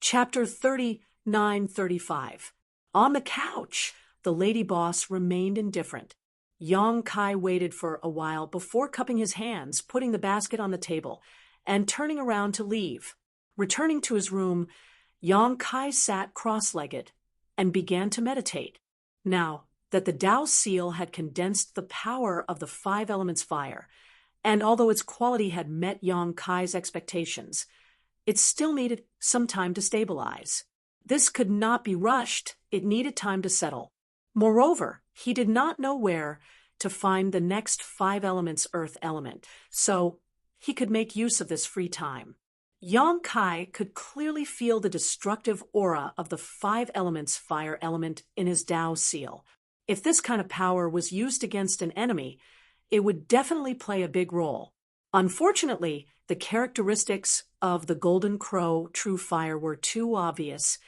Chapter 39-35. On the couch, the lady boss remained indifferent. Yang Kai waited for a while before cupping his hands, putting the basket on the table, and turning around to leave. Returning to his room, Yang Kai sat cross-legged and began to meditate. Now that the Tao seal had condensed the power of the 5 elements fire, and although its quality had met Yang Kai's expectations, it still needed some time to stabilize. This could not be rushed. It needed time to settle. Moreover, he did not know where to find the next 5 elements earth element, so he could make use of this free time. Yang Kai could clearly feel the destructive aura of the 5 elements fire element in his Tao seal. If this kind of power was used against an enemy, it would definitely play a big role. Unfortunately, the characteristics of the Golden Crow True Fire were too obvious,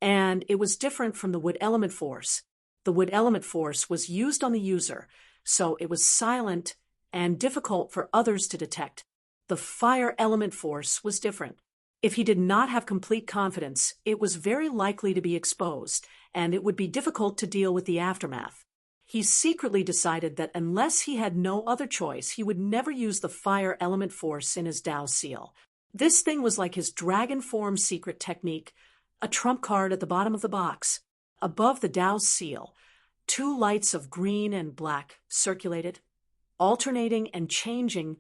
and it was different from the Wood Element Force. The Wood Element Force was used on the user, so it was silent and difficult for others to detect. The Fire Element Force was different. If he did not have complete confidence, it was very likely to be exposed, and it would be difficult to deal with the aftermath. He secretly decided that unless he had no other choice, he would never use the Fire Element Force in his Tao seal. This thing was like his dragon form secret technique, a trump card at the bottom of the box. Above the Tao seal, 2 lights of green and black circulated, alternating and changing,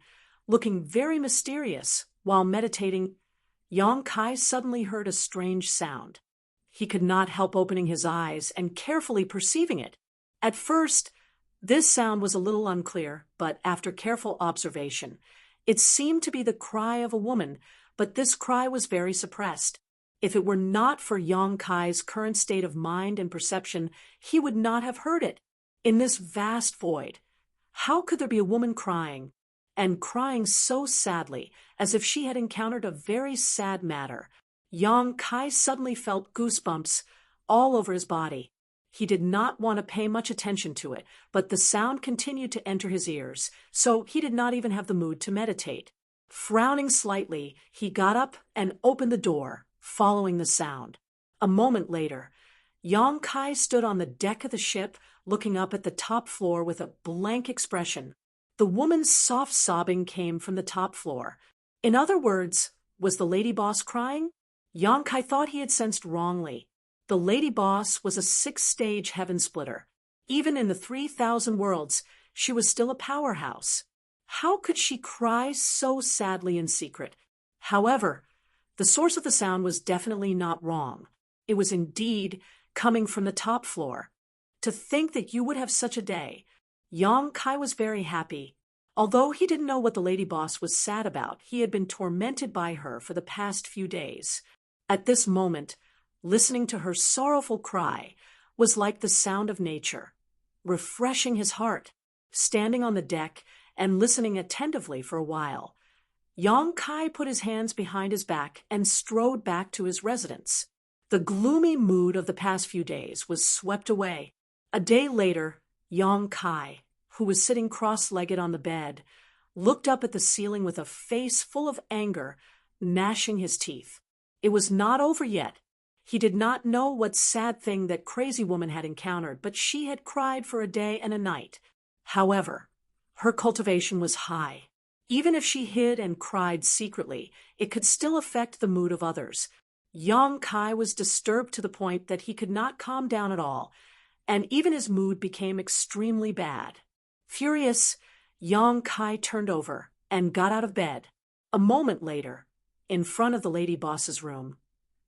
looking very mysterious. While meditating, Yang Kai suddenly heard a strange sound. He could not help opening his eyes and carefully perceiving it. At first, this sound was a little unclear, but after careful observation, it seemed to be the cry of a woman, but this cry was very suppressed. If it were not for Yang Kai's current state of mind and perception, he would not have heard it. In this vast void, how could there be a woman crying, and crying so sadly, as if she had encountered a very sad matter? Yang Kai suddenly felt goosebumps all over his body. He did not want to pay much attention to it, but the sound continued to enter his ears, so he did not even have the mood to meditate. Frowning slightly, he got up and opened the door, following the sound. A moment later, Yang Kai stood on the deck of the ship, looking up at the top floor with a blank expression. The woman's soft sobbing came from the top floor. In other words, was the lady boss crying? Yang Kai thought he had sensed wrongly. The lady boss was a 6-stage heaven splitter. Even in the 3,000 worlds, she was still a powerhouse. How could she cry so sadly in secret? However, the source of the sound was definitely not wrong. It was indeed coming from the top floor. To think that you would have such a day. Yang Kai was very happy. Although he didn't know what the lady boss was sad about, he had been tormented by her for the past few days. At this moment, listening to her sorrowful cry was like the sound of nature, refreshing his heart. Standing on the deck and listening attentively for a while, Yang Kai put his hands behind his back and strode back to his residence. The gloomy mood of the past few days was swept away. A day later, Yang Kai, who was sitting cross-legged on the bed, looked up at the ceiling with a face full of anger, gnashing his teeth. It was not over yet. He did not know what sad thing that crazy woman had encountered, but she had cried for a day and a night. However, her cultivation was high. Even if she hid and cried secretly, it could still affect the mood of others. Yang Kai was disturbed to the point that he could not calm down at all, and even his mood became extremely bad. Furious, Yang Kai turned over and got out of bed. A moment later, in front of the lady boss's room,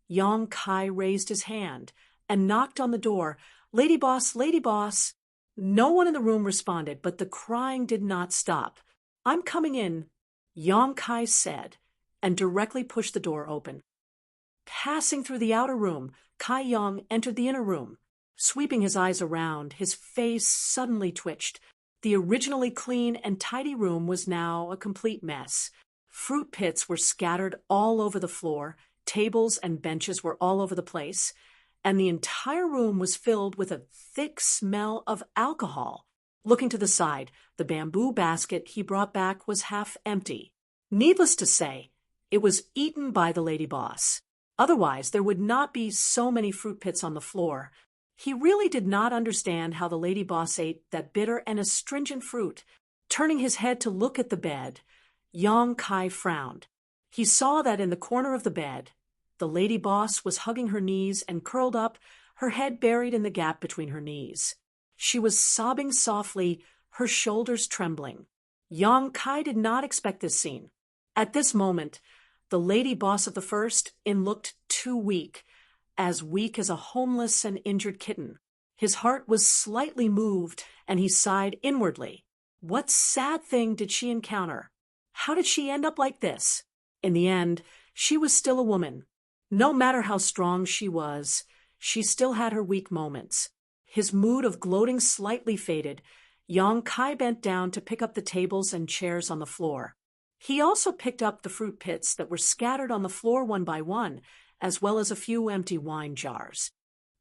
Yang Kai raised his hand and knocked on the door. "Lady boss, lady boss." No one in the room responded, but the crying did not stop. "I'm coming in," Yang Kai said, and directly pushed the door open. Passing through the outer room, Kai Yang entered the inner room. Sweeping his eyes around, his face suddenly twitched. The originally clean and tidy room was now a complete mess. Fruit pits were scattered all over the floor, tables and benches were all over the place, and the entire room was filled with a thick smell of alcohol. Looking to the side, the bamboo basket he brought back was half empty. Needless to say, it was eaten by the lady boss. Otherwise, there would not be so many fruit pits on the floor. He really did not understand how the lady boss ate that bitter and astringent fruit. Turning his head to look at the bed, Yang Kai frowned. He saw that in the corner of the bed, the lady boss was hugging her knees and curled up, her head buried in the gap between her knees. She was sobbing softly, her shoulders trembling. Yang Kai did not expect this scene. At this moment, the lady boss of the first inn looked too weak as a homeless and injured kitten. His heart was slightly moved, and he sighed inwardly. What sad thing did she encounter? How did she end up like this? In the end, she was still a woman. No matter how strong she was, she still had her weak moments. His mood of gloating slightly faded. Yang Kai bent down to pick up the tables and chairs on the floor. He also picked up the fruit pits that were scattered on the floor one by one, as well as a few empty wine jars.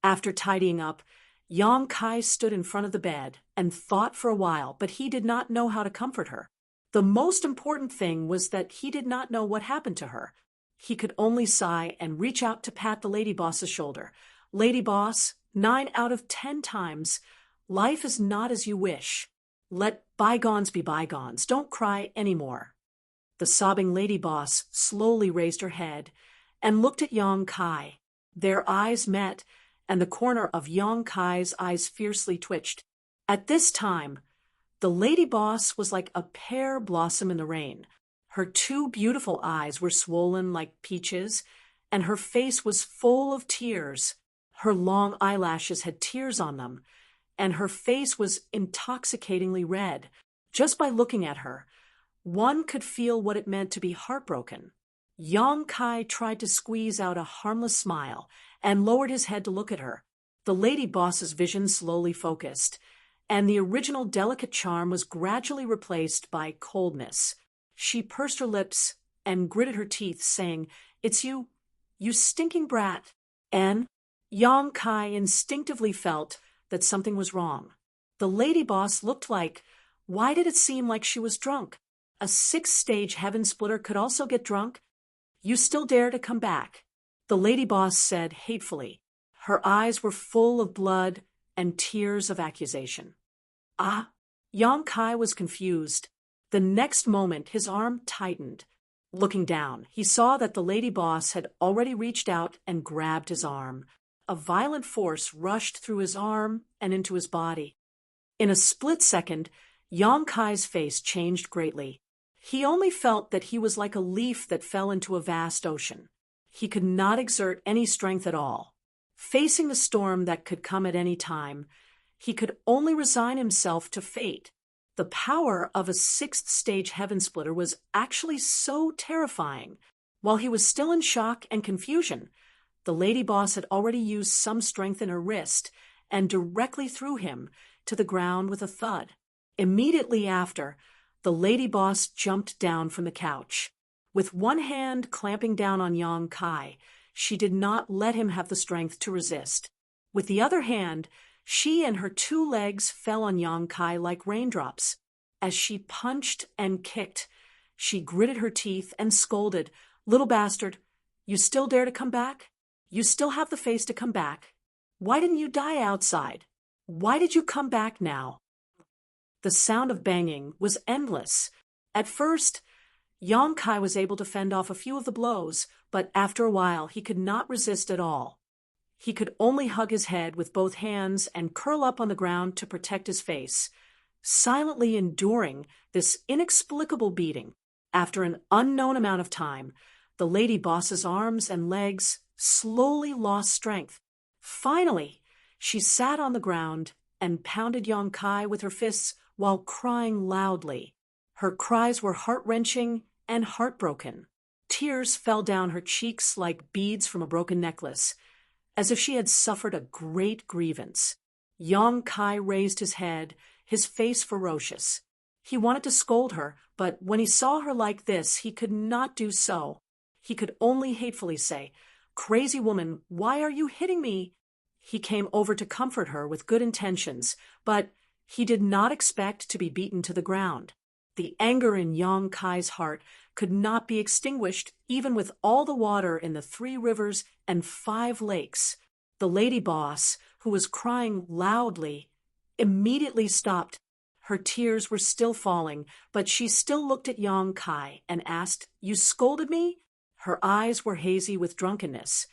After tidying up, Yang Kai stood in front of the bed and thought for a while, but he did not know how to comfort her. The most important thing was that he did not know what happened to her. He could only sigh and reach out to pat the lady boss's shoulder. Lady boss, 9 out of 10 times, life is not as you wish. Let bygones be bygones. Don't cry anymore. The sobbing lady boss slowly raised her head and looked at Yang Kai. Their eyes met, and the corner of Yang Kai's eyes fiercely twitched. At this time, the lady boss was like a pear blossom in the rain. Her 2 beautiful eyes were swollen like peaches, and her face was full of tears. Her long eyelashes had tears on them, and her face was intoxicatingly red. Just by looking at her, one could feel what it meant to be heartbroken. Yang Kai tried to squeeze out a harmless smile and lowered his head to look at her. The lady boss's vision slowly focused, and the original delicate charm was gradually replaced by coldness. She pursed her lips and gritted her teeth, saying, "It's you, you stinking brat." And Yang Kai instinctively felt that something was wrong. The lady boss looked like, why did it seem like she was drunk? A 6-stage heaven splitter could also get drunk. "You still dare to come back?" the lady boss said hatefully. Her eyes were full of blood and tears of accusation. Ah! Yang Kai was confused. The next moment, his arm tightened. Looking down, he saw that the lady boss had already reached out and grabbed his arm. A violent force rushed through his arm and into his body. In a split second, Yang Kai's face changed greatly. He only felt that he was like a leaf that fell into a vast ocean. He could not exert any strength at all. Facing the storm that could come at any time, he could only resign himself to fate. The power of a 6th-stage heaven splitter was actually so terrifying. While he was still in shock and confusion, the lady boss had already used some strength in her wrist and directly threw him to the ground with a thud. Immediately after, the lady boss jumped down from the couch. With one hand clamping down on Yang Kai, she did not let him have the strength to resist. With the other hand, she and her 2 legs fell on Yang Kai like raindrops. As she punched and kicked, she gritted her teeth and scolded, "Little bastard, you still dare to come back? You still have the face to come back. Why didn't you die outside? Why did you come back now?" The sound of banging was endless. At first, Yang Kai was able to fend off a few of the blows, but after a while he could not resist at all. He could only hug his head with both hands and curl up on the ground to protect his face, silently enduring this inexplicable beating. After an unknown amount of time, the lady boss's arms and legs slowly lost strength. Finally, she sat on the ground and pounded Yang Kai with her fists while crying loudly. Her cries were heart-wrenching and heartbroken. Tears fell down her cheeks like beads from a broken necklace, as if she had suffered a great grievance. Yang Kai raised his head, his face ferocious. He wanted to scold her, but when he saw her like this, he could not do so. He could only hatefully say, "Crazy woman, why are you hitting me?" He came over to comfort her with good intentions, but he did not expect to be beaten to the ground. The anger in Yang Kai's heart could not be extinguished even with all the water in the 3 rivers and 5 lakes. The lady boss, who was crying loudly, immediately stopped. Her tears were still falling, but she still looked at Yang Kai and asked, "You scolded me?" Her eyes were hazy with drunkenness,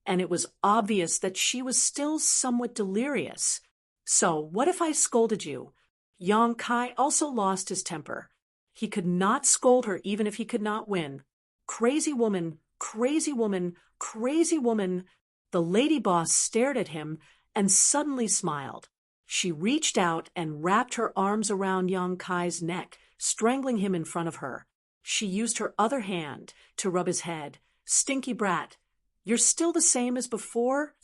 and it was obvious that she was still somewhat delirious. "So, what if I scolded you?" Yang Kai also lost his temper. He could not scold her even if he could not win. "Crazy woman, crazy woman, crazy woman." The lady boss stared at him and suddenly smiled. She reached out and wrapped her arms around Yang Kai's neck, strangling him in front of her. She used her other hand to rub his head. "Stinky brat, you're still the same as before?"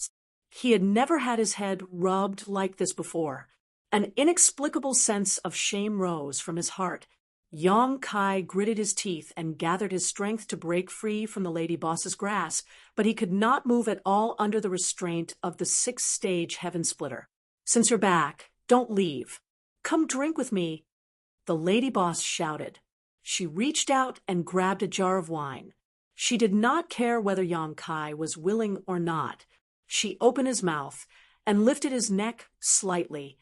He had never had his head rubbed like this before. An inexplicable sense of shame rose from his heart. Yang Kai gritted his teeth and gathered his strength to break free from the lady boss's grasp, but he could not move at all under the restraint of the 6-stage heaven splitter. "Since you're back, don't leave. Come drink with me," the lady boss shouted. She reached out and grabbed a jar of wine. She did not care whether Yang Kai was willing or not. She opened his mouth and lifted his neck slightly,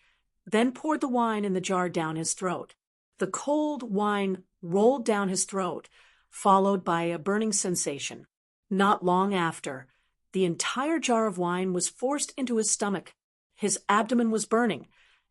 then poured the wine in the jar down his throat. The cold wine rolled down his throat, followed by a burning sensation. Not long after, the entire jar of wine was forced into his stomach. His abdomen was burning,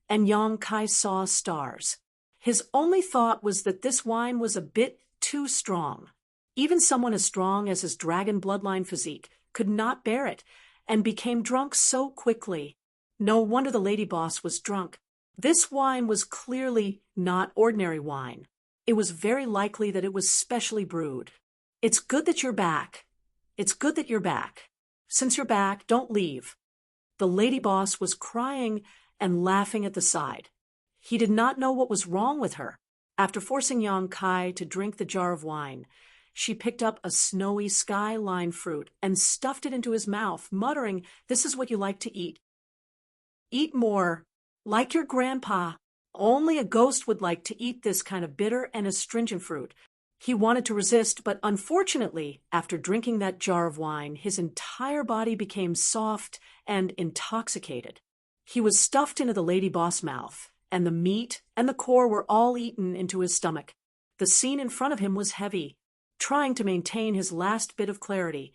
and Yang Kai saw stars. His only thought was that this wine was a bit too strong. Even someone as strong as his dragon bloodline physique could not bear it, and became drunk so quickly. No wonder the lady boss was drunk. This wine was clearly not ordinary wine. It was very likely that it was specially brewed. "It's good that you're back. It's good that you're back. Since you're back, don't leave." The lady boss was crying and laughing at the side. He did not know what was wrong with her. After forcing Yang Kai to drink the jar of wine, she picked up a snowy sky-line fruit and stuffed it into his mouth, muttering, "This is what you like to eat. Eat more. Like your grandpa. Only a ghost would like to eat this kind of bitter and astringent fruit." He wanted to resist, but unfortunately, after drinking that jar of wine, his entire body became soft and intoxicated. He was stuffed into the lady boss mouth, and the meat and the core were all eaten into his stomach. The scene in front of him was heavy. Trying to maintain his last bit of clarity,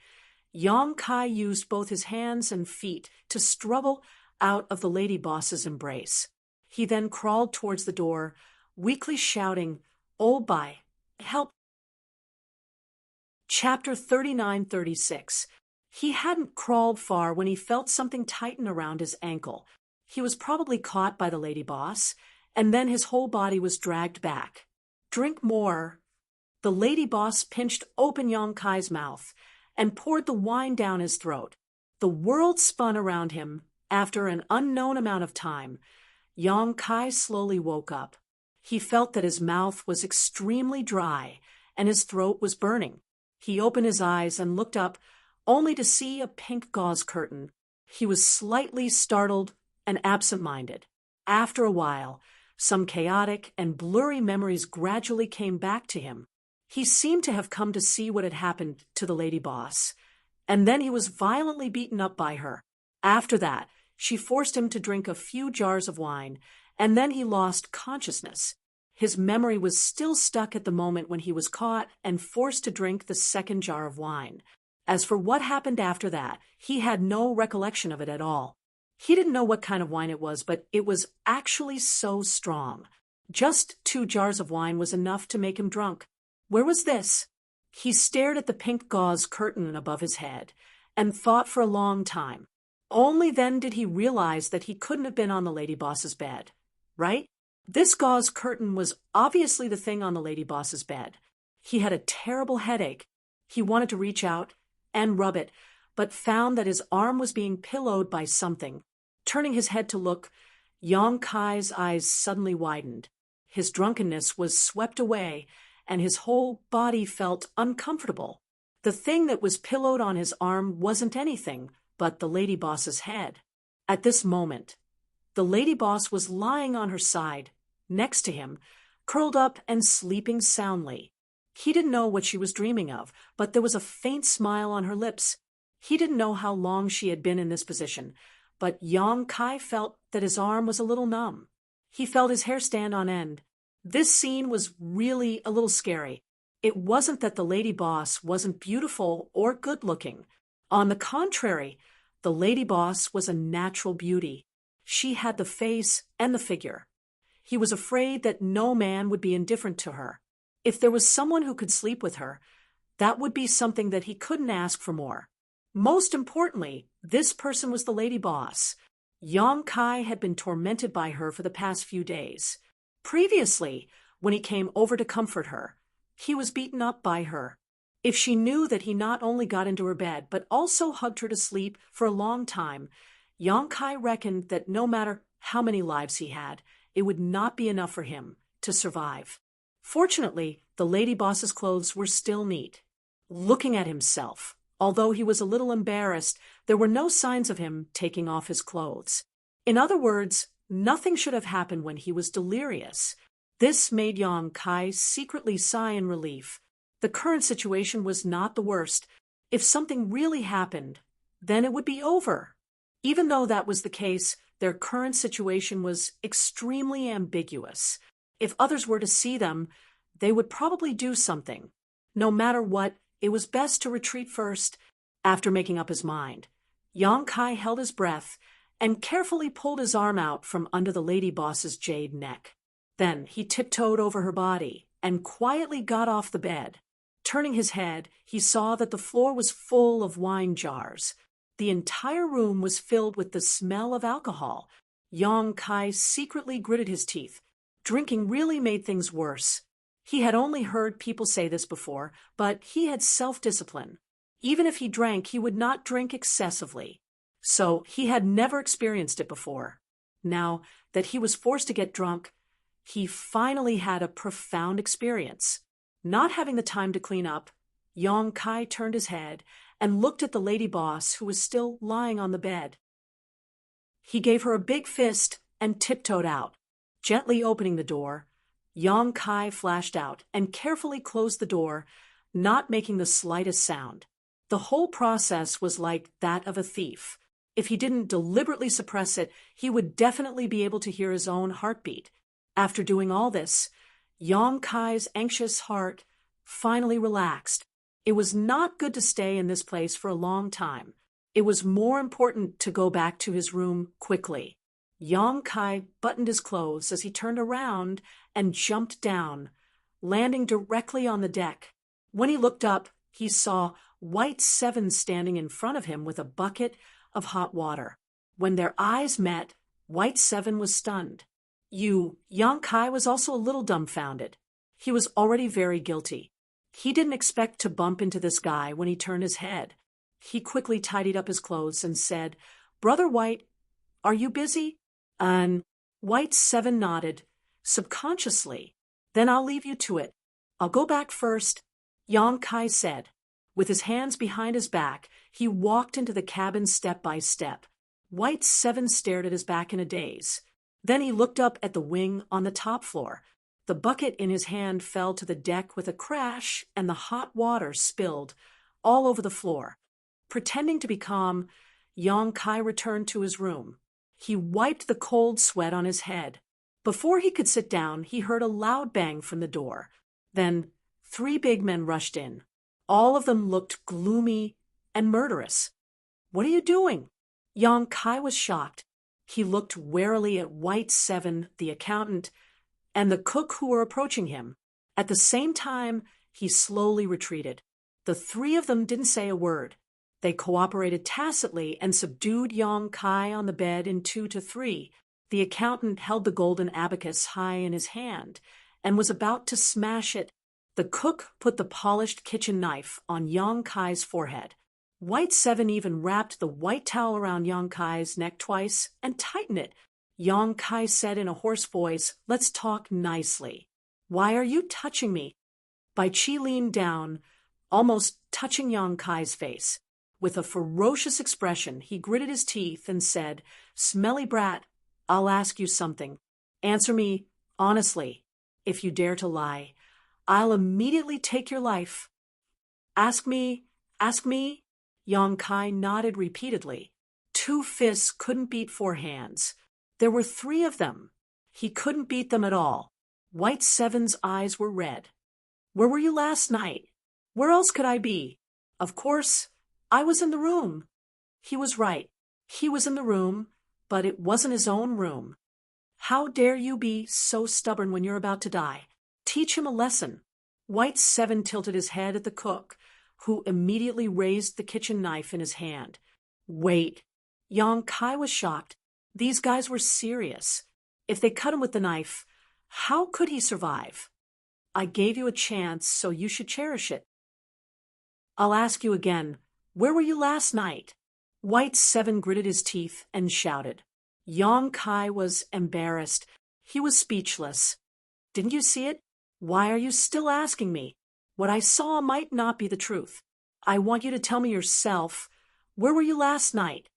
Yang Kai used both his hands and feet to struggle out of the lady boss's embrace. He then crawled towards the door, weakly shouting, "Oh, bye, help." Chapter 39-36. He hadn't crawled far when he felt something tighten around his ankle. He was probably caught by the lady boss, and then his whole body was dragged back. "Drink more." The lady boss pinched open Yang Kai's mouth and poured the wine down his throat. The world spun around him. After an unknown amount of time, Yang Kai slowly woke up. He felt that his mouth was extremely dry and his throat was burning. He opened his eyes and looked up, only to see a pink gauze curtain. He was slightly startled and absent-minded. After a while, some chaotic and blurry memories gradually came back to him. He seemed to have come to see what had happened to the lady boss, and then he was violently beaten up by her. After that, she forced him to drink a few jars of wine, and then he lost consciousness. His memory was still stuck at the moment when he was caught and forced to drink the second jar of wine. As for what happened after that, he had no recollection of it at all. He didn't know what kind of wine it was, but it was actually so strong. Just 2 jars of wine was enough to make him drunk. Where was this? He stared at the pink gauze curtain above his head and thought for a long time. Only then did he realize that he couldn't have been on the lady boss's bed, right? This gauze curtain was obviously the thing on the lady boss's bed. He had a terrible headache. He wanted to reach out and rub it, but found that his arm was being pillowed by something. Turning his head to look, Yang Kai's eyes suddenly widened. His drunkenness was swept away, and his whole body felt uncomfortable. The thing that was pillowed on his arm wasn't anything but the lady boss's head. At this moment, the lady boss was lying on her side, next to him, curled up and sleeping soundly. He didn't know what she was dreaming of, but there was a faint smile on her lips. He didn't know how long she had been in this position, but Yang Kai felt that his arm was a little numb. He felt his hair stand on end. This scene was really a little scary. It wasn't that the lady boss wasn't beautiful or good-looking. On the contrary, the lady boss was a natural beauty. She had the face and the figure. He was afraid that no man would be indifferent to her. If there was someone who could sleep with her, that would be something that he couldn't ask for more. Most importantly, this person was the lady boss. Yang Kai had been tormented by her for the past few days. Previously, when he came over to comfort her, he was beaten up by her. If she knew that he not only got into her bed but also hugged her to sleep for a long time, Yang Kai reckoned that no matter how many lives he had, it would not be enough for him to survive. Fortunately, the lady boss's clothes were still neat. Looking at himself, although he was a little embarrassed, there were no signs of him taking off his clothes. In other words, nothing should have happened when he was delirious. This made Yang Kai secretly sigh in relief. The current situation was not the worst. If something really happened, then it would be over. Even though that was the case, their current situation was extremely ambiguous. If others were to see them, they would probably do something. No matter what, it was best to retreat first. After making up his mind, Yang Kai held his breath and carefully pulled his arm out from under the lady boss's jade neck. Then he tiptoed over her body and quietly got off the bed. Turning his head, he saw that the floor was full of wine jars. The entire room was filled with the smell of alcohol. Yang Kai secretly gritted his teeth. Drinking really made things worse. He had only heard people say this before, but he had self-discipline. Even if he drank, he would not drink excessively. So he had never experienced it before. Now that he was forced to get drunk, he finally had a profound experience. Not having the time to clean up, Yang Kai turned his head and looked at the lady boss who was still lying on the bed. He gave her a big fist and tiptoed out. Gently opening the door, Yang Kai flashed out and carefully closed the door, not making the slightest sound. The whole process was like that of a thief. If he didn't deliberately suppress it, he would definitely be able to hear his own heartbeat. After doing all this, Yang Kai's anxious heart finally relaxed. It was not good to stay in this place for a long time. It was more important to go back to his room quickly. Yang Kai buttoned his clothes as he turned around and jumped down, landing directly on the deck. When he looked up, he saw White Seven standing in front of him with a bucket of hot water. When their eyes met, White Seven was stunned. Yang Kai was also a little dumbfounded. He was already very guilty. He didn't expect to bump into this guy when he turned his head. He quickly tidied up his clothes and said, "Brother White, are you busy?" And White Seven nodded, subconsciously. "Then I'll leave you to it. I'll go back first," Yang Kai said. With his hands behind his back, he walked into the cabin step by step. White Seven stared at his back in a daze. Then he looked up at the wing on the top floor. The bucket in his hand fell to the deck with a crash, and the hot water spilled all over the floor. Pretending to be calm, Yang Kai returned to his room. He wiped the cold sweat on his head. Before he could sit down, he heard a loud bang from the door. Then 3 big men rushed in. All of them looked gloomy and murderous. "What are you doing?" Yang Kai was shocked. He looked warily at White Seven, the accountant, and the cook who were approaching him. At the same time, he slowly retreated. The 3 of them didn't say a word. They cooperated tacitly and subdued Yang Kai on the bed in 2 to 3. The accountant held the golden abacus high in his hand and was about to smash it. The cook put the polished kitchen knife on Yang Kai's forehead. White Seven even wrapped the white towel around Yang Kai's neck twice and tightened it. Yang Kai said in a hoarse voice, "Let's talk nicely. Why are you touching me?" Bai Chi leaned down, almost touching Yang Kai's face. With a ferocious expression, he gritted his teeth and said, "Smelly brat, I'll ask you something. Answer me honestly. if you dare to lie. I'll immediately take your life." "Ask me, ask me?" Yong Kai nodded repeatedly. 2 fists couldn't beat 4 hands. There were 3 of them. He couldn't beat them at all. White Seven's eyes were red. "Where were you last night? Where else could I be? Of course, I was in the room." He was right. He was in the room, but it wasn't his own room. "How dare you be so stubborn when you're about to die? Teach him a lesson." White Seven tilted his head at the cook, who immediately raised the kitchen knife in his hand. "Wait." Yong Kai was shocked. These guys were serious. If they cut him with the knife, how could he survive? "I gave you a chance, so you should cherish it." "I'll ask you again, where were you last night?" White Seven gritted his teeth and shouted. Yong Kai was embarrassed. He was speechless. "Didn't you see it? Why are you still asking me? What I saw might not be the truth. I want you to tell me yourself. Where were you last night?"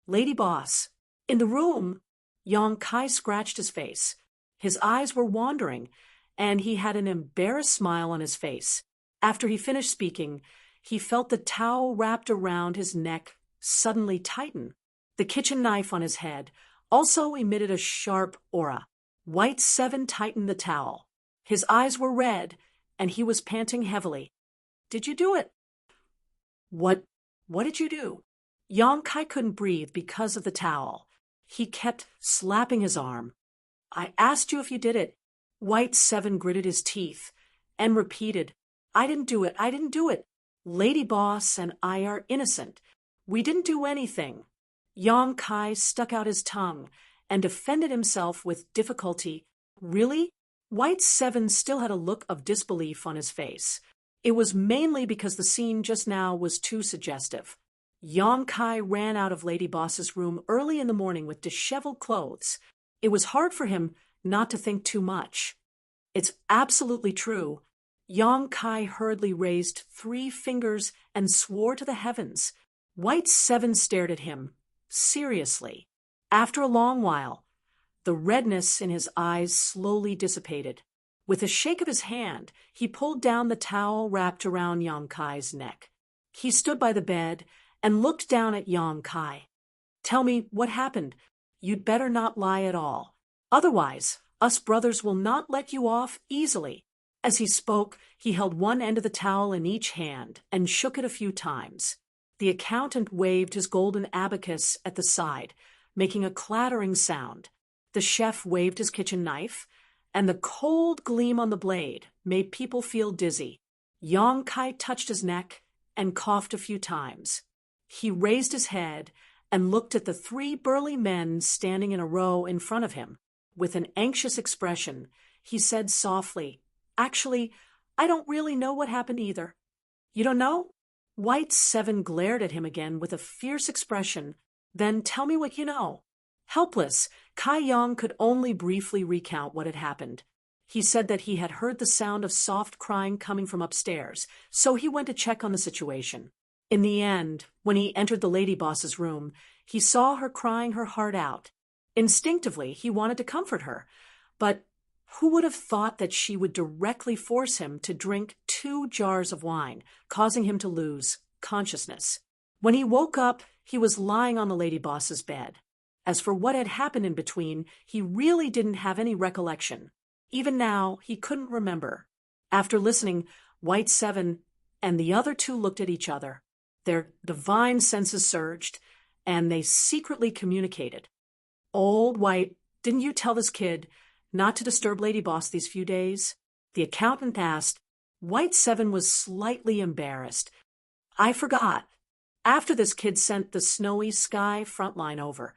"Lady Boss, in the room." Yong Kai scratched his face. His eyes were wandering, and he had an embarrassed smile on his face. After he finished speaking, he felt the towel wrapped around his neck suddenly tighten. The kitchen knife on his head also emitted a sharp aura. White Seven tightened the towel. His eyes were red, and he was panting heavily. "Did you do it?" What did you do?" Yong Kai couldn't breathe because of the towel. He kept slapping his arm. "I asked you if you did it." White Seven gritted his teeth and repeated, "I didn't do it. I didn't do it. Lady Boss and I are innocent. We didn't do anything." Yong Kai stuck out his tongue and defended himself with difficulty. "Really?" White Seven still had a look of disbelief on his face. It was mainly because the scene just now was too suggestive. Yong Kai ran out of Lady Boss's room early in the morning with disheveled clothes. It was hard for him not to think too much. "It's absolutely true." Yong Kai hurriedly raised 3 fingers and swore to the heavens. White Seven stared at him, seriously. After a long while, the redness in his eyes slowly dissipated. With a shake of his hand, he pulled down the towel wrapped around Yong Kai's neck. He stood by the bed and looked down at Yong Kai. "Tell me what happened. You'd better not lie at all. Otherwise, us brothers will not let you off easily." As he spoke, he held one end of the towel in each hand and shook it a few times. The accountant waved his golden abacus at the side, making a clattering sound. The chef waved his kitchen knife, and the cold gleam on the blade made people feel dizzy. Yong Kai touched his neck and coughed a few times. He raised his head and looked at the 3 burly men standing in a row in front of him. With an anxious expression, he said softly, "Actually, I don't really know what happened either." "You don't know?" White Seven glared at him again with a fierce expression. "Then tell me what you know." Helpless, Kai Yong could only briefly recount what had happened. He said that he had heard the sound of soft crying coming from upstairs, so he went to check on the situation. In the end, when he entered the lady boss's room, he saw her crying her heart out. Instinctively, he wanted to comfort her, but who would have thought that she would directly force him to drink 2 jars of wine, causing him to lose consciousness? When he woke up, he was lying on the lady boss's bed. As for what had happened in between, he really didn't have any recollection. Even now, he couldn't remember. After listening, White Seven and the other 2 looked at each other. Their divine senses surged, and they secretly communicated. "Old White, didn't you tell this kid not to disturb Lady Boss these few days?" the accountant asked. White Seven was slightly embarrassed. "I forgot. After this kid sent the Snowy Sky frontline over,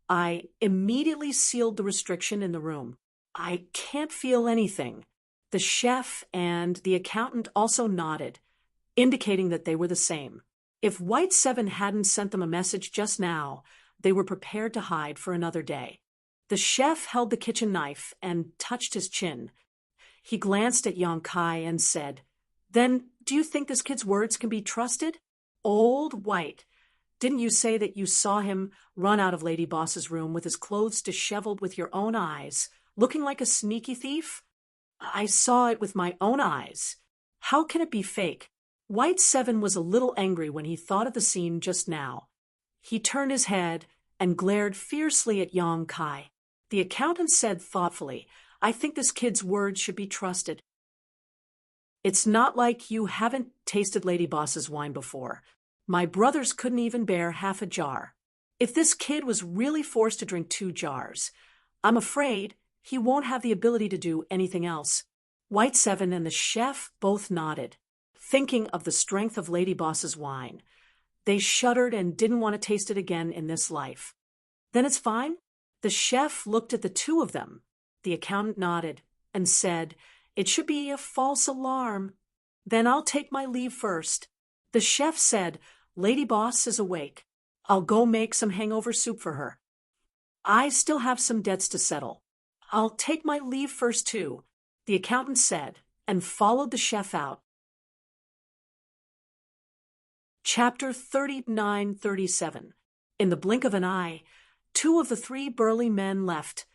I immediately sealed the restriction in the room. I can't feel anything." The chef and the accountant also nodded, indicating that they were the same. If White Seven hadn't sent them a message just now, they were prepared to hide for another day. The chef held the kitchen knife and touched his chin. He glanced at Yong Kai and said, "Then do you think this kid's words can be trusted? Old White, didn't you say that you saw him run out of Lady Boss's room with his clothes disheveled with your own eyes, looking like a sneaky thief?" I saw it with my own eyes. How can it be fake? White Seven was a little angry when he thought of the scene just now. He turned his head and glared fiercely at Yang Kai. The accountant said thoughtfully, I think this kid's word should be trusted. It's not like you haven't tasted Lady Boss's wine before. My brothers couldn't even bear half a jar. If this kid was really forced to drink 2 jars, I'm afraid he won't have the ability to do anything else. White Seven and the chef both nodded, thinking of the strength of Lady Boss's wine. They shuddered and didn't want to taste it again in this life. Then it's fine? The chef looked at the two of them. The accountant nodded and said, It should be a false alarm. Then I'll take my leave first. The chef said, Lady Boss is awake. I'll go make some hangover soup for her. I still have some debts to settle. I'll take my leave first too, the accountant said, and followed the chef out. Chapter 39-37. In the blink of an eye, 2 of the 3 burly men left,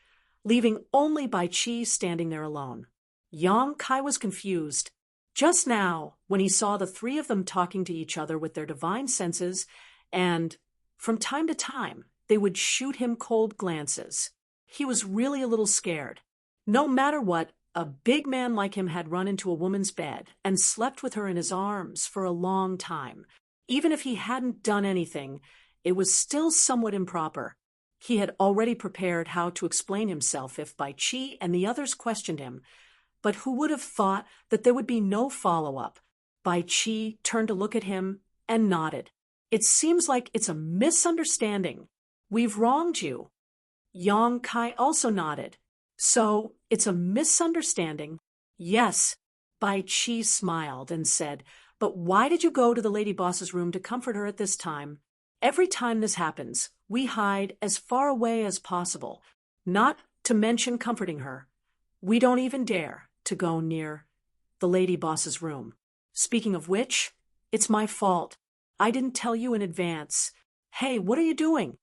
leaving only Bai Qi standing there alone. Yang Kai was confused. Just now, when he saw the 3 of them talking to each other with their divine senses, and, from time to time, they would shoot him cold glances, he was really a little scared. No matter what, a big man like him had run into a woman's bed and slept with her in his arms for a long time. Even if he hadn't done anything, it was still somewhat improper. He had already prepared how to explain himself if Bai Qi and the others questioned him, but who would have thought that there would be no follow-up? Bai Qi turned to look at him and nodded. It seems like it's a misunderstanding. We've wronged you. Yang Kai also nodded. So, it's a misunderstanding? Yes. Bai Qi smiled and said, But why did you go to the Lady Boss's room to comfort her at this time? Every time this happens, we hide as far away as possible, not to mention comforting her. We don't even dare to go near the Lady Boss's room. Speaking of which, it's my fault. I didn't tell you in advance. Hey, what are you doing?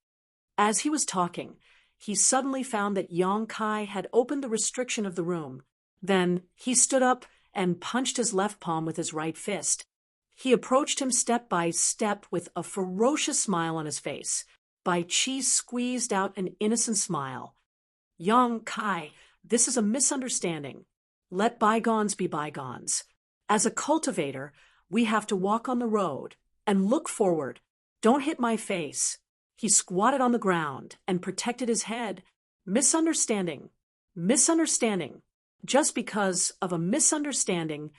As he was talking, he suddenly found that Yang Kai had opened the restriction of the room. Then he stood up and punched his left palm with his right fist. He approached him step by step with a ferocious smile on his face. Bai Qi squeezed out an innocent smile. Yang Kai, this is a misunderstanding. Let bygones be bygones. As a cultivator, we have to walk on the road and look forward. Don't hit my face. He squatted on the ground and protected his head. Misunderstanding. Misunderstanding. Just because of a misunderstanding,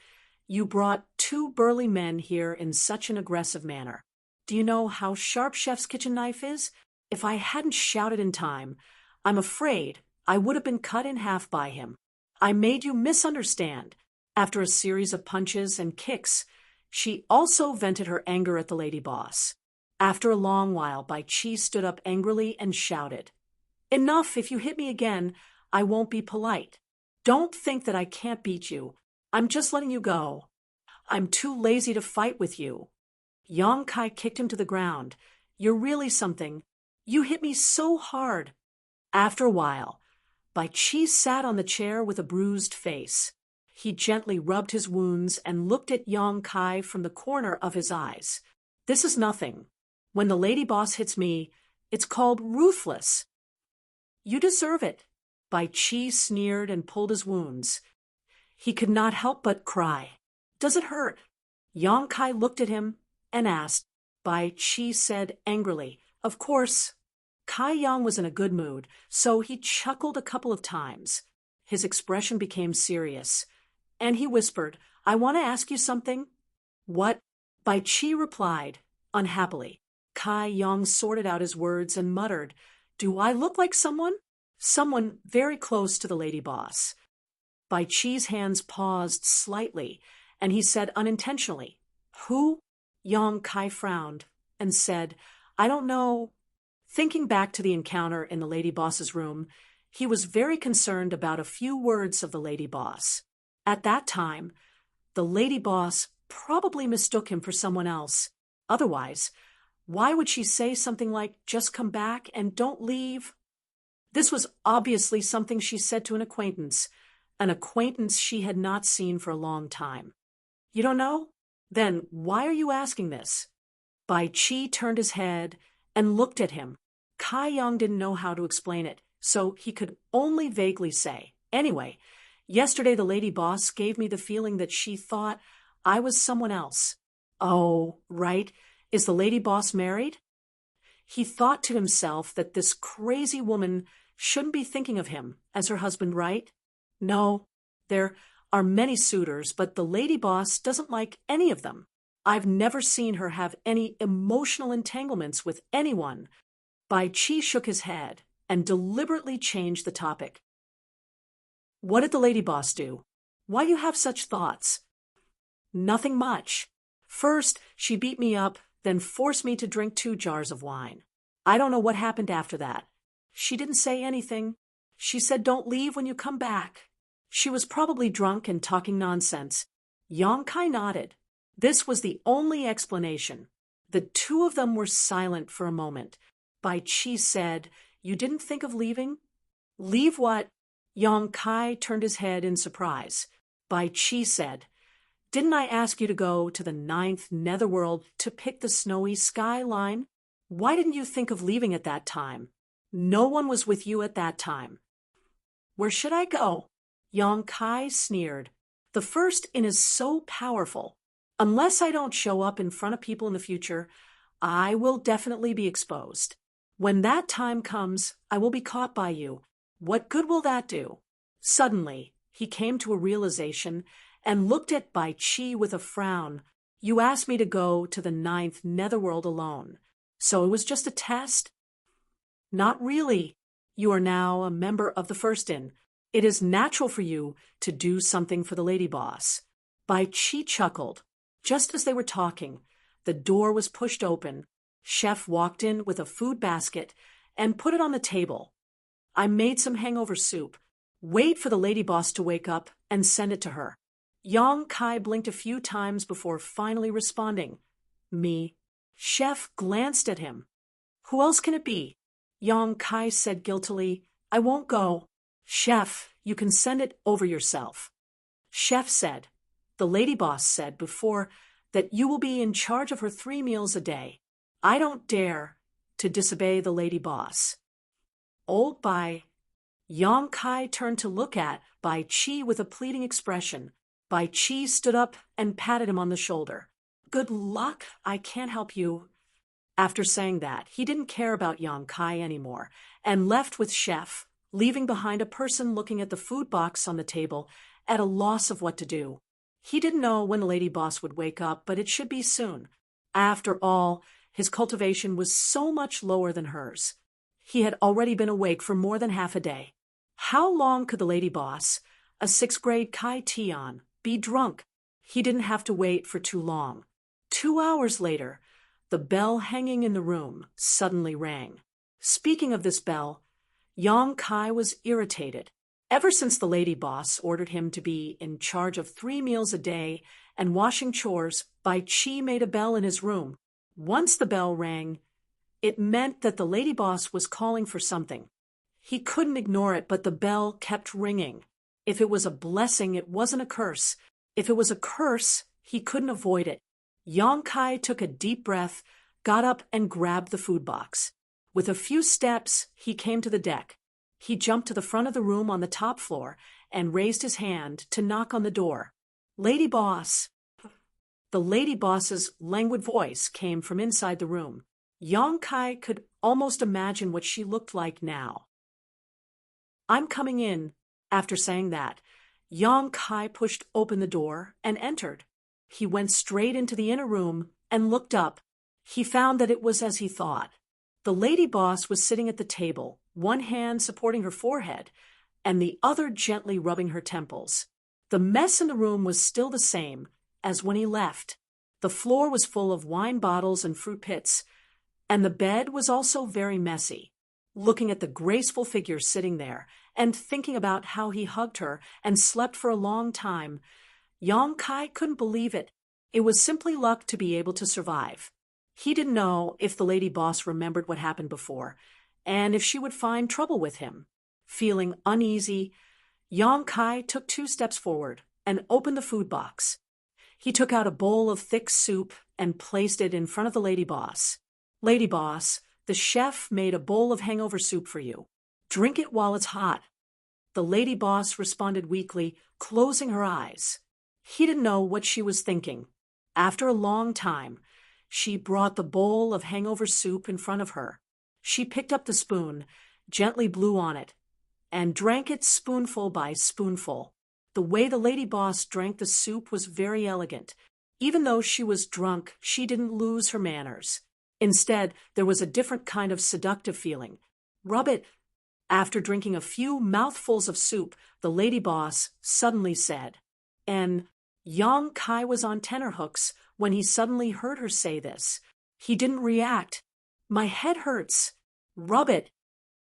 you brought 2 burly men here in such an aggressive manner. Do you know how sharp Chef's kitchen knife is? If I hadn't shouted in time, I'm afraid I would have been cut in half by him. I made you misunderstand. After a series of punches and kicks, she also vented her anger at the Lady Boss. After a long while, Bai Qi stood up angrily and shouted, Enough, if you hit me again, I won't be polite. Don't think that I can't beat you. I'm just letting you go. I'm too lazy to fight with you. Yang Kai kicked him to the ground. You're really something. You hit me so hard. After a while, Bai Qi sat on the chair with a bruised face. He gently rubbed his wounds and looked at Yang Kai from the corner of his eyes. This is nothing. When the Lady Boss hits me, it's called ruthless. You deserve it. Bai Qi sneered and pulled his wounds. He could not help but cry. Does it hurt? Yang Kai looked at him and asked. Bai Qi said angrily, Of course. Kai Yang was in a good mood, so he chuckled a couple of times. His expression became serious, and he whispered, I want to ask you something. What? Bai Qi replied, unhappily. Kai Yang sorted out his words and muttered, Do I look like someone? Someone very close to the Lady Boss. Bai Qi's hands paused slightly, and he said unintentionally, Who? Yang Kai frowned and said, I don't know. Thinking back to the encounter in the Lady Boss's room, he was very concerned about a few words of the Lady Boss. At that time, the Lady Boss probably mistook him for someone else. Otherwise, why would she say something like, Just come back and don't leave? This was obviously something she said to an acquaintance an acquaintance she had not seen for a long time. You don't know? Then why are you asking this? Bai Chi turned his head and looked at him. Kai Yang didn't know how to explain it, so he could only vaguely say, "Anyway, yesterday the lady boss gave me the feeling that she thought I was someone else." "Oh, right. Is the lady boss married?" He thought to himself that this crazy woman shouldn't be thinking of him as her husband, right? No, there are many suitors, but the lady boss doesn't like any of them. I've never seen her have any emotional entanglements with anyone. Bai Chi shook his head and deliberately changed the topic. "What did the lady boss do? Why you have such thoughts?" "Nothing much. First, she beat me up, then forced me to drink 2 jars of wine. I don't know what happened after that. She didn't say anything. She said don't leave when you come back. She was probably drunk and talking nonsense." Yang Kai nodded. This was the only explanation. The two of them were silent for a moment. Bai Chi said, "You didn't think of leaving?" "Leave what?" Yang Kai turned his head in surprise. Bai Chi said, "Didn't I ask you to go to the 9th netherworld to pick the snowy skyline? Why didn't you think of leaving at that time? No one was with you at that time." "Where should I go?" Yang Kai sneered. "The first in is so powerful. Unless I don't show up in front of people in the future, I will definitely be exposed. When that time comes, I will be caught by you. What good will that do?" Suddenly, he came to a realization and looked at Bai Chi with a frown. "You asked me to go to the 9th netherworld alone. So it was just a test?" "Not really. You are now a member of the First Inn. It is natural for you to do something for the lady boss." Bai Chi chuckled. Just as they were talking, the door was pushed open. Chef walked in with a food basket and put it on the table. "I made some hangover soup. Wait for the lady boss to wake up and send it to her." Yang Kai blinked a few times before finally responding, "Me." Chef glanced at him. "Who else can it be?" Yang Kai said guiltily, "I won't go." "Chef, you can send it over yourself." Chef said, "The lady boss said before that you will be in charge of her 3 meals a day. I don't dare to disobey the lady boss." Old Bai. Yang Kai turned to look at Bai Chi with a pleading expression. Bai Chi stood up and patted him on the shoulder. "Good luck, I can't help you." After saying that, he didn't care about Yang Kai anymore and left with Chef, leaving behind a person looking at the food box on the table at a loss of what to do. He didn't know when the lady boss would wake up, but it should be soon. After all, his cultivation was so much lower than hers. He had already been awake for more than half a day. How long could the lady boss, a 6th grade Kai Tian, be drunk? He didn't have to wait for too long. 2 hours later, the bell hanging in the room suddenly rang. Speaking of this bell, Yang Kai was irritated. Ever since the lady boss ordered him to be in charge of 3 meals a day and washing chores, Bai Chi made a bell in his room. Once the bell rang, it meant that the lady boss was calling for something. He couldn't ignore it, but the bell kept ringing. If it was a blessing, it wasn't a curse. If it was a curse, he couldn't avoid it. Yang Kai took a deep breath, got up and grabbed the food box. With a few steps, he came to the deck. He jumped to the front of the room on the top floor and raised his hand to knock on the door. "Lady boss." The lady boss's languid voice came from inside the room. Yang Kai could almost imagine what she looked like now. "I'm coming in." After saying that, Yang Kai pushed open the door and entered. He went straight into the inner room and looked up. He found that it was as he thought. The lady boss was sitting at the table, one hand supporting her forehead and the other gently rubbing her temples. The mess in the room was still the same as when he left. The floor was full of wine bottles and fruit pits, and the bed was also very messy. Looking at the graceful figure sitting there and thinking about how he hugged her and slept for a long time, Yang Kai couldn't believe it. It was simply luck to be able to survive. He didn't know if the lady boss remembered what happened before, and if she would find trouble with him. Feeling uneasy, Yang Kai took 2 steps forward and opened the food box. He took out a bowl of thick soup and placed it in front of the lady boss. Lady boss, the chef made a bowl of hangover soup for you. Drink it while it's hot. The lady boss responded weakly, closing her eyes. He didn't know what she was thinking. After a long time, she brought the bowl of hangover soup in front of her. She picked up the spoon, gently blew on it, and drank it spoonful by spoonful. The way the lady boss drank the soup was very elegant. Even though she was drunk, she didn't lose her manners. Instead, there was a different kind of seductive feeling. Rub it. After drinking a few mouthfuls of soup, the lady boss suddenly said, and Yang Kai was on tenterhooks when he suddenly heard her say this. He didn't react. My head hurts. Rub it.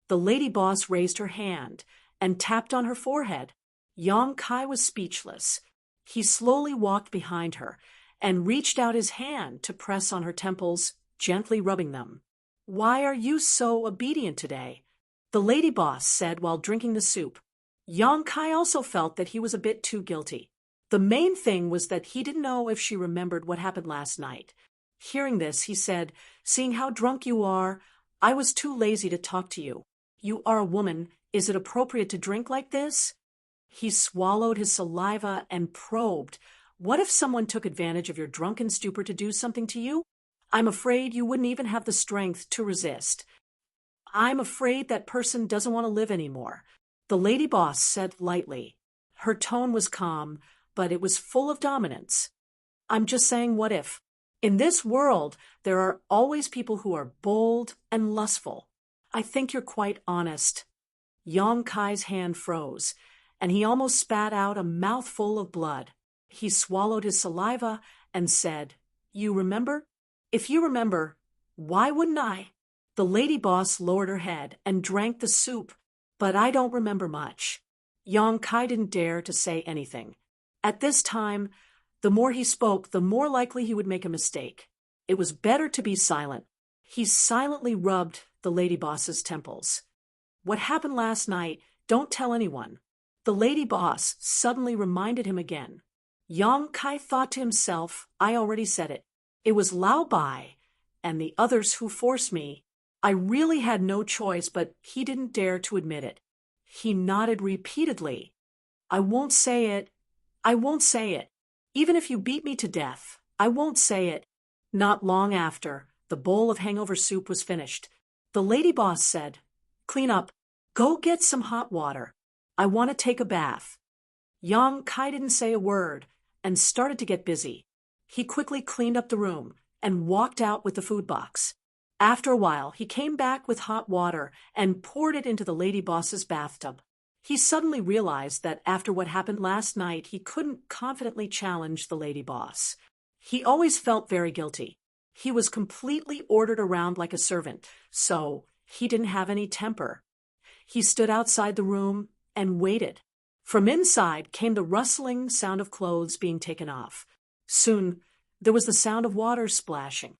The lady boss raised her hand and tapped on her forehead. Yang Kai was speechless. He slowly walked behind her and reached out his hand to press on her temples, gently rubbing them. Why are you so obedient today? The lady boss said while drinking the soup. Yang Kai also felt that he was a bit too guilty. The main thing was that he didn't know if she remembered what happened last night. Hearing this, he said, seeing how drunk you are, I was too lazy to talk to you. You are a woman. Is it appropriate to drink like this? He swallowed his saliva and probed. What if someone took advantage of your drunken stupor to do something to you? I'm afraid you wouldn't even have the strength to resist. I'm afraid that person doesn't want to live anymore, the lady boss said lightly. Her tone was calm, but it was full of dominance. I'm just saying, what if? In this world, there are always people who are bold and lustful. I think you're quite honest. Yang Kai's hand froze, and he almost spat out a mouthful of blood. He swallowed his saliva and said, You remember? If you remember, why wouldn't I? The lady boss lowered her head and drank the soup, but I don't remember much. Yang Kai didn't dare to say anything. At this time, the more he spoke, the more likely he would make a mistake. It was better to be silent. He silently rubbed the lady boss's temples. What happened last night, don't tell anyone. The lady boss suddenly reminded him again. Yang Kai thought to himself, I already said it. It was Lao Bai and the others who forced me. I really had no choice, but he didn't dare to admit it. He nodded repeatedly. I won't say it. I won't say it. Even if you beat me to death, I won't say it. Not long after, the bowl of hangover soup was finished. The lady boss said, Clean up. Go get some hot water. I want to take a bath. Yang Kai didn't say a word and started to get busy. He quickly cleaned up the room and walked out with the food box. After a while, he came back with hot water and poured it into the lady boss's bathtub. He suddenly realized that after what happened last night, he couldn't confidently challenge the lady boss. He always felt very guilty. He was completely ordered around like a servant, so he didn't have any temper. He stood outside the room and waited. From inside came the rustling sound of clothes being taken off. Soon, there was the sound of water splashing.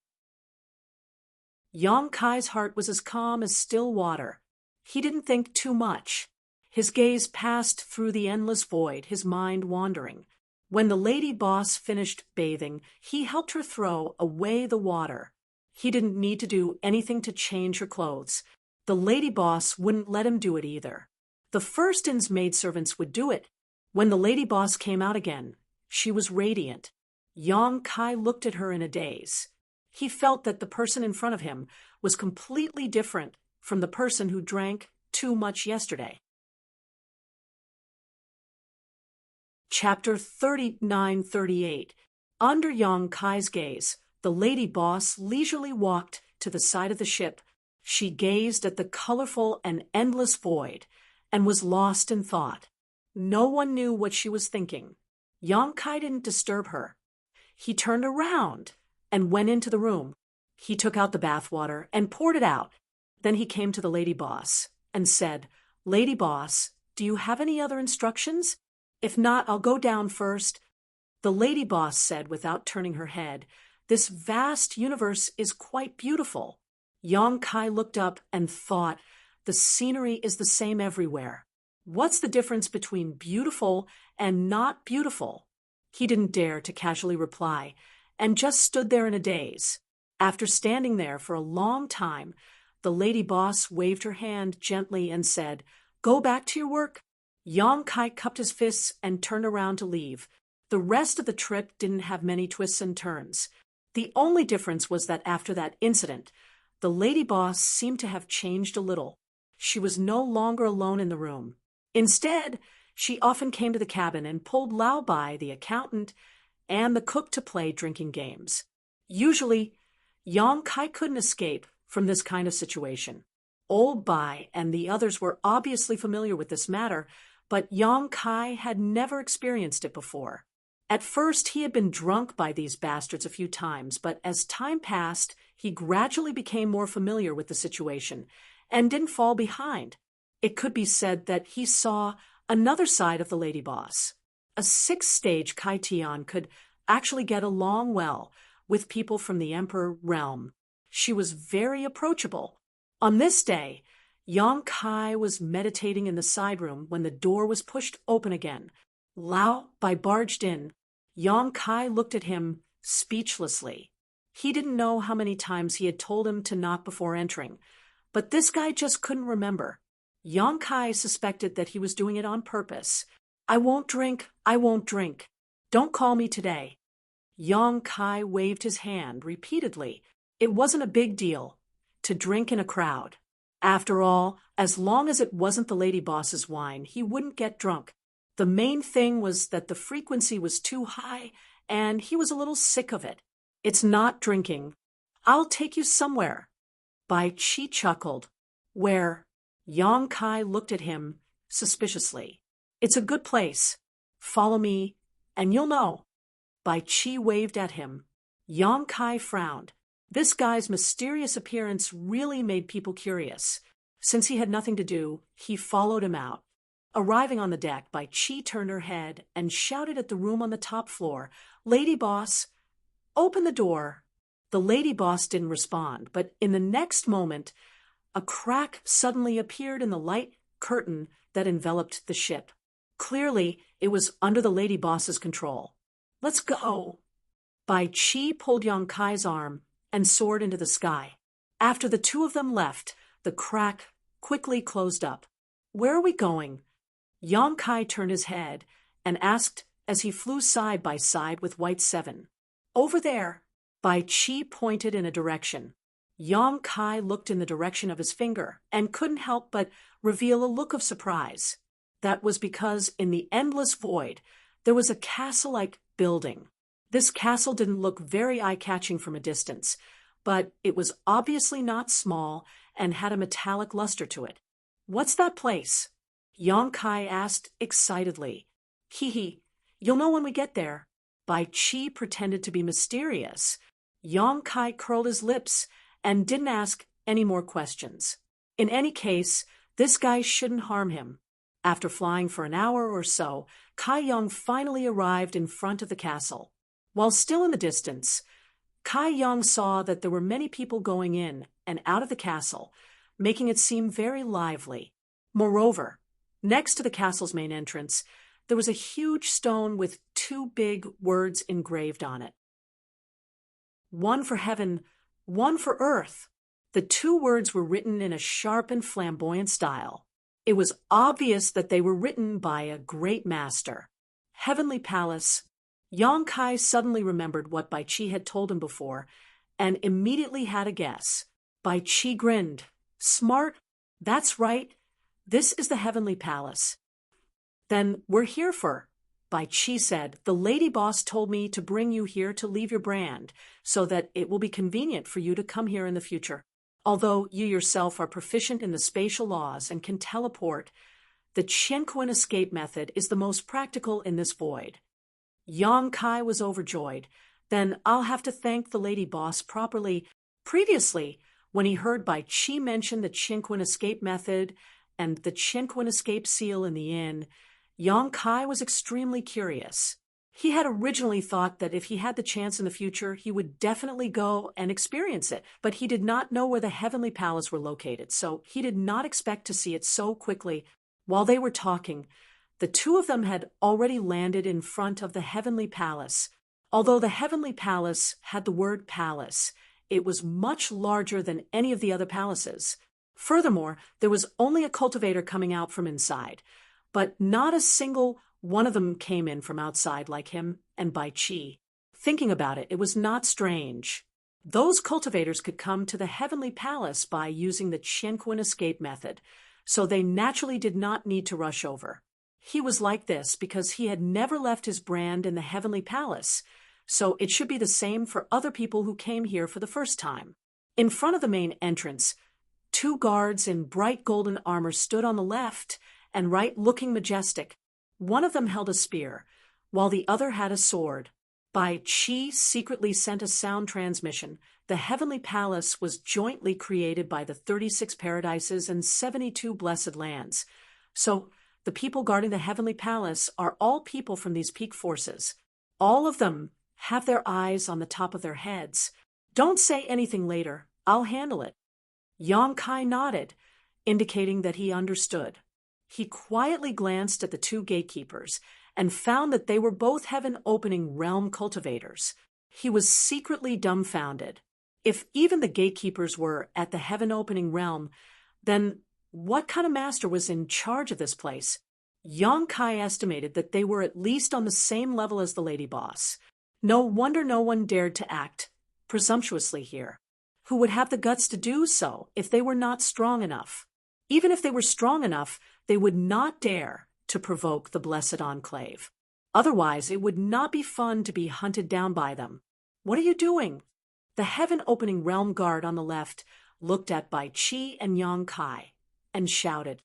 Yang Kai's heart was as calm as still water. He didn't think too much. His gaze passed through the endless void, his mind wandering. When the lady boss finished bathing, he helped her throw away the water. He didn't need to do anything to change her clothes. The lady boss wouldn't let him do it either. The first-in's maidservants would do it. When the lady boss came out again, she was radiant. Yang Kai looked at her in a daze. He felt that the person in front of him was completely different from the person who drank too much yesterday. Chapter 39-38. Under Yang Kai's gaze, the lady boss leisurely walked to the side of the ship. She gazed at the colorful and endless void and was lost in thought. No one knew what she was thinking. Yang Kai didn't disturb her. He turned around and went into the room. He took out the bathwater and poured it out. Then he came to the lady boss and said, Lady boss, do you have any other instructions? If not, I'll go down first. The lady boss said without turning her head, This vast universe is quite beautiful. Yang Kai looked up and thought, The scenery is the same everywhere. What's the difference between beautiful and not beautiful? He didn't dare to casually reply, and just stood there in a daze. After standing there for a long time, the lady boss waved her hand gently and said, "Go back to your work." Yang Kai cupped his fists and turned around to leave. The rest of the trip didn't have many twists and turns. The only difference was that after that incident, the lady boss seemed to have changed a little. She was no longer alone in the room. Instead, she often came to the cabin and pulled Lao Bai, the accountant, and the cook to play drinking games. Usually, Yang Kai couldn't escape from this kind of situation. Old Bai and the others were obviously familiar with this matter, but Yang Kai had never experienced it before. At first, he had been drunk by these bastards a few times, but as time passed, he gradually became more familiar with the situation and didn't fall behind. It could be said that he saw another side of the lady boss. A sixth-stage Kai Tian could actually get along well with people from the emperor realm. She was very approachable. On this day, Yang Kai was meditating in the side room when the door was pushed open again. Lao Bai barged in. Yang Kai looked at him speechlessly. He didn't know how many times he had told him to knock before entering, but this guy just couldn't remember. Yang Kai suspected that he was doing it on purpose. "I won't drink, I won't drink. Don't call me today." Yang Kai waved his hand repeatedly. It wasn't a big deal to drink in a crowd. After all, as long as it wasn't the lady boss's wine, he wouldn't get drunk. The main thing was that the frequency was too high, and he was a little sick of it. "It's not drinking. I'll take you somewhere." Bai Chi chuckled. "Where?" Yang Kai looked at him suspiciously. "It's a good place. Follow me, and you'll know." Bai Chi waved at him. Yang Kai frowned. This guy's mysterious appearance really made people curious. Since he had nothing to do, he followed him out. Arriving on the deck, Bai Chi turned her head and shouted at the room on the top floor, "Lady boss, open the door." The lady boss didn't respond, but in the next moment, a crack suddenly appeared in the light curtain that enveloped the ship. Clearly, it was under the lady boss's control. "Let's go." Bai Chi pulled Yang Kai's arm and soared into the sky. After the two of them left, the crack quickly closed up. "Where are we going?" Yang Kai turned his head and asked as he flew side by side with White Seven. "Over there." Bai Chi pointed in a direction. Yang Kai looked in the direction of his finger and couldn't help but reveal a look of surprise. That was because in the endless void, there was a castle-like building. This castle didn't look very eye-catching from a distance, but it was obviously not small and had a metallic luster to it. "What's that place?" Yang Kai asked excitedly. "Hee, you'll know when we get there." Bai Chi pretended to be mysterious. Yang Kai curled his lips and didn't ask any more questions. In any case, this guy shouldn't harm him. After flying for an hour or so, Kai Yang finally arrived in front of the castle. While still in the distance, Kai Yang saw that there were many people going in and out of the castle, making it seem very lively. Moreover, next to the castle's main entrance, there was a huge stone with two big words engraved on it. "One for heaven, one for earth." The two words were written in a sharp and flamboyant style. It was obvious that they were written by a great master. Heavenly Palace. Yang Kai suddenly remembered what Bai Chi had told him before and immediately had a guess. Bai Chi grinned. "Smart. That's right. This is the Heavenly Palace." "Then we're here for," Bai Chi said. "The lady boss told me to bring you here to leave your brand so that it will be convenient for you to come here in the future. Although you yourself are proficient in the spatial laws and can teleport, the Qianquan escape method is the most practical in this void." Yang Kai was overjoyed. "Then I'll have to thank the lady boss properly." Previously, when he heard Bai Chi mention the Qianquan escape method and the Qianquan escape seal in the inn, Yang Kai was extremely curious. He had originally thought that if he had the chance in the future, he would definitely go and experience it, but he did not know where the Heavenly Palace were located, so he did not expect to see it so quickly. While they were talking, the two of them had already landed in front of the heavenly palace. Although the heavenly palace had the word palace, it was much larger than any of the other palaces. Furthermore, there was only a cultivator coming out from inside, but not a single one of them came in from outside like him and Bai Chi. Thinking about it, it was not strange. Those cultivators could come to the heavenly palace by using the Qianquan escape method, so they naturally did not need to rush over. He was like this because he had never left his brand in the heavenly palace, so it should be the same for other people who came here for the first time. In front of the main entrance, two guards in bright golden armor stood on the left and right, looking majestic. One of them held a spear, while the other had a sword. Bai Chi secretly sent a sound transmission. The heavenly palace was jointly created by the 36 paradises and 72 blessed lands. So the people guarding the heavenly palace are all people from these peak forces. All of them have their eyes on the top of their heads. Don't say anything later. I'll handle it. Yang Kai nodded, indicating that he understood. He quietly glanced at the two gatekeepers and found that they were both heaven-opening realm cultivators. He was secretly dumbfounded. If even the gatekeepers were at the heaven-opening realm, then what kind of master was in charge of this place? Yang Kai estimated that they were at least on the same level as the lady boss. No wonder no one dared to act presumptuously here. Who would have the guts to do so if they were not strong enough? Even if they were strong enough, they would not dare to provoke the Blessed Enclave. Otherwise, it would not be fun to be hunted down by them. What are you doing? The heaven-opening realm guard on the left looked at Bai Chi and Yang Kai and shouted.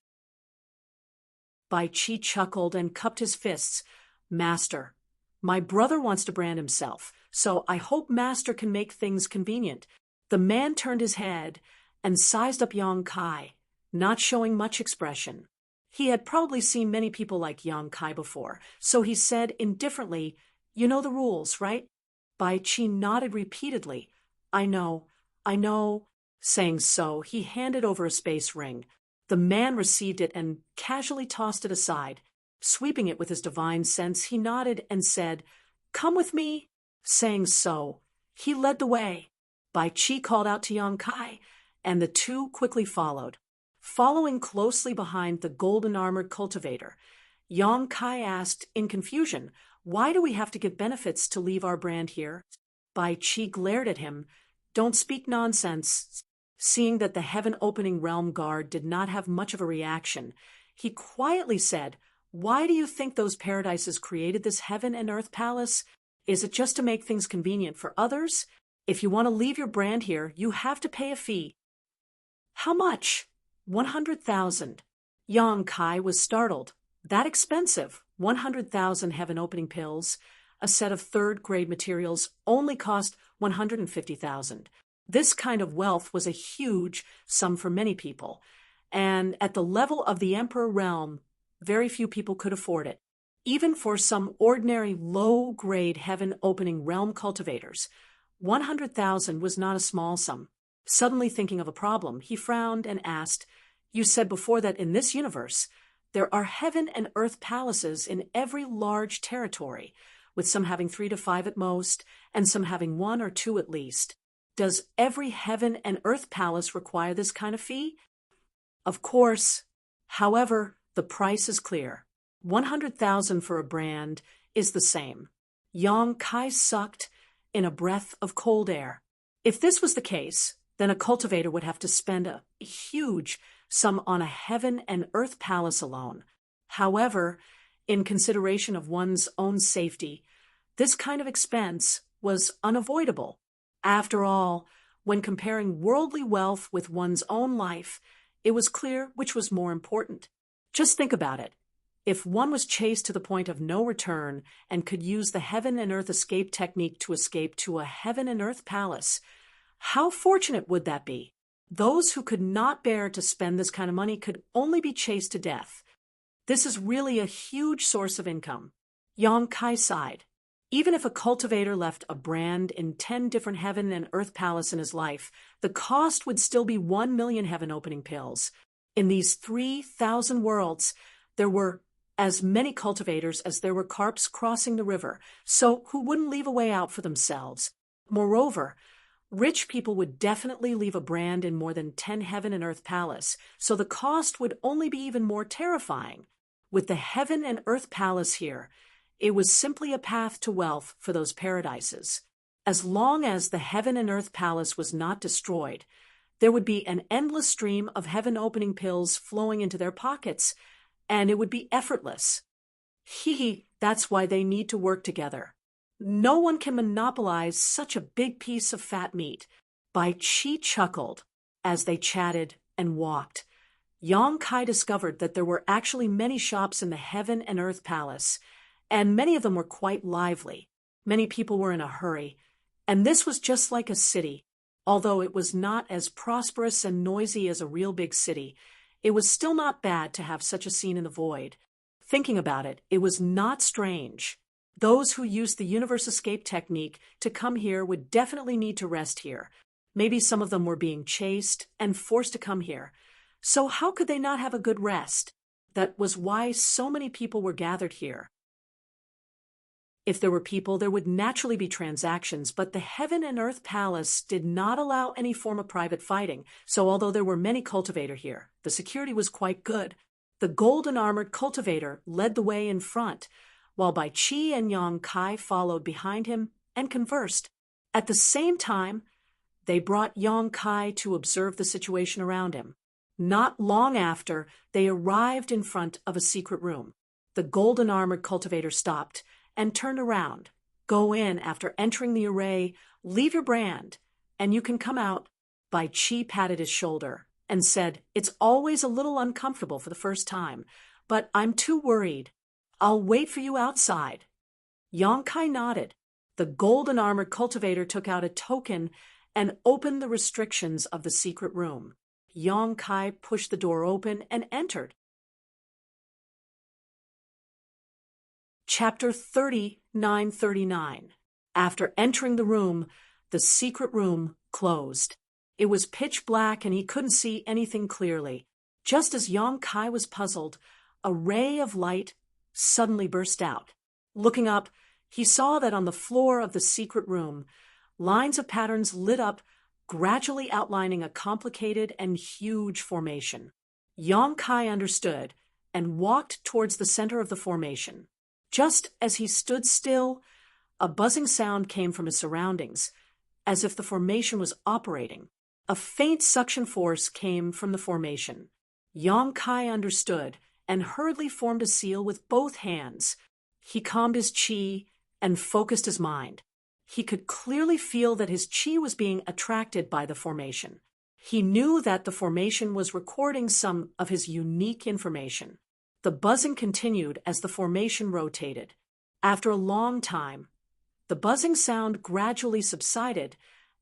Bai Chi chuckled and cupped his fists. Master, my brother wants to brand himself, so I hope Master can make things convenient. The man turned his head and sized up Yang Kai, not showing much expression. He had probably seen many people like Yang Kai before, so he said indifferently, "You know the rules, right?" Bai Chi nodded repeatedly. I know. Saying so, he handed over a space ring. The man received it and casually tossed it aside. Sweeping it with his divine sense, he nodded and said, "Come with me." Saying so, he led the way. Bai Chi called out to Yang Kai, and the two quickly followed. Following closely behind the golden-armored cultivator, Yang Kai asked in confusion, "Why do we have to give benefits to leave our brand here?" Bai Chi glared at him. "Don't speak nonsense." Seeing that the heaven-opening realm guard did not have much of a reaction, he quietly said, "Why do you think those paradises created this heaven and earth palace? Is it just to make things convenient for others? If you want to leave your brand here, you have to pay a fee." "How much?" 100,000. Yang Kai was startled. That expensive? 100,000 heaven-opening pills? A set of third-grade materials only cost 150,000. This kind of wealth was a huge sum for many people, and at the level of the Emperor realm, very few people could afford it. Even for some ordinary low-grade heaven-opening realm cultivators, 100,000 was not a small sum. Suddenly thinking of a problem, he frowned and asked, "You said before that in this universe, there are heaven and earth palaces in every large territory, with some having 3 to 5 at most, and some having 1 or 2 at least. Does every heaven and earth palace require this kind of fee?" "Of course. However, the price is clear. 100,000 for a brand is the same." Yang Kai sucked in a breath of cold air. If this was the case, then a cultivator would have to spend a huge sum on a heaven and earth palace alone. However, in consideration of one's own safety, this kind of expense was unavoidable. After all, when comparing worldly wealth with one's own life, it was clear which was more important. Just think about it. If one was chased to the point of no return and could use the heaven and earth escape technique to escape to a heaven and earth palace, how fortunate would that be? Those who could not bear to spend this kind of money could only be chased to death. This is really a huge source of income. Yang Kai sighed. Even if a cultivator left a brand in 10 different heaven and earth palaces in his life, the cost would still be 1 million heaven-opening pills. In these 3,000 worlds, there were as many cultivators as there were carps crossing the river, so who wouldn't leave a way out for themselves? Moreover, rich people would definitely leave a brand in more than 10 heaven and earth palace, so the cost would only be even more terrifying. With the heaven and earth palace here, it was simply a path to wealth for those paradises. As long as the heaven and earth palace was not destroyed, there would be an endless stream of heaven-opening pills flowing into their pockets, and it would be effortless. That's why they need to work together. No one can monopolize such a big piece of fat meat. Bai Qi chuckled as they chatted and walked. Yang Kai discovered that there were actually many shops in the heaven and earth palace, and many of them were quite lively. Many people were in a hurry, and this was just like a city. Although it was not as prosperous and noisy as a real big city, it was still not bad to have such a scene in the void. Thinking about it, it was not strange. Those who used the universe escape technique to come here would definitely need to rest here. Maybe some of them were being chased and forced to come here. So how could they not have a good rest? That was why so many people were gathered here. If there were people, there would naturally be transactions, but the heaven and earth palace did not allow any form of private fighting, so although there were many cultivators here, the security was quite good. The golden-armored cultivator led the way in front, while Bai Qi and Yang Kai followed behind him and conversed. At the same time, they brought Yang Kai to observe the situation around him. Not long after, they arrived in front of a secret room. The golden-armored cultivator stopped and turned around. Go in after entering the array, leave your brand, and you can come out. Bai Qi patted his shoulder and said, "It's always a little uncomfortable for the first time, but I'm too worried. I'll wait for you outside." Yang Kai nodded. The golden-armored cultivator took out a token and opened the restrictions of the secret room. Yang Kai pushed the door open and entered. Chapter 3939. After entering the room, the secret room closed. It was pitch black and he couldn't see anything clearly. Just as Yang Kai was puzzled, a ray of light suddenly burst out. Looking up, he saw that on the floor of the secret room, lines of patterns lit up, gradually outlining a complicated and huge formation. Yang Kai understood and walked towards the center of the formation. Just as he stood still, a buzzing sound came from his surroundings, as if the formation was operating. A faint suction force came from the formation. Yang Kai understood and hurriedly formed a seal with both hands. He calmed his qi and focused his mind. He could clearly feel that his qi was being attracted by the formation. He knew that the formation was recording some of his unique information. The buzzing continued as the formation rotated. After a long time, the buzzing sound gradually subsided,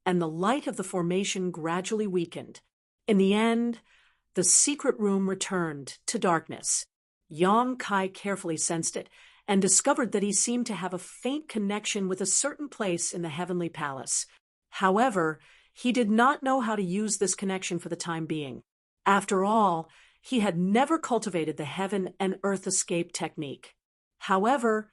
and the light of the formation gradually weakened. In the end, the secret room returned to darkness. Yang Kai carefully sensed it and discovered that he seemed to have a faint connection with a certain place in the heavenly palace. However, he did not know how to use this connection for the time being. After all, he had never cultivated the heaven and earth escape technique. However,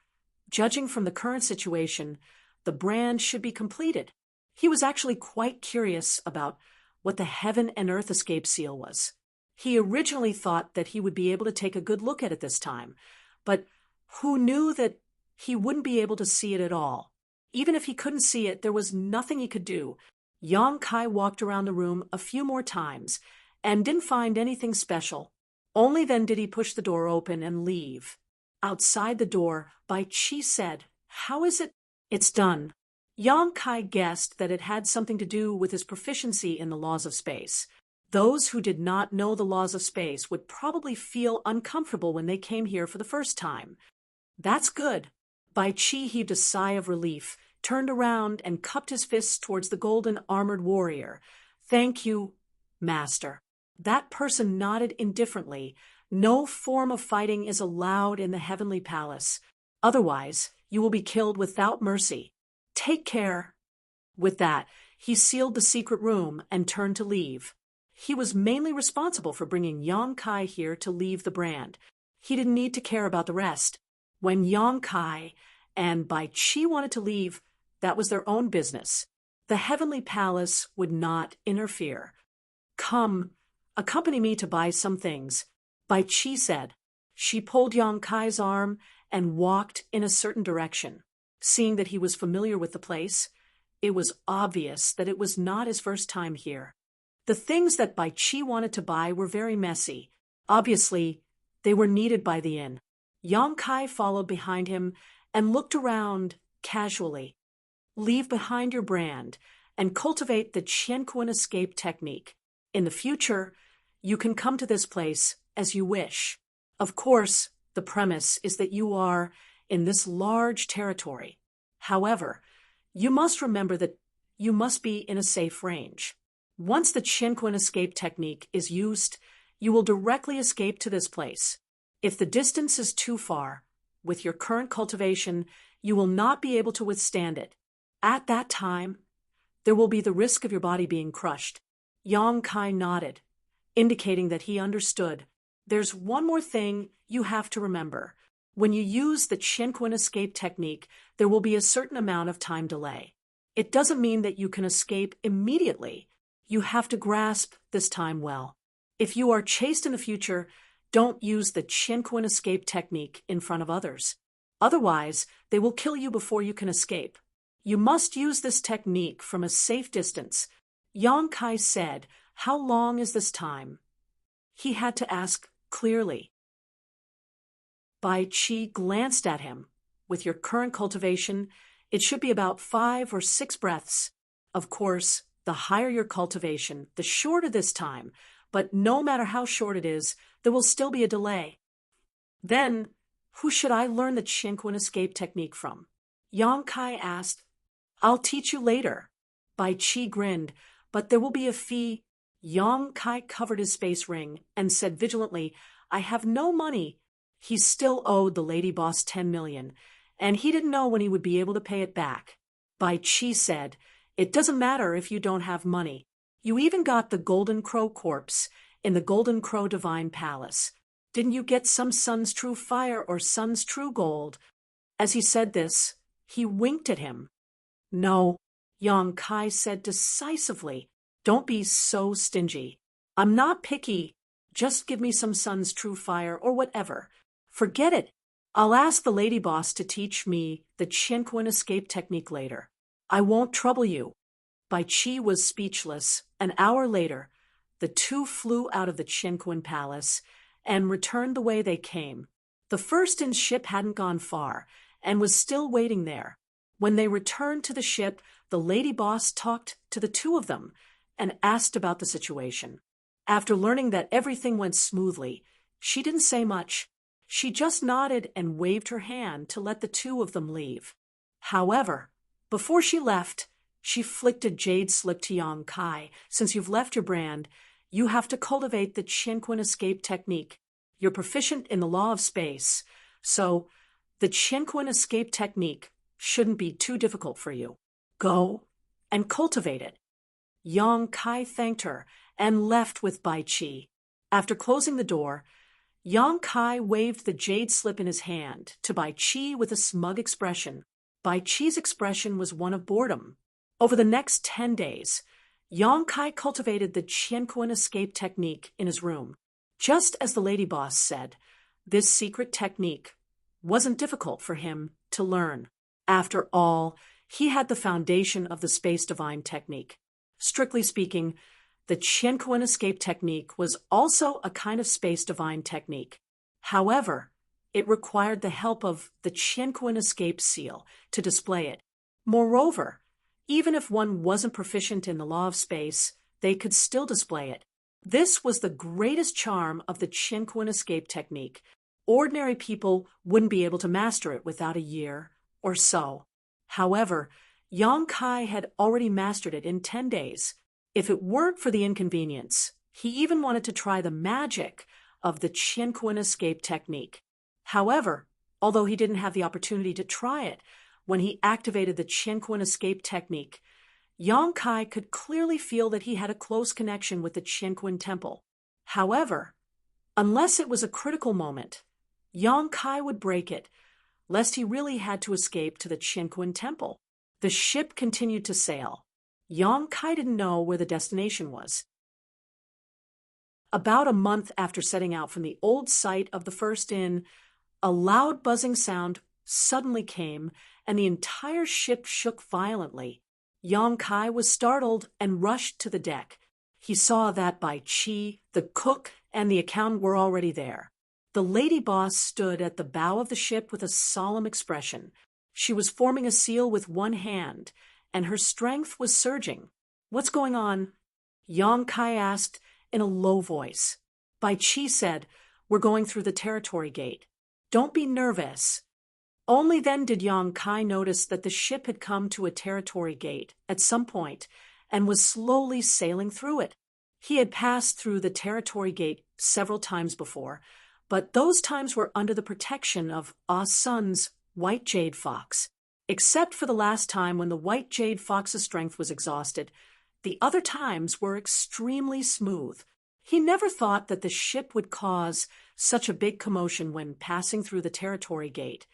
judging from the current situation, the brand should be completed. He was actually quite curious about what the heaven and earth escape seal was. He originally thought that he would be able to take a good look at it this time, but who knew that he wouldn't be able to see it at all? Even if he couldn't see it, there was nothing he could do. Yang Kai walked around the room a few more times and didn't find anything special. Only then did he push the door open and leave. Outside the door, Bai Qi said, "How is it?" "It's done." Yang Kai guessed that it had something to do with his proficiency in the laws of space. Those who did not know the laws of space would probably feel uncomfortable when they came here for the first time. "That's good." Bai Qi heaved a sigh of relief, turned around and cupped his fists towards the golden-armored warrior. "Thank you, Master." That person nodded indifferently. No form of fighting is allowed in the heavenly palace. Otherwise, you will be killed without mercy. Take care. With that, he sealed the secret room and turned to leave. He was mainly responsible for bringing Yang Kai here to leave the brand. He didn't need to care about the rest. When Yang Kai and Bai Qi wanted to leave, that was their own business. The Heavenly Palace would not interfere. Come, accompany me to buy some things, Bai Qi said. She pulled Yang Kai's arm and walked in a certain direction. Seeing that he was familiar with the place, it was obvious that it was not his first time here. The things that Bai Qi wanted to buy were very messy. Obviously, they were needed by the inn. Yang Kai followed behind him and looked around casually. Leave behind your brand and cultivate the Qianquan escape technique. In the future, you can come to this place as you wish. Of course, the premise is that you are in this large territory. However, you must remember that you must be in a safe range. Once the Qianquan escape technique is used, you will directly escape to this place. If the distance is too far, with your current cultivation, you will not be able to withstand it. At that time, there will be the risk of your body being crushed. Yang Kai nodded, indicating that he understood. There's one more thing you have to remember. When you use the Qianquan escape technique, there will be a certain amount of time delay. It doesn't mean that you can escape immediately. You have to grasp this time well. If you are chased in the future, don't use the Qianquan escape technique in front of others. Otherwise, they will kill you before you can escape. You must use this technique from a safe distance. Yang Kai said, "How long is this time?" He had to ask clearly. Bai Qi glanced at him. With your current cultivation, it should be about 5 or 6 breaths. Of course, the higher your cultivation, the shorter this time, but no matter how short it is, there will still be a delay. Then, who should I learn the Qianquan escape technique from? Yang Kai asked. I'll teach you later. Bai Qi grinned, but there will be a fee. Yang Kai covered his space ring and said vigilantly, I have no money. He still owed the lady boss 10 million, and he didn't know when he would be able to pay it back. Bai Qi said, it doesn't matter if you don't have money. You even got the Golden Crow corpse in the Golden Crow Divine Palace. Didn't you get some Sun's True Fire or Sun's True Gold? As he said this, he winked at him. No, Yang Kai said decisively. Don't be so stingy. I'm not picky. Just give me some Sun's True Fire or whatever. Forget it. I'll ask the lady boss to teach me the Qianquan escape technique later. I won't trouble you. Bai Qi was speechless. An hour later, the two flew out of the Qianquan palace and returned the way they came. The first-in ship hadn't gone far and was still waiting there. When they returned to the ship, the lady boss talked to the two of them and asked about the situation. After learning that everything went smoothly, she didn't say much. She just nodded and waved her hand to let the two of them leave. However, before she left, she flicked a jade slip to Yang Kai. Since you've left your brand, you have to cultivate the Qianquan escape technique. You're proficient in the law of space, so the Qianquan escape technique shouldn't be too difficult for you. Go and cultivate it. Yang Kai thanked her and left with Bai Qi. After closing the door, Yang Kai waved the jade slip in his hand to Bai Qi with a smug expression. Bai Qi's expression was one of boredom. Over the next 10 days, Yang Kai cultivated the Qianquan escape technique in his room. Just as the lady boss said, this secret technique wasn't difficult for him to learn. After all, he had the foundation of the space divine technique. Strictly speaking, the Qianquan escape technique was also a kind of space divine technique. However, it required the help of the Qianquan escape seal to display it. Moreover, even if one wasn't proficient in the law of space, they could still display it. This was the greatest charm of the Qianquan escape technique. Ordinary people wouldn't be able to master it without a year or so. However, Yang Kai had already mastered it in 10 days. If it weren't for the inconvenience, he even wanted to try the magic of the Qianquan escape technique. However, although he didn't have the opportunity to try it, when he activated the Qianquan escape technique, Yang Kai could clearly feel that he had a close connection with the Qianquan temple. However, unless it was a critical moment, Yang Kai would break it, lest he really had to escape to the Qianquan temple. The ship continued to sail. Yang Kai didn't know where the destination was. About a month after setting out from the old site of the first inn, a loud buzzing sound suddenly came, and the entire ship shook violently. Yang Kai was startled and rushed to the deck. He saw that Bai Qi, the cook, and the accountant were already there. The lady boss stood at the bow of the ship with a solemn expression. She was forming a seal with one hand, and her strength was surging. "What's going on?" Yang Kai asked in a low voice. Bai Qi said, "We're going through the territory gate. Don't be nervous." Only then did Yang Kai notice that the ship had come to a territory gate at some point and was slowly sailing through it. He had passed through the territory gate several times before, but those times were under the protection of Ah Sun's white jade fox. Except for the last time when the white jade fox's strength was exhausted, the other times were extremely smooth. He never thought that the ship would cause such a big commotion when passing through the territory gate,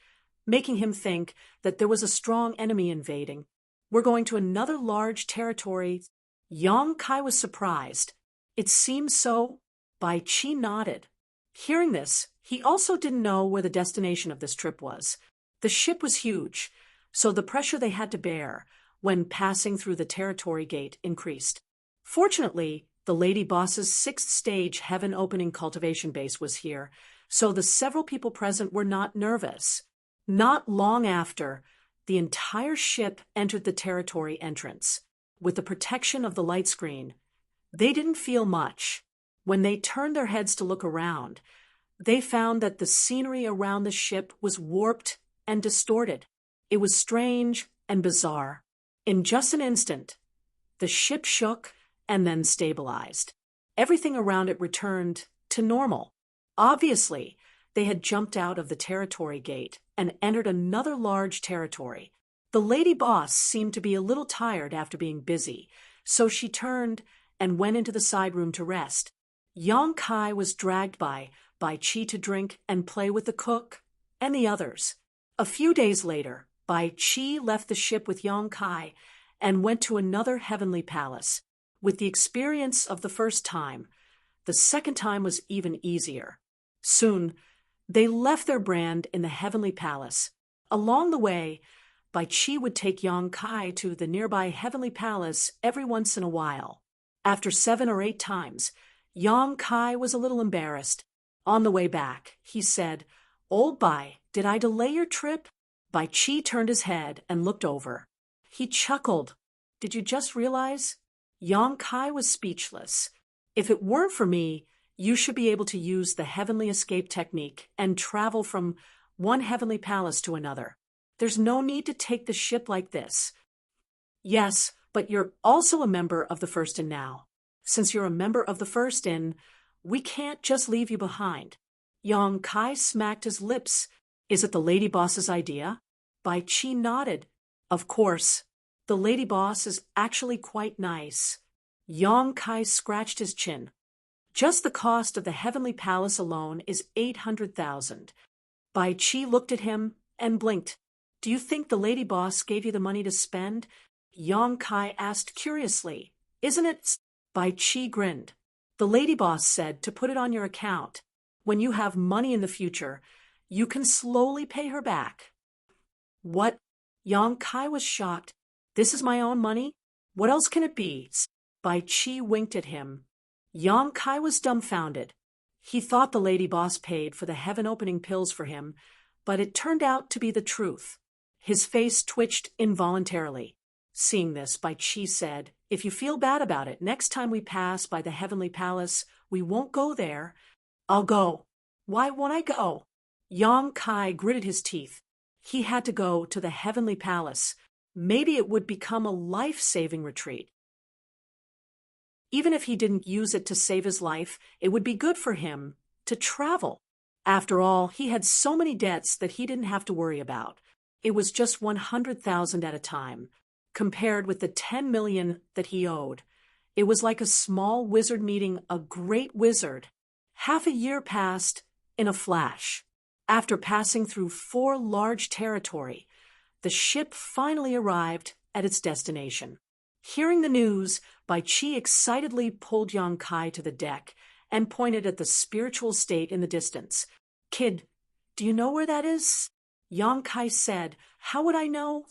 making him think that there was a strong enemy invading. "We're going to another large territory." Yang Kai was surprised. "It seems so." Bai Qi nodded. Hearing this, he also didn't know where the destination of this trip was. The ship was huge, so the pressure they had to bear when passing through the territory gate increased. Fortunately, the lady boss's 6th stage heaven opening cultivation base was here, so the several people present were not nervous. Not long after, the entire ship entered the territory entrance. With the protection of the light screen, they didn't feel much. When they turned their heads to look around, they found that the scenery around the ship was warped and distorted. It was strange and bizarre. In just an instant, the ship shook and then stabilized. Everything around it returned to normal. Obviously, they had jumped out of the territory gate and entered another large territory. The lady boss seemed to be a little tired after being busy, so she turned and went into the side room to rest. Yang Kai was dragged by Bai Qi to drink and play with the cook and the others. A few days later, Bai Qi left the ship with Yang Kai and went to another heavenly palace. With the experience of the first time, the second time was even easier. Soon, they left their brand in the heavenly palace. Along the way, Bai Qi would take Yang Kai to the nearby heavenly palace every once in a while. After 7 or 8 times, Yang Kai was a little embarrassed. On the way back, he said, "Old Bai, did I delay your trip?" Bai Qi turned his head and looked over. He chuckled. "Did you just realize?" Yang Kai was speechless. "If it weren't for me, you should be able to use the heavenly escape technique and travel from one heavenly palace to another. There's no need to take the ship like this." "Yes, but you're also a member of the First Inn now. Since you're a member of the First Inn, we can't just leave you behind." Yang Kai smacked his lips. "Is it the lady boss's idea?" Bai Qi nodded. "Of course. The lady boss is actually quite nice." Yang Kai scratched his chin. "Just the cost of the heavenly palace alone is 800,000. Bai Qi looked at him and blinked. "Do you think the lady boss gave you the money to spend?" Yang Kai asked curiously. "Isn't it?" Bai Qi grinned. "The lady boss said to put it on your account. When you have money in the future, you can slowly pay her back." "What?" Yang Kai was shocked. "This is my own money? What else can it be?" Bai Qi winked at him. Yang Kai was dumbfounded. He thought the lady boss paid for the heaven-opening pills for him, but it turned out to be the truth. His face twitched involuntarily. Seeing this, Bai Qi said, "If you feel bad about it, next time we pass by the heavenly palace, we won't go there." "I'll go." "Why won't I go?" Yang Kai gritted his teeth. He had to go to the heavenly palace. Maybe it would become a life-saving retreat. Even if he didn't use it to save his life, it would be good for him to travel. After all, he had so many debts that he didn't have to worry about. It was just 100,000 at a time. compared with the 10 million that he owed. It was like a small wizard meeting a great wizard. Half a year passed in a flash. After passing through 4 large territory, the ship finally arrived at its destination. Hearing the news, Bai Qi excitedly pulled Yang Kai to the deck and pointed at the spiritual state in the distance. "Kid, do you know where that is?" Yang Kai said, "How would I know?"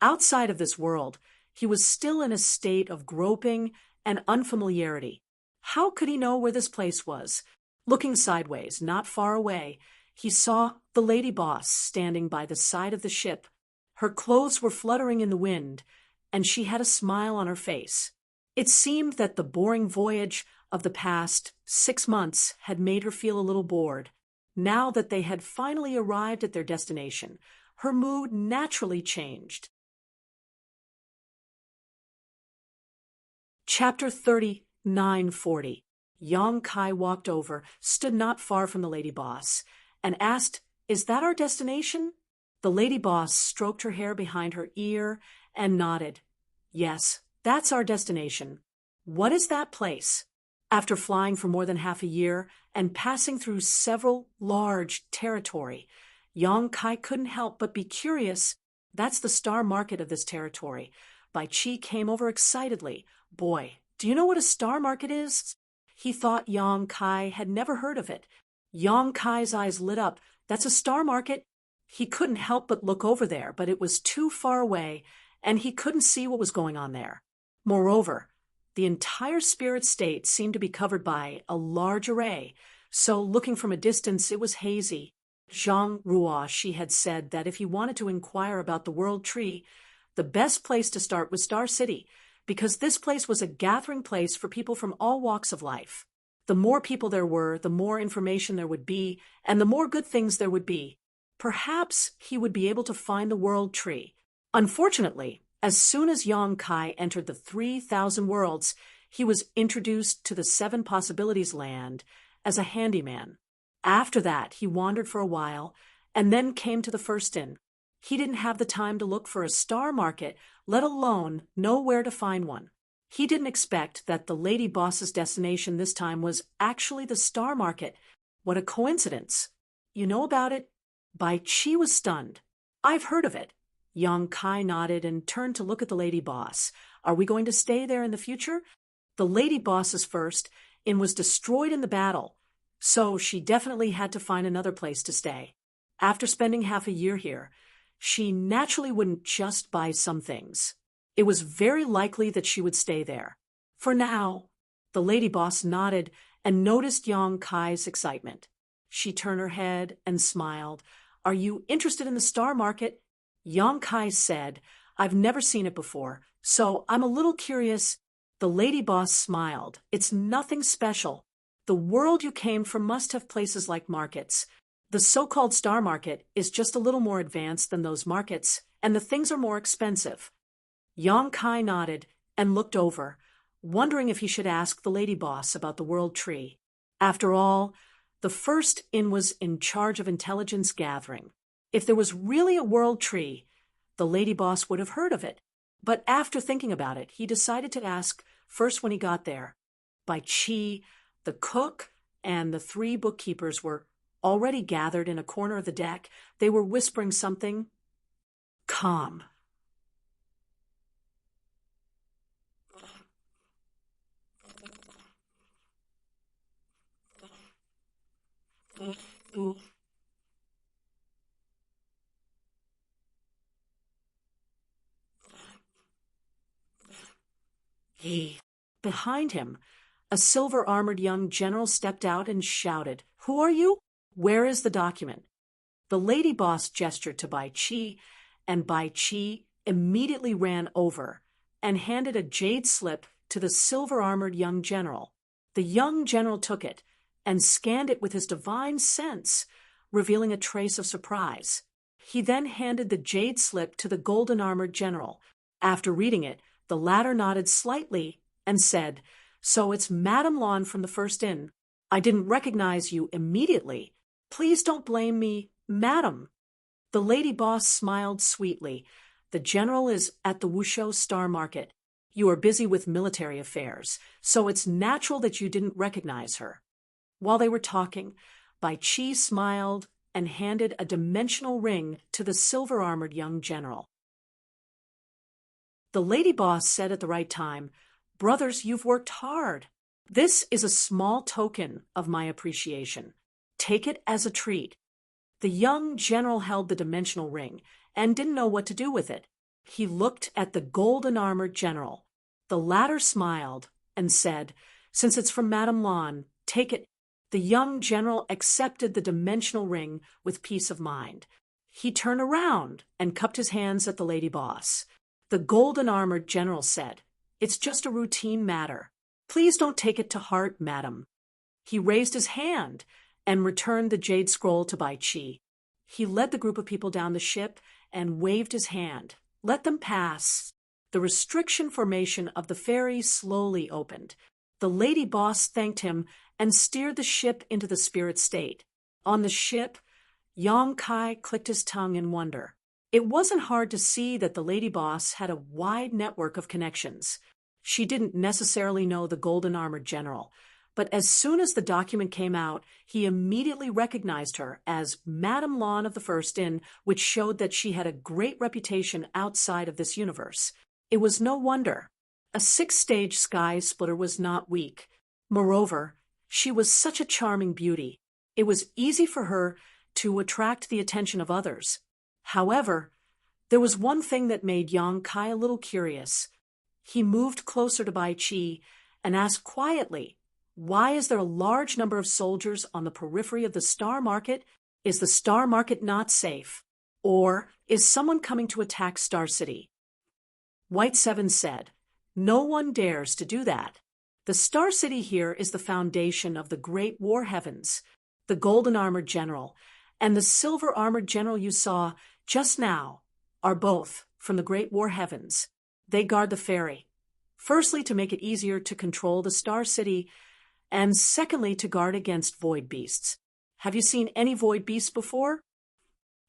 Outside of this world, he was still in a state of groping and unfamiliarity. How could he know where this place was? Looking sideways, not far away, he saw the lady boss standing by the side of the ship. Her clothes were fluttering in the wind, and she had a smile on her face. It seemed that the boring voyage of the past 6 months had made her feel a little bored. Now that they had finally arrived at their destination, her mood naturally changed. Chapter 39:40. Yang Kai walked over, stood not far from the lady boss, and asked, "Is that our destination?" The lady boss stroked her hair behind her ear and nodded. "Yes, that's our destination." "What is that place?" After flying for more than half a year and passing through several large territory, Yang Kai couldn't help but be curious. "That's the star market of this territory." Bai Qi came over excitedly. "Boy, do you know what a star market is?" He thought Yang Kai had never heard of it. Yang Kai's eyes lit up. "That's a star market?" He couldn't help but look over there, but it was too far away, and he couldn't see what was going on there. Moreover, the entire spirit state seemed to be covered by a large array, so looking from a distance it was hazy. Zhang Ruoshi had said that if he wanted to inquire about the world tree, the best place to start was Star City, because this place was a gathering place for people from all walks of life. The more people there were, the more information there would be, and the more good things there would be. Perhaps he would be able to find the world tree. Unfortunately, as soon as Yang Kai entered the 3,000 worlds, he was introduced to the 7 possibilities land as a handyman. After that, he wandered for a while, and then came to the first inn. He didn't have the time to look for a star market, let alone know where to find one. He didn't expect that the lady boss's destination this time was actually the star market. What a coincidence. "You know about it?" Bai Qi was stunned. "I've heard of it." Yang Kai nodded and turned to look at the lady boss. "Are we going to stay there in the future?" The lady boss's first inn was destroyed in the battle, so she definitely had to find another place to stay. After spending half a year here, she naturally wouldn't just buy some things. It was very likely that she would stay there. For now, the lady boss nodded and noticed Yang Kai's excitement. She turned her head and smiled. "Are you interested in the star market?" Yang Kai said, "I've never seen it before, so I'm a little curious." The lady boss smiled. "It's nothing special. The world you came from must have places like markets. The so-called star market is just a little more advanced than those markets, and the things are more expensive." Yang Kai nodded and looked over, wondering if he should ask the lady boss about the world tree. After all, the first inn was in charge of intelligence gathering. If there was really a world tree, the lady boss would have heard of it. But after thinking about it, he decided to ask first when he got there. Bai Qi, the cook, and the 3 bookkeepers were already gathered in a corner of the deck. They were whispering something calm. Behind him, a silver-armored young general stepped out and shouted, "Who are you? Where is the document?" The lady boss gestured to Bai Qi, and Bai Qi immediately ran over and handed a jade slip to the silver-armored young general. The young general took it and scanned it with his divine sense, revealing a trace of surprise. He then handed the jade slip to the golden-armored general. After reading it, the latter nodded slightly and said, "So it's Madame Lawn from the first inn. I didn't recognize you immediately. Please don't blame me, madam." The lady boss smiled sweetly. The general is at the Wushu Star Market. You are busy with military affairs, so it's natural that you didn't recognize her." While they were talking, Bai Qi smiled and handed a dimensional ring to the silver-armored young general. The lady boss said at the right time, "Brothers, you've worked hard. This is a small token of my appreciation. Take it as a treat." The young general held the dimensional ring and didn't know what to do with it. He looked at the golden-armored general. The latter smiled and said, "Since it's from Madame Lan, take it." The young general accepted the dimensional ring with peace of mind. He turned around and cupped his hands at the lady boss. The golden-armored general said, "It's just a routine matter. Please don't take it to heart, madam." He raised his hand and returned the jade scroll to Bai Qi. He led the group of people down the ship and waved his hand. "Let them pass." The restriction formation of the ferry slowly opened. The lady boss thanked him and steered the ship into the spirit state. On the ship, Yang Kai clicked his tongue in wonder. It wasn't hard to see that the lady boss had a wide network of connections. She didn't necessarily know the golden-armored general, but as soon as the document came out, he immediately recognized her as Madame Lan of the First Inn, which showed that she had a great reputation outside of this universe. It was no wonder. A 6-stage sky splitter was not weak. Moreover, she was such a charming beauty. It was easy for her to attract the attention of others. However, there was one thing that made Yang Kai a little curious. He moved closer to Bai Qi and asked quietly, "Why is there a large number of soldiers on the periphery of the Star Market? Is the Star Market not safe? Or is someone coming to attack Star City?" White Seven said, "No one dares to do that. The Star City here is the foundation of the Great War Heavens. The golden-armored general and the silver-armored general you saw just now are both from the Great War Heavens. They guard the ferry, firstly to make it easier to control the Star City, and secondly to guard against void beasts. Have you seen any void beasts before?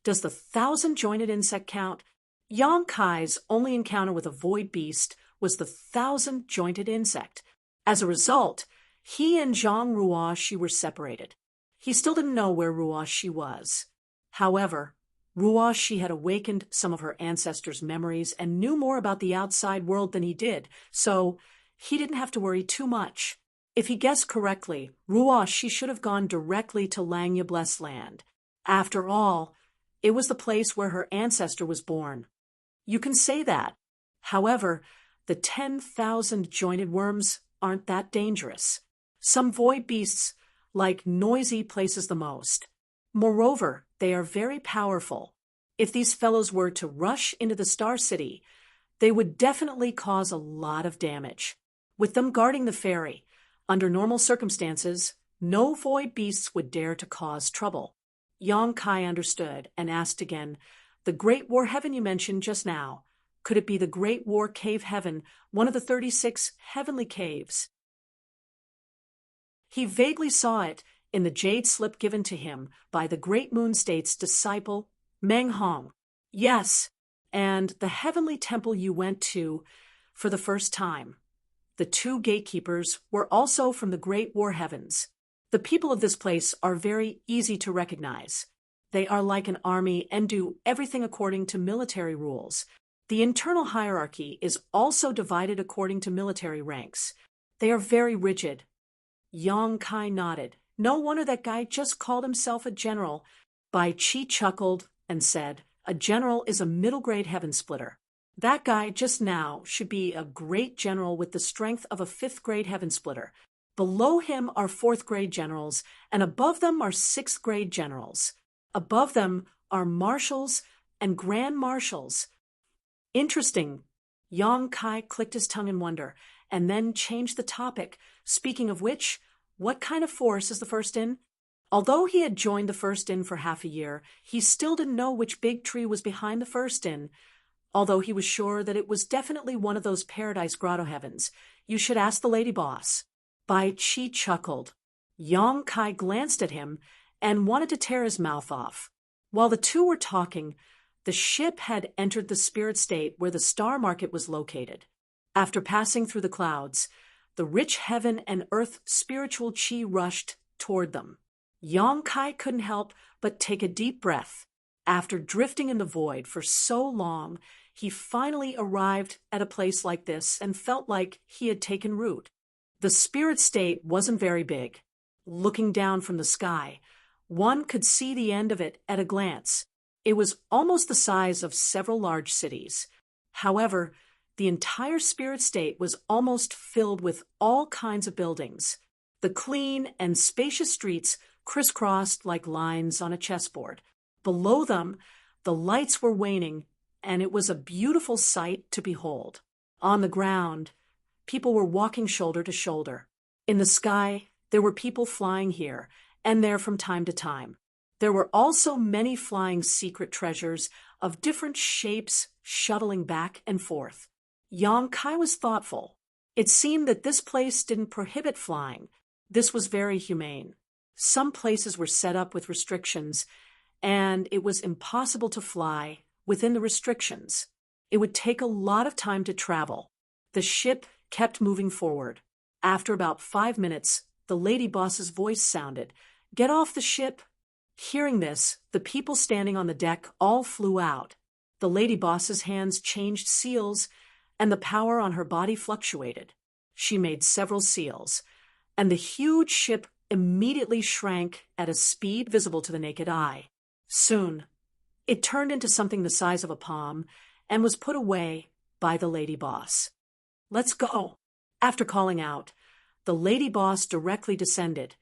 Does the 1,000-jointed insect count? Yang Kai's only encounter with a void beast was the 1,000-jointed insect. As a result, he and Zhang Ruoshi were separated. He still didn't know where Ruoshi was. However, Ruoshi had awakened some of her ancestors' memories and knew more about the outside world than he did, so he didn't have to worry too much. If he guessed correctly, Ruoshi should have gone directly to Langya Blessed Land. After all, it was the place where her ancestor was born. You can say that. However, the 10,000 jointed worms aren't that dangerous. Some void beasts like noisy places the most. Moreover, they are very powerful. If these fellows were to rush into the Star City, they would definitely cause a lot of damage. With them guarding the ferry, under normal circumstances, no void beasts would dare to cause trouble. Yang Kai understood and asked again, "The Great War Heaven you mentioned just now, could it be the Great War Cave Heaven, one of the 36 heavenly caves?" He vaguely saw it in the jade slip given to him by the Great Moon State's disciple, Meng Hong. "Yes, and the heavenly temple you went to for the first time. The 2 gatekeepers were also from the Great War Heavens. The people of this place are very easy to recognize. They are like an army and do everything according to military rules. The internal hierarchy is also divided according to military ranks. They are very rigid." Yang Kai nodded. No wonder that guy just called himself a general. Bai Qi chuckled and said, "A general is a middle-grade heaven splitter. That guy just now should be a great general with the strength of a 5th-grade heaven splitter. Below him are 4th-grade generals, and above them are 6th-grade generals. Above them are marshals and grand marshals." Interesting. Yang Kai clicked his tongue in wonder, and then changed the topic. "Speaking of which, what kind of force is the First Inn?" Although he had joined the First Inn for half a year, he still didn't know which big tree was behind the First Inn, although he was sure that it was definitely one of those Paradise Grotto Heavens. "You should ask the lady boss." Bai Qi chuckled. Yang Kai glanced at him and wanted to tear his mouth off. While the two were talking, The ship had entered the spirit state where the star market was located. After passing through the clouds, the rich heaven and earth spiritual chi rushed toward them. Yang Kai couldn't help but take a deep breath. After drifting in the void for so long, he finally arrived at a place like this and felt like he had taken root. The spirit state wasn't very big. Looking down from the sky, one could see the end of it at a glance. It was almost the size of several large cities. However, the entire spirit state was almost filled with all kinds of buildings. The clean and spacious streets crisscrossed like lines on a chessboard. Below them, the lights were waning, and it was a beautiful sight to behold. On the ground, people were walking shoulder to shoulder. In the sky, there were people flying here and there from time to time. There were also many flying secret treasures of different shapes shuttling back and forth. Yang Kai was thoughtful. It seemed that this place didn't prohibit flying. This was very humane. Some places were set up with restrictions, and it was impossible to fly within the restrictions. It would take a lot of time to travel. The ship kept moving forward. After about 5 minutes, the lady boss's voice sounded, "Get off the ship." Hearing this, the people standing on the deck all flew out. The lady boss's hands changed seals, and the power on her body fluctuated. She made several seals, and the huge ship immediately shrank at a speed visible to the naked eye. Soon, it turned into something the size of a palm and was put away by the lady boss. "Let's go." After calling out, the lady boss directly descended,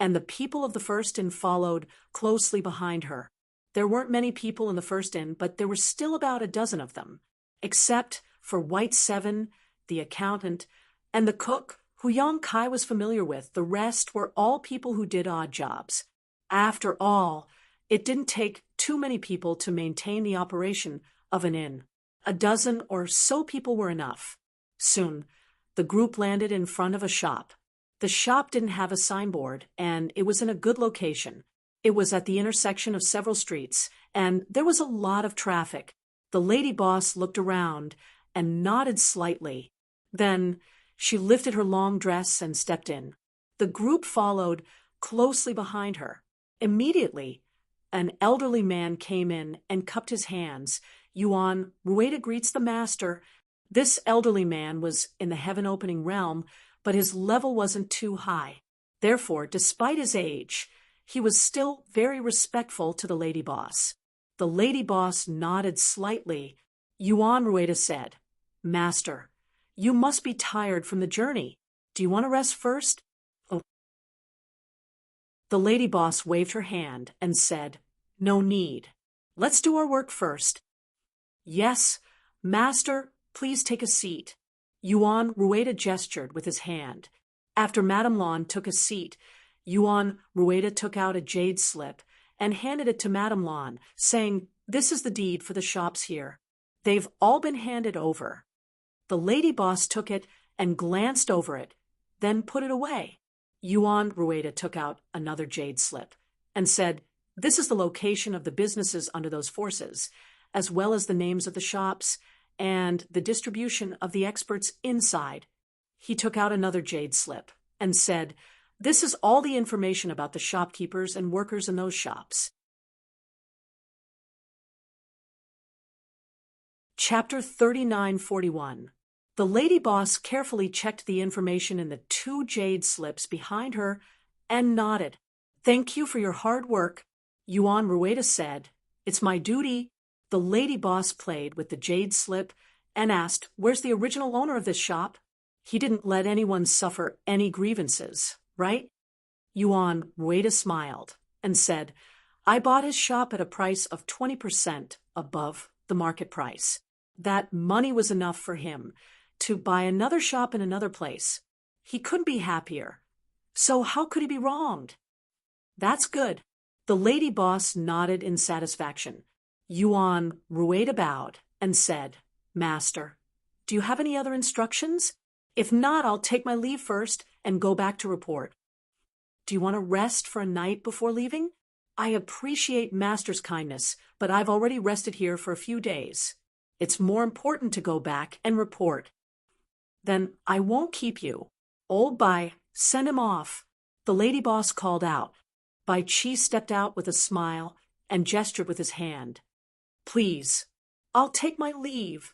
and the people of the first inn followed closely behind her. There weren't many people in the first inn, but there were still about a dozen of them, except for White Seven, the accountant, and the cook, who Yang Kai was familiar with. The rest were all people who did odd jobs. After all, it didn't take too many people to maintain the operation of an inn. A dozen or so people were enough. Soon, the group landed in front of a shop. The shop didn't have a signboard, and it was in a good location. It was at the intersection of several streets, and there was a lot of traffic. The lady boss looked around and nodded slightly. Then she lifted her long dress and stepped in. The group followed closely behind her. Immediately, an elderly man came in and cupped his hands. "Yuan, Rueda greets the master." This elderly man was in the heaven-opening realm, but his level wasn't too high. Therefore, despite his age, he was still very respectful to the lady boss. The lady boss nodded slightly. Yuan Rueda said, "Master, you must be tired from the journey. Do you want to rest first?" "Oh." The lady boss waved her hand and said, "No need. Let's do our work first." "Yes, master, please take a seat." Yuan Rueda gestured with his hand. After Madame Lan took a seat, Yuan Rueda took out a jade slip and handed it to Madame Lan, saying, "This is the deed for the shops here. They've all been handed over." The lady boss took it and glanced over it, then put it away. Yuan Rueda took out another jade slip and said, "This is the location of the businesses under those forces, as well as the names of the shops and the distribution of the experts inside." He took out another jade slip and said, "This is all the information about the shopkeepers and workers in those shops." Chapter 3941. The lady boss carefully checked the information in the 2 jade slips behind her and nodded. "Thank you for your hard work," Yuan Rueda said. "It's my duty." The lady boss played with the jade slip and asked, "Where's the original owner of this shop? He didn't let anyone suffer any grievances, right?" Yuan Rueda smiled and said, "I bought his shop at a price of 20% above the market price. That money was enough for him to buy another shop in another place. He couldn't be happier. So how could he be wronged?" "That's good." The lady boss nodded in satisfaction. Yuan Rueda bowed and said, "Master, do you have any other instructions? If not, I'll take my leave first and go back to report." "Do you want to rest for a night before leaving?" I appreciate Master's kindness, but I've already rested here for a few days. It's more important to go back and report. Then I won't keep you. Old Bai, send him off, the lady boss called out. Bai Chi stepped out with a smile and gestured with his hand. Please, I'll take my leave.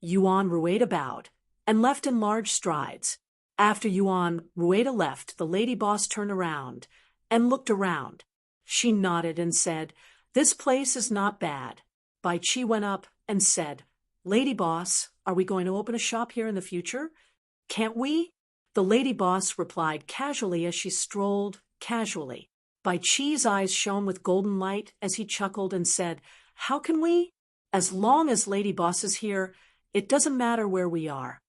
Yuan Rueda bowed and left in large strides. After Yuan Rueda left, the lady boss turned around and looked around. She nodded and said, This place is not bad. Bai Chi went up and said, Lady boss, are we going to open a shop here in the future? Can't we? The lady boss replied casually as she strolled casually. Bai Chi's eyes shone with golden light as he chuckled and said, How can we? As long as Lady Boss is here, it doesn't matter where we are.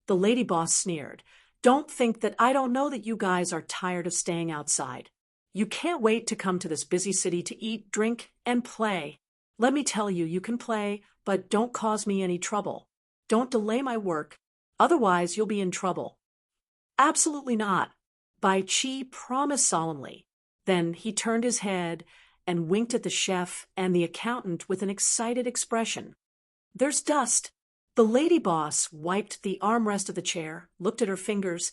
The lady boss sneered. Don't think that I don't know that you guys are tired of staying outside. You can't wait to come to this busy city to eat, drink, and play. Let me tell you, you can play, but don't cause me any trouble. Don't delay my work, otherwise you'll be in trouble. Absolutely not, Bai Chi promised solemnly. Then he turned his head and winked at the chef and the accountant with an excited expression. There's dust. The lady boss wiped the armrest of the chair, looked at her fingers,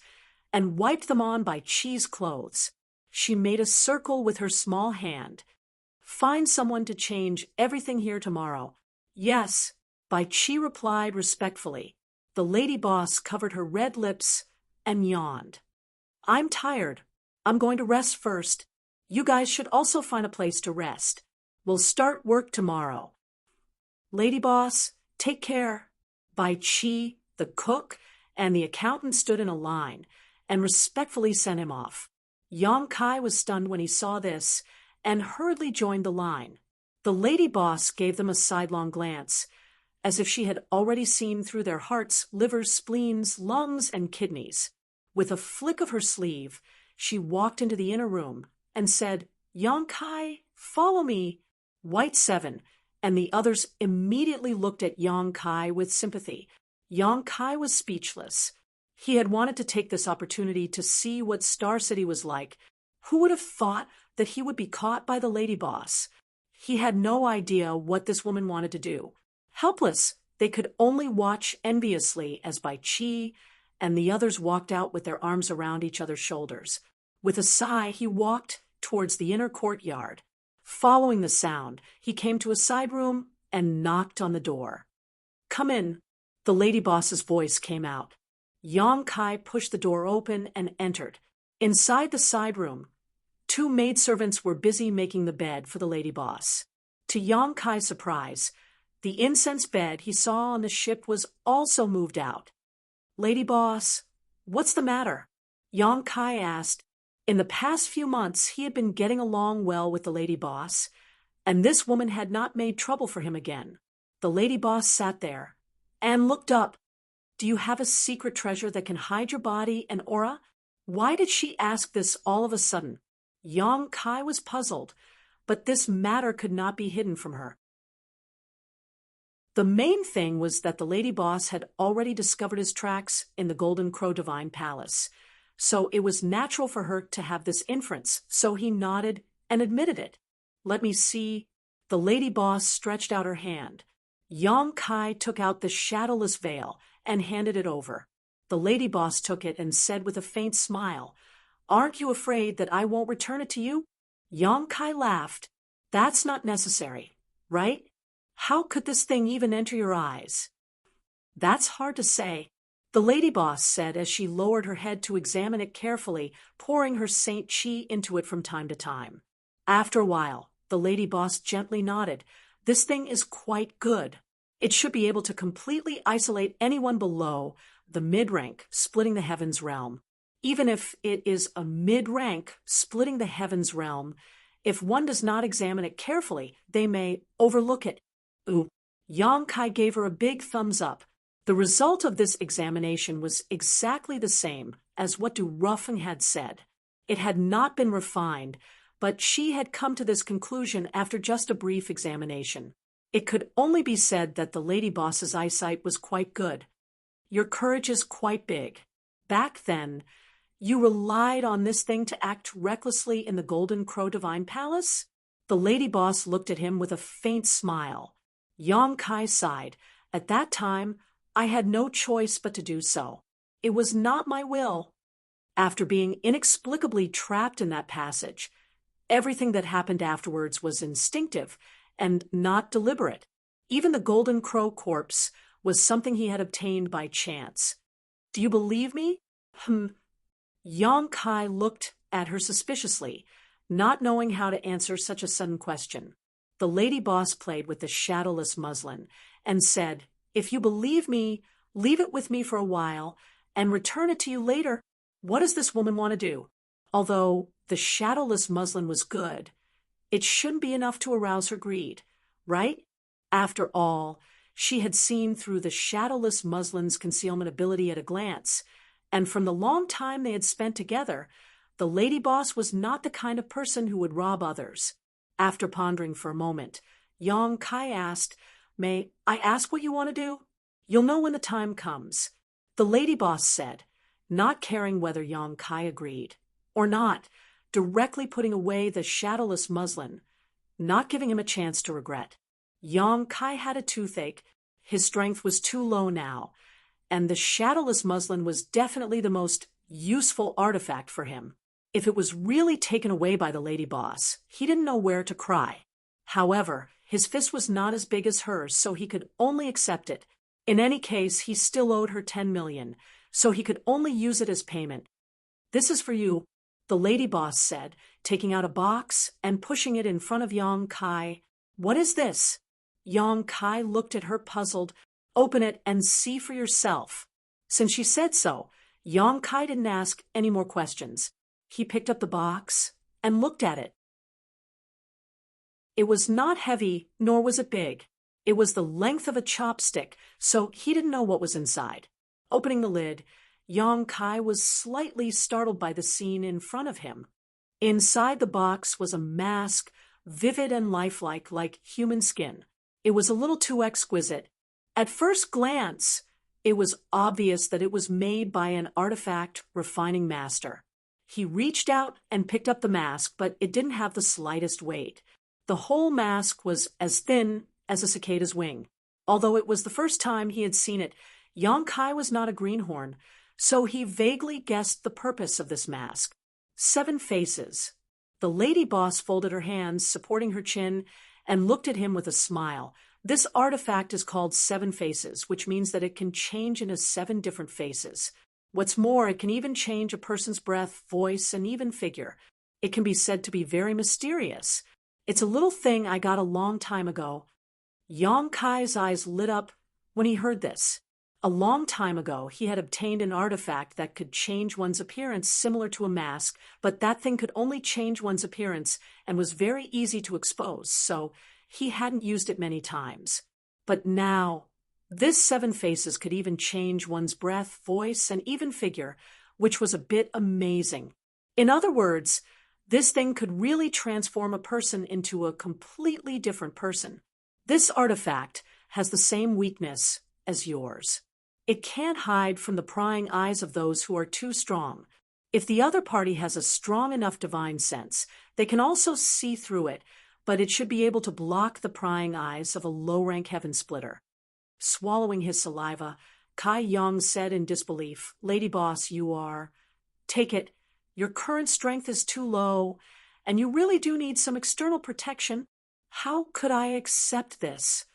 and wiped them on Bai Chi's clothes. She made a circle with her small hand. Find someone to change everything here tomorrow. Yes, Bai Chi replied respectfully. The lady boss covered her red lips and yawned. I'm tired. I'm going to rest first. You guys should also find a place to rest. We'll start work tomorrow. Lady boss, take care. Bai Chi, the cook, and the accountant stood in a line and respectfully sent him off. Yang Kai was stunned when he saw this and hurriedly joined the line. The lady boss gave them a sidelong glance, as if she had already seen through their hearts, livers, spleens, lungs, and kidneys. With a flick of her sleeve, she walked into the inner room and said, Yang Kai, follow me. White 7 and the others immediately looked at Yang Kai with sympathy. Yang Kai was speechless. He had wanted to take this opportunity to see what Star City was like. Who would have thought that he would be caught by the lady boss? He had no idea what this woman wanted to do. Helpless, they could only watch enviously as Bai Chi and the others walked out with their arms around each other's shoulders. With a sigh, he walked towards the inner courtyard. Following the sound, he came to a side room and knocked on the door. Come in, the lady boss's voice came out. Yang Kai pushed the door open and entered. Inside the side room, 2 maidservants were busy making the bed for the lady boss. To Yang Kai's surprise, the incense bed he saw on the ship was also moved out. Lady boss, what's the matter? Yang Kai asked. In the past few months, he had been getting along well with the lady boss, and this woman had not made trouble for him again. The lady boss sat there and looked up. Do you have a secret treasure that can hide your body and aura? Why did she ask this all of a sudden? Yang Kai was puzzled, but this matter could not be hidden from her. The main thing was that the lady boss had already discovered his tracks in the Golden Crow Divine Palace. So it was natural for her to have this inference, so he nodded and admitted it. Let me see. The lady boss stretched out her hand. Yang Kai took out the shadowless veil and handed it over. The lady boss took it and said with a faint smile, Aren't you afraid that I won't return it to you? Yang Kai laughed. That's not necessary, right? How could this thing even enter your eyes? That's hard to say. The lady boss said as she lowered her head to examine it carefully, pouring her Saint Chi into it from time to time. After a while, the lady boss gently nodded. This thing is quite good. It should be able to completely isolate anyone below the mid-rank splitting the heavens realm. Even if it is a mid-rank splitting the heavens realm, if one does not examine it carefully, they may overlook it. Ooh. Yang Kai gave her a big thumbs up. The result of this examination was exactly the same as what Du Ruffing had said. It had not been refined, but she had come to this conclusion after just a brief examination. It could only be said that the lady boss's eyesight was quite good. Your courage is quite big. Back then, you relied on this thing to act recklessly in the Golden Crow Divine Palace? The lady boss looked at him with a faint smile. Yang Kai sighed. At that time, I had no choice but to do so. It was not my will. After being inexplicably trapped in that passage, everything that happened afterwards was instinctive and not deliberate. Even the golden crow corpse was something he had obtained by chance. Do you believe me? Yang Kai looked at her suspiciously, not knowing how to answer such a sudden question. The lady boss played with the shadowless muslin and said, "If you believe me, leave it with me for a while and return it to you later." What does this woman want to do? Although the shadowless muslin was good, it shouldn't be enough to arouse her greed, right? After all, she had seen through the shadowless muslin's concealment ability at a glance, and from the long time they had spent together, the lady boss was not the kind of person who would rob others. After pondering for a moment, Yang Kai asked, "May I ask what you want to do?" "You'll know when the time comes," the lady boss said, not caring whether Yang Kai agreed or not, directly putting away the shadowless muslin, not giving him a chance to regret. Yang Kai had a toothache. His strength was too low now, and the shadowless muslin was definitely the most useful artifact for him. If it was really taken away by the lady boss, he didn't know where to cry. However, his fist was not as big as hers, so he could only accept it. In any case, he still owed her 10 million, so he could only use it as payment. "This is for you," the lady boss said, taking out a box and pushing it in front of Yang Kai. "What is this?" Yang Kai looked at her puzzled. "Open it and see for yourself." Since she said so, Yang Kai didn't ask any more questions. He picked up the box and looked at it. It was not heavy, nor was it big. It was the length of a chopstick, so he didn't know what was inside. Opening the lid, Yang Kai was slightly startled by the scene in front of him. Inside the box was a mask, vivid and lifelike, like human skin. It was a little too exquisite. At first glance, it was obvious that it was made by an artifact refining master. He reached out and picked up the mask, but it didn't have the slightest weight. The whole mask was as thin as a cicada's wing. Although it was the first time he had seen it, Yang Kai was not a greenhorn, so he vaguely guessed the purpose of this mask. 7 faces. The lady boss folded her hands, supporting her chin, and looked at him with a smile. This artifact is called 7 faces, which means that it can change into 7 different faces. What's more, it can even change a person's breath, voice, and even figure. It can be said to be very mysterious. It's a little thing I got a long time ago. Yang Kai's eyes lit up when he heard this. A long time ago, he had obtained an artifact that could change one's appearance similar to a mask, but that thing could only change one's appearance and was very easy to expose, so he hadn't used it many times. But now, this 7 faces could even change one's breath, voice, and even figure, which was a bit amazing. In other words, this thing could really transform a person into a completely different person. This artifact has the same weakness as yours. It can't hide from the prying eyes of those who are too strong. If the other party has a strong enough divine sense, they can also see through it, but it should be able to block the prying eyes of a low-rank heaven splitter. Swallowing his saliva, Kai Yang said in disbelief, "Lady boss, you are... Take it. Your current strength is too low, and you really do need some external protection. How could I accept this?"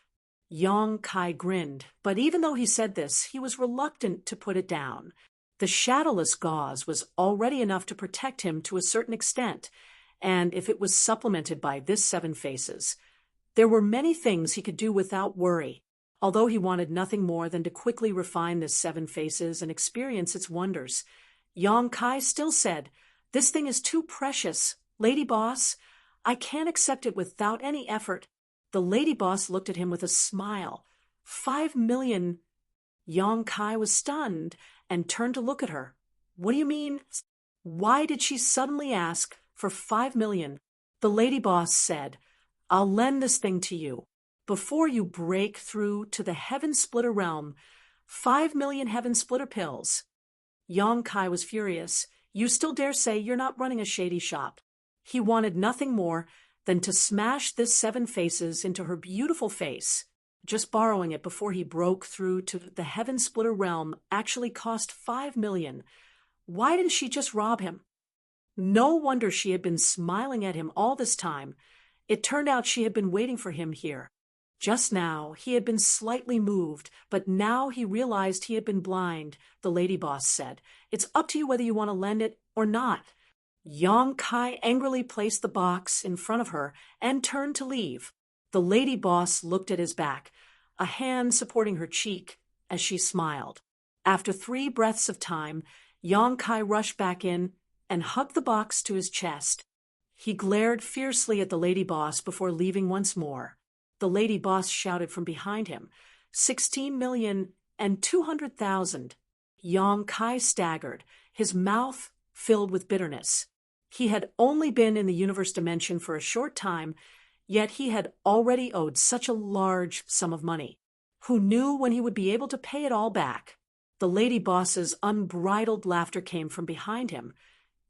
Yang Kai grinned, but even though he said this, he was reluctant to put it down. The shadowless gauze was already enough to protect him to a certain extent, and if it was supplemented by this 7 faces, there were many things he could do without worry. Although he wanted nothing more than to quickly refine this 7 faces and experience its wonders, Yang Kai still said, "This thing is too precious. Lady boss, I can't accept it without any effort." The lady boss looked at him with a smile. 5 million. Yang Kai was stunned and turned to look at her. "What do you mean? Why did she suddenly ask for 5 million? The lady boss said, "I'll lend this thing to you. Before you break through to the Heaven Splitter realm, 5 million Heaven Splitter pills." Yang Kai was furious. "You still dare say you're not running a shady shop?" He wanted nothing more than to smash this 7 faces into her beautiful face. Just borrowing it before he broke through to the heaven splitter realm actually cost 5 million. Why didn't she just rob him? No wonder she had been smiling at him all this time. It turned out she had been waiting for him here. Just now, he had been slightly moved, but now he realized he had been blind, the lady boss said. It's up to you whether you want to lend it or not. Yang Kai angrily placed the box in front of her and turned to leave. The lady boss looked at his back, a hand supporting her cheek as she smiled. After 3 breaths of time, Yang Kai rushed back in and hugged the box to his chest. He glared fiercely at the lady boss before leaving once more. The lady boss shouted from behind him, 16,200,000. Yang Kai staggered, his mouth filled with bitterness. He had only been in the universe dimension for a short time, yet he had already owed such a large sum of money. Who knew when he would be able to pay it all back? The lady boss's unbridled laughter came from behind him,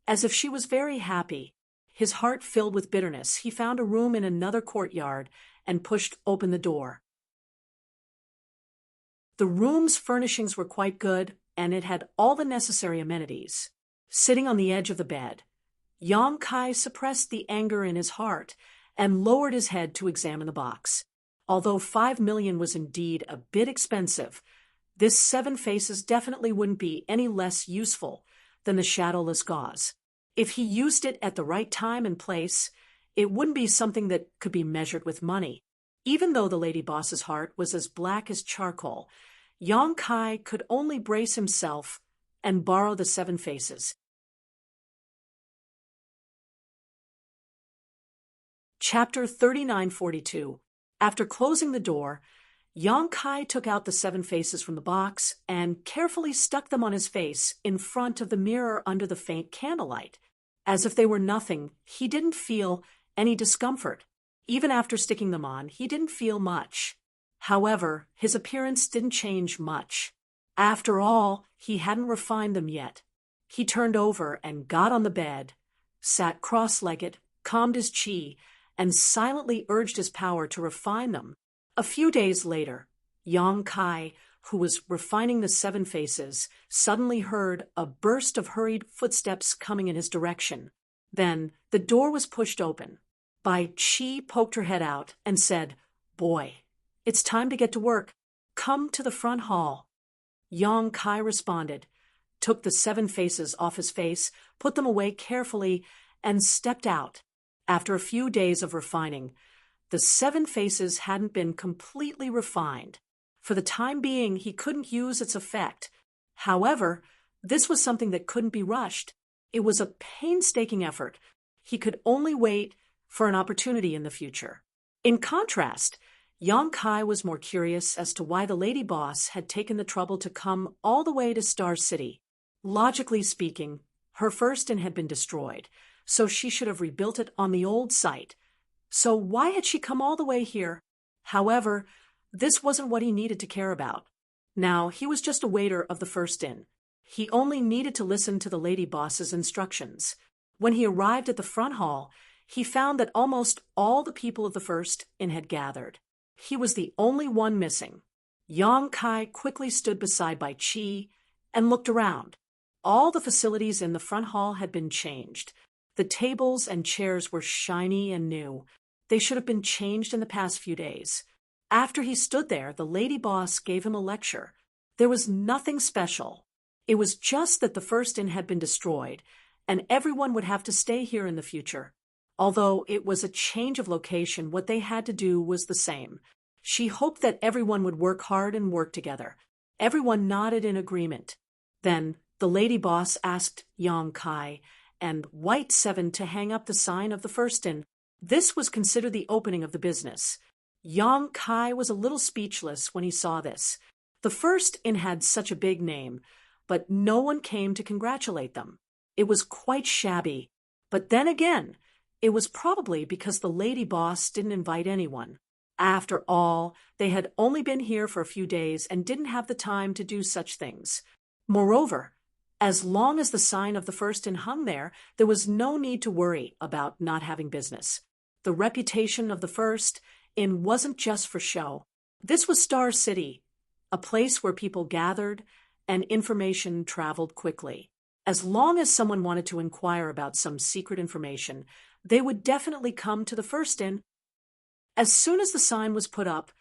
as if she was very happy. His heart filled with bitterness, he found a room in another courtyard and pushed open the door. The room's furnishings were quite good, and it had all the necessary amenities. Sitting on the edge of the bed, Yang Kai suppressed the anger in his heart and lowered his head to examine the box. Although 5 million was indeed a bit expensive, this 7 faces definitely wouldn't be any less useful than the shadowless gauze. If he used it at the right time and place, it wouldn't be something that could be measured with money. Even though the lady boss's heart was as black as charcoal, Yang Kai could only brace himself and borrow the 7 faces. Chapter 3942. After closing the door, Yang Kai took out the 7 faces from the box and carefully stuck them on his face in front of the mirror under the faint candlelight. As if they were nothing, he didn't feel any discomfort. Even after sticking them on, he didn't feel much. However, his appearance didn't change much. After all, he hadn't refined them yet. He turned over and got on the bed, sat cross-legged, calmed his chi, and silently urged his power to refine them. A few days later, Yang Kai, who was refining the 7 faces, suddenly heard a burst of hurried footsteps coming in his direction. Then the door was pushed open. Bai Chi poked her head out and said, "Boy, it's time to get to work. Come to the front hall." Yang Kai responded, took the 7 faces off his face, put them away carefully, and stepped out. After a few days of refining, the 7 faces hadn't been completely refined. For the time being, he couldn't use its effect. However, this was something that couldn't be rushed. It was a painstaking effort. He could only wait for an opportunity in the future. In contrast, Yang Kai was more curious as to why the lady boss had taken the trouble to come all the way to Star City. Logically speaking, her first inn had been destroyed, so she should have rebuilt it on the old site. So why had she come all the way here? However, this wasn't what he needed to care about. Now, he was just a waiter of the first inn. He only needed to listen to the lady boss's instructions. When he arrived at the front hall, he found that almost all the people of the first inn had gathered. He was the only one missing. Yang Kai quickly stood beside Bai Chi and looked around. All the facilities in the front hall had been changed. The tables and chairs were shiny and new. They should have been changed in the past few days. After he stood there, the lady boss gave him a lecture. There was nothing special. It was just that the first inn had been destroyed, and everyone would have to stay here in the future. Although it was a change of location, what they had to do was the same. She hoped that everyone would work hard and work together. Everyone nodded in agreement. Then the lady boss asked Yang Kai and White 7 to hang up the sign of the first inn. This was considered the opening of the business. Yang Kai was a little speechless when he saw this. The first inn had such a big name, but no one came to congratulate them. It was quite shabby. But then again, it was probably because the lady boss didn't invite anyone. After all, they had only been here for a few days and didn't have the time to do such things. Moreover, as long as the sign of the first inn hung there, there was no need to worry about not having business. The reputation of the First Inn wasn't just for show. This was Star City, a place where people gathered and information traveled quickly. As long as someone wanted to inquire about some secret information, they would definitely come to the First Inn. As soon as the sign was put up,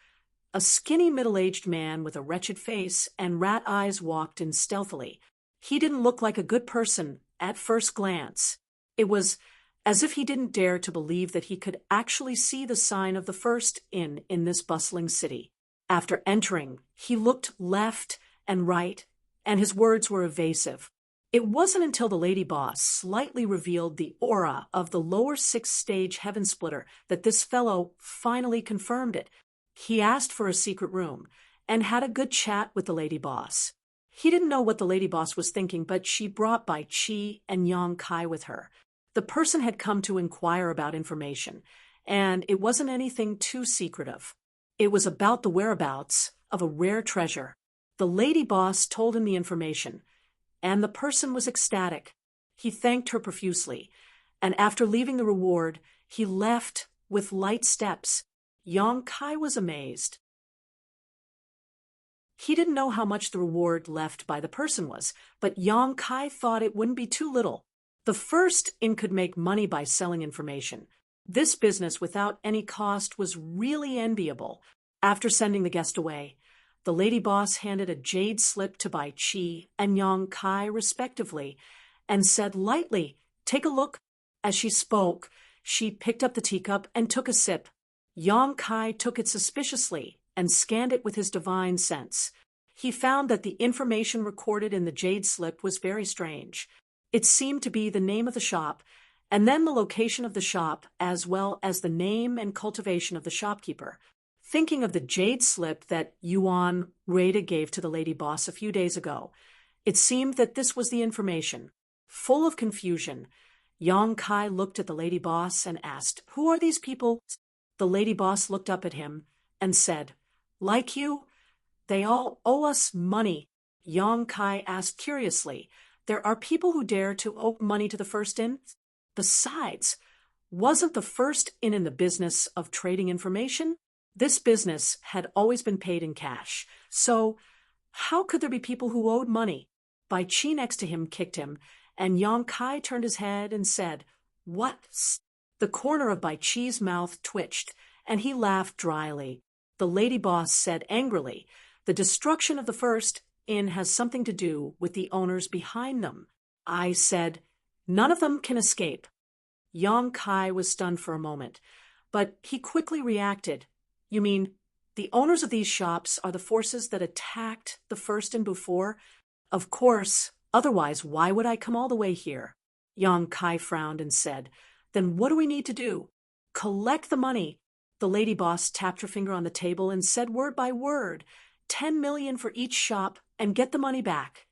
a skinny middle-aged man with a wretched face and rat eyes walked in stealthily. He didn't look like a good person at first glance. It was as if he didn't dare to believe that he could actually see the sign of the First Inn in this bustling city. After entering, he looked left and right, and his words were evasive. It wasn't until the lady boss slightly revealed the aura of the lower sixth-stage heaven splitter that this fellow finally confirmed it. He asked for a secret room and had a good chat with the lady boss. He didn't know what the lady boss was thinking, but she brought Bai Qi and Yang Kai with her. The person had come to inquire about information, and it wasn't anything too secretive. It was about the whereabouts of a rare treasure. The lady boss told him the information, and the person was ecstatic. He thanked her profusely, and after leaving the reward, he left with light steps. Yang Kai was amazed. He didn't know how much the reward left by the person was, but Yang Kai thought it wouldn't be too little. The First Inn could make money by selling information. This business without any cost was really enviable. After sending the guest away, the lady boss handed a jade slip to Bai Qi and Yang Kai respectively and said lightly, "Take a look." As she spoke, she picked up the teacup and took a sip. Yang Kai took it suspiciously and scanned it with his divine sense. He found that the information recorded in the jade slip was very strange. It seemed to be the name of the shop, and then the location of the shop, as well as the name and cultivation of the shopkeeper. Thinking of the jade slip that Yuan Rada gave to the lady boss a few days ago, it seemed that this was the information. Full of confusion, Yang Kai looked at the lady boss and asked, "Who are these people?" The lady boss looked up at him and said, "Like you? They all owe us money." Yang Kai asked curiously, "There are people who dare to owe money to the First Inn? Besides, wasn't the First Inn in the business of trading information? This business had always been paid in cash, so how could there be people who owed money?" Bai Qi next to him kicked him, and Yang Kai turned his head and said, "What?" The corner of Bai Qi's mouth twitched, and he laughed dryly. The lady boss said angrily, "The destruction of the First Inn has something to do with the owners behind them." I said, "None of them can escape." Yang Kai was stunned for a moment, but he quickly reacted. "You mean the owners of these shops are the forces that attacked the First Inn before?" "Of course, otherwise why would I come all the way here?" Yang Kai frowned and said, "Then what do we need to do?" "Collect the money." The lady boss tapped her finger on the table and said word by word, 10 million for each shop, and get the money back.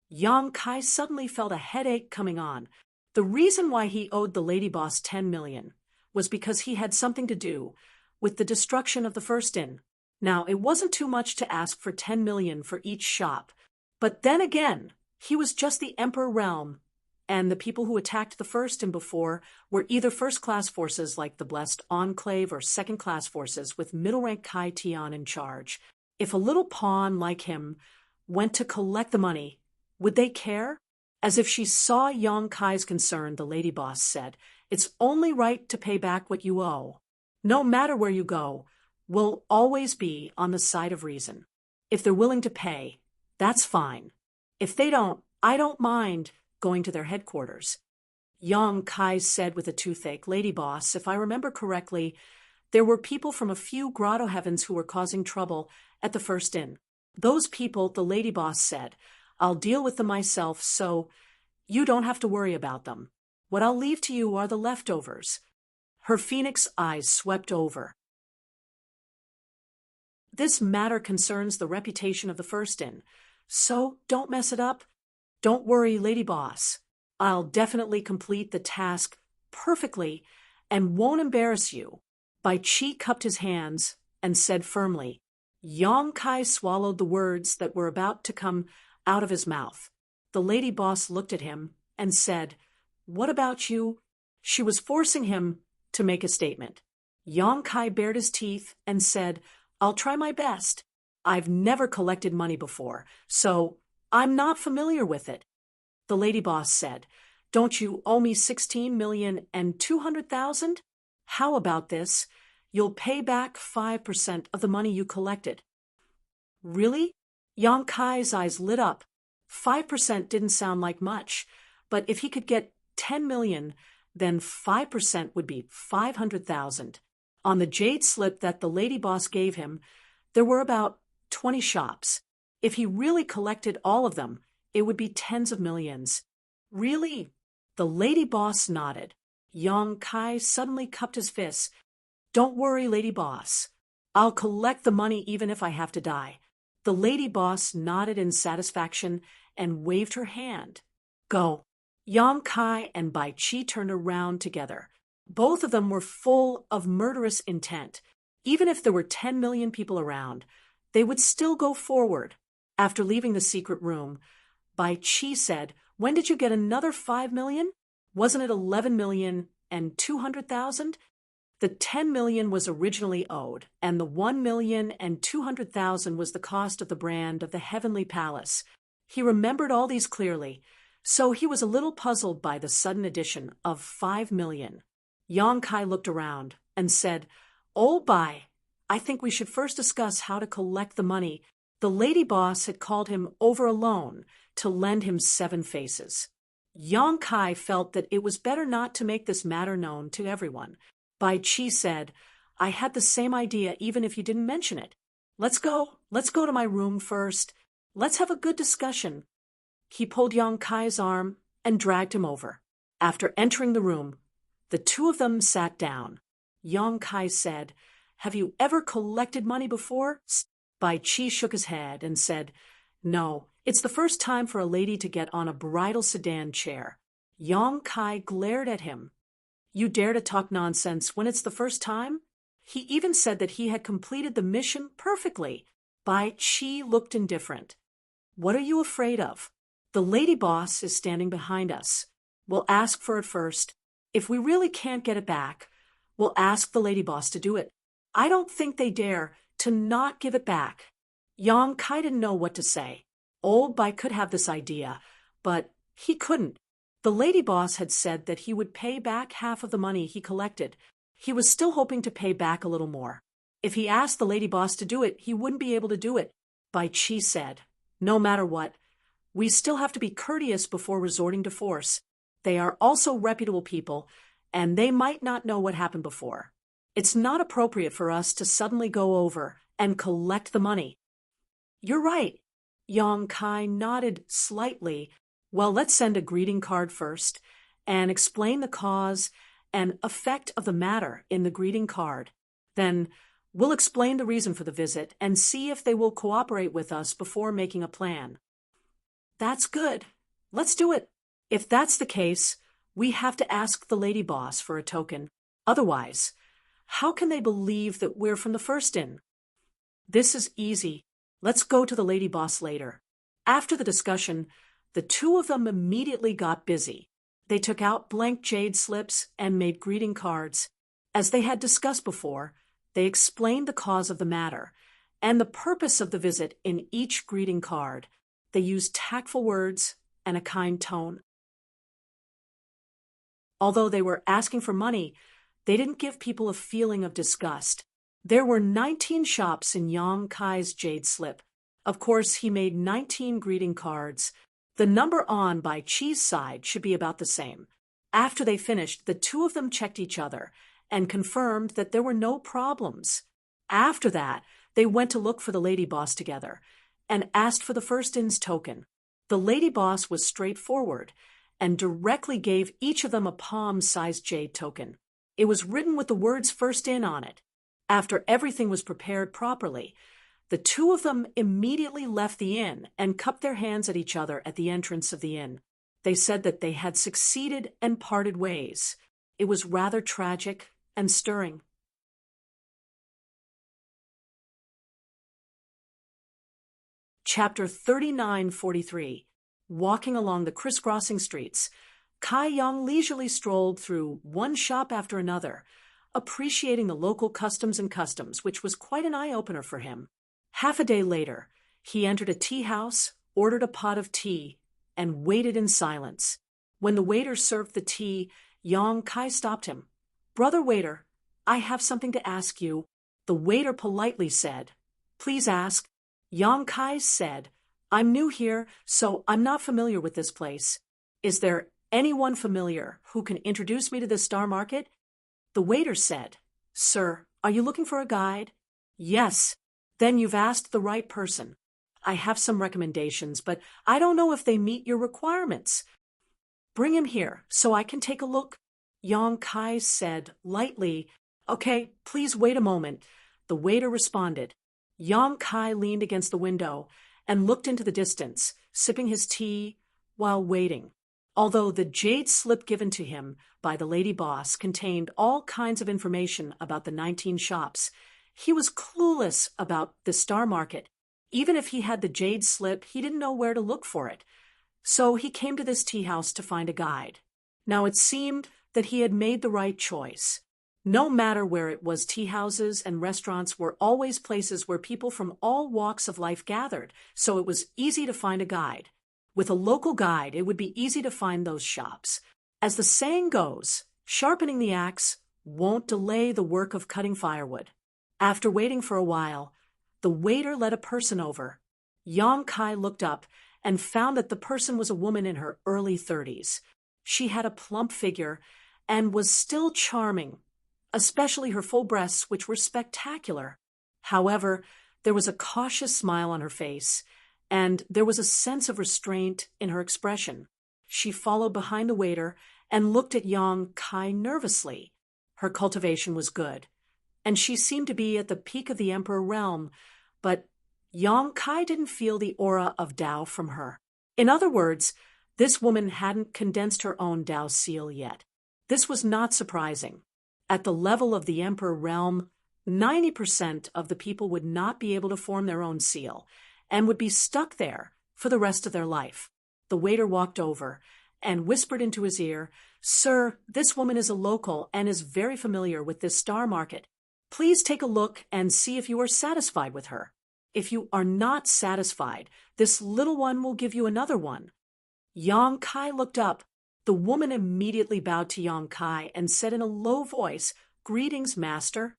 Yang Kai suddenly felt a headache coming on. The reason why he owed the lady boss 10 million was because he had something to do with the destruction of the First Inn. Now, it wasn't too much to ask for 10 million for each shop, but then again, he was just the Emperor Realm, and the people who attacked the First Inn before were either first-class forces like the Blessed Enclave or second-class forces with middle-rank Kai Tian in charge. If a little pawn like him went to collect the money, would they care? As if she saw Yang Kai's concern, the lady boss said, "It's only right to pay back what you owe. No matter where you go, we'll always be on the side of reason. If they're willing to pay, that's fine. If they don't, I don't mind going to their headquarters." Yang Kai said with a toothache, "Lady boss, if I remember correctly, there were people from a few grotto heavens who were causing trouble at the First Inn. Those people," the lady boss said, "I'll deal with them myself, so you don't have to worry about them. What I'll leave to you are the leftovers." Her phoenix eyes swept over. "This matter concerns the reputation of the First Inn, so don't mess it up. Don't worry, lady boss. I'll definitely complete the task perfectly and won't embarrass you." Bai Qi cupped his hands and said firmly. Yang Kai swallowed the words that were about to come out of his mouth. The lady boss looked at him and said, "What about you?" She was forcing him to make a statement. Yang Kai bared his teeth and said, "I'll try my best. I've never collected money before, so I'm not familiar with it." The lady boss said, "Don't you owe me 16,200,000? How about this? You'll pay back 5% of the money you collected." Really? Yang Kai's eyes lit up. 5% didn't sound like much, but if he could get 10 million, then 5% would be 500,000. On the jade slip that the lady boss gave him, there were about 20 shops. If he really collected all of them, it would be tens of millions. Really? The lady boss nodded. Yang Kai suddenly cupped his fists. "Don't worry, lady boss. I'll collect the money even if I have to die." The lady boss nodded in satisfaction and waved her hand. "Go." Yang Kai and Bai Chi turned around together. Both of them were full of murderous intent. Even if there were 10 million people around, they would still go forward. After leaving the secret room, Bai Chi said, "When did you get another 5 million? Wasn't it 11,200,000? The 10 million was originally owed, and the 1,200,000 was the cost of the brand of the Heavenly Palace." He remembered all these clearly, so he was a little puzzled by the sudden addition of 5 million. Yang Kai looked around and said, "Oh, Bai, I think we should first discuss how to collect the money." The lady boss had called him over alone to lend him 7 faces. Yang Kai felt that it was better not to make this matter known to everyone. Bai Chi said, "I had the same idea even if you didn't mention it. Let's go to my room first. Let's have a good discussion." He pulled Yang Kai's arm and dragged him over. After entering the room, the two of them sat down. Yang Kai said, "Have you ever collected money before?" Bai Chi shook his head and said, "No, it's the first time for a lady to get on a bridal sedan chair." Yang Kai glared at him. "You dare to talk nonsense when it's the first time?" He even said that he had completed the mission perfectly. Bai Chi looked indifferent. "What are you afraid of?" "The lady boss is standing behind us. We'll ask for it first. If we really can't get it back, we'll ask the lady boss to do it. I don't think they dare to not give it back." Yang Kai didn't know what to say. Old Bai could have this idea, but he couldn't. The lady boss had said that he would pay back half of the money he collected. He was still hoping to pay back a little more. If he asked the lady boss to do it, he wouldn't be able to do it. Bai Chi said, "No matter what, we still have to be courteous before resorting to force. They are also reputable people, and they might not know what happened before. It's not appropriate for us to suddenly go over and collect the money." "You're right." Yang Kai nodded slightly. "Well, let's send a greeting card first and explain the cause and effect of the matter in the greeting card. Then we'll explain the reason for the visit and see if they will cooperate with us before making a plan." "That's good. Let's do it." "If that's the case, we have to ask the lady boss for a token. Otherwise, how can they believe that we're from the first in?" "This is easy. Let's go to the lady boss later." After the discussion, the two of them immediately got busy. They took out blank jade slips and made greeting cards. As they had discussed before, they explained the cause of the matter and the purpose of the visit in each greeting card. They used tactful words and a kind tone. Although they were asking for money, they didn't give people a feeling of disgust. There were 19 shops in Yang Kai's jade slip. Of course, he made 19 greeting cards. The number on Bai Chi's side should be about the same. After they finished, the two of them checked each other and confirmed that there were no problems. After that, they went to look for the lady boss together and asked for the first in's token. The lady boss was straightforward and directly gave each of them a palm-sized jade token. It was written with the words "first in" on it. After everything was prepared properly, the two of them immediately left the inn and cupped their hands at each other at the entrance of the inn. They said that they had succeeded and parted ways. It was rather tragic and stirring. Chapter 3943. Walking along the crisscrossing streets. Kai Yang leisurely strolled through one shop after another, appreciating the local customs, which was quite an eye-opener for him. Half a day later, he entered a tea house, ordered a pot of tea, and waited in silence. When the waiter served the tea, Yang Kai stopped him. "Brother waiter, I have something to ask you." The waiter politely said, "Please ask." Yang Kai said, "I'm new here, so I'm not familiar with this place. Is there anyone familiar who can introduce me to this star market?" The waiter said, "Sir, are you looking for a guide?" "Yes." "Then you've asked the right person. I have some recommendations, but I don't know if they meet your requirements." "Bring him here so I can take a look." Yang Kai said lightly, "Okay, please wait a moment." The waiter responded. Yang Kai leaned against the window and looked into the distance, sipping his tea while waiting. Although the jade slip given to him by the lady boss contained all kinds of information about the 19 shops, he was clueless about the star market. Even if he had the jade slip, he didn't know where to look for it. So he came to this tea house to find a guide. Now it seemed that he had made the right choice. No matter where it was, tea houses and restaurants were always places where people from all walks of life gathered, so it was easy to find a guide. With a local guide, it would be easy to find those shops. As the saying goes, sharpening the axe won't delay the work of cutting firewood. After waiting for a while, the waiter led a person over. Yang Kai looked up and found that the person was a woman in her early 30s. She had a plump figure and was still charming, especially her full breasts, which were spectacular. However, there was a cautious smile on her face, and there was a sense of restraint in her expression. She followed behind the waiter and looked at Yang Kai nervously. Her cultivation was good, and she seemed to be at the peak of the emperor realm, but Yang Kai didn't feel the aura of Tao from her. In other words, this woman hadn't condensed her own Tao seal yet. This was not surprising. At the level of the emperor realm, 90% of the people would not be able to form their own seal and would be stuck there for the rest of their life. The waiter walked over and whispered into his ear, "Sir, this woman is a local and is very familiar with this star market. Please take a look and see if you are satisfied with her. If you are not satisfied, this little one will give you another one." Yang Kai looked up. The woman immediately bowed to Yang Kai and said in a low voice, "Greetings, master."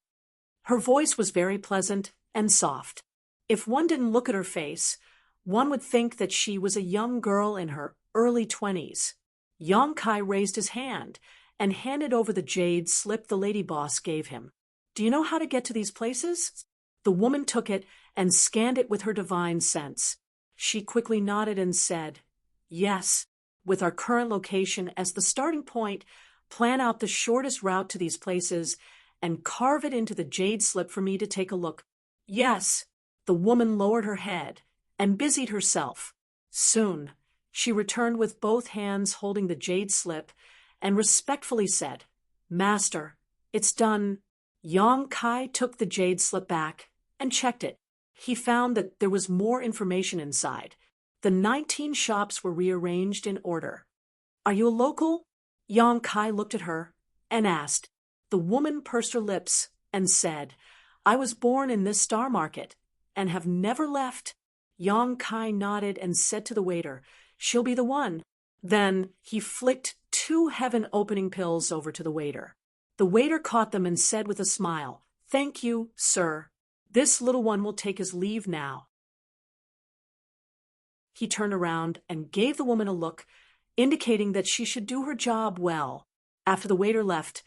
Her voice was very pleasant and soft. If one didn't look at her face, one would think that she was a young girl in her early 20s. Yang Kai raised his hand and handed over the jade slip the lady boss gave him. "Do you know how to get to these places?" The woman took it and scanned it with her divine sense. She quickly nodded and said, "Yes. With our current location as the starting point, plan out the shortest route to these places and carve it into the jade slip for me to take a look." "Yes." The woman lowered her head and busied herself. Soon, she returned with both hands holding the jade slip and respectfully said, "Master, it's done." Yang Kai took the jade slip back and checked it. He found that there was more information inside. The 19 shops were rearranged in order. "Are you a local?" Yang Kai looked at her and asked. The woman pursed her lips and said, "I was born in this star market and have never left." Yang Kai nodded and said to the waiter, "She'll be the one." Then he flicked 2 heaven-opening pills over to the waiter. The waiter caught them and said with a smile, "Thank you, sir. This little one will take his leave now." He turned around and gave the woman a look, indicating that she should do her job well. After the waiter left,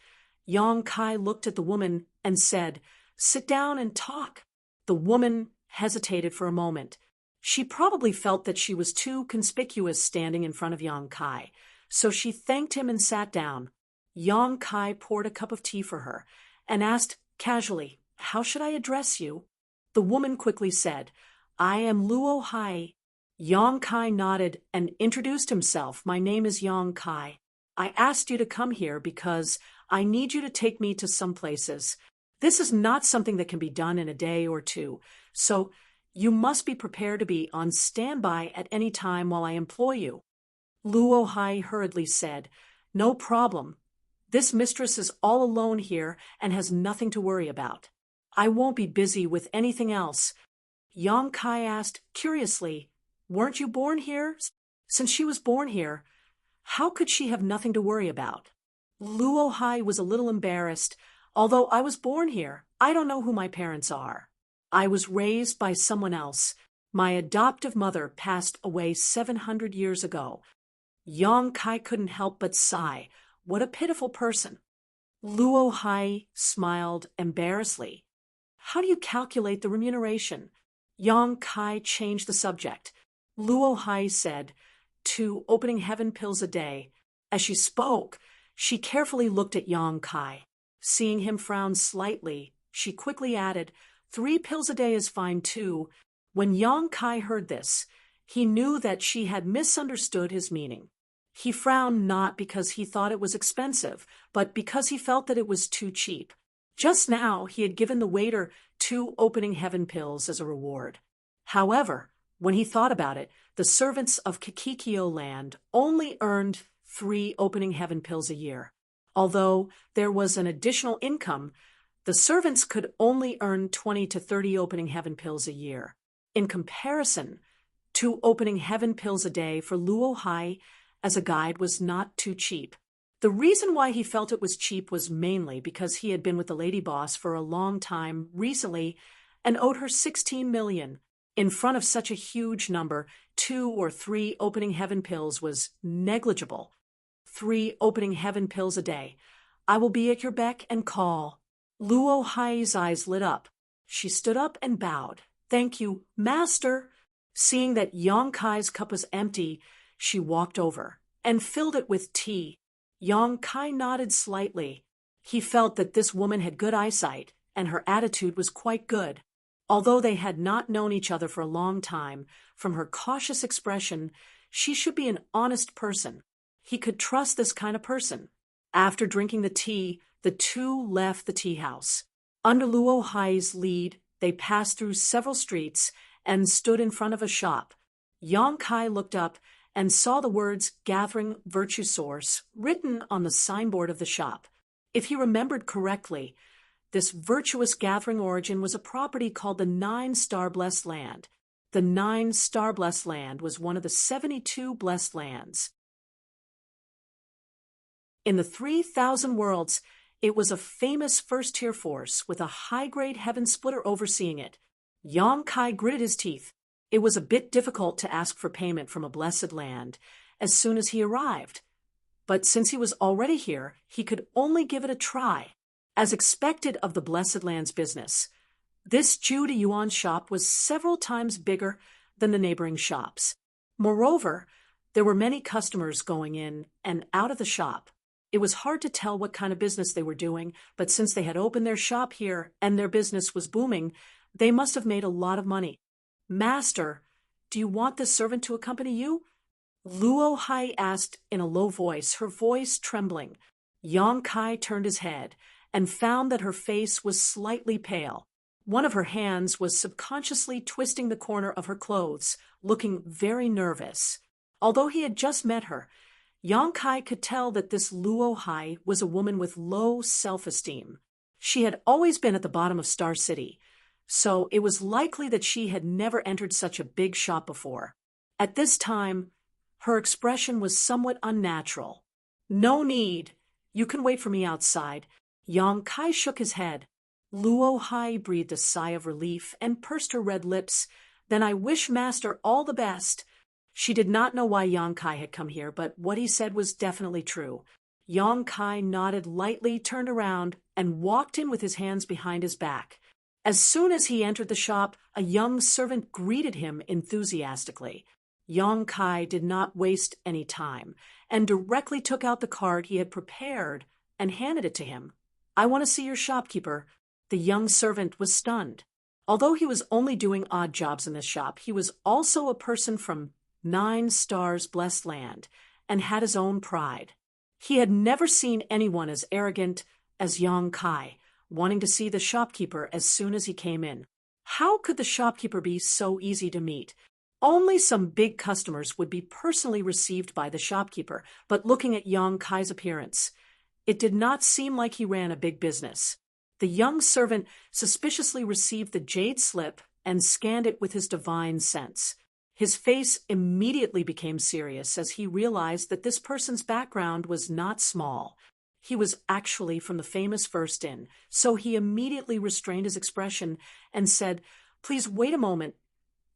Yang Kai looked at the woman and said, "Sit down and talk." The woman hesitated for a moment. She probably felt that she was too conspicuous standing in front of Yang Kai, so she thanked him and sat down. Yang Kai poured a cup of tea for her and asked casually, "How should I address you?" The woman quickly said, "I am Luo Hai." Yang Kai nodded and introduced himself. "My name is Yang Kai. I asked you to come here because I need you to take me to some places. This is not something that can be done in a day or two, so you must be prepared to be on standby at any time while I employ you." Luo Hai hurriedly said, "No problem. This mistress is all alone here and has nothing to worry about. I won't be busy with anything else." Yang Kai asked curiously, "Weren't you born here? Since she was born here, how could she have nothing to worry about?" Luo Hai was a little embarrassed. "Although I was born here, I don't know who my parents are. I was raised by someone else. My adoptive mother passed away 700 years ago." Yang Kai couldn't help but sigh. What a pitiful person. Luo Hai smiled embarrassedly. "How do you calculate the remuneration?" Yang Kai changed the subject. Luo Hai said, "2 opening heaven pills a day." As she spoke, she carefully looked at Yang Kai. Seeing him frown slightly, she quickly added, "3 pills a day is fine too." When Yang Kai heard this, he knew that she had misunderstood his meaning. He frowned not because he thought it was expensive, but because he felt that it was too cheap. Just now, he had given the waiter 2 opening heaven pills as a reward. However, when he thought about it, the servants of Kikikyo land only earned 3 opening heaven pills a year. Although there was an additional income, the servants could only earn 20 to 30 opening heaven pills a year. In comparison, 2 opening heaven pills a day for Luo Hai as a guide was not too cheap. The reason why he felt it was cheap was mainly because he had been with the lady boss for a long time recently and owed her 16 million. In front of such a huge number, 2 or 3 opening heaven pills was negligible. 3 opening heaven pills a day. I will be at your beck and call. Luo Hai's eyes lit up. She stood up and bowed. "Thank you, master." Seeing that Yang Kai's cup was empty, she walked over and filled it with tea. Yang Kai nodded slightly. He felt that this woman had good eyesight, and her attitude was quite good. Although they had not known each other for a long time, from her cautious expression, she should be an honest person. He could trust this kind of person. After drinking the tea, the 2 left the tea house. Under Luo Hai's lead, they passed through several streets and stood in front of a shop. Yang Kai looked up and saw the words "Gathering Virtue Source" written on the signboard of the shop. If he remembered correctly, this virtuous gathering origin was a property called the 9-Star Blessed Land. The 9-Star Blessed Land was one of the 72 blessed lands. In the 3,000 worlds, it was a famous first-tier force with a high-grade heaven splitter overseeing it. Yang Kai gritted his teeth. It was a bit difficult to ask for payment from a blessed land as soon as he arrived. But since he was already here, he could only give it a try. As expected of the blessed land's business, this Jude Yuan shop was several times bigger than the neighboring shops. Moreover, there were many customers going in and out of the shop. It was hard to tell what kind of business they were doing, but since they had opened their shop here and their business was booming, they must have made a lot of money. "Master, do you want this servant to accompany you?" Luo Hai asked in a low voice, her voice trembling. Yang Kai turned his head and found that her face was slightly pale. One of her hands was subconsciously twisting the corner of her clothes, looking very nervous. Although he had just met her, Yang Kai could tell that this Luo Hai was a woman with low self-esteem. She had always been at the bottom of Star City, so it was likely that she had never entered such a big shop before. At this time, her expression was somewhat unnatural. "No need. You can wait for me outside." Yang Kai shook his head. Luo Hai breathed a sigh of relief and pursed her red lips. "Then I wish Master all the best." She did not know why Yang Kai had come here, but what he said was definitely true. Yang Kai nodded lightly, turned around, and walked in with his hands behind his back. As soon as he entered the shop, a young servant greeted him enthusiastically. Yang Kai did not waste any time, and directly took out the card he had prepared and handed it to him. "I want to see your shopkeeper." The young servant was stunned. Although he was only doing odd jobs in this shop, he was also a person from 9 Stars Blessed Land, and had his own pride. He had never seen anyone as arrogant as Yang Kai, wanting to see the shopkeeper as soon as he came in. How could the shopkeeper be so easy to meet? Only some big customers would be personally received by the shopkeeper, but looking at young Kai's appearance, it did not seem like he ran a big business. The young servant suspiciously received the jade slip and scanned it with his divine sense. His face immediately became serious as he realized that this person's background was not small. He was actually from the famous First Inn, so he immediately restrained his expression and said, "Please wait a moment.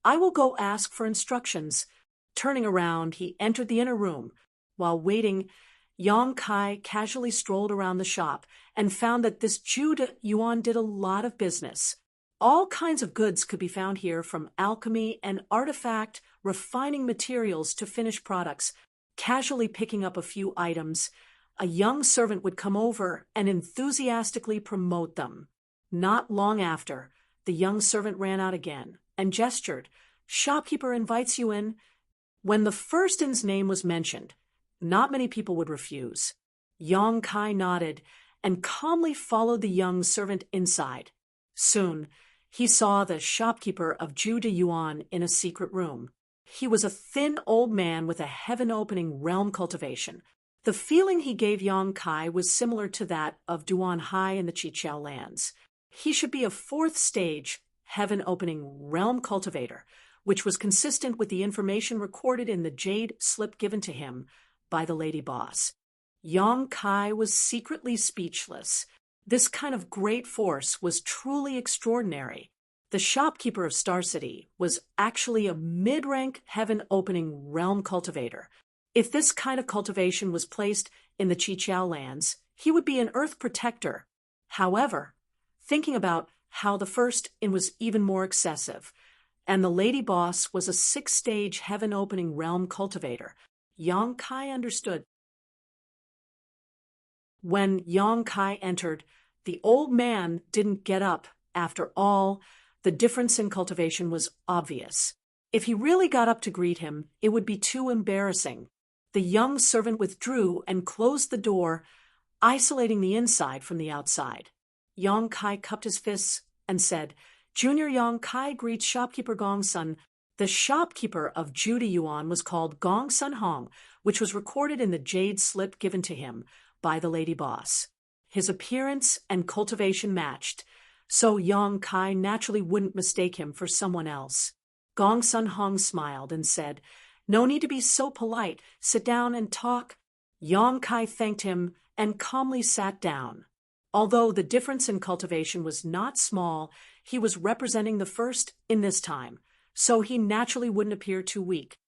I will go ask for instructions." Turning around, he entered the inner room. While waiting, Yang Kai casually strolled around the shop and found that this Jude Yuan did a lot of business. All kinds of goods could be found here, from alchemy and artifact, refining materials to finished products. Casually picking up a few items, a young servant would come over and enthusiastically promote them. Not long after, the young servant ran out again and gestured, "Shopkeeper invites you in." When the First Inn's name was mentioned, not many people would refuse. Yang Kai nodded and calmly followed the young servant inside. Soon, he saw the shopkeeper of Jude Yuan in a secret room. He was a thin old man with a heaven-opening realm cultivation. The feeling he gave Yang Kai was similar to that of Duan Hai in the Chiqiao lands. He should be a fourth stage, heaven-opening realm cultivator, which was consistent with the information recorded in the jade slip given to him by the lady boss. Yang Kai was secretly speechless. This kind of great force was truly extraordinary. The shopkeeper of Star City was actually a mid-rank heaven-opening realm cultivator. If this kind of cultivation was placed in the Chiqiao lands, he would be an earth protector. However, thinking about how the First Inn was even more excessive, and the lady boss was a six-stage heaven-opening realm cultivator, Yang Kai understood. When Yang Kai entered, the old man didn't get up. After all, the difference in cultivation was obvious. If he really got up to greet him, it would be too embarrassing. The young servant withdrew and closed the door, isolating the inside from the outside. Yang Kai cupped his fists and said, "Junior Yang Kai greets shopkeeper Gong Sun." The shopkeeper of Jude Yuan was called Gong Sun Hong, which was recorded in the jade slip given to him by the lady boss. His appearance and cultivation matched, so Yang Kai naturally wouldn't mistake him for someone else. Gong Sun Hong smiled and said, "No need to be so polite. Sit down and talk." Yang Kai thanked him and calmly sat down. Although the difference in cultivation was not small, he was representing the First in this time, so he naturally wouldn't appear too weak.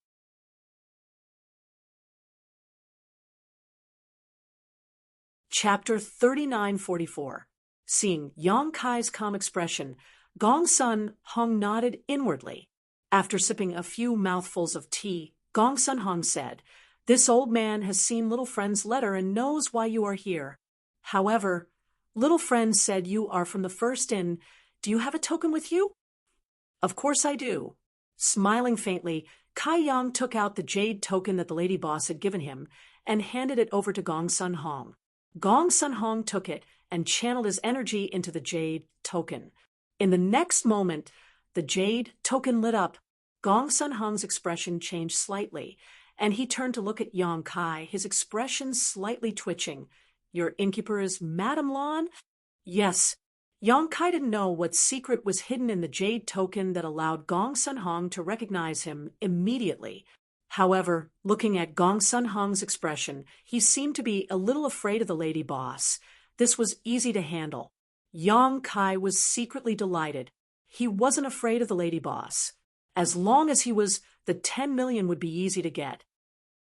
Chapter 3944. Seeing Yang Kai's calm expression, Gong Sun Hong nodded inwardly. After sipping a few mouthfuls of tea, Gong Sun Hong said, "This old man has seen Little Friend's letter and knows why you are here. However, Little Friend said you are from the First Inn. Do you have a token with you?" "Of course I do." Smiling faintly, Kai Yang took out the jade token that the lady boss had given him and handed it over to Gong Sun Hong. Gong Sun Hong took it and channeled his energy into the jade token. In the next moment, the jade token lit up. Gong Sun Hong's expression changed slightly, and he turned to look at Yang Kai, his expression slightly twitching. "Your innkeeper is Madame Lan?" "Yes." Yang Kai didn't know what secret was hidden in the jade token that allowed Gong Sun Hong to recognize him immediately. However, looking at Gong Sun Hong's expression, he seemed to be a little afraid of the lady boss. This was easy to handle. Yang Kai was secretly delighted. He wasn't afraid of the lady boss. As long as he was, the 10 million would be easy to get.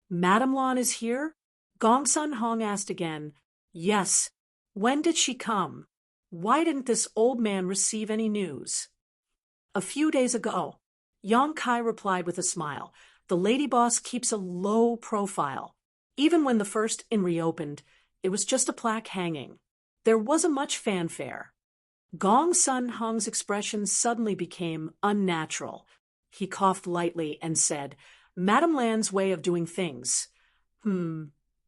"Madame Lan is here?" Gong Sun Hong asked again. "Yes." "When did she come? Why didn't this old man receive any news?" "A few days ago." Yang Kai replied with a smile. "The lady boss keeps a low profile. Even when the First Inn reopened, it was just a plaque hanging. There wasn't much fanfare." Gong Sun Hong's expression suddenly became unnatural. He coughed lightly and said, "Madame Lan's way of doing things.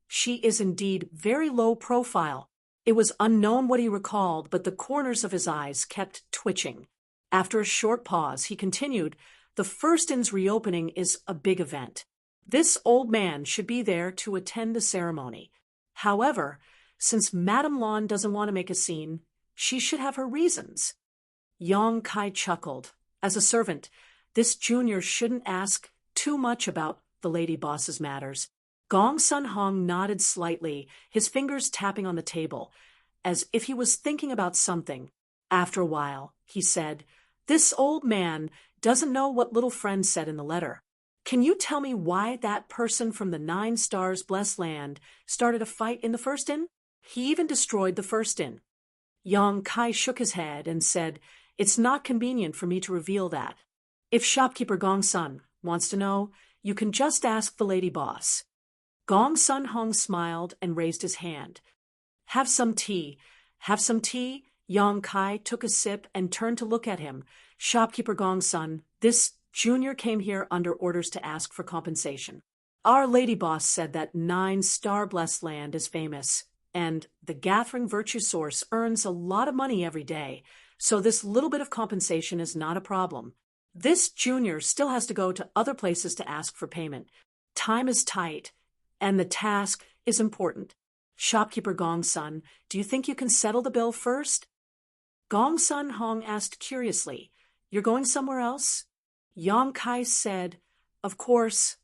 She is indeed very low profile." It was unknown what he recalled, but the corners of his eyes kept twitching. After a short pause, he continued, The first inn's reopening is a big event. This old man should be there to attend the ceremony. However, since Madame Lan doesn't want to make a scene, she should have her reasons. Yong Kai chuckled. As a servant, this junior shouldn't ask too much about the lady boss's matters. Gong Sun Hong nodded slightly, his fingers tapping on the table, as if he was thinking about something. After a while, he said, "This old man doesn't know what little friend said in the letter. Can you tell me why that person from the 9 Stars Blessed Land started a fight in the first inn? He even destroyed the first inn." Yong Kai shook his head and said, "It's not convenient for me to reveal that. If shopkeeper Gong Sun wants to know, you can just ask the lady boss." Gong Sun Hong smiled and raised his hand. "Have some tea. Have some tea?" Yong Kai took a sip and turned to look at him. "Shopkeeper Gong Sun, this junior came here under orders to ask for compensation. Our lady boss said that 9 Star Blessed Land is famous, and the Gathering Virtue Source earns a lot of money every day, so this little bit of compensation is not a problem. This junior still has to go to other places to ask for payment. Time is tight, and the task is important. Shopkeeper Gong Sun, do you think you can settle the bill first?" Gong Sun Hong asked curiously, "You're going somewhere else?" Yong Kai said, "Of course."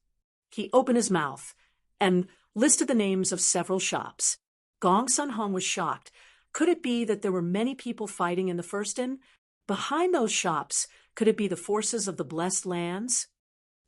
He opened his mouth and listed the names of several shops. Gong Sun Hong was shocked. Could it be that there were many people fighting in the first inn? Behind those shops, could it be the forces of the Blessed Lands?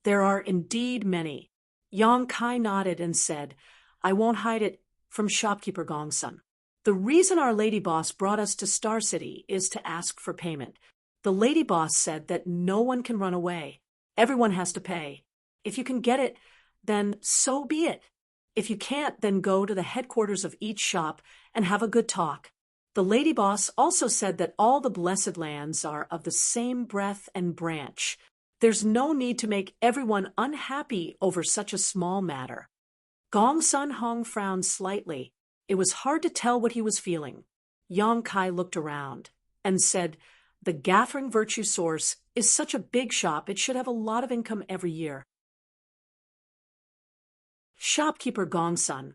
"There are indeed many." Yong Kai nodded and said, "I won't hide it from shopkeeper Gong Sun. The reason our lady boss brought us to Star City is to ask for payment. The lady boss said that no one can run away. Everyone has to pay. If you can get it, then so be it. If you can't, then go to the headquarters of each shop and have a good talk. The lady boss also said that all the Blessed Lands are of the same breath and branch. There's no need to make everyone unhappy over such a small matter." Gong Sun Hong frowned slightly. It was hard to tell what he was feeling. Yong Kai looked around and said, "The Gathering Virtue Source is such a big shop, it should have a lot of income every year." Shopkeeper Gong Sun,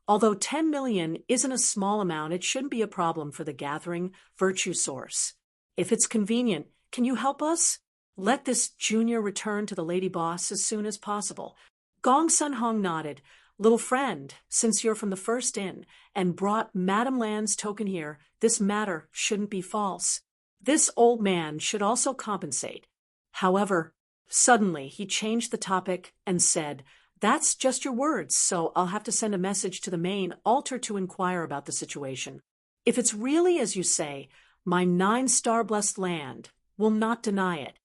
although 10 million isn't a small amount, it shouldn't be a problem for the Gathering Virtue Source. If it's convenient, can you help us? Let this junior return to the lady boss as soon as possible. Gong Sun Hong nodded. "Little friend, since you're from the first inn and brought Madame Lan's token here, this matter shouldn't be false. This old man should also compensate." However, suddenly he changed the topic and said, "That's just your words, so I'll have to send a message to the main altar to inquire about the situation. If it's really as you say, my 9 Star Blessed Land will not deny it."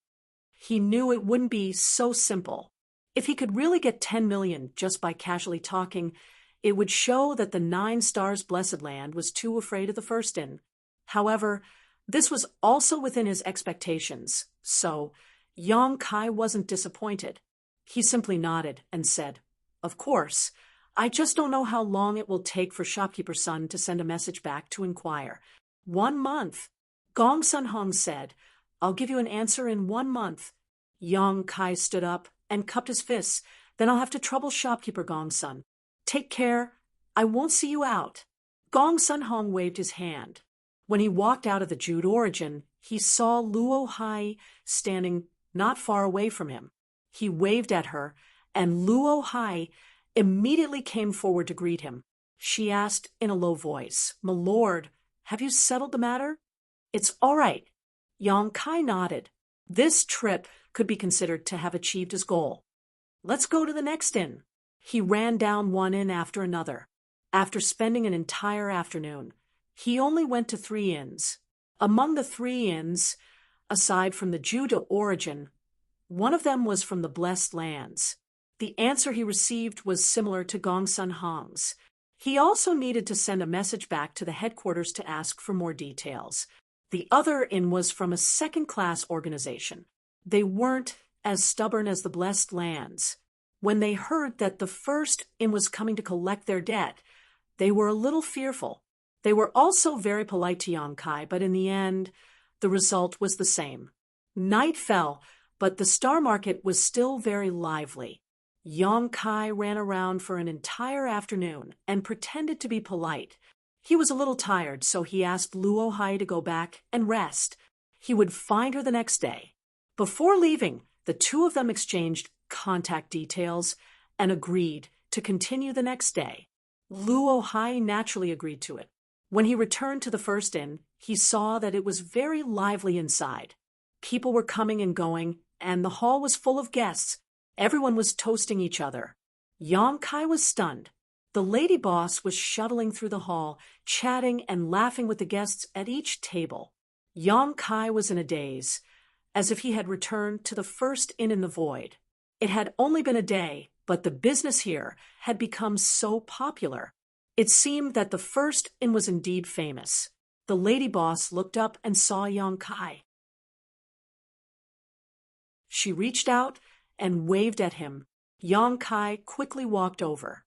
He knew it wouldn't be so simple. If he could really get 10 million just by casually talking, it would show that the 9 Stars Blessed Land was too afraid of the first inn. However, this was also within his expectations, so Yong Kai wasn't disappointed. He simply nodded and said, "Of course. I just don't know how long it will take for shopkeeper Sun to send a message back to inquire." 1 month. Gong Sun Hong said, "I'll give you an answer in 1 month." Yong Kai stood up and cupped his fists. "Then I'll have to trouble shopkeeper Gong Sun. Take care. I won't see you out." Gong Sun Hong waved his hand. When he walked out of the Jude Origin, he saw Luo Hai standing not far away from him. He waved at her, and Luo Hai immediately came forward to greet him. She asked in a low voice, "My lord, have you settled the matter?" "It's all right." Yong Kai nodded. This trip could be considered to have achieved his goal. "Let's go to the next inn." He ran down one inn after another. After spending an entire afternoon, he only went to 3 inns. Among the 3 inns, aside from the Jude Origin, one of them was from the Blessed Lands. The answer he received was similar to Gong Sun Hong's. He also needed to send a message back to the headquarters to ask for more details. The other inn was from a second-class organization. They weren't as stubborn as the Blessed Lands. When they heard that the first inn was coming to collect their debt, they were a little fearful. They were also very polite to Yong Kai, but in the end, the result was the same. Night fell, but the star market was still very lively. Yong Kai ran around for an entire afternoon and pretended to be polite. He was a little tired, so he asked Luo Hai to go back and rest. He would find her the next day. Before leaving, the two of them exchanged contact details and agreed to continue the next day. Luo Hai naturally agreed to it. When he returned to the first inn, he saw that it was very lively inside. People were coming and going, and the hall was full of guests. Everyone was toasting each other. Yong Kai was stunned. The lady boss was shuttling through the hall, chatting and laughing with the guests at each table. Yong Kai was in a daze, as if he had returned to the first inn in the void. It had only been a day, but the business here had become so popular. It seemed that the first inn was indeed famous. The lady boss looked up and saw Yong Kai. She reached out and waved at him. Yong Kai quickly walked over.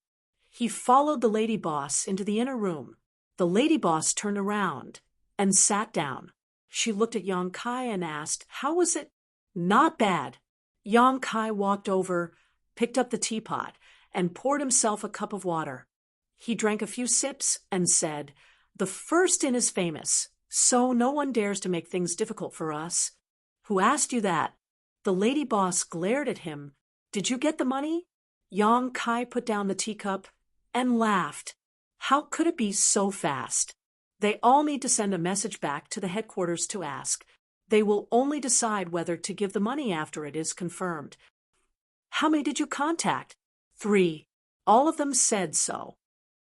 He followed the lady boss into the inner room. The lady boss turned around and sat down. She looked at Yong Kai and asked, "How was it?" "Not bad." Yong Kai walked over, picked up the teapot, and poured himself a cup of water. He drank a few sips and said, "The first inn is famous, so no one dares to make things difficult for us." "Who asked you that?" The lady boss glared at him. "Did you get the money?" Yong Kai put down the teacup and laughed. How could it be so fast? They all need to send a message back to the headquarters to ask. They will only decide whether to give the money after it is confirmed. "How many did you contact?" "3. All of them said so."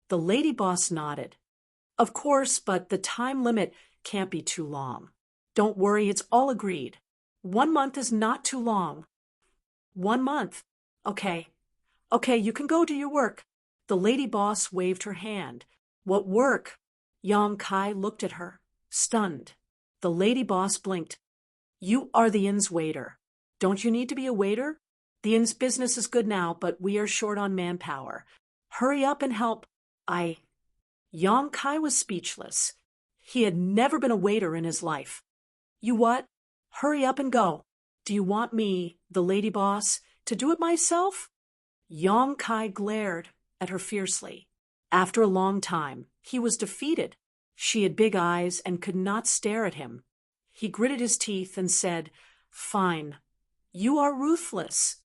The lady boss nodded. "Of course, but the time limit can't be too long." "Don't worry, it's all agreed. 1 month is not too long." 1 month. Okay, you can go do your work." The lady boss waved her hand. "What work?" Yong Kai looked at her, stunned. The lady boss blinked. "You are the inn's waiter. Don't you need to be a waiter? The inn's business is good now, but we are short on manpower. Hurry up and help." Yong Kai was speechless. He had never been a waiter in his life. "You what? Hurry up and go. Do you want me, the lady boss, to do it myself?" Yong Kai glared at her fiercely. After a long time, he was defeated. She had big eyes and could not stare at him. He gritted his teeth and said, "Fine. You are ruthless."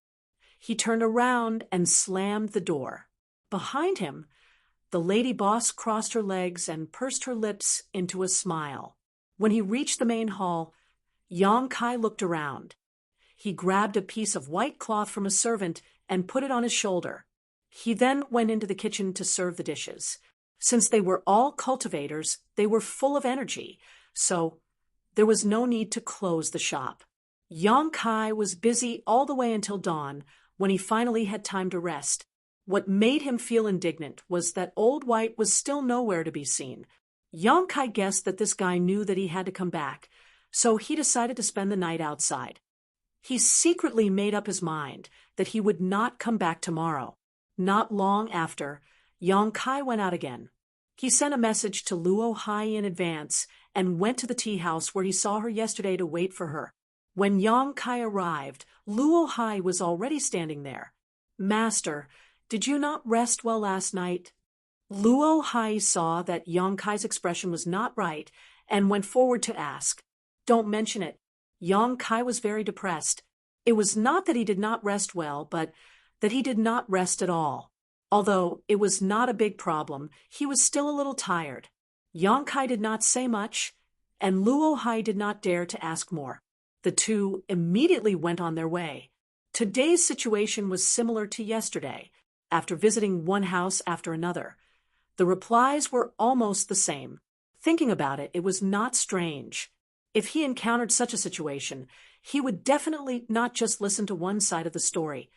He turned around and slammed the door. Behind him, the lady boss crossed her legs and pursed her lips into a smile. When he reached the main hall, Yong Kai looked around. He grabbed a piece of white cloth from a servant and put it on his shoulder. He then went into the kitchen to serve the dishes. Since they were all cultivators, they were full of energy, so there was no need to close the shop. Yong Kai was busy all the way until dawn, when he finally had time to rest. What made him feel indignant was that Old White was still nowhere to be seen. Yong Kai guessed that this guy knew that he had to come back, so he decided to spend the night outside. He secretly made up his mind that he would not come back tomorrow. Not long after, Yong Kai went out again. He sent a message to Luo Hai in advance and went to the tea house where he saw her yesterday to wait for her. When Yong Kai arrived, Luo Hai was already standing there. "Master, did you not rest well last night?" Luo Hai saw that Yong Kai's expression was not right and went forward to ask. "Don't mention it." Yong Kai was very depressed. It was not that he did not rest well, but that he did not rest at all. Although it was not a big problem, he was still a little tired. Yong Kai did not say much, and Luo Hai did not dare to ask more. The two immediately went on their way. Today's situation was similar to yesterday, after visiting one house after another. The replies were almost the same. Thinking about it, it was not strange. If he encountered such a situation, he would definitely not just listen to one side of the story.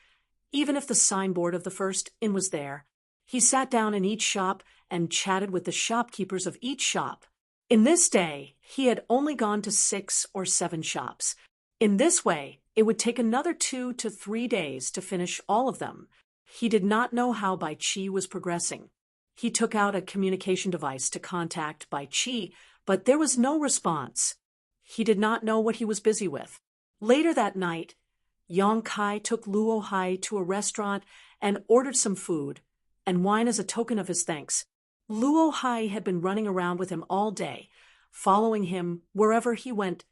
Even if the signboard of the first inn was there, he sat down in each shop and chatted with the shopkeepers of each shop. In this day, he had only gone to 6 or 7 shops. In this way, it would take another 2 to 3 days to finish all of them. He did not know how Bai Chi was progressing. He took out a communication device to contact Bai Chi, but there was no response. He did not know what he was busy with. Later that night, Yang Kai took Luo Hai to a restaurant and ordered some food and wine as a token of his thanks. Luo Hai had been running around with him all day, following him wherever he went.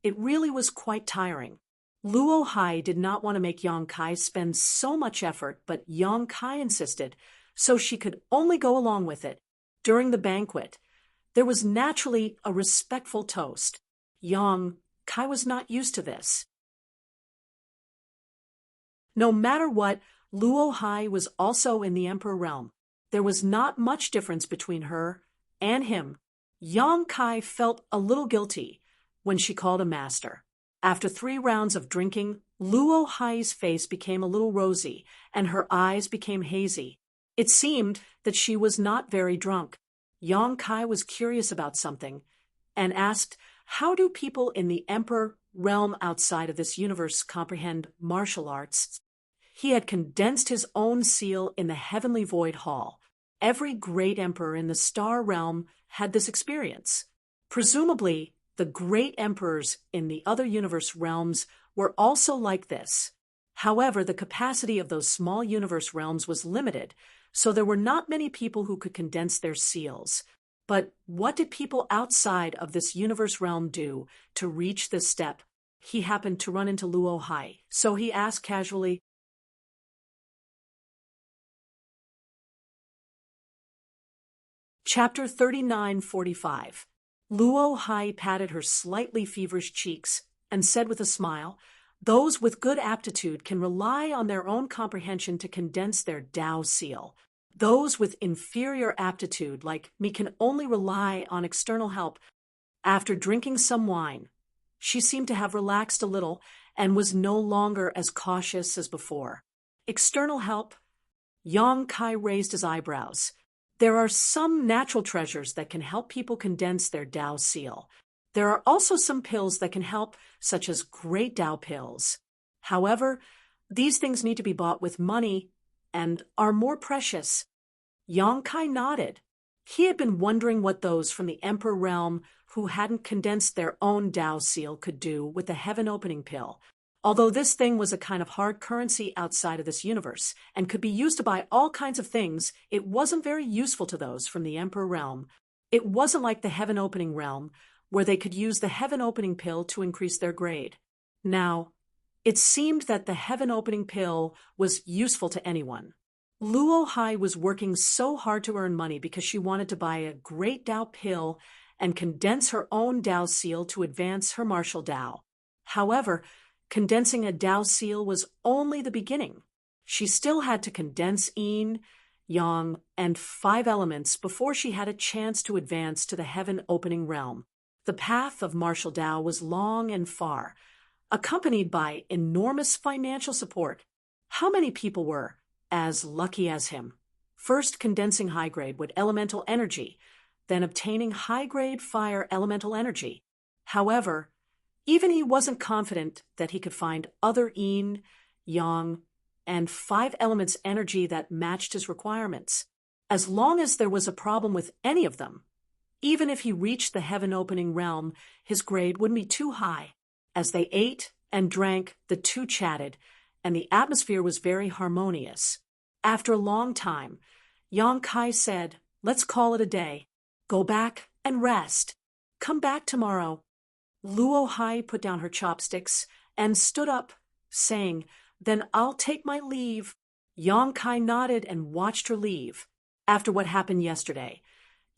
It really was quite tiring. Luo Hai did not want to make Yang Kai spend so much effort, but Yang Kai insisted, so she could only go along with it. During the banquet, there was naturally a respectful toast. Yang Kai was not used to this. No matter what, Luo Hai was also in the Emperor realm. There was not much difference between her and him. Yang Kai felt a little guilty when she called him master. After 3 rounds of drinking, Luo Hai's face became a little rosy, and her eyes became hazy. It seemed that she was not very drunk. Yang Kai was curious about something, and asked, how do people in the Emperor realm outside of this universe comprehend martial arts? He had condensed his own seal in the Heavenly Void Hall. Every great emperor in the Star Realm had this experience. Presumably, the great emperors in the other universe realms were also like this. However, the capacity of those small universe realms was limited, so there were not many people who could condense their seals. But what did people outside of this universe realm do to reach this step? He happened to run into Luo Hai, so he asked casually, Chapter 39:45. Luo Hai patted her slightly feverish cheeks and said with a smile, those with good aptitude can rely on their own comprehension to condense their Tao seal. Those with inferior aptitude, like me, can only rely on external help. After drinking some wine, she seemed to have relaxed a little and was no longer as cautious as before. External help? Yang Kai raised his eyebrows. There are some natural treasures that can help people condense their Tao seal. There are also some pills that can help, such as great Tao pills. However, these things need to be bought with money and are more precious. Yang Kai nodded. He had been wondering what those from the Emperor realm who hadn't condensed their own Tao seal could do with the heaven-opening pill. Although this thing was a kind of hard currency outside of this universe and could be used to buy all kinds of things, it wasn't very useful to those from the Emperor realm. It wasn't like the heaven-opening realm, where they could use the heaven-opening pill to increase their grade. Now, it seemed that the heaven-opening pill was useful to anyone. Luo Hai was working so hard to earn money because she wanted to buy a great Tao pill and condense her own Tao seal to advance her martial Tao. However, condensing a Tao seal was only the beginning. She still had to condense Yin, Yang, and 5 elements before she had a chance to advance to the heaven-opening realm. The path of martial Tao was long and far, accompanied by enormous financial support. How many people were as lucky as him? First condensing high-grade with elemental energy, then obtaining high-grade fire elemental energy. However, even he wasn't confident that he could find other Yin, Yang, and 5 elements energy that matched his requirements. As long as there was a problem with any of them, even if he reached the heaven-opening realm, his grade wouldn't be too high. As they ate and drank, the two chatted, and the atmosphere was very harmonious. After a long time, Yang Kai said, let's call it a day. Go back and rest. Come back tomorrow. Luo Hai put down her chopsticks and stood up, saying, then I'll take my leave. Yang Kai nodded and watched her leave. After what happened yesterday,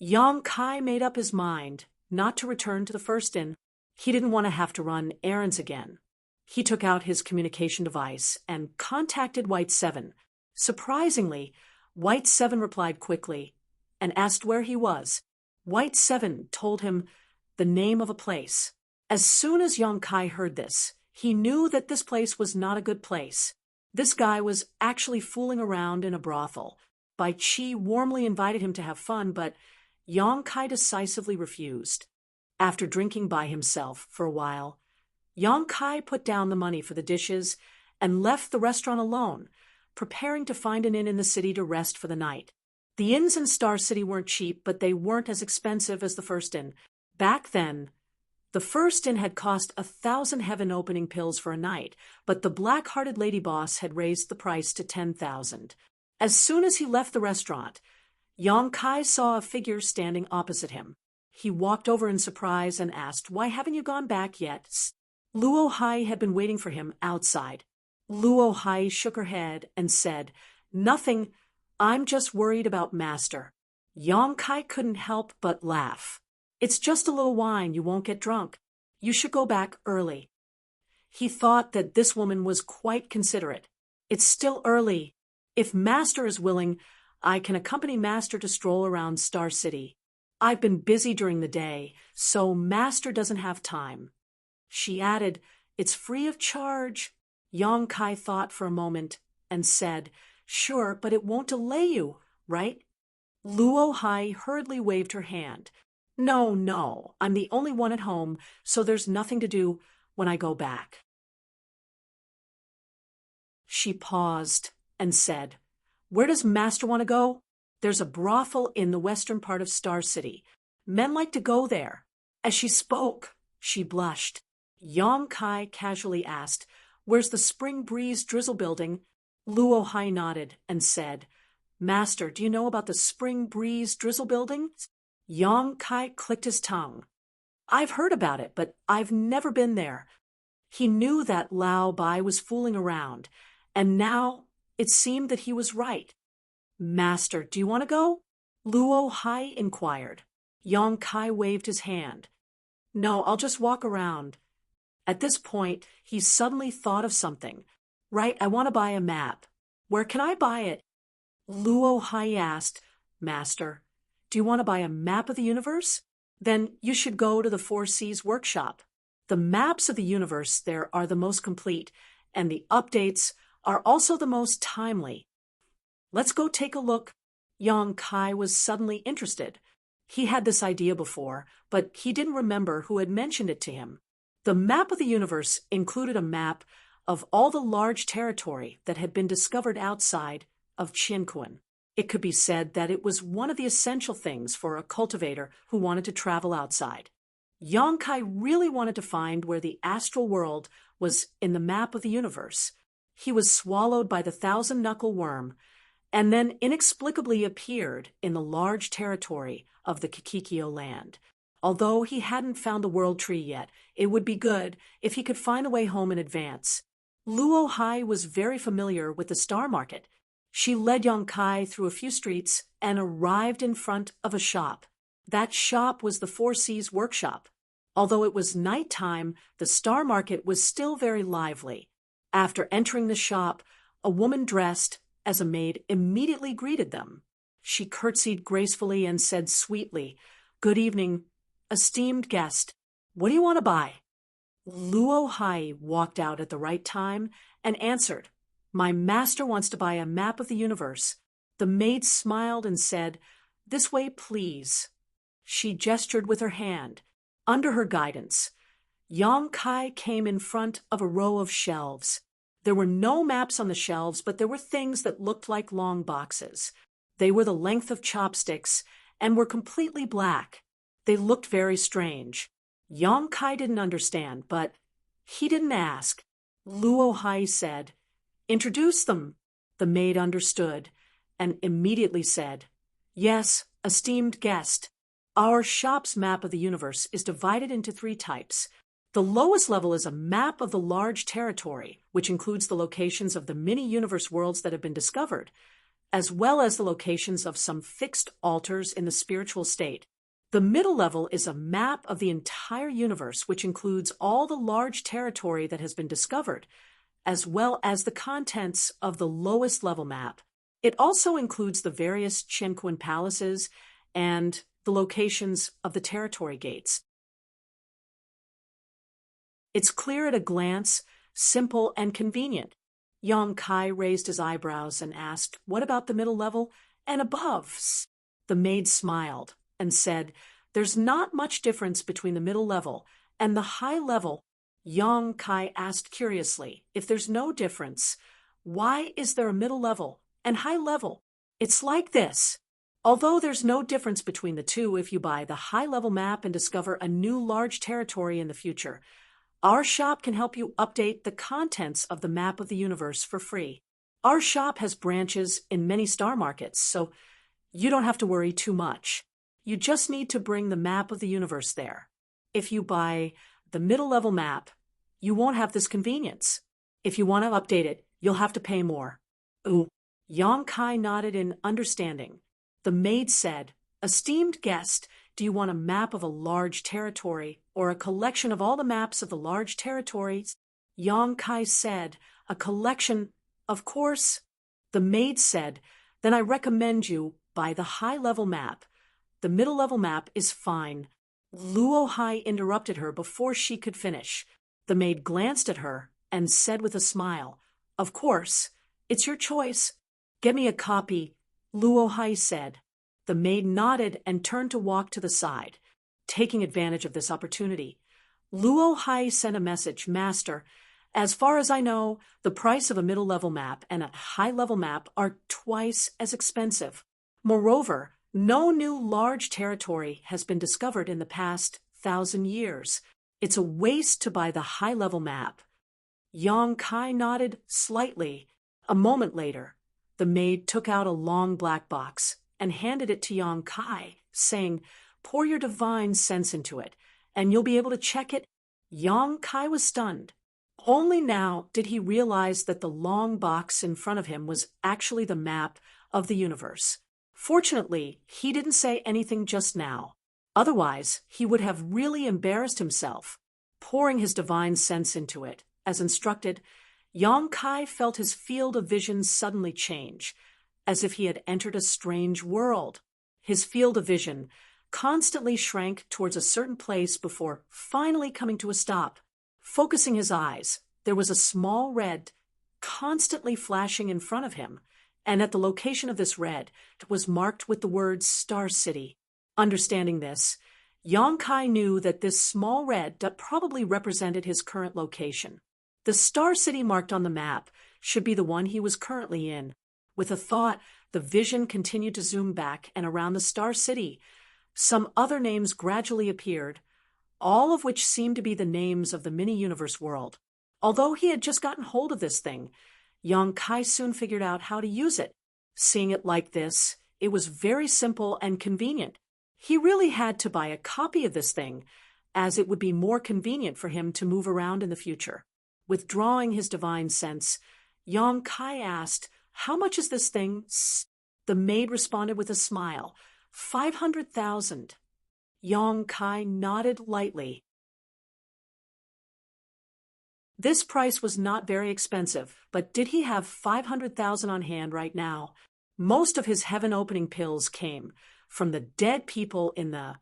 Yang Kai made up his mind not to return to the First Inn. He didn't want to have to run errands again. He took out his communication device and contacted White 7. Surprisingly, White 7 replied quickly and asked where he was. White 7 told him the name of a place. As soon as Yang Kai heard this, he knew that this place was not a good place. This guy was actually fooling around in a brothel. Bai Qi warmly invited him to have fun, but Yang Kai decisively refused. After drinking by himself for a while, Yang Kai put down the money for the dishes and left the restaurant alone, preparing to find an inn in the city to rest for the night. The inns in Star City weren't cheap, but they weren't as expensive as the First Inn. Back then, The first inn had cost 1,000 heaven-opening pills for a night, but the black-hearted lady boss had raised the price to 10,000. As soon as he left the restaurant, Yong Kai saw a figure standing opposite him. He walked over in surprise and asked, "Why haven't you gone back yet?" Luo Hai had been waiting for him outside. Luo Hai shook her head and said, "Nothing. I'm just worried about Master." Yong Kai couldn't help but laugh. "It's just a little wine. You won't get drunk. You should go back early." He thought that this woman was quite considerate. "It's still early. If Master is willing, I can accompany Master to stroll around Star City. I've been busy during the day, so Master doesn't have time." She added, "It's free of charge." Yong Kai thought for a moment and said, "Sure, but it won't delay you, right?" Luo Hai hurriedly waved her hand. No, I'm the only one at home, so there's nothing to do when I go back." She paused and said, "Where does Master want to go?" "There's a brothel in the western part of Star City. Men like to go there." As she spoke, she blushed. Yong Kai casually asked, "Where's the Spring Breeze Drizzle Building?" Luo Hai nodded and said, "Master, do you know about the Spring Breeze Drizzle Building?" Yong Kai clicked his tongue. "I've heard about it, but I've never been there." He knew that Lao Bai was fooling around, and now it seemed that he was right. "Master, do you want to go?" Luo Hai inquired. Yong Kai waved his hand. "No, I'll just walk around." At this point, he suddenly thought of something. "Right, I want to buy a map. Where can I buy it?" Luo Hai asked, "Master, do you want to buy a map of the universe? Then you should go to the Four Seas workshop. The maps of the universe there are the most complete, and the updates are also the most timely. Let's go take a look." Yong Kai was suddenly interested. He had this idea before, but he didn't remember who had mentioned it to him. The map of the universe included a map of all the large territory that had been discovered outside of Qianquan. It could be said that it was one of the essential things for a cultivator who wanted to travel outside. Yong Kai really wanted to find where the astral world was in the map of the universe. He was swallowed by the thousand-knuckle worm, and then inexplicably appeared in the large territory of the Kikikyo land. Although he hadn't found the world tree yet, it would be good if he could find the way home in advance. Luo Hai was very familiar with the Star Market. She led Yong Kai through a few streets and arrived in front of a shop. That shop was the Four Seas workshop. Although it was nighttime, the Star Market was still very lively. After entering the shop, a woman dressed as a maid immediately greeted them. She curtsied gracefully and said sweetly, "Good evening, esteemed guest. What do you want to buy?" Luo Hai walked out at the right time and answered, "My master wants to buy a map of the universe." The maid smiled and said, "This way, please." She gestured with her hand. Under her guidance, Yong Kai came in front of a row of shelves. There were no maps on the shelves, but there were things that looked like long boxes. They were the length of chopsticks and were completely black. They looked very strange. Yong Kai didn't understand, but he didn't ask. Luo Hai said, "Introduce them." The maid understood and immediately said, "Yes, esteemed guest. Our shop's map of the universe is divided into 3 types. The lowest level is a map of the large territory, which includes the locations of the mini-universe worlds that have been discovered, as well as the locations of some fixed altars in the spiritual state. The middle level is a map of the entire universe, which includes all the large territory that has been discovered, as well as the contents of the lowest level map. It also includes the various Qianquan palaces and the locations of the territory gates. It's clear at a glance, simple and convenient." Yong Kai raised his eyebrows and asked, "What about the middle level and above?" The maid smiled and said, "There's not much difference between the middle level and the high level." Yong Kai asked curiously, "If there's no difference, why is there a middle level and high level?" "It's like this. Although there's no difference between the two if you buy the high-level map and discover a new large territory in the future, our shop can help you update the contents of the map of the universe for free. Our shop has branches in many star markets, so you don't have to worry too much. You just need to bring the map of the universe there. If you buy the middle-level map, you won't have this convenience. If you want to update it, you'll have to pay more. Ooh. Yang Kai nodded in understanding. The maid said, "Esteemed guest, do you want a map of a large territory or a collection of all the maps of the large territories?" Yang Kai said, "A collection, of course." The maid said, "Then I recommend you buy the high-level map. The middle-level map is fine." Luo Hai interrupted her before she could finish. The maid glanced at her and said with a smile, "Of course, it's your choice. Get me a copy," Luo Hai said. The maid nodded and turned to walk to the side, taking advantage of this opportunity. Luo Hai sent a message, "Master, as far as I know, the price of a middle-level map and a high-level map are twice as expensive. Moreover, no new large territory has been discovered in the past 1,000 years. It's a waste to buy the high-level map." Yang Kai nodded slightly. A moment later, the maid took out a long black box and handed it to Yang Kai, saying, "Pour your divine sense into it, and you'll be able to check it." Yang Kai was stunned. Only now did he realize that the long box in front of him was actually the map of the universe. Fortunately, he didn't say anything just now. Otherwise, he would have really embarrassed himself. Pouring his divine sense into it, as instructed, Yang Kai felt his field of vision suddenly change, as if he had entered a strange world. His field of vision constantly shrank towards a certain place before finally coming to a stop. Focusing his eyes, there was a small red constantly flashing in front of him, and at the location of this red, it was marked with the words Star City. Understanding this, Yang Kai knew that this small red probably represented his current location. The Star City marked on the map should be the one he was currently in. With a thought, the vision continued to zoom back, and around the Star City, some other names gradually appeared, all of which seemed to be the names of the mini-universe world. Although he had just gotten hold of this thing, Yang Kai soon figured out how to use it. Seeing it like this, it was very simple and convenient. He really had to buy a copy of this thing, as it would be more convenient for him to move around in the future. Withdrawing his divine sense, Yang Kai asked, "How much is this thing?" The maid responded with a smile, 500,000. Yang Kai nodded lightly. This price was not very expensive, but did he have 500,000 on hand right now? Most of his heaven-opening pills came from the dead people in the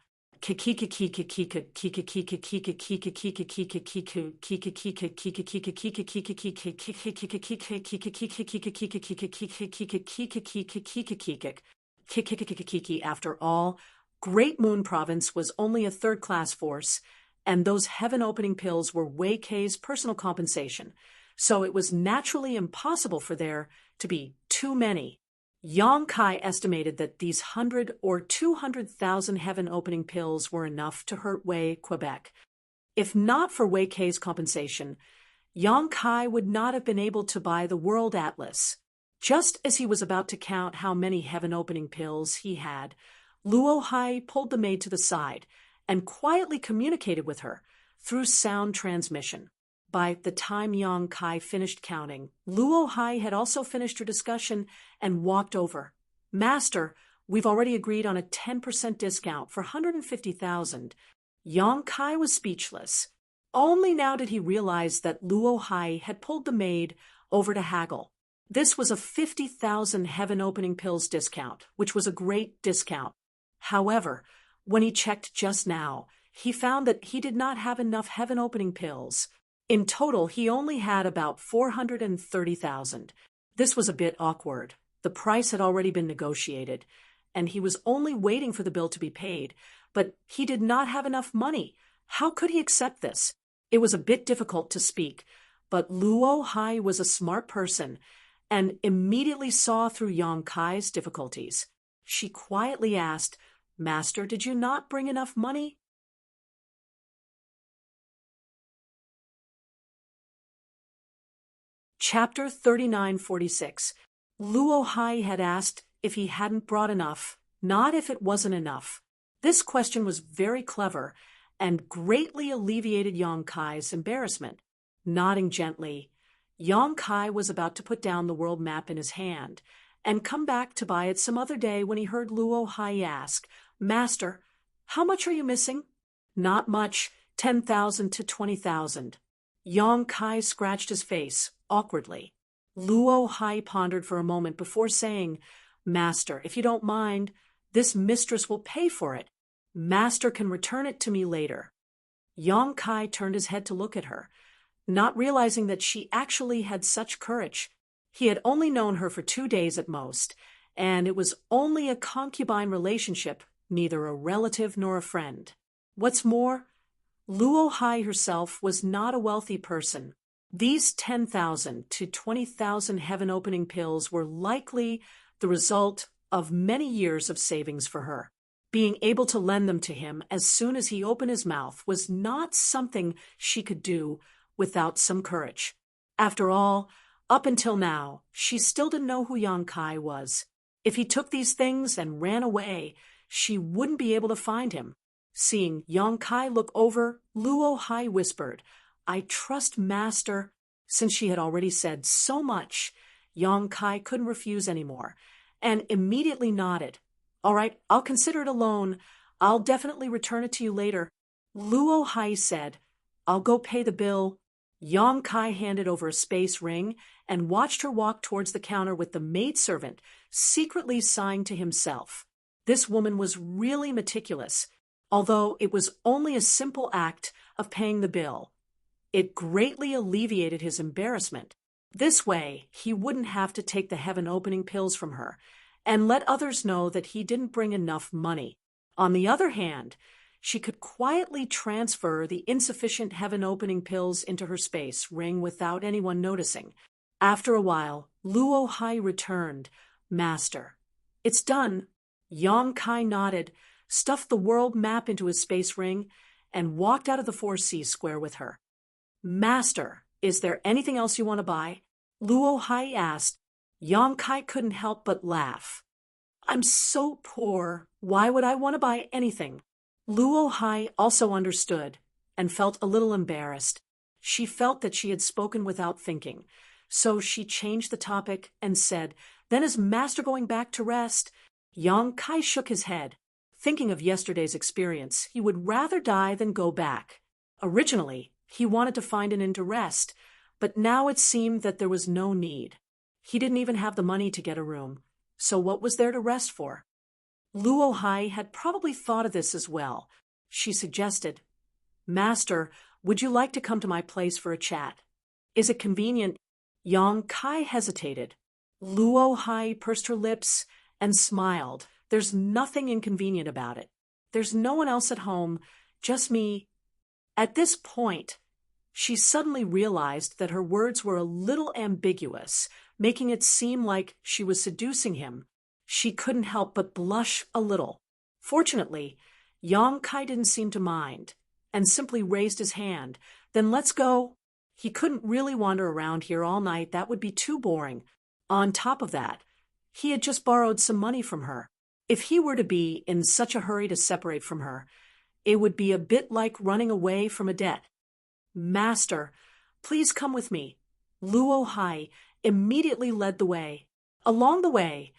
After all, Great Moon Province was only a third-class force, and those heaven-opening pills were Wei Kei's personal compensation, so it was naturally impossible for there to be too many. Yang Kai estimated that these 100 or 200,000 heaven-opening pills were enough to hurt Wei, Quebec. If not for Wei Kei's compensation, Yang Kai would not have been able to buy the World Atlas. Just as he was about to count how many heaven-opening pills he had, Luo Hai pulled the maid to the side and quietly communicated with her through sound transmission. By the time Yang Kai finished counting, Luo Hai had also finished her discussion and walked over. "Master, we've already agreed on a 10% discount for 150,000. Yang Kai was speechless. Only now did he realize that Luo Hai had pulled the maid over to haggle. This was a 50,000 heaven-opening pills discount, which was a great discount. However, when he checked just now, he found that he did not have enough heaven-opening pills. In total, he only had about 430,000. This was a bit awkward. The price had already been negotiated, and he was only waiting for the bill to be paid, but he did not have enough money. How could he accept this? It was a bit difficult to speak, but Luo Hai was a smart person and immediately saw through Yang Kai's difficulties. She quietly asked, "Master, did you not bring enough money?" Chapter 3946. Luo Hai had asked if he hadn't brought enough, not if it wasn't enough. This question was very clever and greatly alleviated Yong Kai's embarrassment. Nodding gently, Yong Kai was about to put down the world map in his hand and come back to buy it some other day when he heard Luo Hai ask, "Master, how much are you missing?" "Not much, 10,000 to 20,000. Yong Kai scratched his face, awkwardly. Luo Hai pondered for a moment before saying, "Master, if you don't mind, this mistress will pay for it. Master can return it to me later." Yong Kai turned his head to look at her, not realizing that she actually had such courage. He had only known her for 2 days at most, and it was only a concubine relationship, neither a relative nor a friend. What's more, Luo Hai herself was not a wealthy person. These 10,000 to 20,000 heaven-opening pills were likely the result of many years of savings for her. Being able to lend them to him as soon as he opened his mouth was not something she could do without some courage. After all, up until now, she still didn't know who Yong Kai was. If he took these things and ran away, she wouldn't be able to find him. Seeing Yong Kai look over, Luo Hai whispered, "I trust Master." Since she had already said so much, Yong Kai couldn't refuse anymore, and immediately nodded. "All right, I'll consider it a loan. I'll definitely return it to you later." Luo Hai said, "I'll go pay the bill." Yong Kai handed over a space ring and watched her walk towards the counter with the maidservant, secretly sighing to himself. This woman was really meticulous, although it was only a simple act of paying the bill. It greatly alleviated his embarrassment. This way, he wouldn't have to take the heaven-opening pills from her and let others know that he didn't bring enough money. On the other hand, she could quietly transfer the insufficient heaven-opening pills into her space ring without anyone noticing. After a while, Luo Hai returned. "Master, it's done." Yong Kai nodded, stuffed the world map into his space ring, and walked out of the Four Seas Square with her. "Master, is there anything else you want to buy?" Luo Hai asked. Yong Kai couldn't help but laugh. "I'm so poor. Why would I want to buy anything?" Luo Hai also understood and felt a little embarrassed. She felt that she had spoken without thinking, so she changed the topic and said, "Then is Master going back to rest?" Yong Kai shook his head. Thinking of yesterday's experience, he would rather die than go back. Originally, he wanted to find an inn to rest, but now it seemed that there was no need. He didn't even have the money to get a room, so what was there to rest for? Luo Hai had probably thought of this as well. She suggested, "Master, would you like to come to my place for a chat? Is it convenient?" Yong Kai hesitated. Luo Hai pursed her lips and smiled. "There's nothing inconvenient about it. There's no one else at home, just me." At this point, she suddenly realized that her words were a little ambiguous, making it seem like she was seducing him. She couldn't help but blush a little. Fortunately, Yong Kai didn't seem to mind, and simply raised his hand. "Then let's go." He couldn't really wander around here all night. That would be too boring. On top of that, he had just borrowed some money from her. If he were to be in such a hurry to separate from her, it would be a bit like running away from a debt. "Master, please come with me." Luo Hai immediately led the way. Along the way,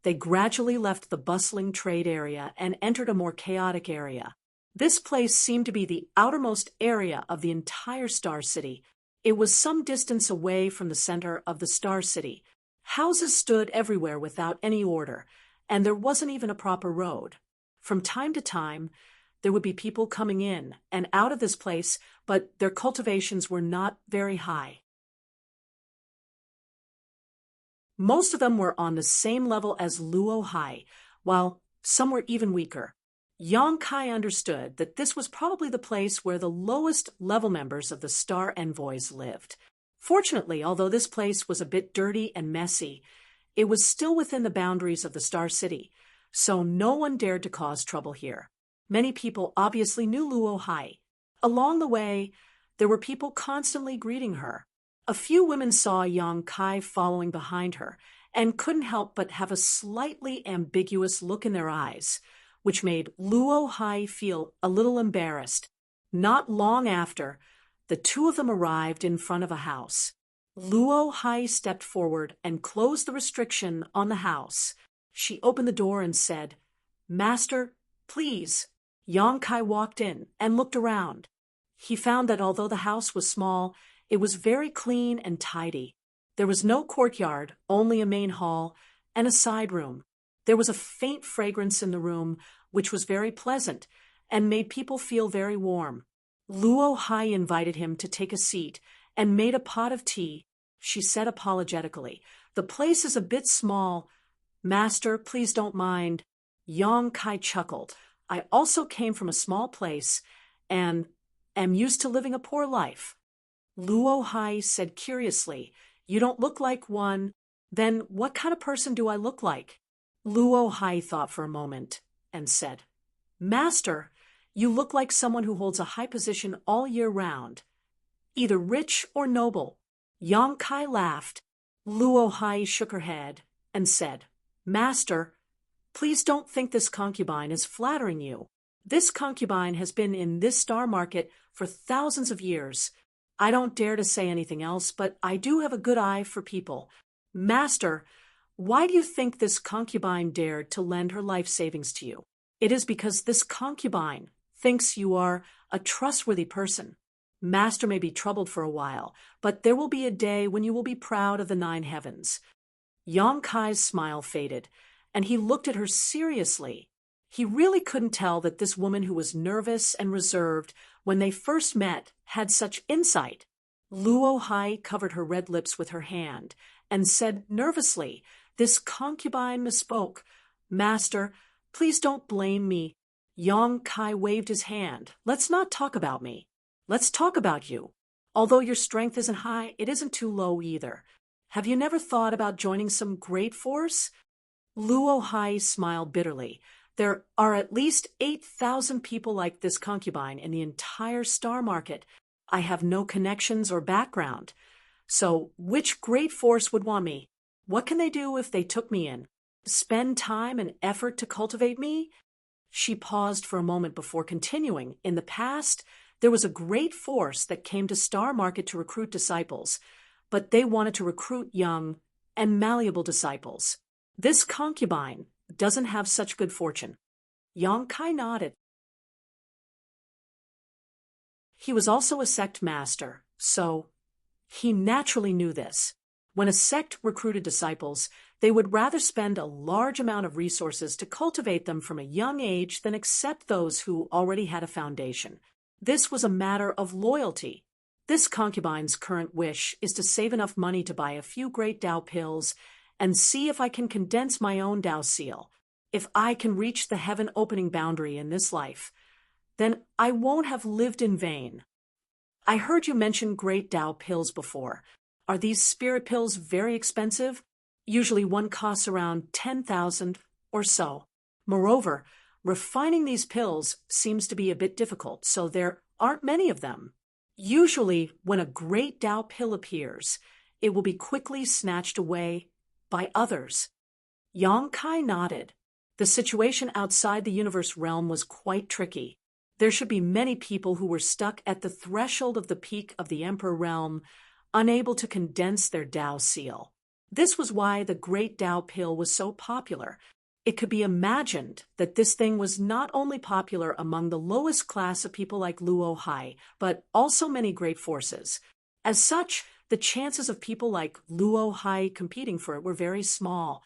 they gradually left the bustling trade area and entered a more chaotic area. This place seemed to be the outermost area of the entire Star City. It was some distance away from the center of the Star City. Houses stood everywhere without any order, and there wasn't even a proper road. From time to time, there would be people coming in and out of this place, but their cultivations were not very high. Most of them were on the same level as Luo Hai, while some were even weaker. Yong Kai understood that this was probably the place where the lowest level members of the Star Envoys lived. Fortunately, although this place was a bit dirty and messy, it was still within the boundaries of the Star City, so no one dared to cause trouble here. Many people obviously knew Luo Hai. Along the way, there were people constantly greeting her. A few women saw young Kai following behind her and couldn't help but have a slightly ambiguous look in their eyes, which made Luo Hai feel a little embarrassed. Not long after, the two of them arrived in front of a house. Luo Hai stepped forward and closed the restriction on the house. She opened the door and said, "Master, please." Yang Kai walked in and looked around. He found that although the house was small, it was very clean and tidy. There was no courtyard, only a main hall and a side room. There was a faint fragrance in the room, which was very pleasant and made people feel very warm. Luo Hai invited him to take a seat and made a pot of tea. She said apologetically, "The place is a bit small. Master, please don't mind." Yang Kai chuckled. "I also came from a small place and am used to living a poor life." Luo Hai said curiously, "You don't look like one. Then what kind of person do I look like?" Luo Hai thought for a moment and said, "Master, you look like someone who holds a high position all year round, either rich or noble." Yang Kai laughed. Luo Hai shook her head and said, "Master, please don't think this concubine is flattering you. This concubine has been in this star market for thousands of years. I don't dare to say anything else, but I do have a good eye for people. Master, why do you think this concubine dared to lend her life savings to you? It is because this concubine thinks you are a trustworthy person. Master may be troubled for a while, but there will be a day when you will be proud of the 9 heavens." Yang Kai's smile faded, and he looked at her seriously. He really couldn't tell that this woman who was nervous and reserved when they first met had such insight. Luo Hai covered her red lips with her hand and said nervously, "This concubine misspoke. Master, please don't blame me." Yang Kai waved his hand. "Let's not talk about me. Let's talk about you. Although your strength isn't high, it isn't too low either. Have you never thought about joining some great force?" Luo Hai smiled bitterly. "There are at least 8,000 people like this concubine in the entire star market. I have no connections or background. So which great force would want me? What can they do if they took me in? Spend time and effort to cultivate me?" She paused for a moment before continuing. "In the past, there was a great force that came to Star Market to recruit disciples, but they wanted to recruit young and malleable disciples. This concubine doesn't have such good fortune." Yang Kai nodded. He was also a sect master, so he naturally knew this. When a sect recruited disciples, they would rather spend a large amount of resources to cultivate them from a young age than accept those who already had a foundation. This was a matter of loyalty. This concubine's current wish is to save enough money to buy a few great Tao pills and see if I can condense my own Tao seal. If I can reach the heaven-opening boundary in this life, then I won't have lived in vain. I heard you mention great Tao pills before. Are these spirit pills very expensive? Usually one costs around 10,000 or so. Moreover, refining these pills seems to be a bit difficult, so there aren't many of them. Usually, when a great Tao pill appears, it will be quickly snatched away by others." Yang Kai nodded. The situation outside the universe realm was quite tricky. There should be many people who were stuck at the threshold of the peak of the Emperor realm, unable to condense their Tao seal. This was why the great Tao pill was so popular. It could be imagined that this thing was not only popular among the lowest class of people like Luo Hai, but also many great forces. As such, the chances of people like Luo Hai competing for it were very small.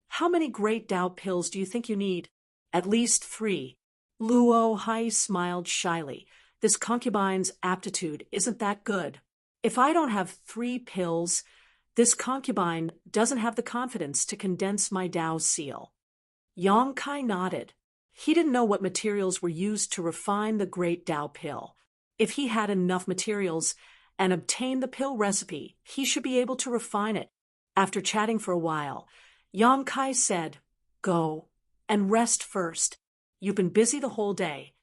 "How many great Tao pills do you think you need?" "At least 3. Luo Hai smiled shyly. "This concubine's aptitude isn't that good. If I don't have 3 pills, this concubine doesn't have the confidence to condense my Tao seal." Yang Kai nodded. He didn't know what materials were used to refine the great Tao pill. If he had enough materials and obtained the pill recipe, he should be able to refine it. After chatting for a while, Yang Kai said, "Go. and rest first. You've been busy the whole day."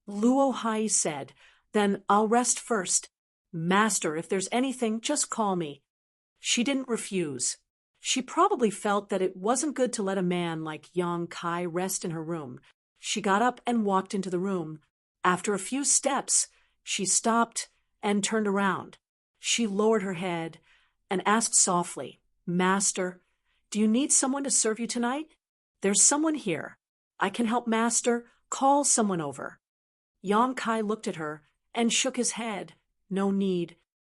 Luo Hai said, "Then I'll rest first. Master, if there's anything, just call me." She didn't refuse. She probably felt that it wasn't good to let a man like Yang Kai rest in her room. She got up and walked into the room. After a few steps, she stopped and turned around. She lowered her head and asked softly, "Master, do you need someone to serve you tonight? There's someone here. I can help, Master. Call someone over." Yang Kai looked at her and shook his head. "No need."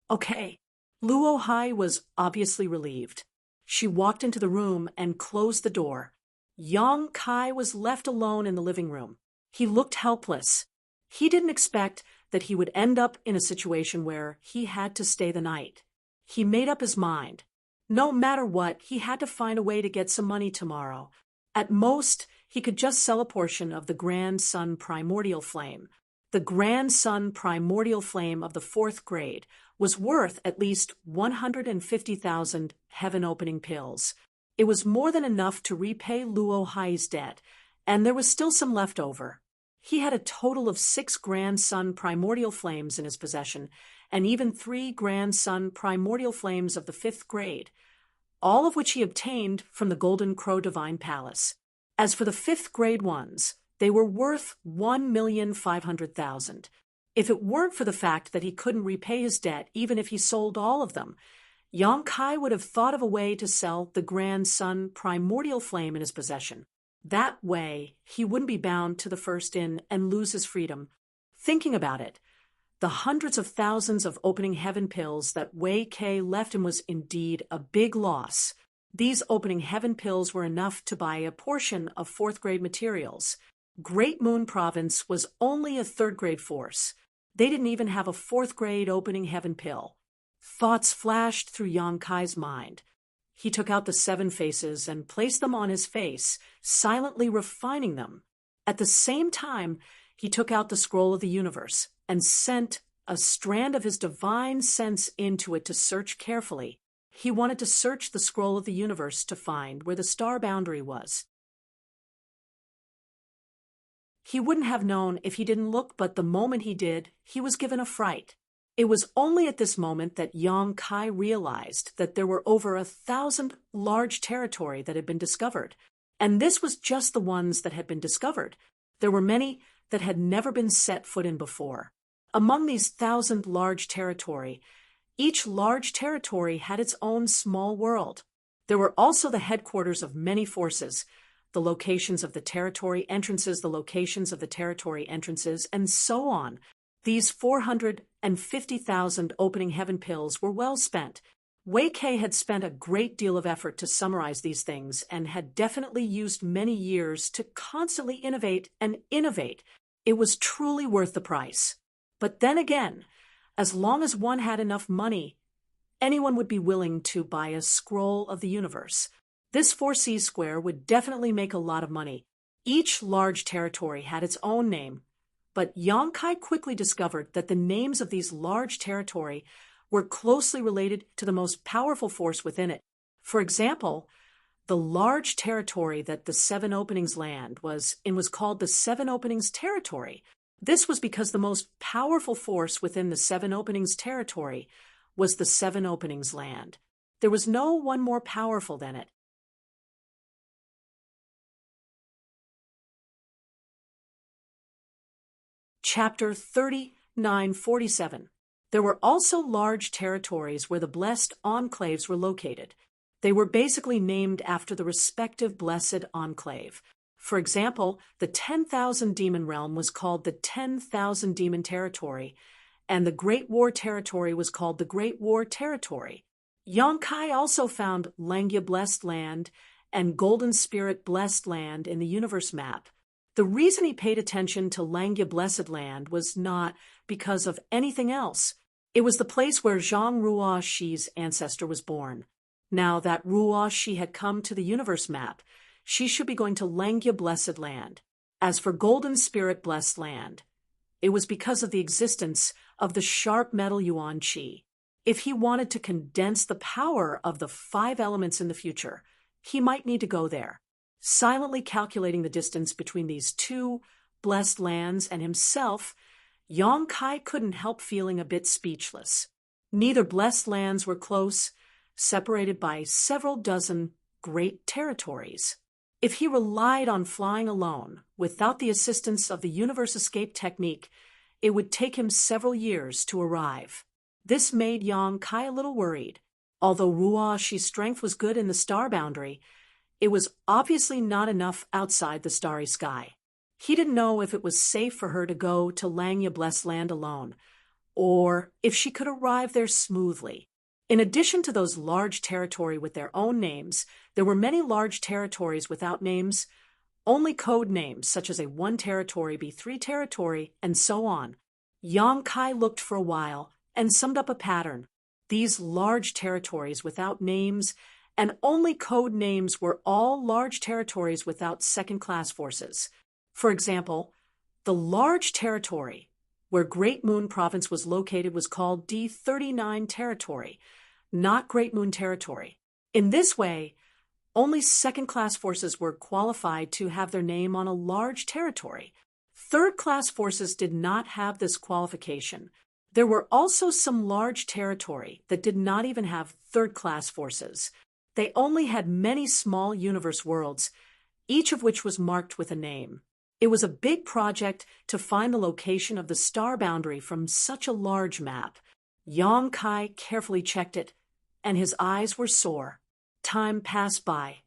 "Okay." Luo Hai was obviously relieved. She walked into the room and closed the door. Yang Kai was left alone in the living room. He looked helpless. He didn't expect that he would end up in a situation where he had to stay the night. He made up his mind. No matter what, he had to find a way to get some money tomorrow. At most, he could just sell a portion of the Grand Sun Primordial Flame. The Grand Sun Primordial Flame of the 4th grade was worth at least 150,000 heaven-opening pills. It was more than enough to repay Luo Hai's debt, and there was still some left over. He had a total of 6 Grand Sun Primordial Flames in his possession, and even 3 Grand Sun Primordial Flames of the 5th grade, all of which he obtained from the Golden Crow Divine Palace. As for the 5th grade ones, they were worth 1,500,000. If it weren't for the fact that he couldn't repay his debt even if he sold all of them, Yang Kai would have thought of a way to sell the Grand Sun Primordial Flame in his possession. That way, he wouldn't be bound to the first in and lose his freedom. Thinking about it, the hundreds of thousands of opening heaven pills that Wei Kei left him was indeed a big loss. These opening heaven pills were enough to buy a portion of 4th grade materials. Great Moon Province was only a 3rd grade force. They didn't even have a 4th grade opening heaven pill. Thoughts flashed through Yang Kai's mind. He took out the 7 faces and placed them on his face, silently refining them. At the same time, he took out the scroll of the universe and sent a strand of his divine sense into it to search carefully. He wanted to search the scroll of the universe to find where the star boundary was. He wouldn't have known if he didn't look, but the moment he did, he was given a fright. It was only at this moment that Yang Kai realized that there were over 1,000 large territory that had been discovered. And this was just the ones that had been discovered. There were many that had never been set foot in before. Among these 1,000 large territory, each large territory had its own small world. There were also the headquarters of many forces, the locations of the territory entrances, the locations of the territory entrances, and so on. These 450,000 opening heaven pills were well spent. Wei Kei had spent a great deal of effort to summarize these things and had definitely used many years to constantly innovate and innovate. It was truly worth the price. But then again, as long as one had enough money, anyone would be willing to buy a scroll of the universe. This 4C square would definitely make a lot of money. Each large territory had its own name, but Yang Kai quickly discovered that the names of these large territory were closely related to the most powerful force within it. For example, the large territory that the 7 Openings land was called the 7 Openings territory. This was because the most powerful force within the 7 Openings territory was the 7 Openings land. There was no one more powerful than it. Chapter 3947. There were also large territories where the blessed enclaves were located. They were basically named after the respective blessed enclave. For example, the 10,000 Demon Realm was called the 10,000 Demon Territory, and the Great War Territory was called the Great War Territory. Yang Kai also found Langya Blessed Land and Golden Spirit Blessed Land in the universe map. The reason he paid attention to Langya Blessed Land was not because of anything else. It was the place where Zhang Ruoxi's ancestor was born. Now that Ruoxi had come to the universe map, she should be going to Langya Blessed Land. As for Golden Spirit Blessed Land, it was because of the existence of the sharp metal Yuan Qi. If he wanted to condense the power of the 5 elements in the future, he might need to go there. Silently calculating the distance between these two blessed lands and himself, Yong Kai couldn't help feeling a bit speechless. Neither blessed lands were close, separated by several dozen great territories. If he relied on flying alone, without the assistance of the universe escape technique, it would take him several years to arrive. This made Yong Kai a little worried. Although Ruoxi's strength was good in the star boundary, it was obviously not enough outside the starry sky. He didn't know if it was safe for her to go to Langya Blessed Land alone, or if she could arrive there smoothly. In addition to those large territories with their own names, there were many large territories without names, only code names such as a 1 territory be 3 territory, and so on. Yong Kai looked for a while and summed up a pattern. These large territories without names and only code names were all large territories without second-class forces. For example, the large territory where Great Moon Province was located was called D39 Territory, not Great Moon Territory. In this way, only second-class forces were qualified to have their name on a large territory. Third-class forces did not have this qualification. There were also some large territory that did not even have third-class forces. They only had many small universe worlds, each of which was marked with a name. It was a big project to find the location of the star boundary from such a large map. Yong Kai carefully checked it, and his eyes were sore. Time passed by,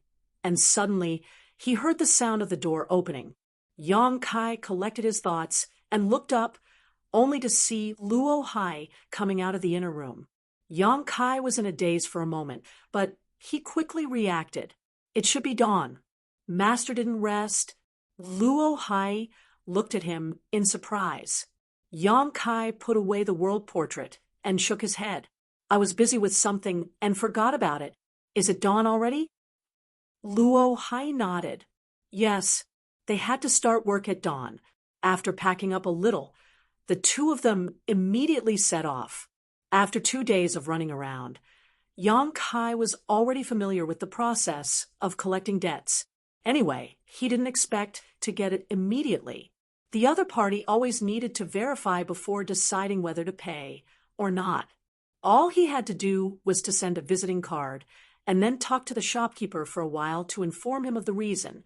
and suddenly he heard the sound of the door opening. Yong Kai collected his thoughts and looked up, only to see Luo Hai coming out of the inner room. Yong Kai was in a daze for a moment, but he quickly reacted. It should be dawn. Master didn't rest. Luo Hai looked at him in surprise. Yong Kai put away the world portrait and shook his head. I was busy with something and forgot about it. Is it dawn already? Luo Hai nodded. Yes, they had to start work at dawn. After packing up a little, the two of them immediately set off. After 2 days of running around, Yong Kai was already familiar with the process of collecting debts. Anyway, he didn't expect to get it immediately. The other party always needed to verify before deciding whether to pay or not. All he had to do was to send a visiting card and then talk to the shopkeeper for a while to inform him of the reason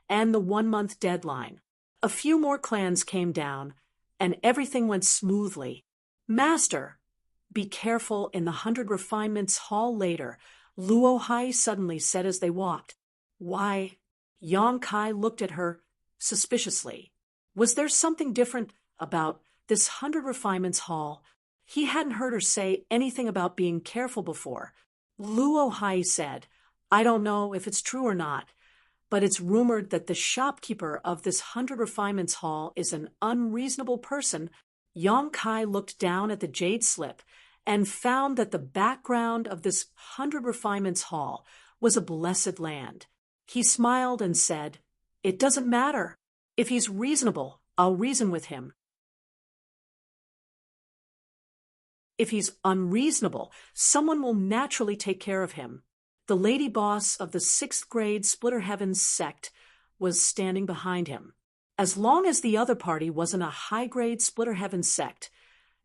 and the 1-month deadline. A few more clans came down, and everything went smoothly. Master, be careful in the 100 Refinements Hall later, Luo Hai suddenly said as they walked. Why? Yong Kai looked at her suspiciously. Was there something different about this 100 Refinements Hall? He hadn't heard her say anything about being careful before. Luo Hai said, I don't know if it's true or not, but it's rumored that the shopkeeper of this 100 Refinements Hall is an unreasonable person. Yong Kai looked down at the jade slip and found that the background of this 100 Refinements Hall was a blessed land. He smiled and said, It doesn't matter. If he's reasonable, I'll reason with him. If he's unreasonable, someone will naturally take care of him. The lady boss of the 6th grade Splitter Heavens sect was standing behind him. As long as the other party wasn't a high-grade Splitter Heavens sect,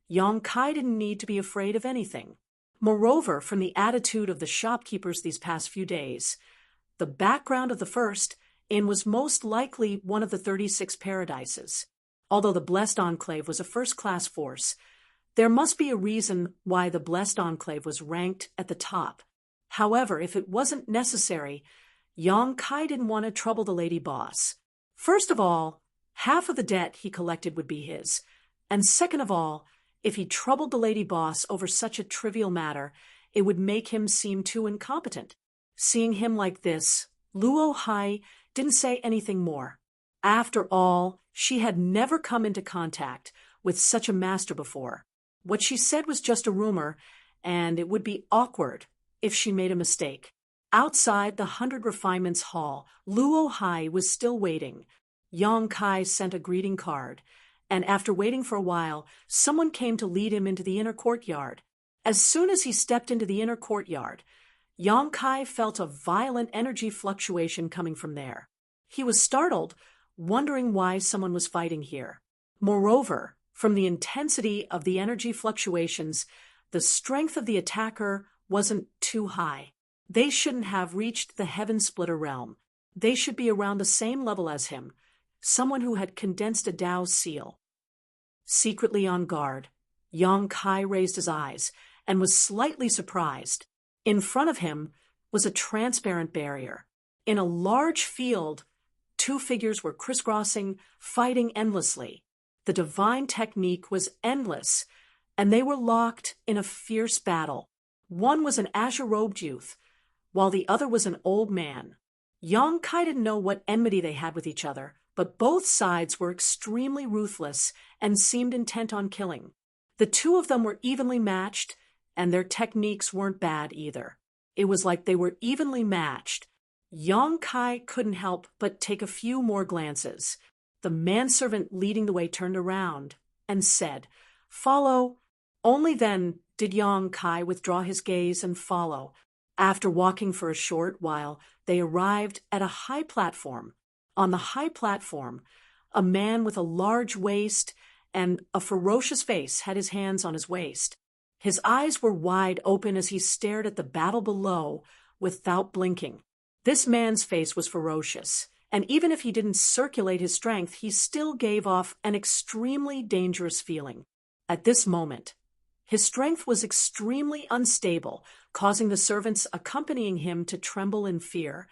Yong Kai didn't need to be afraid of anything. Moreover, from the attitude of the shopkeepers these past few days, the background of the first inn was most likely one of the 36 paradises. Although the Blessed Enclave was a first-class force, there must be a reason why the Blessed Enclave was ranked at the top. However, if it wasn't necessary, Yong Kai didn't want to trouble the lady boss. First of all, half of the debt he collected would be his, and second of all, if he troubled the lady boss over such a trivial matter, it would make him seem too incompetent. Seeing him like this, Luo Hai didn't say anything more. After all, she had never come into contact with such a master before. What she said was just a rumor, and it would be awkward if she made a mistake. Outside the 100 Refinements Hall, Luo Hai was still waiting. Yong Kai sent a greeting card, and after waiting for a while, someone came to lead him into the inner courtyard. As soon as he stepped into the inner courtyard, Yong Kai felt a violent energy fluctuation coming from there. He was startled, wondering why someone was fighting here. Moreover, from the intensity of the energy fluctuations, the strength of the attacker wasn't too high. They shouldn't have reached the Heaven-Splitter realm. They should be around the same level as him, someone who had condensed a Tao seal. Secretly on guard, Yang Kai raised his eyes and was slightly surprised. In front of him was a transparent barrier. In a large field, two figures were crisscrossing, fighting endlessly. The divine technique was endless, and they were locked in a fierce battle. One was an azure-robed youth, while the other was an old man. Yang Kai didn't know what enmity they had with each other, but both sides were extremely ruthless and seemed intent on killing. The two of them were evenly matched, and their techniques weren't bad either. It was like they were evenly matched. Yang Kai couldn't help but take a few more glances. The manservant leading the way turned around and said, "Follow." Only then did Yang Kai withdraw his gaze and follow. After walking for a short while, they arrived at a high platform. On the high platform, a man with a large waist and a ferocious face had his hands on his waist. His eyes were wide open as he stared at the battle below without blinking. This man's face was ferocious, and even if he didn't circulate his strength, he still gave off an extremely dangerous feeling. At this moment, his strength was extremely unstable, causing the servants accompanying him to tremble in fear,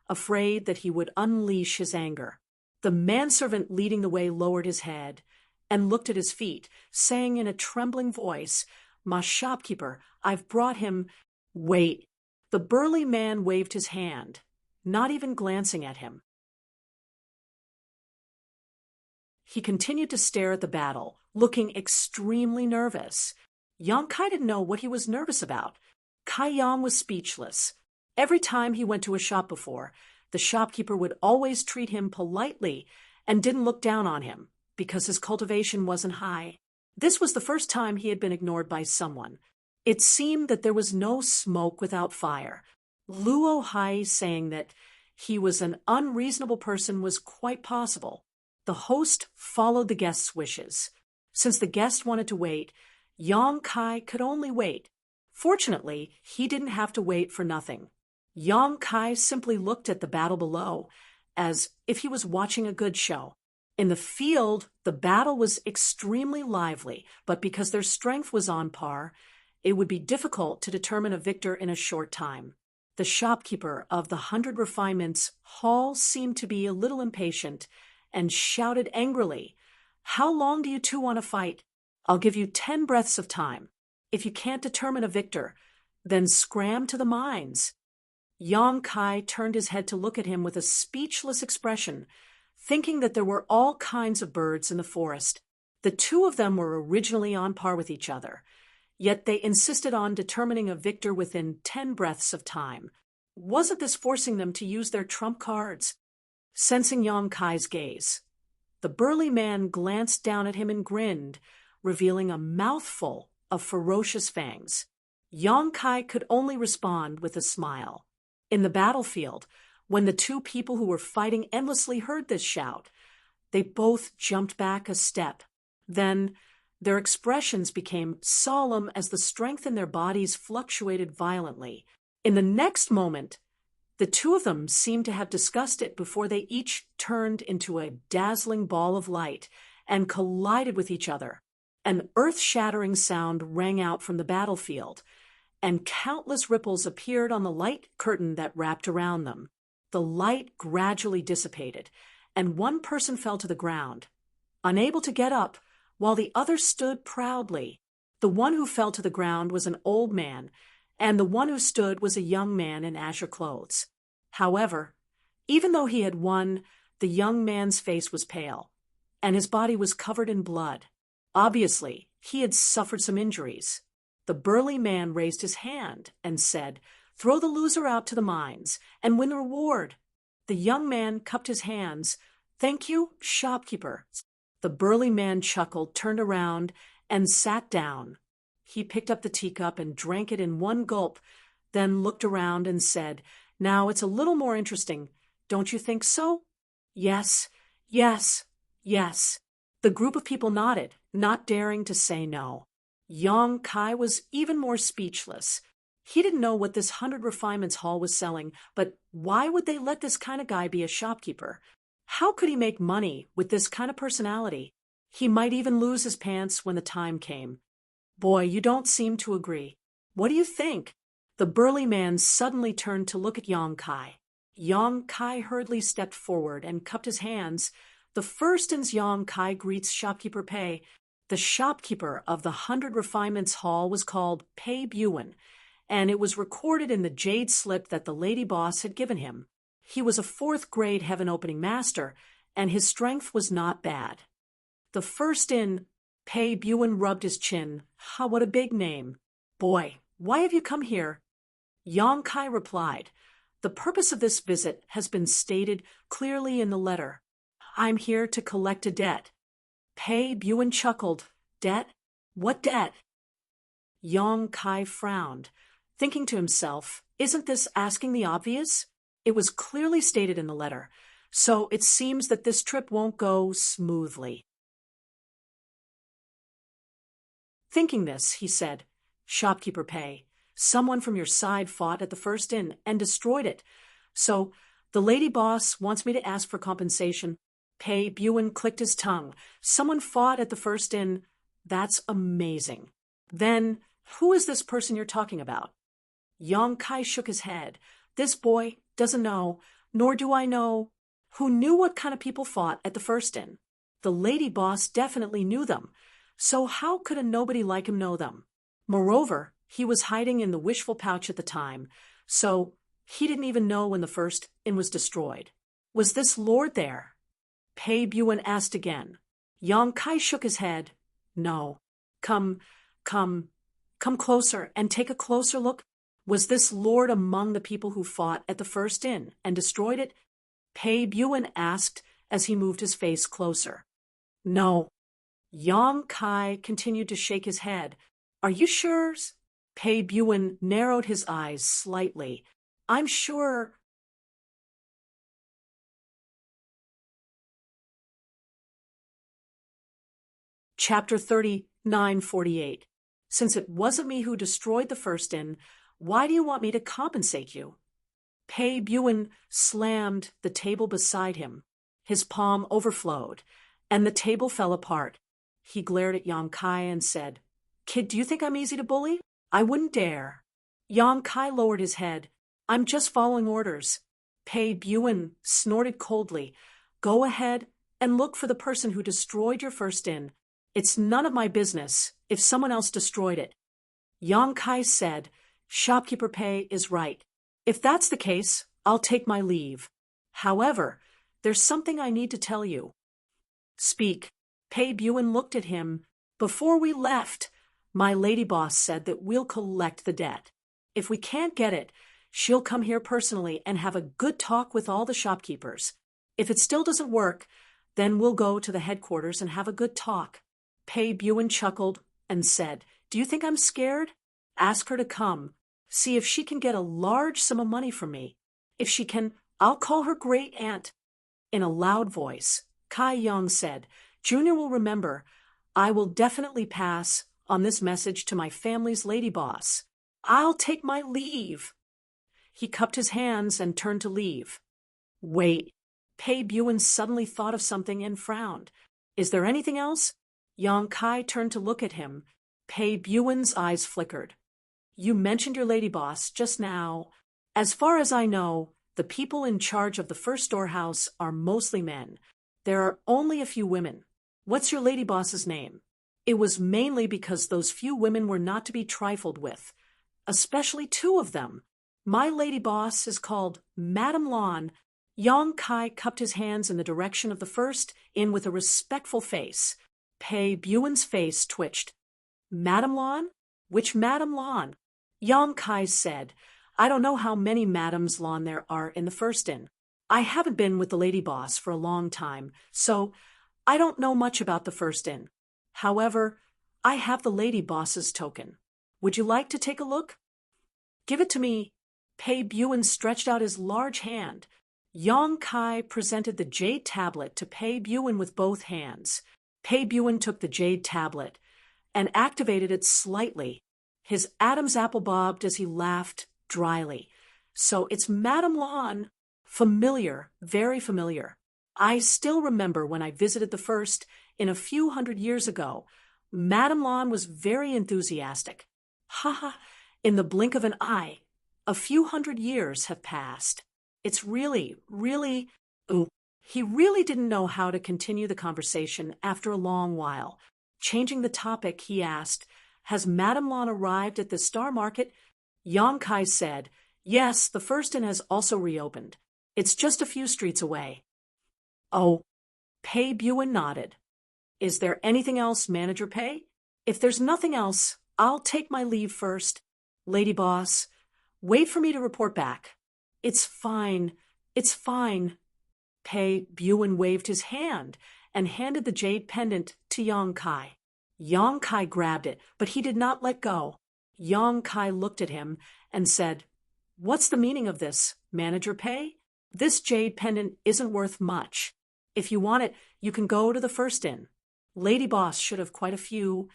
afraid that he would unleash his anger. The manservant leading the way lowered his head and looked at his feet, saying in a trembling voice, "My shopkeeper, I've brought him—" "Wait." The burly man waved his hand, not even glancing at him. He continued to stare at the battle, looking extremely nervous. Yang Kai didn't know what he was nervous about. Kai Yang was speechless. Every time he went to a shop before, the shopkeeper would always treat him politely and didn't look down on him because his cultivation wasn't high. This was the first time he had been ignored by someone. It seemed that there was no smoke without fire. Luo Hai saying that he was an unreasonable person was quite possible. The host followed the guest's wishes. Since the guest wanted to wait, Yang Kai could only wait. Fortunately, he didn't have to wait for nothing. Yang Kai simply looked at the battle below, as if he was watching a good show. In the field, the battle was extremely lively, but because their strength was on par, it would be difficult to determine a victor in a short time. The shopkeeper of the 100 Refinements Hall seemed to be a little impatient and shouted angrily, "How long do you two want to fight? I'll give you 10 breaths of time. If you can't determine a victor, then scram to the mines." Yang Kai turned his head to look at him with a speechless expression, thinking that there were all kinds of birds in the forest. The two of them were originally on par with each other, yet they insisted on determining a victor within 10 breaths of time. Wasn't this forcing them to use their trump cards? Sensing Yang Kai's gaze, the burly man glanced down at him and grinned, revealing a mouthful of ferocious fangs. Yang Kai could only respond with a smile. In the battlefield, when the two people who were fighting endlessly heard this shout, they both jumped back a step. Then their expressions became solemn as the strength in their bodies fluctuated violently. In the next moment, the two of them seemed to have discussed it before they each turned into a dazzling ball of light and collided with each other. An earth-shattering sound rang out from the battlefield, and countless ripples appeared on the light curtain that wrapped around them. The light gradually dissipated, and one person fell to the ground, unable to get up, while the other stood proudly. The one who fell to the ground was an old man, and the one who stood was a young man in azure clothes. However, even though he had won, the young man's face was pale, and his body was covered in blood. Obviously, he had suffered some injuries. The burly man raised his hand and said, "Throw the loser out to the mines and win the reward." The young man cupped his hands. "Thank you, shopkeeper." The burly man chuckled, turned around, and sat down. He picked up the teacup and drank it in one gulp, then looked around and said, "Now it's a little more interesting. Don't you think so?" Yes, yes, yes. The group of people nodded, not daring to say no. Young Kai was even more speechless. He didn't know what this 100 Refinements Hall was selling, but why would they let this kind of guy be a shopkeeper? How could he make money with this kind of personality? He might even lose his pants when the time came. Boy, you don't seem to agree. What do you think? The burly man suddenly turned to look at Yang Kai. Yang Kai hurriedly stepped forward and cupped his hands. The first in Yang Kai greets shopkeeper Pei. The shopkeeper of the 100 Refinements Hall was called Pei Buin, and it was recorded in the jade slip that the lady boss had given him. He was a 4th grade heaven opening master, and his strength was not bad. The first in, Pei Buin rubbed his chin. Ha, what a big name. Boy, why have you come here? Yang Kai replied, the purpose of this visit has been stated clearly in the letter. I'm here to collect a debt. Pei Buin chuckled. Debt? What debt? Yang Kai frowned, thinking to himself, isn't this asking the obvious? It was clearly stated in the letter, so it seems that this trip won't go smoothly. Thinking this, he said, Shopkeeper Pei, someone from your side fought at the first inn and destroyed it. So the lady boss wants me to ask for compensation. Pei Buin clicked his tongue. Someone fought at the first inn. That's amazing. Then, who is this person you're talking about? Yang Kai shook his head. This boy doesn't know, nor do I know. Who knew what kind of people fought at the first inn? The lady boss definitely knew them. So how could a nobody like him know them? Moreover, he was hiding in the wishful pouch at the time, so he didn't even know when the first inn was destroyed. Was this lord there? Pei Buin asked again. Yang Kai shook his head. No. Come closer and take a closer look. Was this lord among the people who fought at the first inn and destroyed it? Pei Buin asked as he moved his face closer. No. Yang Kai continued to shake his head. Are you sure? Pei Buin narrowed his eyes slightly. I'm sure. Chapter 39:48. Since it wasn't me who destroyed the first inn, why do you want me to compensate you? Pei Buin slammed the table beside him. His palm overflowed, and the table fell apart. He glared at Yang Kai and said, Kid, do you think I'm easy to bully? I wouldn't dare. Yang Kai lowered his head. I'm just following orders. Pei Buin snorted coldly. Go ahead and look for the person who destroyed your first inn. It's none of my business if someone else destroyed it. Yang Kai said, Shopkeeper Pei is right. If that's the case, I'll take my leave. However, there's something I need to tell you. Speak. Pei Buin looked at him. Before we left, my lady boss said that we'll collect the debt. If we can't get it, she'll come here personally and have a good talk with all the shopkeepers. If it still doesn't work, then we'll go to the headquarters and have a good talk. Pei Buin chuckled and said, Do you think I'm scared? Ask her to come. See if she can get a large sum of money from me. If she can, I'll call her great aunt. In a loud voice, Kai Yang said, Junior will remember. I will definitely pass on this message to my family's lady boss. I'll take my leave. He cupped his hands and turned to leave. Wait. Pei Buin suddenly thought of something and frowned. Is there anything else? Yang Kai turned to look at him. Pei Buin's eyes flickered. You mentioned your lady boss just now. As far as I know, the people in charge of the first storehouse are mostly men. There are only a few women. What's your lady boss's name? It was mainly because those few women were not to be trifled with, especially 2 of them. My lady boss is called Madame Lan. Yang Kai cupped his hands in the direction of the first inn with a respectful face. Pei Buin's face twitched. Madame Lan? Which Madame Lan? Yang Kai said, I don't know how many Madames Lan there are in the first inn. I haven't been with the lady boss for a long time, so I don't know much about the first inn. However, I have the lady boss's token. Would you like to take a look? Give it to me. Pei Buin stretched out his large hand. Yong Kai presented the jade tablet to Pei Buin with both hands. Pei Buin took the jade tablet and activated it slightly. His Adam's apple bobbed as he laughed dryly. So it's Madame Lan. Familiar, very familiar. I still remember when I visited the first in a few 100 years ago. Madame Lan was very enthusiastic. Ha ha, in the blink of an eye, a few 100 years have passed. It's really. Ooh. He really didn't know how to continue the conversation after a long while. Changing the topic, he asked, "Has Madame Lan arrived at the Star Market?" Yong Kai said, "Yes, the First Inn has also reopened. It's just a few streets away." Oh, Pei Buin nodded. "Is there anything else, Manager Pei? If there's nothing else, I'll take my leave first. Lady Boss, wait for me to report back." It's fine. Pei Buin waved his hand and handed the jade pendant to Yong Kai. Yong Kai grabbed it, but he did not let go. Yong Kai looked at him and said, "What's the meaning of this, Manager Pei? This jade pendant isn't worth much. If you want it, you can go to the First Inn. Lady Boss should have quite a few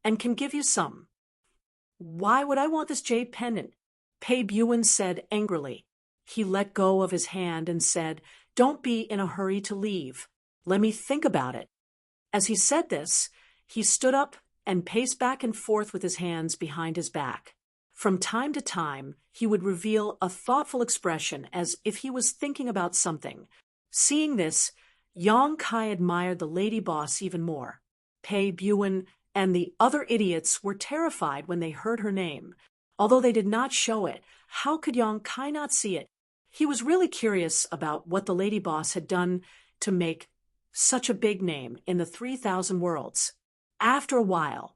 and can give you some." "Why would I want this jade pendant?" Pei Buin said angrily. He let go of his hand and said, "Don't be in a hurry to leave. Let me think about it." As he said this, he stood up and paced back and forth with his hands behind his back. From time to time, he would reveal a thoughtful expression as if he was thinking about something. Seeing this, Yong Kai admired the Lady Boss even more. Pei Buin and the other idiots were terrified when they heard her name. Although they did not show it, how could Yong Kai not see it? He was really curious about what the Lady Boss had done to make such a big name in the 3,000 worlds. After a while,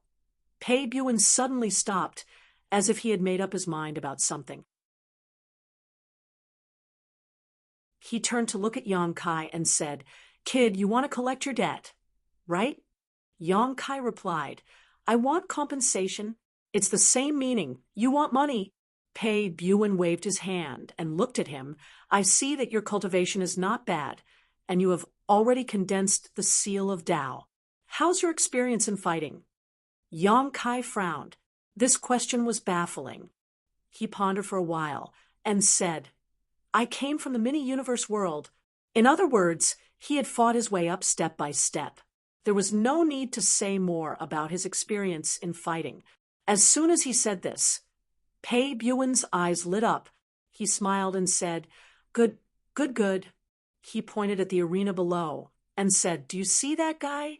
Pei Buin suddenly stopped, as if he had made up his mind about something. He turned to look at Yong Kai and said, "Kid, you want to collect your debt, right?" Yong Kai replied, "I want compensation. It's the same meaning. You want money." Pei Buin waved his hand and looked at him. "I see that your cultivation is not bad, and you have already condensed the seal of Tao. How's your experience in fighting?" Yong Kai frowned. This question was baffling. He pondered for a while and said, "I came from the mini-universe world." In other words, he had fought his way up step by step. There was no need to say more about his experience in fighting. As soon as he said this, Pei Buin's eyes lit up. He smiled and said, Good. He pointed at the arena below and said, "Do you see that guy?"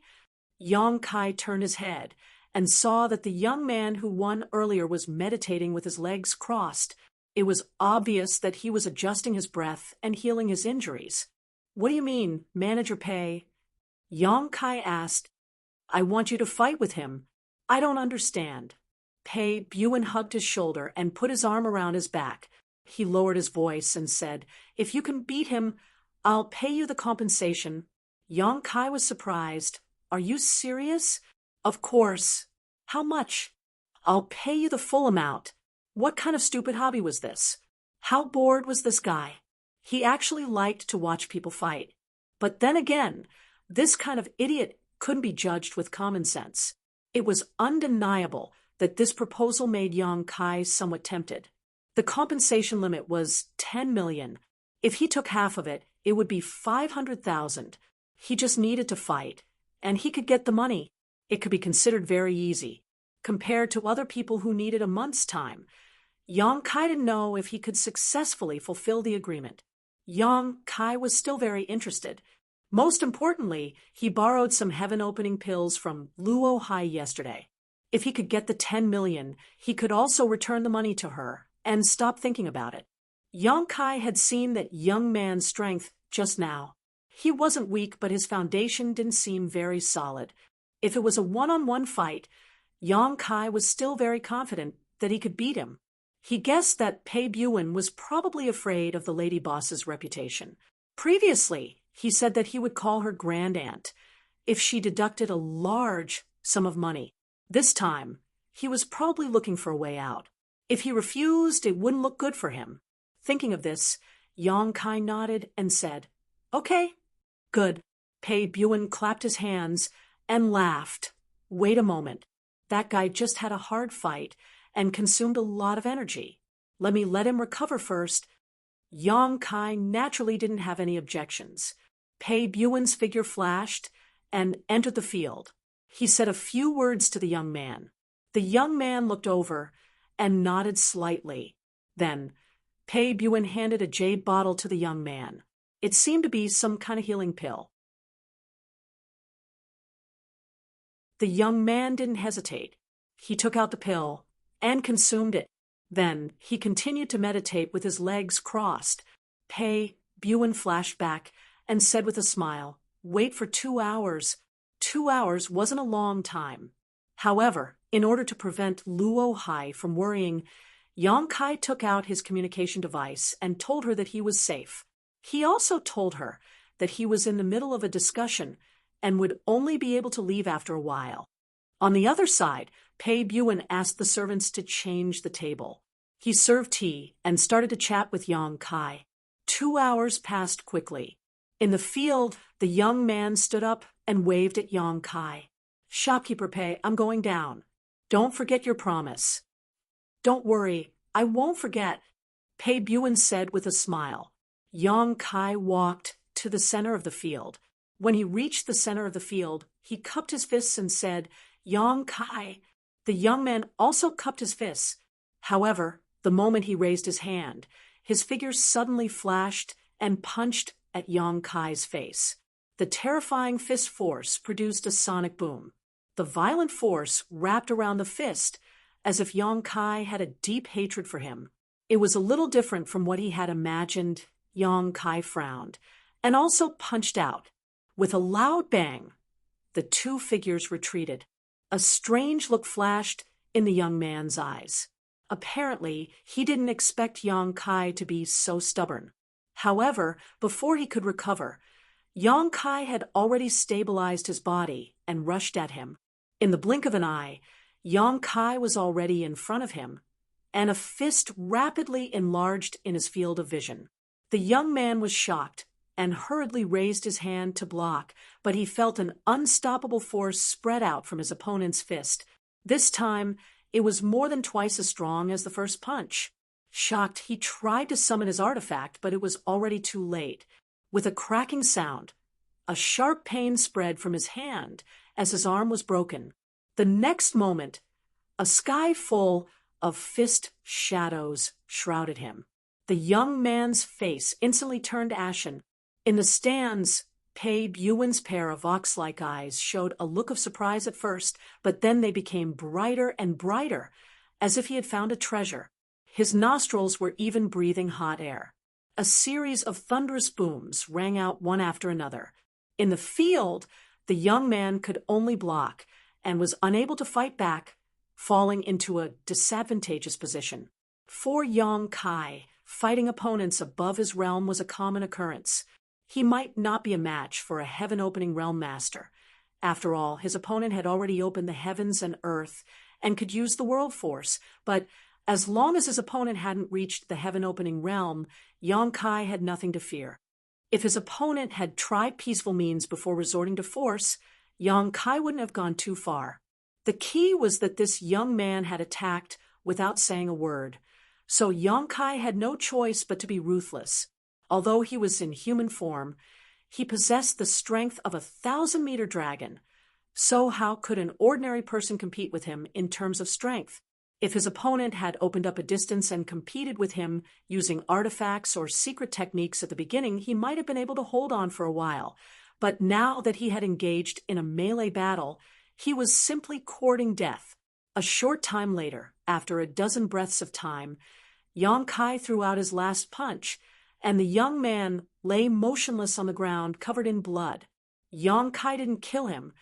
Yong Kai turned his head and saw that the young man who won earlier was meditating with his legs crossed. It was obvious that he was adjusting his breath and healing his injuries. "What do you mean, Manager Pei?" Yong Kai asked. "I want you to fight with him." "I don't understand." Pei Buin hugged his shoulder and put his arm around his back. He lowered his voice and said, "If you can beat him, I'll pay you the compensation." Yong Kai was surprised. "Are you serious?" "Of course." "How much?" "I'll pay you the full amount." What kind of stupid hobby was this? How bored was this guy? He actually liked to watch people fight. But then again, this kind of idiot couldn't be judged with common sense. It was undeniable that this proposal made Yong Kai somewhat tempted. The compensation limit was 10 million. If he took half of it, it would be 500,000. He just needed to fight, and he could get the money. It could be considered very easy, compared to other people who needed a month's time. Yong Kai didn't know if he could successfully fulfill the agreement. Yong Kai was still very interested. Most importantly, he borrowed some heaven-opening pills from Luo Hai yesterday. If he could get the 10 million, he could also return the money to her and stop thinking about it. Yong Kai had seen that young man's strength just now. He wasn't weak, but his foundation didn't seem very solid. If it was a one-on-one fight, Yong Kai was still very confident that he could beat him. He guessed that Pei Buin was probably afraid of the Lady Boss's reputation. Previously, he said that he would call her grand aunt if she deducted a large sum of money. This time, he was probably looking for a way out. If he refused, it wouldn't look good for him. Thinking of this, Yang Kai nodded and said, "Okay, good." Pei Buen clapped his hands and laughed. "Wait a moment. That guy just had a hard fight and consumed a lot of energy. Let me let him recover first." Yang Kai naturally didn't have any objections. Pei Buen's figure flashed and entered the field. He said a few words to the young man. The young man looked over and nodded slightly. Then, Pei Buen handed a jade bottle to the young man. It seemed to be some kind of healing pill. The young man didn't hesitate. He took out the pill and consumed it. Then he continued to meditate with his legs crossed. Pei Buen flashed back and said with a smile, "Wait for 2 hours." 2 hours wasn't a long time. However, in order to prevent Luo Hai from worrying, Yang Kai took out his communication device and told her that he was safe. He also told her that he was in the middle of a discussion and would only be able to leave after a while. On the other side, Pei Buen asked the servants to change the table. He served tea and started to chat with Yang Kai. 2 hours passed quickly. In the field, the young man stood up and waved at Yang Kai. "Shopkeeper Pei, I'm going down. Don't forget your promise." "Don't worry, I won't forget," Pei Buen said with a smile. Yang Kai walked to the center of the field. When he reached the center of the field, he cupped his fists and said, "Yang Kai." The young man also cupped his fists. However, the moment he raised his hand, his figure suddenly flashed and punched at Yang Kai's face. The terrifying fist force produced a sonic boom. The violent force wrapped around the fist as if Yang Kai had a deep hatred for him. It was a little different from what he had imagined. Yang Kai frowned and also punched out. With a loud bang, the two figures retreated. A strange look flashed in the young man's eyes. Apparently, he didn't expect Yang Kai to be so stubborn. However, before he could recover, Yang Kai had already stabilized his body and rushed at him. In the blink of an eye, Yang Kai was already in front of him, and a fist rapidly enlarged in his field of vision. The young man was shocked and hurriedly raised his hand to block, but he felt an unstoppable force spread out from his opponent's fist. This time, it was more than twice as strong as the first punch. Shocked, he tried to summon his artifact, but it was already too late. With a cracking sound, a sharp pain spread from his hand as his arm was broken. The next moment, a sky full of fist shadows shrouded him. The young man's face instantly turned ashen. In the stands, Pei Buen's pair of ox-like eyes showed a look of surprise at first, but then they became brighter and brighter, as if he had found a treasure. His nostrils were even breathing hot air. A series of thunderous booms rang out one after another. In the field, the young man could only block and was unable to fight back, falling into a disadvantageous position. For Yang Kai, fighting opponents above his realm was a common occurrence. He might not be a match for a heaven-opening realm master. After all, his opponent had already opened the heavens and earth and could use the world force, but as long as his opponent hadn't reached the heaven-opening realm, Yang Kai had nothing to fear. If his opponent had tried peaceful means before resorting to force, Yang Kai wouldn't have gone too far. The key was that this young man had attacked without saying a word, so Yang Kai had no choice but to be ruthless. Although he was in human form, he possessed the strength of a 1,000-meter dragon. So how could an ordinary person compete with him in terms of strength? If his opponent had opened up a distance and competed with him using artifacts or secret techniques at the beginning, he might have been able to hold on for a while. But now that he had engaged in a melee battle, he was simply courting death. A short time later, after a dozen breaths of time, Yang Kai threw out his last punch, and the young man lay motionless on the ground, covered in blood. Yang Kai didn't kill him,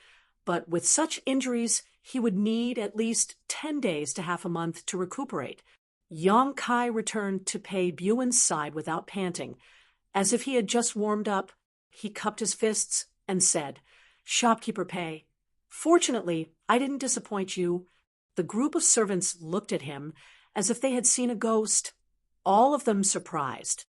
but with such injuries, he would need at least 10 days to half a month to recuperate. Yang Kai returned to Pei Buen's side without panting. As if he had just warmed up, he cupped his fists and said, "Shopkeeper Pei, fortunately, I didn't disappoint you." The group of servants looked at him as if they had seen a ghost, all of them surprised.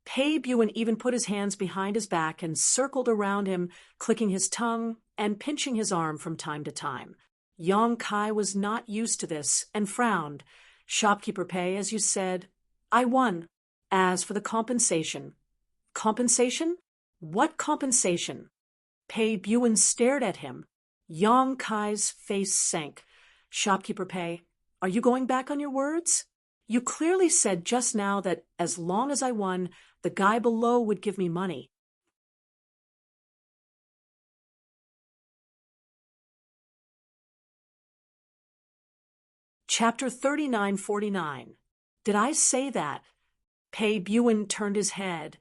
Pei Buin even put his hands behind his back and circled around him, clicking his tongue and pinching his arm from time to time. Yong Kai was not used to this and frowned. Shopkeeper Pei, as you said, I won. As for the compensation. Compensation? What compensation? Pei Buin stared at him. Yong Kai's face sank. Shopkeeper Pei, are you going back on your words? You clearly said just now that as long as I won, the guy below would give me money. Chapter 3949. Did I say that? Pei Buin turned his head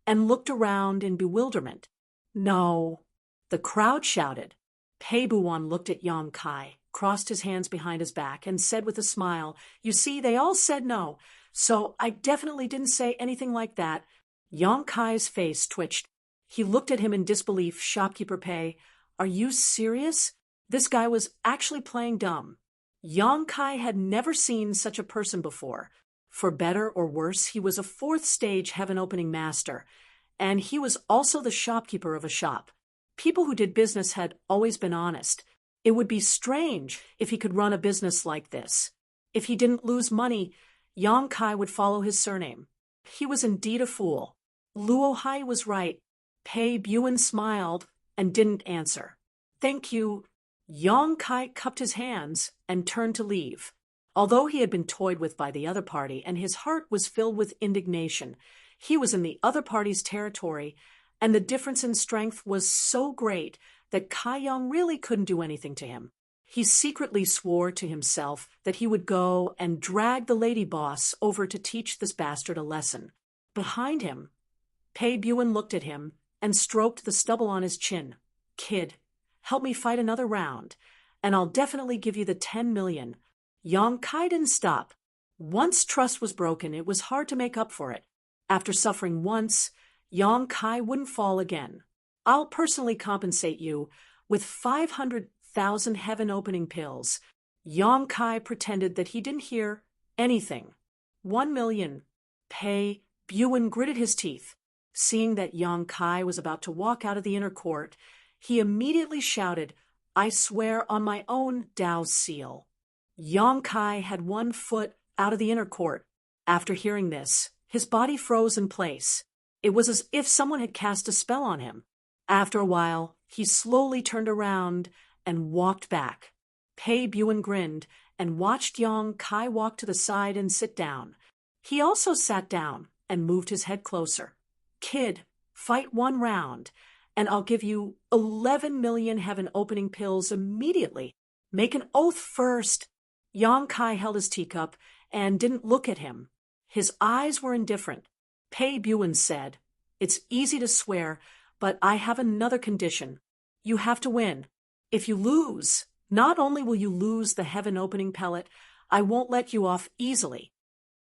and looked around in bewilderment. No. The crowd shouted. Pei Buin looked at Yong Kai, crossed his hands behind his back, and said with a smile, You see, they all said no, so I definitely didn't say anything like that. Yong Kai's face twitched. He looked at him in disbelief. Shopkeeper Pei, are you serious? This guy was actually playing dumb. Yong Kai had never seen such a person before. For better or worse, he was a fourth-stage heaven-opening master, and he was also the shopkeeper of a shop. People who did business had always been honest. It would be strange if he could run a business like this. If he didn't lose money, Yong Kai would follow his surname. He was indeed a fool. Luo Hai was right. Pei Buin smiled and didn't answer. Thank you. Yong Kai cupped his hands and turned to leave. Although he had been toyed with by the other party and his heart was filled with indignation, he was in the other party's territory, and the difference in strength was so great that Kai Yong really couldn't do anything to him. He secretly swore to himself that he would go and drag the lady boss over to teach this bastard a lesson. Behind him, Pei Buin looked at him and stroked the stubble on his chin. Kid, help me fight another round, and I'll definitely give you the 10 million. Yong Kai didn't stop. Once trust was broken, it was hard to make up for it. After suffering once, Yong Kai wouldn't fall again. I'll personally compensate you with 500,000 heaven-opening pills. Yong Kai pretended that he didn't hear anything. 1 million. Pei Buin gritted his teeth. Seeing that Yong Kai was about to walk out of the inner court, he immediately shouted, I swear on my own Dao seal. Yong Kai had 1 foot out of the inner court. After hearing this, his body froze in place. It was as if someone had cast a spell on him. After a while, he slowly turned around and walked back. Pei Buin grinned and watched Yong Kai walk to the side and sit down. He also sat down and moved his head closer. Kid, fight 1 round, and I'll give you 11 million heaven-opening pills immediately. Make an oath first. Yong Kai held his teacup and didn't look at him. His eyes were indifferent. Pei Buin said, It's easy to swear, but I have another condition. You have to win. If you lose, not only will you lose the heaven-opening pellet, I won't let you off easily.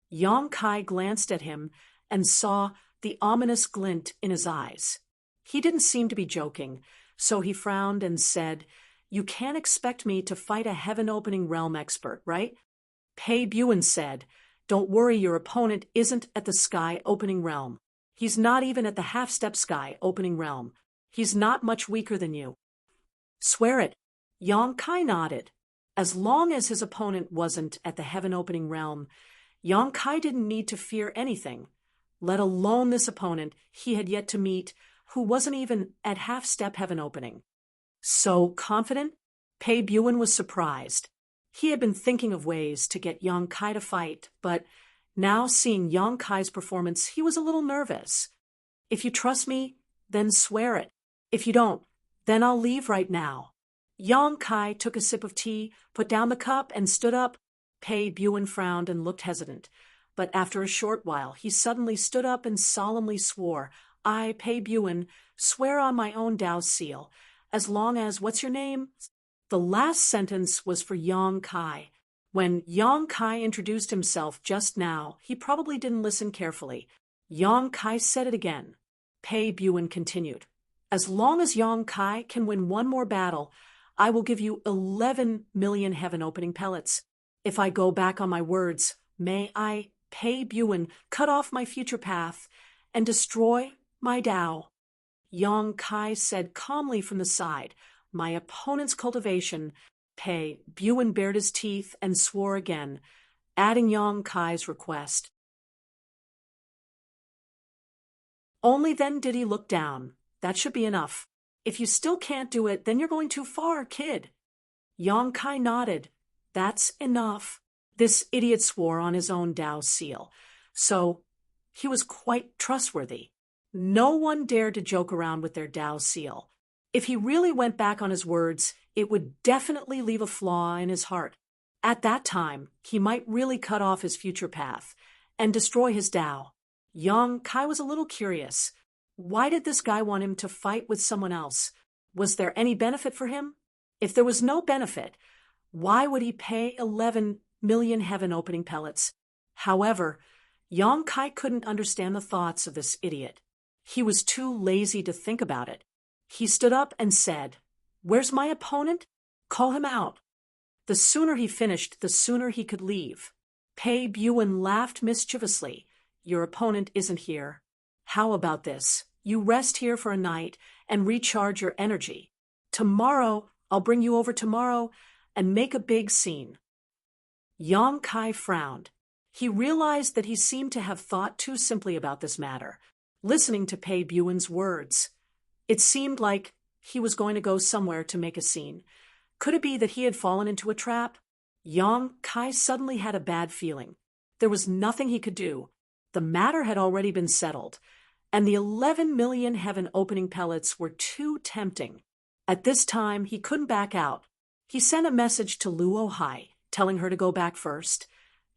Yong Kai glanced at him and saw the ominous glint in his eyes. He didn't seem to be joking, so he frowned and said, You can't expect me to fight a heaven-opening realm expert, right? Pei Buin said, Don't worry, your opponent isn't at the sky-opening realm. He's not even at the half-step sky-opening realm. He's not much weaker than you. Swear it. Yong Kai nodded. As long as his opponent wasn't at the heaven-opening realm, Yong Kai didn't need to fear anything, let alone this opponent he had yet to meet, who wasn't even at half-step heaven-opening. So confident? Pei Buin was surprised. He had been thinking of ways to get Yong Kai to fight, but now seeing Yong Kai's performance, he was a little nervous. If you trust me, then swear it. If you don't, then I'll leave right now. Yong Kai took a sip of tea, put down the cup, and stood up. Pei Buin frowned and looked hesitant, but after a short while he suddenly stood up and solemnly swore, I, Pei Buin, swear on my own Dao seal, as long as, what's your name? The last sentence was for Yong Kai. When Yong Kai introduced himself just now, he probably didn't listen carefully. Yong Kai said it again. Pei Buin continued, As long as Yong Kai can win 1 more battle, I will give you 11 million heaven-opening pellets. If I go back on my words, may I, Pei Buin, cut off my future path and destroy my Tao. Yang Kai said calmly from the side, "My opponent's cultivation." Pei Buin bared his teeth and swore again, adding Yang Kai's request. Only then did he look down. "That should be enough. If you still can't do it, then you're going too far, kid." Yang Kai nodded. "That's enough." This idiot swore on his own Tao seal, so he was quite trustworthy. No one dared to joke around with their Tao seal. If he really went back on his words, it would definitely leave a flaw in his heart. At that time, he might really cut off his future path and destroy his Tao. Yang Kai was a little curious. Why did this guy want him to fight with someone else? Was there any benefit for him? If there was no benefit, why would he pay 11 million heaven opening pellets? However, Yang Kai couldn't understand the thoughts of this idiot. He was too lazy to think about it. He stood up and said, "Where's my opponent? Call him out." The sooner he finished, the sooner he could leave. Pei Buin laughed mischievously. "Your opponent isn't here. How about this? You rest here for a night and recharge your energy. Tomorrow, I'll bring you over tomorrow and make a big scene." Yang Kai frowned. He realized that he seemed to have thought too simply about this matter, listening to Pei Buin's words. It seemed like he was going to go somewhere to make a scene. Could it be that he had fallen into a trap? Yang Kai suddenly had a bad feeling. There was nothing he could do. The matter had already been settled, and the 11 million heaven opening pellets were too tempting. At this time, he couldn't back out. He sent a message to Luo Hai, telling her to go back first,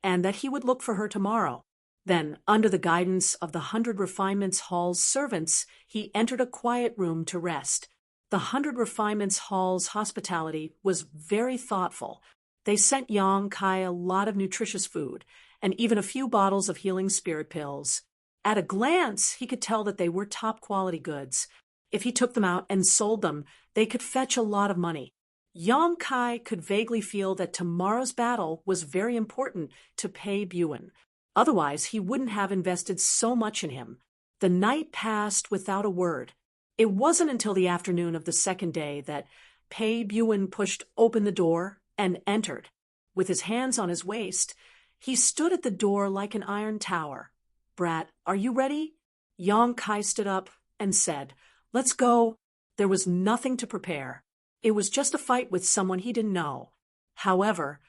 and that he would look for her tomorrow. Then, under the guidance of the 100 Refinements Hall's servants, he entered a quiet room to rest. The 100 Refinements Hall's hospitality was very thoughtful. They sent Yang Kai a lot of nutritious food, and even a few bottles of healing spirit pills. At a glance, he could tell that they were top-quality goods. If he took them out and sold them, they could fetch a lot of money. Yang Kai could vaguely feel that tomorrow's battle was very important to Pei Buin. Otherwise, he wouldn't have invested so much in him. The night passed without a word. It wasn't until the afternoon of the second day that Pei Buin pushed open the door and entered. With his hands on his waist, he stood at the door like an iron tower. "Brat, are you ready?" Yang Kai stood up and said, "Let's go." There was nothing to prepare. It was just a fight with someone he didn't know. However,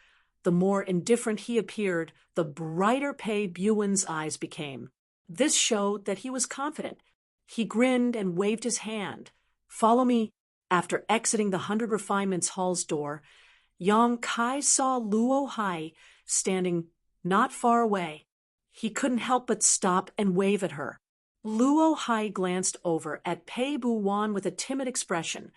the more indifferent he appeared, the brighter Pei Buin's eyes became. This showed that he was confident. He grinned and waved his hand. "Follow me." After exiting the 100 Refinements Hall's door, Yang Kai saw Luo Hai standing not far away. He couldn't help but stop and wave at her. Luo Hai glanced over at Pei Buin with a timid expression,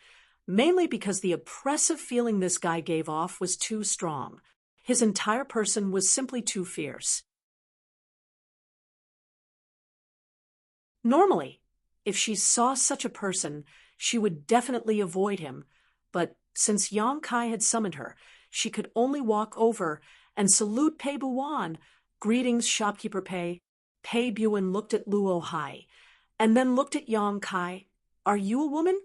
mainly because the oppressive feeling this guy gave off was too strong. His entire person was simply too fierce. Normally, if she saw such a person, she would definitely avoid him, but since Yang Kai had summoned her, she could only walk over and salute Pei Buin. "Greetings, shopkeeper Pei." Pei Buin looked at Luo Hai, and then looked at Yang Kai. "Are you a woman?"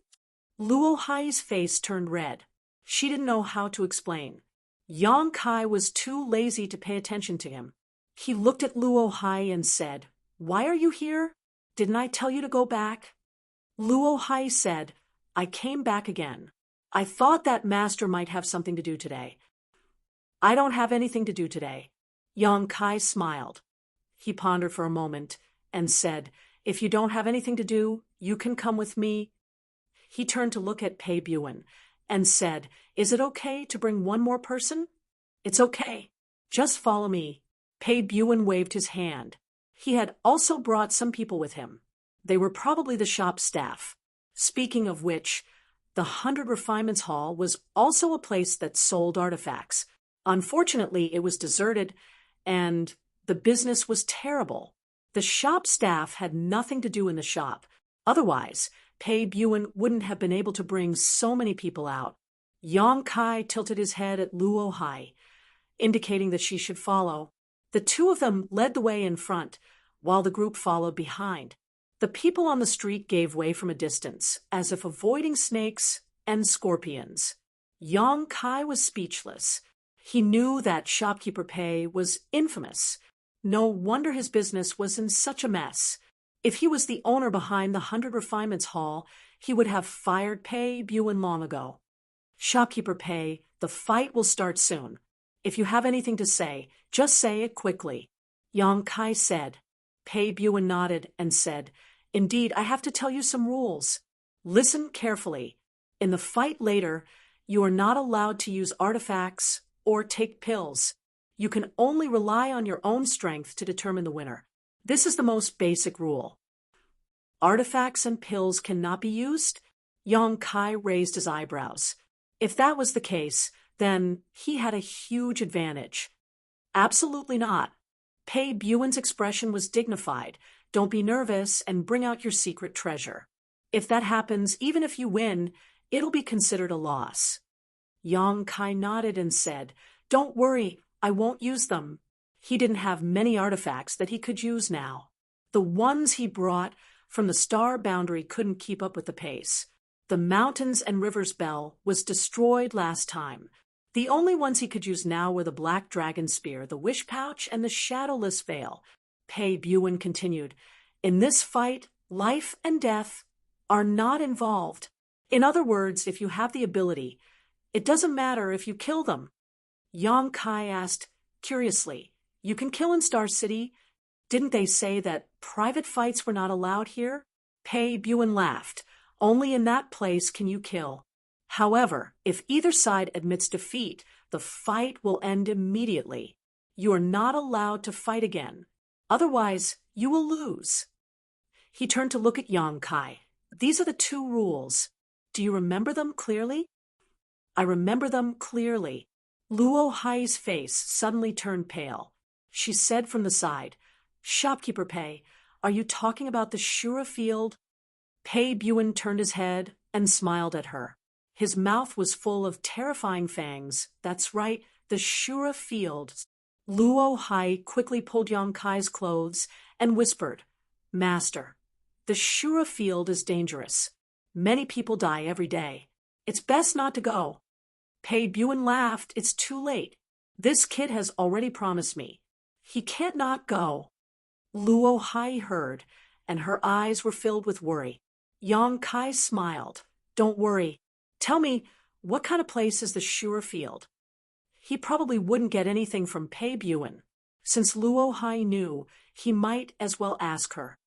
Luo Hai's face turned red. She didn't know how to explain. Yang Kai was too lazy to pay attention to him. He looked at Luo Hai and said, "Why are you here? Didn't I tell you to go back?" Luo Hai said, "I came back again. I thought that master might have something to do today." "I don't have anything to do today." Yang Kai smiled. He pondered for a moment and said, "If you don't have anything to do, you can come with me." He turned to look at Pei Buin and said, "Is it okay to bring one more person?" "It's okay. Just follow me." Pei Buin waved his hand. He had also brought some people with him. They were probably the shop staff. Speaking of which, the 100 Refinements Hall was also a place that sold artifacts. Unfortunately, it was deserted, and the business was terrible. The shop staff had nothing to do in the shop. Otherwise, Pei Buin wouldn't have been able to bring so many people out. Yang Kai tilted his head at Luo Hai, indicating that she should follow. The two of them led the way in front, while the group followed behind. The people on the street gave way from a distance, as if avoiding snakes and scorpions. Yang Kai was speechless. He knew that shopkeeper Pei was infamous. No wonder his business was in such a mess. If he was the owner behind the 100 Refinements Hall, he would have fired Pei Buen long ago. Shopkeeper Pei, the fight will start soon. If you have anything to say, just say it quickly. Yang Kai said. Pei Buen nodded and said, Indeed, I have to tell you some rules. Listen carefully. In the fight later, you are not allowed to use artifacts or take pills. You can only rely on your own strength to determine the winner. This is the most basic rule. Artifacts and pills cannot be used? Yang Kai raised his eyebrows. If that was the case, then he had a huge advantage. Absolutely not. Pei Buen's expression was dignified. Don't be nervous and bring out your secret treasure. If that happens, even if you win, it'll be considered a loss. Yang Kai nodded and said, Don't worry, I won't use them. He didn't have many artifacts that he could use now. The ones he brought from the star boundary couldn't keep up with the pace. The Mountains and Rivers Bell was destroyed last time. The only ones he could use now were the Black Dragon Spear, the Wish Pouch, and the Shadowless Veil. Pei Buen continued, In this fight, life and death are not involved. In other words, if you have the ability, it doesn't matter if you kill them. Yang Kai asked, curiously, You can kill in Star City? Didn't they say that private fights were not allowed here? Pei Buen laughed. Only in that place can you kill. However, if either side admits defeat, the fight will end immediately. You are not allowed to fight again. Otherwise, you will lose. He turned to look at Yang Kai. These are the 2 rules. Do you remember them clearly? I remember them clearly. Luo Hai's face suddenly turned pale. She said from the side, Shopkeeper Pei, are you talking about the Shura Field? Pei Buen turned his head and smiled at her. His mouth was full of terrifying fangs. That's right, the Shura Field. Luo Hai quickly pulled Yang Kai's clothes and whispered, Master, the Shura Field is dangerous. Many people die every day. It's best not to go. Pei Buen laughed. It's too late. This kid has already promised me. He can't not go. Luo Hai heard, and her eyes were filled with worry. Yang Kai smiled. Don't worry. Tell me, what kind of place is the Shura Field? He probably wouldn't get anything from Pei Buen. Since Luo Hai knew, he might as well ask her.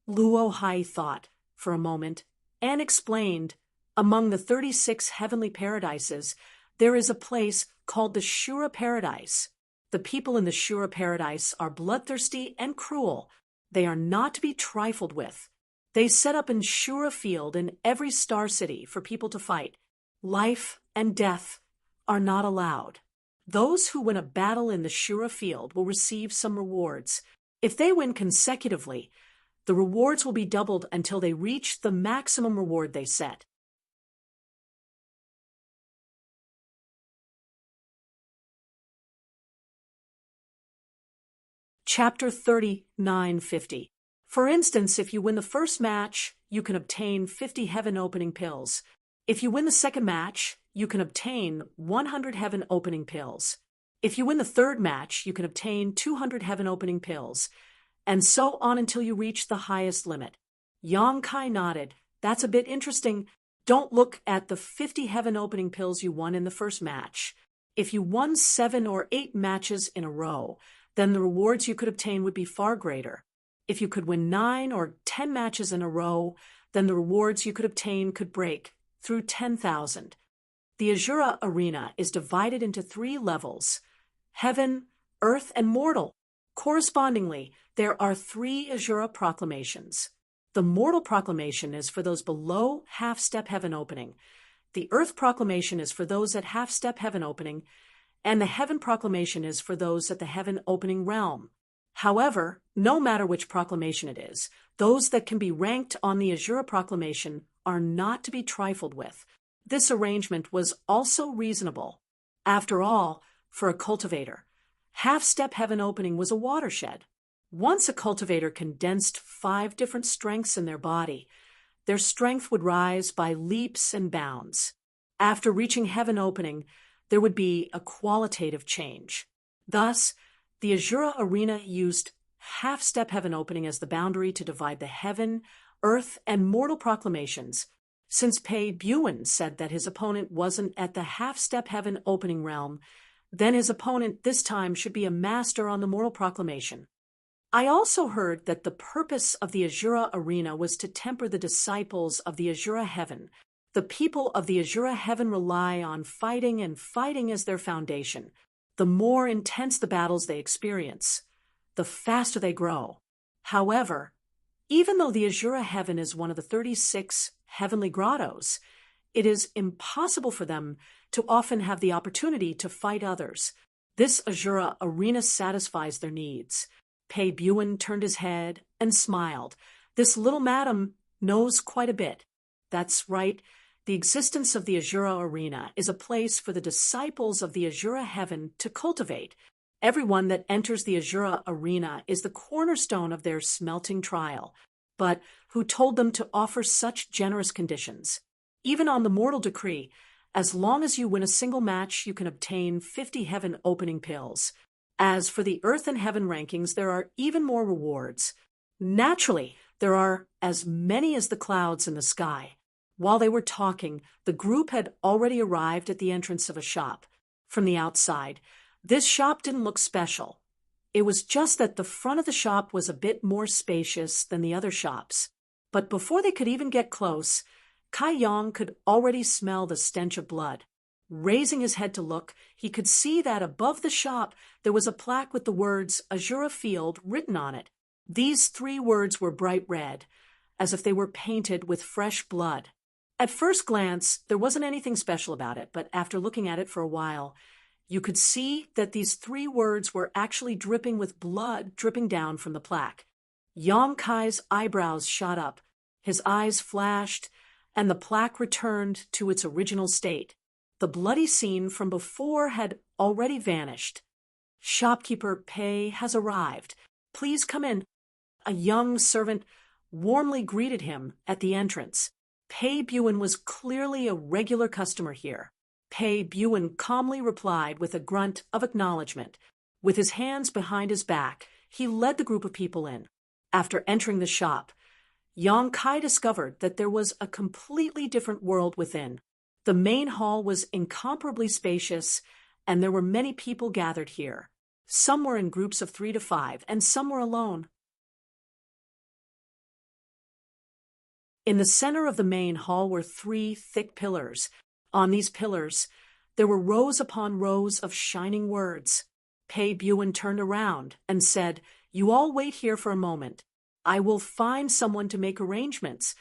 Luo Hai thought for a moment and explained, Among the 36 heavenly paradises, there is a place called the Shura Paradise. The people in the Shura Paradise are bloodthirsty and cruel. They are not to be trifled with. They set up in Shura Field in every star city for people to fight. Life and death are not allowed. Those who win a battle in the Shura Field will receive some rewards. If they win consecutively, the rewards will be doubled until they reach the maximum reward they set. Chapter 3950. For instance, if you win the first match, you can obtain 50 heaven-opening pills. If you win the second match, you can obtain 100 heaven-opening pills. If you win the third match, you can obtain 200 heaven-opening pills, and so on until you reach the highest limit. Yang Kai nodded. That's a bit interesting. Don't look at the 50 heaven-opening pills you won in the first match. If you won 7 or 8 matches in a row, then the rewards you could obtain would be far greater. If you could win 9 or 10 matches in a row, then the rewards you could obtain could break through 10,000. The Azura Arena is divided into 3 levels: Heaven, Earth, and Mortal. Correspondingly, there are 3 Azura proclamations. The Mortal proclamation is for those below half-step heaven opening. The Earth proclamation is for those at half-step heaven opening, and the Heaven proclamation is for those at the heaven opening realm. However, no matter which proclamation it is, those that can be ranked on the Azura proclamation are not to be trifled with. This arrangement was also reasonable. After all, for a cultivator, half-step heaven opening was a watershed. Once a cultivator condensed 5 different strengths in their body, their strength would rise by leaps and bounds. After reaching heaven opening, there would be a qualitative change. Thus, the Azura arena used half-step heaven opening as the boundary to divide the heaven, earth, and mortal proclamations. Since Pei Buin said that his opponent wasn't at the half-step heaven opening realm, then his opponent this time should be a master on the mortal proclamation. I also heard that the purpose of the Azura arena was to temper the disciples of the Azura heaven. The people of the Azura heaven rely on fighting, and fighting is their foundation. The more intense the battles they experience, the faster they grow. However, even though the Azura heaven is one of the 36 heavenly grottos, it is impossible for them to often have the opportunity to fight others. This Azura arena satisfies their needs. Pei Buin turned his head and smiled. This little madam knows quite a bit. That's right. The existence of the Azura arena is a place for the disciples of the Azura heaven to cultivate. Everyone that enters the Azura arena is the cornerstone of their smelting trial. But who told them to offer such generous conditions? Even on the mortal decree, as long as you win a single match, you can obtain 50 heaven opening pills. As for the earth and heaven rankings, there are even more rewards. Naturally, there are as many as the clouds in the sky. While they were talking, the group had already arrived at the entrance of a shop. From the outside, this shop didn't look special. It was just that the front of the shop was a bit more spacious than the other shops. But before they could even get close, Kai Yang could already smell the stench of blood. Raising his head to look, he could see that above the shop there was a plaque with the words Azura Field written on it. These 3 words were bright red, as if they were painted with fresh blood. At first glance, there wasn't anything special about it, but after looking at it for a while, you could see that these 3 words were actually dripping with blood dripping down from the plaque. Yang Kai's eyebrows shot up, his eyes flashed, and the plaque returned to its original state. The bloody scene from before had already vanished. Shopkeeper Pei has arrived. Please come in. A young servant warmly greeted him at the entrance. Pei Buin was clearly a regular customer here. Pei Buin calmly replied with a grunt of acknowledgement. With his hands behind his back, he led the group of people in. After entering the shop, Yang Kai discovered that there was a completely different world within. The main hall was incomparably spacious, and there were many people gathered here. Some were in groups of 3 to 5, and some were alone. In the center of the main hall were 3 thick pillars. On these pillars, there were rows upon rows of shining words. Pei Buin turned around and said, "You all wait here for a moment. I will find someone to make arrangements."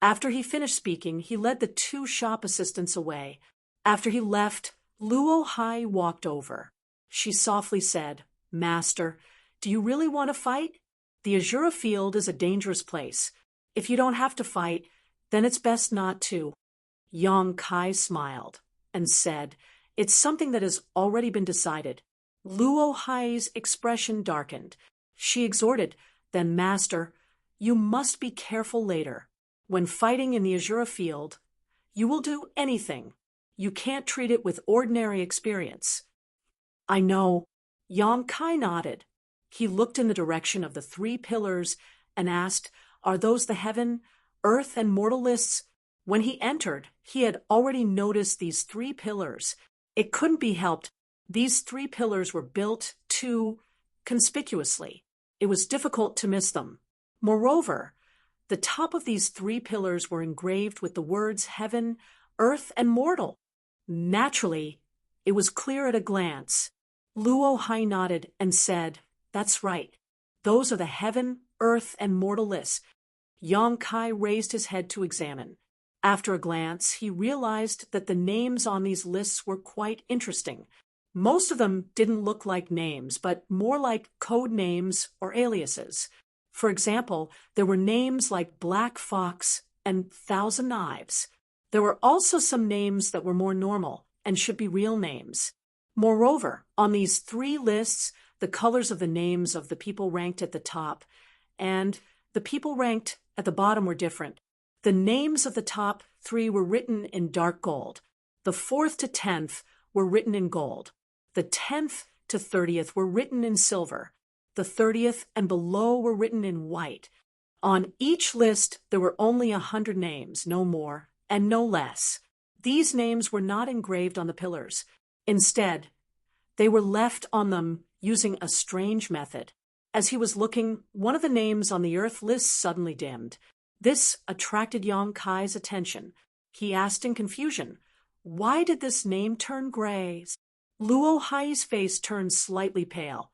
After he finished speaking, he led the 2 shop assistants away. After he left, Luo Hai walked over. She softly said, "Master, do you really want to fight? The Azura Field is a dangerous place. If you don't have to fight, then it's best not to." Yang Kai smiled and said, "It's something that has already been decided." Luo Hai's expression darkened. She exhorted, "Then, Master, you must be careful later. When fighting in the Azura Field, you will do anything. You can't treat it with ordinary experience." "I know." Yang Kai nodded. He looked in the direction of the 3 pillars and asked, "Are those the heaven, earth, and mortal lists?" When he entered, he had already noticed these 3 pillars. It couldn't be helped. These 3 pillars were built too conspicuously. It was difficult to miss them. Moreover, the top of these 3 pillars were engraved with the words heaven, earth, and mortal. Naturally, it was clear at a glance. Luo Hai nodded and said, "That's right. Those are the heaven, earth, and mortal lists." Yang Kai raised his head to examine. After a glance, he realized that the names on these lists were quite interesting. Most of them didn't look like names, but more like code names or aliases. For example, there were names like Black Fox and Thousand Knives. There were also some names that were more normal and should be real names. Moreover, on these three lists, the colors of the names of the people ranked at the top and the people ranked at the bottom were different. The names of the top three were written in dark gold. The 4th to 10th were written in gold. The 10th to 30th were written in silver. The 30th and below were written in white. On each list, there were only 100 names, no more and no less. These names were not engraved on the pillars. Instead, they were left on them using a strange method. As he was looking, one of the names on the Earth list suddenly dimmed. This attracted Yang Kai's attention. He asked in confusion, "Why did this name turn gray?" Luo Hai's face turned slightly pale.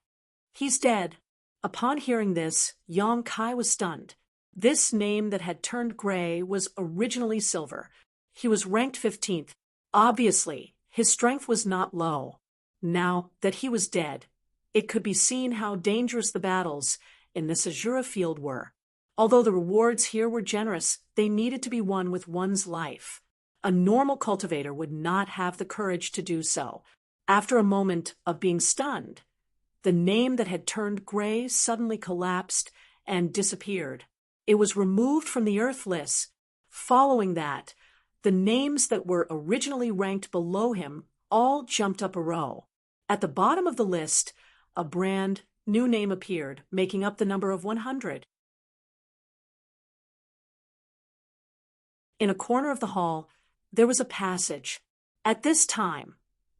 "He's dead." Upon hearing this, Yang Kai was stunned. This name that had turned gray was originally silver. He was ranked 15th. Obviously, his strength was not low. Now that he was dead, it could be seen how dangerous the battles in this Azura field were. Although the rewards here were generous, they needed to be won with one's life. A normal cultivator would not have the courage to do so. After a moment of being stunned, the name that had turned gray suddenly collapsed and disappeared. It was removed from the Earth list. Following that, the names that were originally ranked below him all jumped up a row. At the bottom of the list, a brand new name appeared, making up the number of 100. In a corner of the hall, there was a passage. At this time,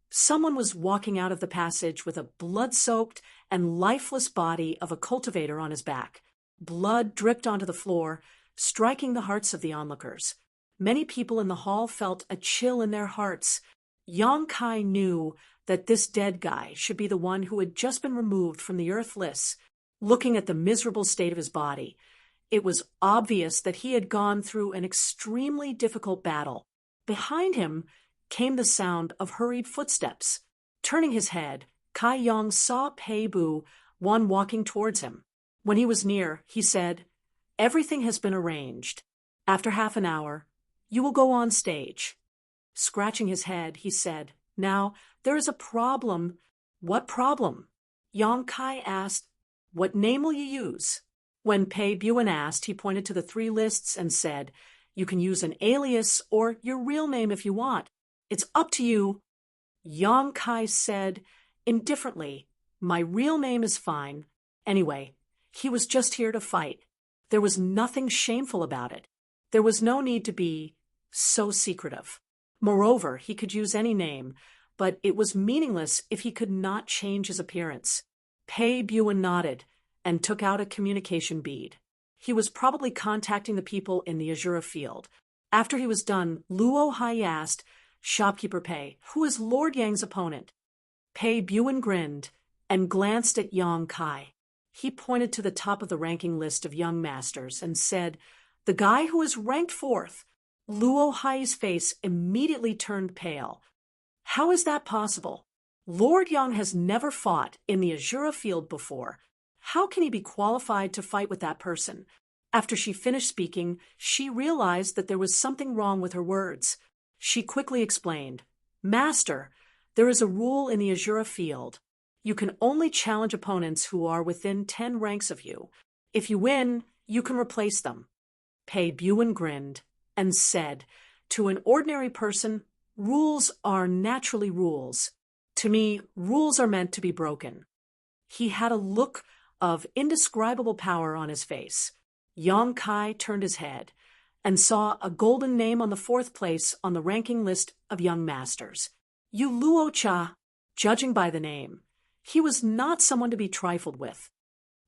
someone was walking out of the passage with a blood-soaked and lifeless body of a cultivator on his back. Blood dripped onto the floor, striking the hearts of the onlookers. Many people in the hall felt a chill in their hearts. Yang Kai knew that this dead guy should be the one who had just been removed from the Earth list. Looking at the miserable state of his body, it was obvious that he had gone through an extremely difficult battle. Behind him came the sound of hurried footsteps. Turning his head, Kai Yang saw Pei Bu, one walking towards him. When he was near, he said, "Everything has been arranged. After half an hour, you will go on stage." Scratching his head, he said, "Now, there is a problem." "What problem?" Yang Kai asked. "What name will you use?" When Pei Buan asked, he pointed to the three lists and said, "You can use an alias or your real name if you want. It's up to you." Yang Kai said indifferently, "My real name is fine. Anyway, he was just here to fight. There was nothing shameful about it. There was no need to be so secretive. Moreover, he could use any name, but it was meaningless if he could not change his appearance." Pei Buan nodded and took out a communication bead. He was probably contacting the people in the Azura field. After he was done, Luo Hai asked, "Shopkeeper Pei, who is Lord Yang's opponent?" Pei Buan grinned and glanced at Yang Kai. He pointed to the top of the ranking list of young masters and said, "The guy who is ranked 4th." Luo Hai's face immediately turned pale. "How is that possible? Lord Yang has never fought in the Azura field before. How can he be qualified to fight with that person?" After she finished speaking, she realized that there was something wrong with her words. She quickly explained, "Master, there is a rule in the Azura field. You can only challenge opponents who are within 10 ranks of you. If you win, you can replace them." Pei Buan grinned and said, "To an ordinary person, rules are naturally rules. To me, rules are meant to be broken." He had a look of indescribable power on his face. Yang Kai turned his head and saw a golden name on the 4th place on the ranking list of young masters. Yu Luo Cha. Judging by the name, he was not someone to be trifled with.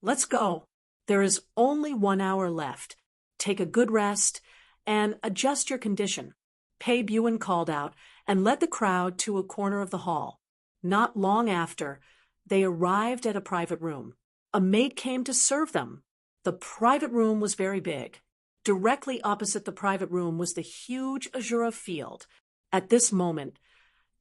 "Let's go. There is only 1 hour left. Take a good rest and adjust your condition." Pei Buan called out and led the crowd to a corner of the hall. Not long after, they arrived at a private room. A maid came to serve them. The private room was very big. Directly opposite the private room was the huge Azura field. At this moment,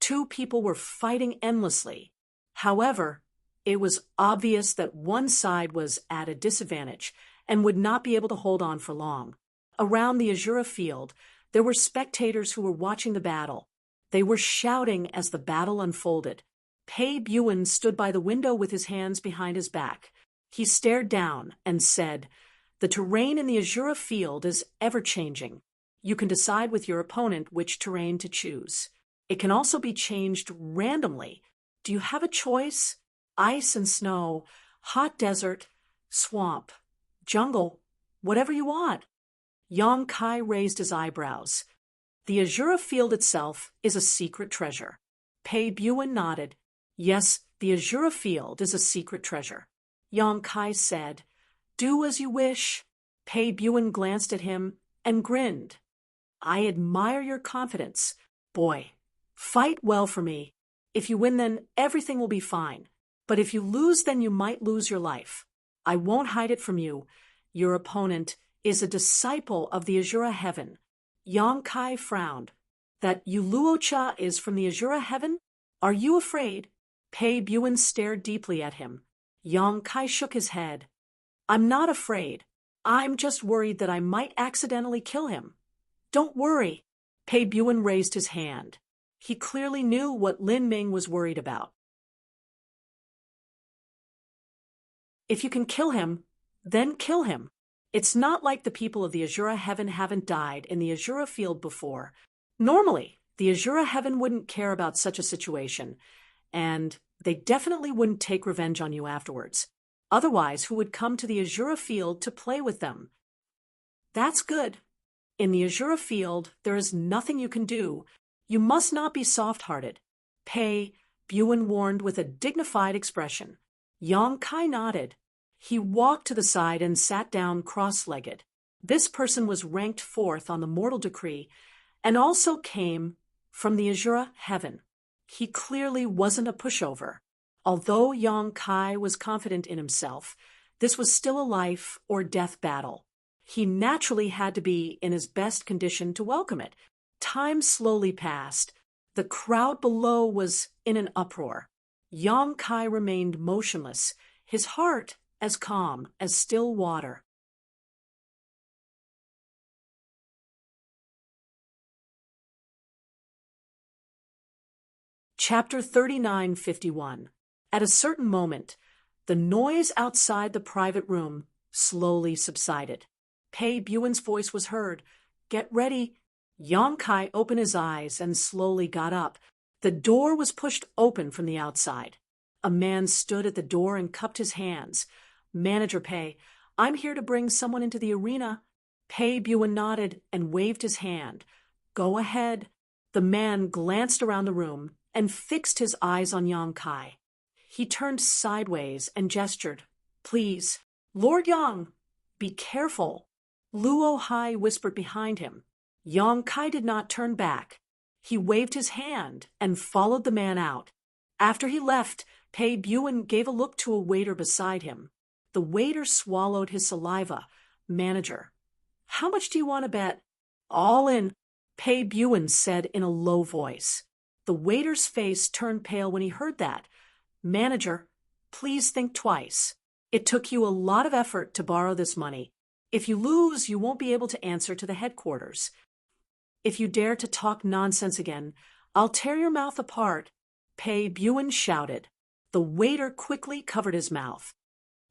two people were fighting endlessly. However, it was obvious that one side was at a disadvantage and would not be able to hold on for long. Around the Azura field, there were spectators who were watching the battle. They were shouting as the battle unfolded. Pei Buin stood by the window with his hands behind his back. He stared down and said, "The terrain in the Azura field is ever-changing. You can decide with your opponent which terrain to choose. It can also be changed randomly. Do you have a choice? Ice and snow, hot desert, swamp, jungle, whatever you want." Yang Kai raised his eyebrows. "The Azura field itself is a secret treasure." Pei Buin nodded. "Yes, the Azura field is a secret treasure." Yang Kai said, "Do as you wish." Pei Buin glanced at him and grinned. "I admire your confidence. Boy, fight well for me. If you win, then everything will be fine. But if you lose, then you might lose your life. I won't hide it from you. Your opponent is a disciple of the Azura Heaven." Yang Kai frowned. "That Yuluocha is from the Azura Heaven? Are you afraid?" Pei Buin stared deeply at him. Yang Kai shook his head. "I'm not afraid. I'm just worried that I might accidentally kill him." "Don't worry." Pei Buin raised his hand. He clearly knew what Lin Ming was worried about. "If you can kill him, then kill him. It's not like the people of the Azura Heaven haven't died in the Azura field before. Normally, the Azura Heaven wouldn't care about such a situation, and they definitely wouldn't take revenge on you afterwards. Otherwise, who would come to the Azura field to play with them?" "That's good. In the Azura field, there is nothing you can do. You must not be soft-hearted," Pei Buin warned with a dignified expression. Yang Kai nodded. He walked to the side and sat down cross-legged. This person was ranked 4th on the mortal decree and also came from the Azura Heaven. He clearly wasn't a pushover. Although Yang Kai was confident in himself, this was still a life or death battle. He naturally had to be in his best condition to welcome it. Time slowly passed. The crowd below was in an uproar. Yang Kai remained motionless, his heart as calm as still water. Chapter 3951. At a certain moment, the noise outside the private room slowly subsided. Pei Buin's voice was heard. "Get ready." Yang Kai opened his eyes and slowly got up. The door was pushed open from the outside. A man stood at the door and cupped his hands. "Manager Pei, I'm here to bring someone into the arena." Pei Buin nodded and waved his hand. "Go ahead." The man glanced around the room and fixed his eyes on Yang Kai. He turned sideways and gestured. "Please, Lord Yang, be careful." Luo Hai whispered behind him. Yang Kai did not turn back. He waved his hand and followed the man out. After he left, Pei Buin gave a look to a waiter beside him. The waiter swallowed his saliva. "Manager, how much do you want to bet?" "All in," Pei Buin said in a low voice. The waiter's face turned pale when he heard that. "Manager, please think twice. It took you a lot of effort to borrow this money. If you lose, you won't be able to answer to the headquarters. If you dare to talk nonsense again, I'll tear your mouth apart," Pei Buin shouted. The waiter quickly covered his mouth.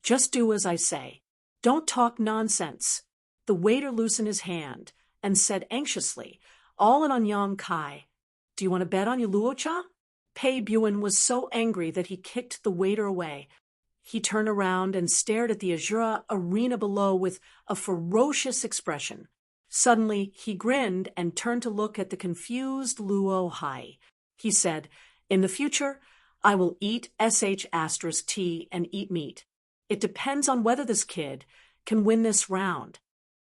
"Just do as I say. Don't talk nonsense." The waiter loosened his hand and said anxiously, all in on Yang Kai, "Do you want to bet on Yuluocha?" Pei Buin was so angry that he kicked the waiter away. He turned around and stared at the Azura arena below with a ferocious expression. Suddenly, he grinned and turned to look at the confused Luo Hai. He said, "In the future, I will eat sh*T and eat meat. It depends on whether this kid can win this round."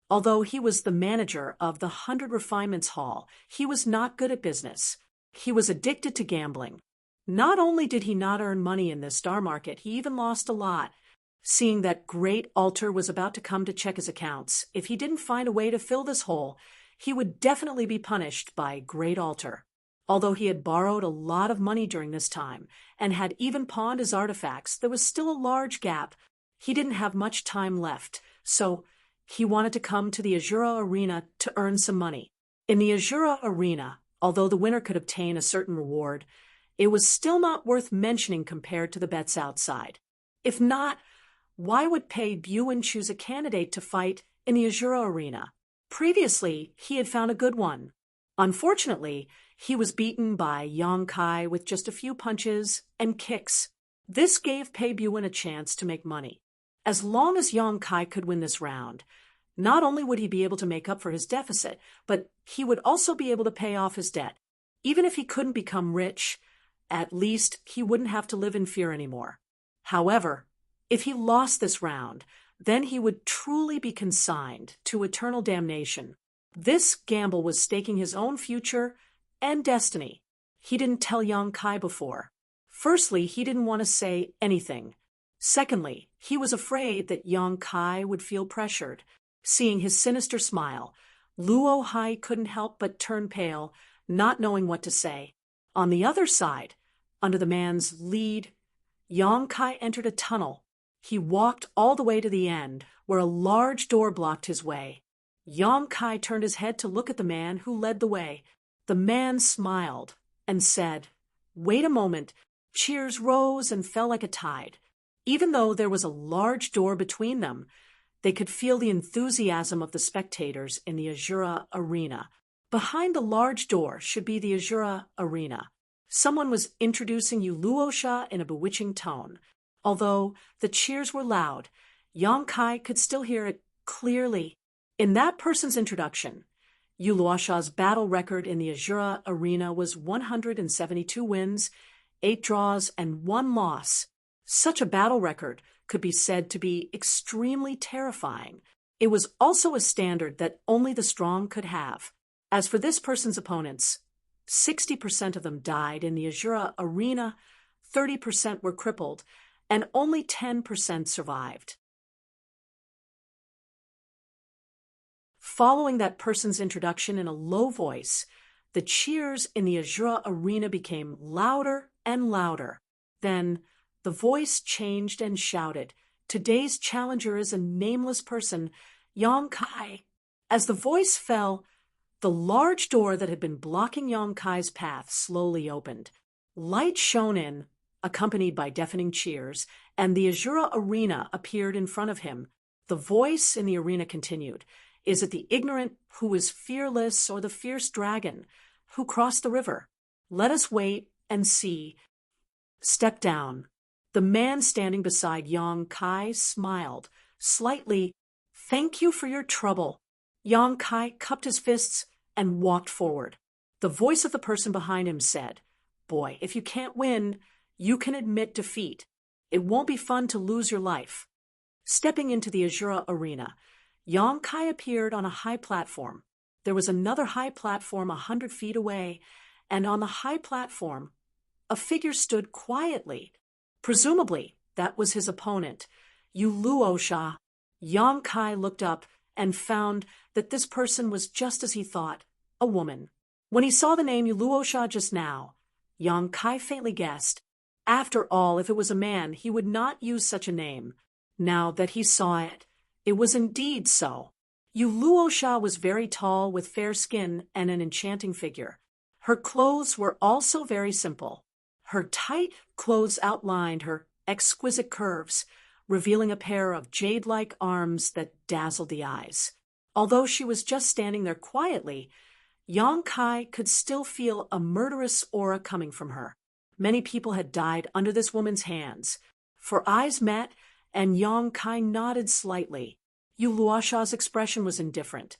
Although he was the manager of the 100 Refinements Hall, he was not good at business. He was addicted to gambling. Not only did he not earn money in this star market, he even lost a lot. Seeing that Great Altar was about to come to check his accounts, if he didn't find a way to fill this hole, he would definitely be punished by Great Altar. Although he had borrowed a lot of money during this time and had even pawned his artifacts, there was still a large gap. He didn't have much time left, so he wanted to come to the Azura Arena to earn some money. In the Azura Arena, although the winner could obtain a certain reward, it was still not worth mentioning compared to the bets outside. If not, why would Pei Buin choose a candidate to fight in the Azura arena? Previously, he had found a good one. Unfortunately, he was beaten by Yang Kai with just a few punches and kicks. This gave Pei Buin a chance to make money. As long as Yang Kai could win this round, not only would he be able to make up for his deficit, but he would also be able to pay off his debt. Even if he couldn't become rich, at least he wouldn't have to live in fear anymore. However, if he lost this round, then he would truly be consigned to eternal damnation. This gamble was staking his own future and destiny. He didn't tell Yang Kai before. Firstly, he didn't want to say anything. Secondly, he was afraid that Yang Kai would feel pressured. Seeing his sinister smile, Luo Hai couldn't help but turn pale, not knowing what to say. On the other side, under the man's lead, Yang Kai entered a tunnel. He walked all the way to the end, where a large door blocked his way. Yang Kai turned his head to look at the man who led the way. The man smiled and said, "Wait a moment." Cheers rose and fell like a tide. Even though there was a large door between them, they could feel the enthusiasm of the spectators in the Azura arena. Behind the large door should be the Azura arena. Someone was introducing Yu Luosha in a bewitching tone. Although the cheers were loud, Yang Kai could still hear it clearly. In that person's introduction, Yu Luosha's battle record in the Azura arena was 172 wins, 8 draws, and 1 loss. Such a battle record could be said to be extremely terrifying. It was also a standard that only the strong could have. As for this person's opponents, 60% of them died in the Azura arena, 30% were crippled, and only 10% survived. Following that person's introduction in a low voice, the cheers in the Azura arena became louder and louder. Then the voice changed and shouted, "Today's challenger is a nameless person, Yang Kai." As the voice fell, the large door that had been blocking Yang Kai's path slowly opened. Light shone in, accompanied by deafening cheers, and the Azura arena appeared in front of him. The voice in the arena continued, "Is it the ignorant who is fearless or the fierce dragon who crossed the river? Let us wait and see." Step down. The man standing beside Yang Kai smiled slightly. "Thank you for your trouble." Yang Kai cupped his fists and walked forward. The voice of the person behind him said, "Boy, if you can't win, you can admit defeat. It won't be fun to lose your life." Stepping into the Azura arena, Yang Kai appeared on a high platform. There was another high platform 100 feet away, and on the high platform, a figure stood quietly. Presumably, that was his opponent, Yu Luosha. Yang Kai looked up and found that this person was just as he thought, a woman. When he saw the name Yu Luosha just now, Yang Kai faintly guessed. After all, if it was a man, he would not use such a name. Now that he saw it, it was indeed so. Yu Luosha was very tall, with fair skin and an enchanting figure. Her clothes were also very simple. Her tight clothes outlined her exquisite curves, revealing a pair of jade-like arms that dazzled the eyes. Although she was just standing there quietly, Yang Kai could still feel a murderous aura coming from her. Many people had died under this woman's hands. For eyes met, and Yang Kai nodded slightly. Yu Luosha's expression was indifferent,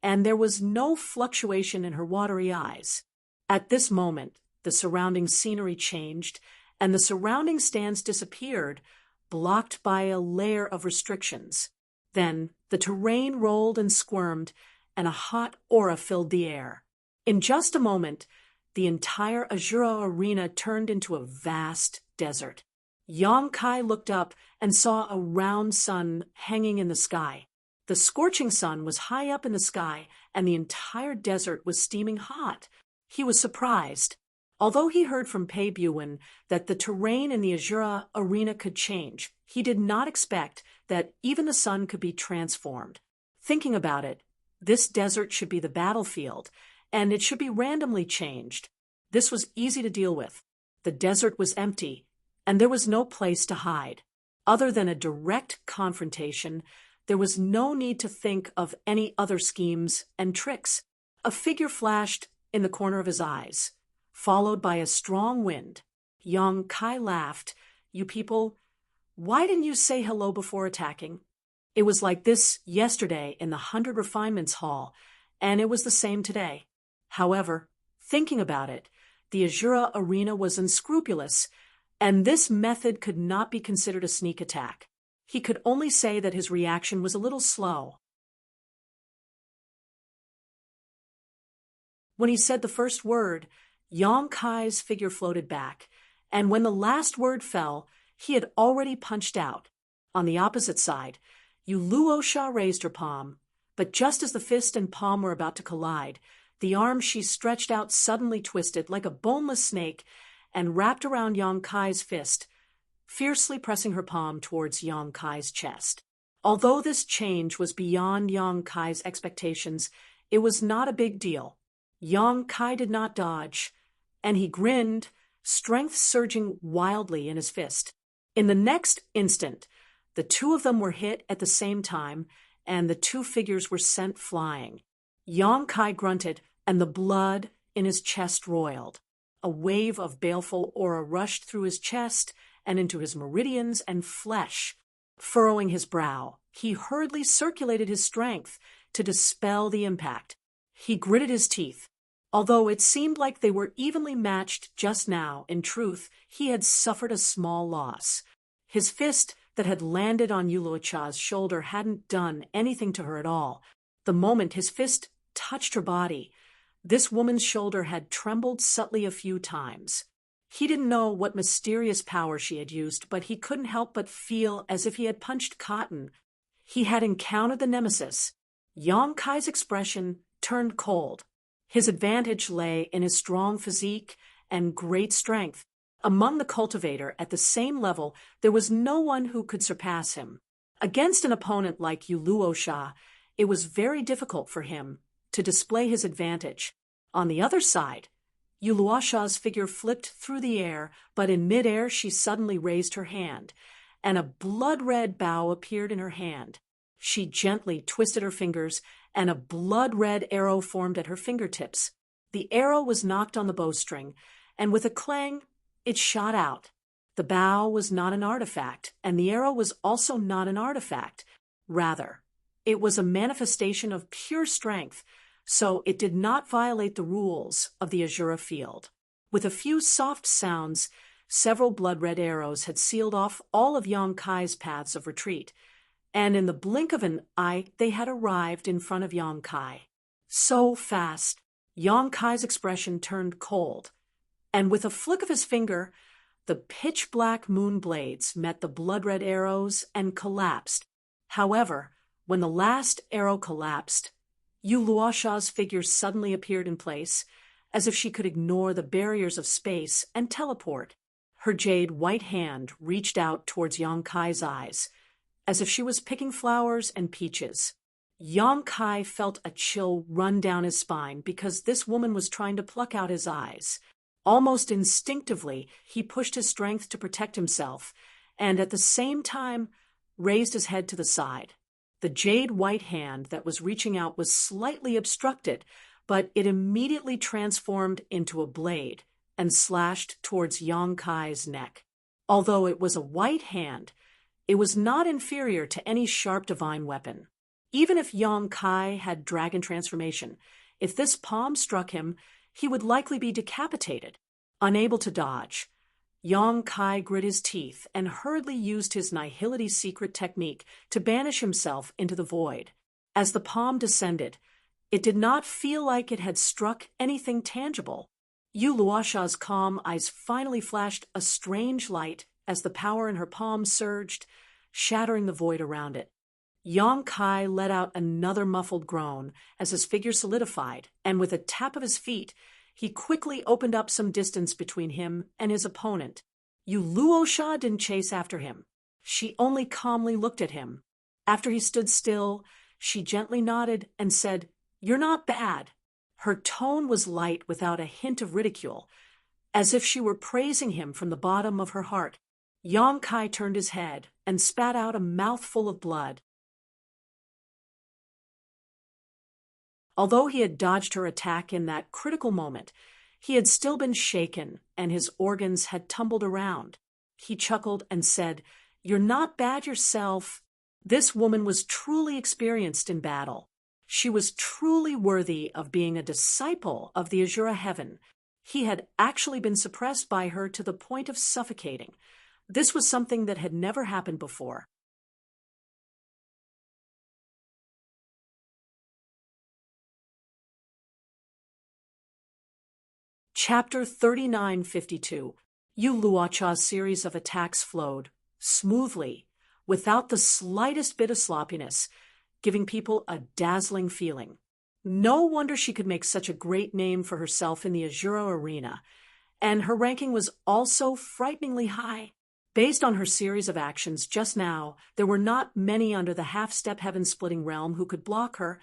and there was no fluctuation in her watery eyes. At this moment, the surrounding scenery changed, and the surrounding stands disappeared, blocked by a layer of restrictions. Then the terrain rolled and squirmed, and a hot aura filled the air. In just a moment, the entire Azura arena turned into a vast desert. Yang Kai looked up and saw a round sun hanging in the sky. The scorching sun was high up in the sky, and the entire desert was steaming hot. He was surprised. Although he heard from Pei Buin that the terrain in the Azura arena could change, he did not expect that even the sun could be transformed. Thinking about it, this desert should be the battlefield, and it should be randomly changed. This was easy to deal with. The desert was empty, and there was no place to hide. Other than a direct confrontation, there was no need to think of any other schemes and tricks. A figure flashed in the corner of his eyes, followed by a strong wind. Young Kai laughed. "You people, why didn't you say hello before attacking?" It was like this yesterday in the 100 Refinements Hall, and it was the same today. However, thinking about it, the Azura arena was unscrupulous, and this method could not be considered a sneak attack. He could only say that his reaction was a little slow. When he said the first word, Yang Kai's figure floated back, and when the last word fell, he had already punched out. On the opposite side, Yu Luosha raised her palm, but just as the fist and palm were about to collide, the arm she stretched out suddenly twisted like a boneless snake and wrapped around Yang Kai's fist, fiercely pressing her palm towards Yang Kai's chest. Although this change was beyond Yang Kai's expectations, it was not a big deal. Yang Kai did not dodge, and he grinned, strength surging wildly in his fist. In the next instant, the two of them were hit at the same time, and the two figures were sent flying. Yang Kai grunted, and the blood in his chest roiled. A wave of baleful aura rushed through his chest and into his meridians and flesh. Furrowing his brow, he hurriedly circulated his strength to dispel the impact. He gritted his teeth. Although it seemed like they were evenly matched just now, in truth, he had suffered a small loss. His fist that had landed on Yuluocha's shoulder hadn't done anything to her at all. The moment his fist touched her body, this woman's shoulder had trembled subtly a few times. He didn't know what mysterious power she had used, but he couldn't help but feel as if he had punched cotton. He had encountered the nemesis. Yang Kai's expression turned cold. His advantage lay in his strong physique and great strength. Among the cultivator at the same level, there was no one who could surpass him. Against an opponent like Yu Luosha, it was very difficult for him to display his advantage. On the other side, Yu Luosha's figure flipped through the air, but in midair she suddenly raised her hand, and a blood-red bow appeared in her hand. She gently twisted her fingers, and a blood-red arrow formed at her fingertips. The arrow was knocked on the bowstring, and with a clang, it shot out. The bow was not an artifact, and the arrow was also not an artifact. Rather, it was a manifestation of pure strength, so it did not violate the rules of the Azura field. With a few soft sounds, several blood-red arrows had sealed off all of Yang Kai's paths of retreat, and in the blink of an eye they had arrived in front of Yang Kai. So fast, Yang Kai's expression turned cold, and with a flick of his finger, the pitch-black moon blades met the blood-red arrows and collapsed. However, when the last arrow collapsed, Yu Luosha's figure suddenly appeared in place, as if she could ignore the barriers of space and teleport. Her jade white hand reached out towards Yang Kai's eyes, as if she was picking flowers and peaches. Yang Kai felt a chill run down his spine because this woman was trying to pluck out his eyes. Almost instinctively, he pushed his strength to protect himself, and at the same time raised his head to the side. The jade white hand that was reaching out was slightly obstructed, but it immediately transformed into a blade and slashed towards Yang Kai's neck. Although it was a white hand, it was not inferior to any sharp divine weapon. Even if Yang Kai had dragon transformation, if this palm struck him, he would likely be decapitated. Unable to dodge, Yang Kai grit his teeth and hurriedly used his Nihility secret technique to banish himself into the void. As the palm descended, it did not feel like it had struck anything tangible. Yu Luosha's calm eyes finally flashed a strange light as the power in her palm surged, shattering the void around it. Yang Kai let out another muffled groan as his figure solidified, and with a tap of his feet, he quickly opened up some distance between him and his opponent. Yu Luosha didn't chase after him. She only calmly looked at him. After he stood still, she gently nodded and said, "You're not bad." Her tone was light without a hint of ridicule, as if she were praising him from the bottom of her heart. Yang Kai turned his head and spat out a mouthful of blood. Although he had dodged her attack in that critical moment, he had still been shaken and his organs had tumbled around. He chuckled and said, "You're not bad yourself." This woman was truly experienced in battle. She was truly worthy of being a disciple of the Azura heaven. He had actually been suppressed by her to the point of suffocating. This was something that had never happened before. Chapter 3952. Yu Luocha's series of attacks flowed smoothly, without the slightest bit of sloppiness, giving people a dazzling feeling. No wonder she could make such a great name for herself in the Azura arena, and her ranking was also frighteningly high. Based on her series of actions just now, there were not many under the half-step heaven-splitting realm who could block her,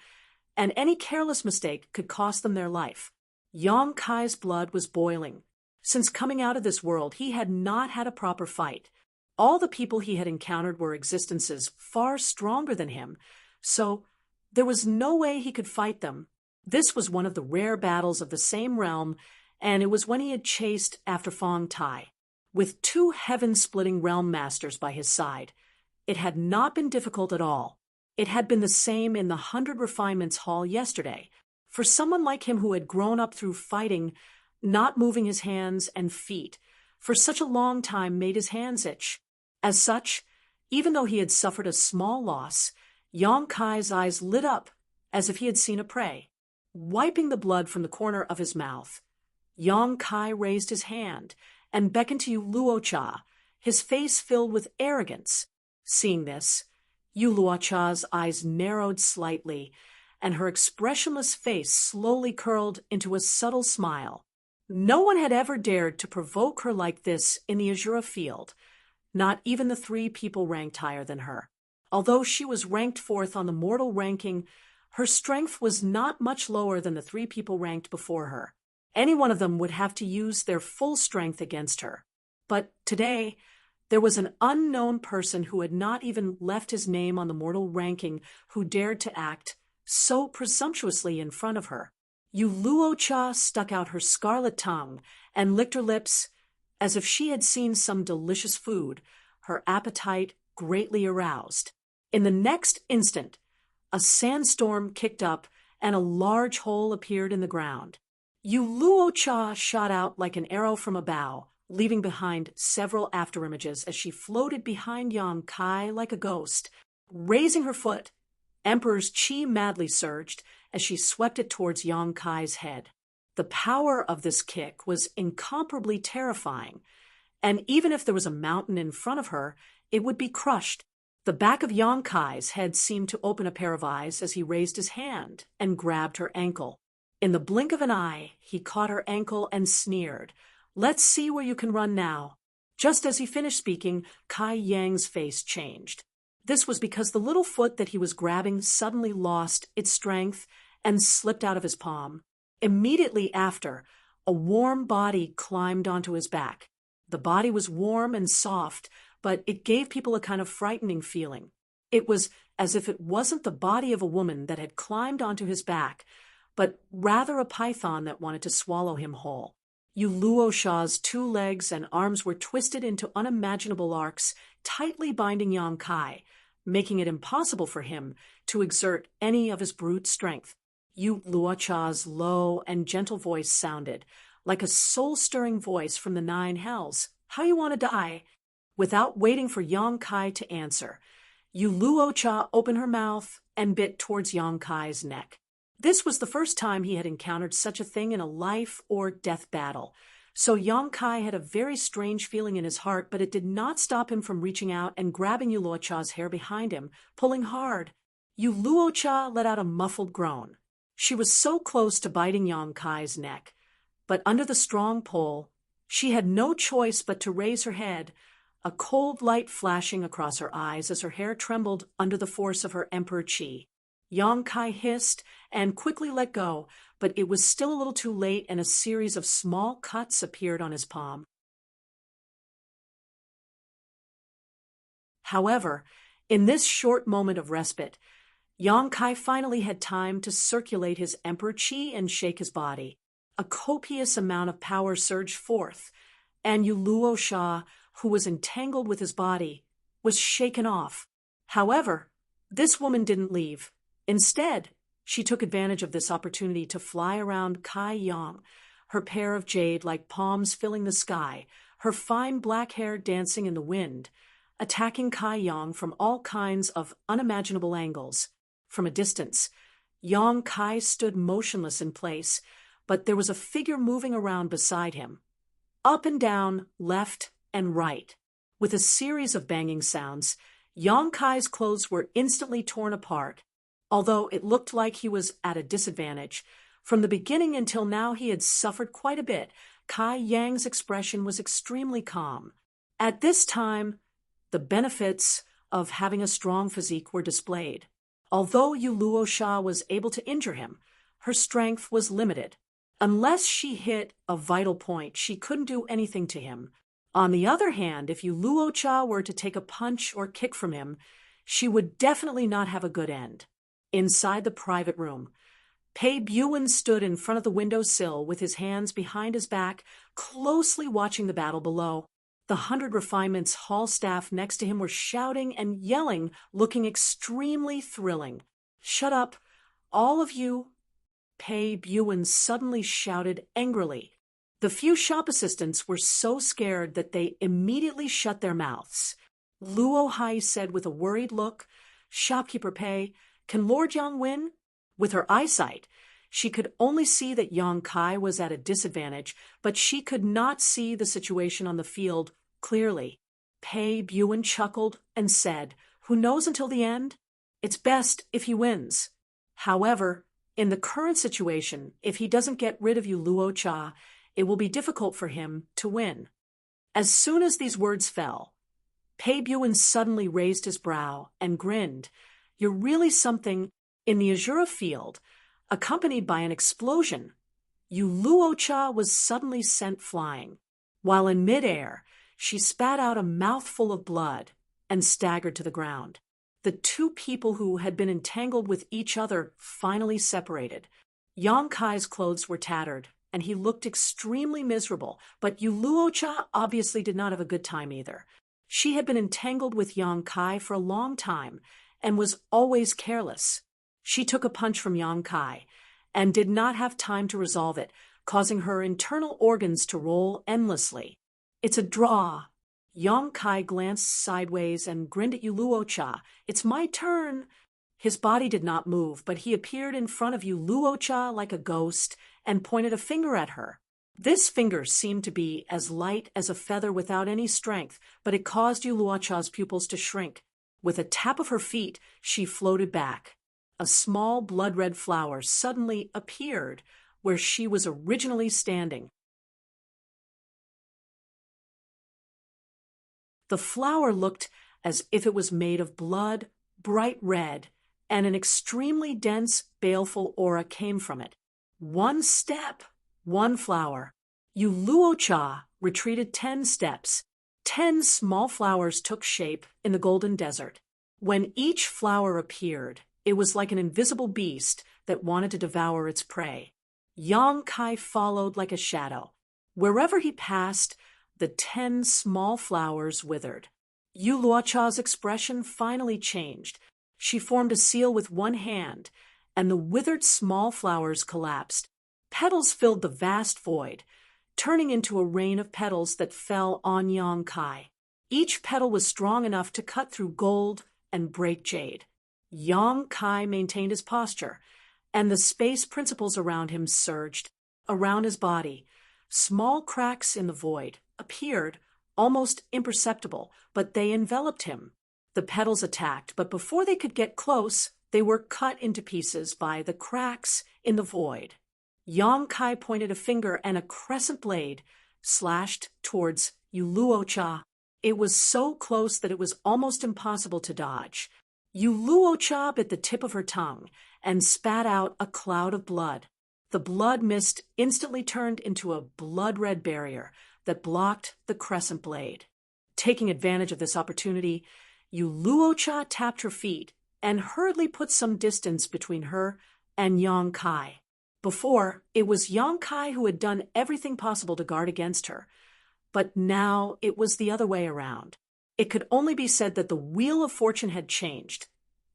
and any careless mistake could cost them their life. Yang Kai's blood was boiling. Since coming out of this world, he had not had a proper fight. All the people he had encountered were existences far stronger than him, so there was no way he could fight them. This was one of the rare battles of the same realm, and it was when he had chased after Fong Tai. With two heaven-splitting realm masters by his side, it had not been difficult at all. It had been the same in the 100 Refinements Hall yesterday. For someone like him who had grown up through fighting, not moving his hands and feet for such a long time made his hands itch. As such, even though he had suffered a small loss, Yang Kai's eyes lit up as if he had seen a prey. Wiping the blood from the corner of his mouth, Yang Kai raised his hand and beckoned to Yu Luocha, his face filled with arrogance. Seeing this, Yu Luocha's eyes narrowed slightly, and her expressionless face slowly curled into a subtle smile. No one had ever dared to provoke her like this in the Azura field, not even the 3 people ranked higher than her. Although she was ranked 4th on the mortal ranking, her strength was not much lower than the 3 people ranked before her. Any one of them would have to use their full strength against her. But today, there was an unknown person who had not even left his name on the mortal ranking who dared to act so presumptuously in front of her. Yu Luocha stuck out her scarlet tongue and licked her lips as if she had seen some delicious food, her appetite greatly aroused. In the next instant, a sandstorm kicked up and a large hole appeared in the ground. Yu Luocha shot out like an arrow from a bow, leaving behind several afterimages as she floated behind Yang Kai like a ghost. Raising her foot, Emperor's chi madly surged as she swept it towards Yang Kai's head. The power of this kick was incomparably terrifying, and even if there was a mountain in front of her, it would be crushed. The back of Yang Kai's head seemed to open a pair of eyes as he raised his hand and grabbed her ankle. In the blink of an eye, he caught her ankle and sneered, "Let's see where you can run now." Just as he finished speaking, Kai Yang's face changed. This was because the little foot that he was grabbing suddenly lost its strength and slipped out of his palm. Immediately after, a warm body climbed onto his back. The body was warm and soft, but it gave people a kind of frightening feeling. It was as if it wasn't the body of a woman that had climbed onto his back, but rather a python that wanted to swallow him whole. Yu Luocha's 2 legs and arms were twisted into unimaginable arcs, tightly binding Yang Kai, making it impossible for him to exert any of his brute strength. Yu Luocha's low and gentle voice sounded like a soul-stirring voice from the 9 hells. "How you want to die?" Without waiting for Yang Kai to answer, Yu Luocha opened her mouth and bit towards Yang Kai's neck. This was the first time he had encountered such a thing in a life or death battle. So Yang Kai had a very strange feeling in his heart, but it did not stop him from reaching out and grabbing Yu Luocha's hair behind him, pulling hard. Yu Luocha let out a muffled groan. She was so close to biting Yang Kai's neck, but under the strong pull, she had no choice but to raise her head, a cold light flashing across her eyes as her hair trembled under the force of her emperor chi. Yang Kai hissed and quickly let go, but it was still a little too late and a series of small cuts appeared on his palm. However, in this short moment of respite, Yang Kai finally had time to circulate his emperor qi and shake his body. A copious amount of power surged forth, and Yu Luo Sha, who was entangled with his body, was shaken off. However, this woman didn't leave. Instead, she took advantage of this opportunity to fly around Kai Yang, her pair of jade like palms filling the sky, her fine black hair dancing in the wind, attacking Kai Yang from all kinds of unimaginable angles. From a distance, Yang Kai stood motionless in place, but there was a figure moving around beside him, up and down, left and right. With a series of banging sounds, Yang Kai's clothes were instantly torn apart. Although it looked like he was at a disadvantage, from the beginning until now he had suffered quite a bit. Kai Yang's expression was extremely calm. At this time, the benefits of having a strong physique were displayed. Although Yu Luo Sha was able to injure him, her strength was limited. Unless she hit a vital point, she couldn't do anything to him. On the other hand, if Yu Luo Sha were to take a punch or kick from him, she would definitely not have a good end. Inside the private room, Pei Buin stood in front of the windowsill with his hands behind his back, closely watching the battle below. The 100 Refinements hall staff next to him were shouting and yelling, looking extremely thrilling. "Shut up, all of you!" Pei Buin suddenly shouted angrily. The few shop assistants were so scared that they immediately shut their mouths. Luo Hai said with a worried look, "Shopkeeper Pei, can Lord Yang win?" With her eyesight, she could only see that Yang Kai was at a disadvantage, but she could not see the situation on the field clearly. Pei Buin chuckled and said, "Who knows until the end? It's best if he wins." However, in the current situation, if he doesn't get rid of Yu Luo Sha, it will be difficult for him to win. As soon as these words fell, Pei Buin suddenly raised his brow and grinned. "You're really something." In the Azura field, accompanied by an explosion, Yu Luo Sha was suddenly sent flying. While in midair, she spat out a mouthful of blood and staggered to the ground. The two people who had been entangled with each other finally separated. Yang Kai's clothes were tattered, and he looked extremely miserable, but Yu Luo Sha obviously did not have a good time either. She had been entangled with Yang Kai for a long time and was always careless. She took a punch from Yang Kai and did not have time to resolve it, causing her internal organs to roll endlessly. "It's a draw." Yang Kai glanced sideways and grinned at Yu Luo Sha. "It's my turn." His body did not move, but he appeared in front of Yu Luo Sha like a ghost and pointed a finger at her. This finger seemed to be as light as a feather without any strength, but it caused Yu Luo Sha's pupils to shrink. With a tap of her feet, she floated back. A small blood-red flower suddenly appeared where she was originally standing. The flower looked as if it was made of blood, bright red, and an extremely dense, baleful aura came from it. One step, one flower. Yu Luo Sha retreated 10 steps. 10 small flowers took shape in the golden desert. When each flower appeared, it was like an invisible beast that wanted to devour its prey. Yang Kai followed like a shadow. Wherever he passed, the 10 small flowers withered. Yu Luo Sha's expression finally changed. She formed a seal with one hand, and the withered small flowers collapsed. Petals filled the vast void, turning into a rain of petals that fell on Yang Kai. Each petal was strong enough to cut through gold and break jade. Yang Kai maintained his posture, and the space principles around him surged. Around his body, small cracks in the void appeared, almost imperceptible, but they enveloped him. The petals attacked, but before they could get close, they were cut into pieces by the cracks in the void. Yang Kai pointed a finger, and a crescent blade slashed towards Yu Luo Sha. It was so close that it was almost impossible to dodge. Yu Luo Sha bit the tip of her tongue and spat out a cloud of blood. The blood mist instantly turned into a blood-red barrier that blocked the crescent blade. Taking advantage of this opportunity, Yu Luocha tapped her feet and hurriedly put some distance between her and Yang Kai. Before, it was Yang Kai who had done everything possible to guard against her, but now it was the other way around. It could only be said that the wheel of fortune had changed.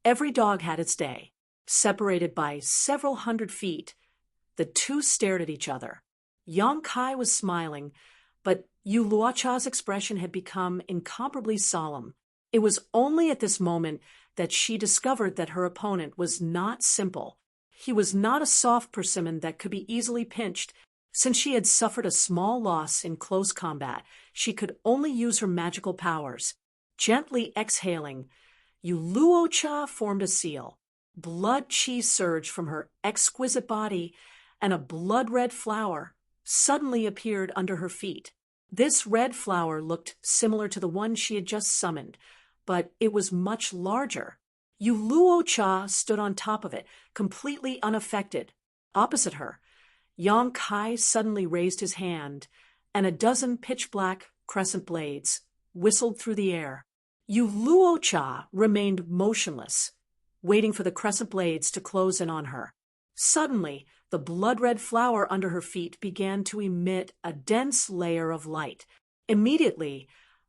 Every dog had its day. Separated by several hundred feet, the two stared at each other. Yang Kai was smiling, but Yu Luocha's expression had become incomparably solemn. It was only at this moment that she discovered that her opponent was not simple. He was not a soft persimmon that could be easily pinched. Since she had suffered a small loss in close combat, she could only use her magical powers. Gently exhaling, Yu Luocha formed a seal. Blood chi surged from her exquisite body, and a blood-red flower suddenly appeared under her feet. This red flower looked similar to the one she had just summoned, but it was much larger. Yu Luocha stood on top of it, completely unaffected. Opposite her, Yang Kai suddenly raised his hand, and a dozen pitch-black crescent blades whistled through the air. Yu Luocha remained motionless, waiting for the crescent blades to close in on her. Suddenly, the blood-red flower under her feet began to emit a dense layer of light. Immediately,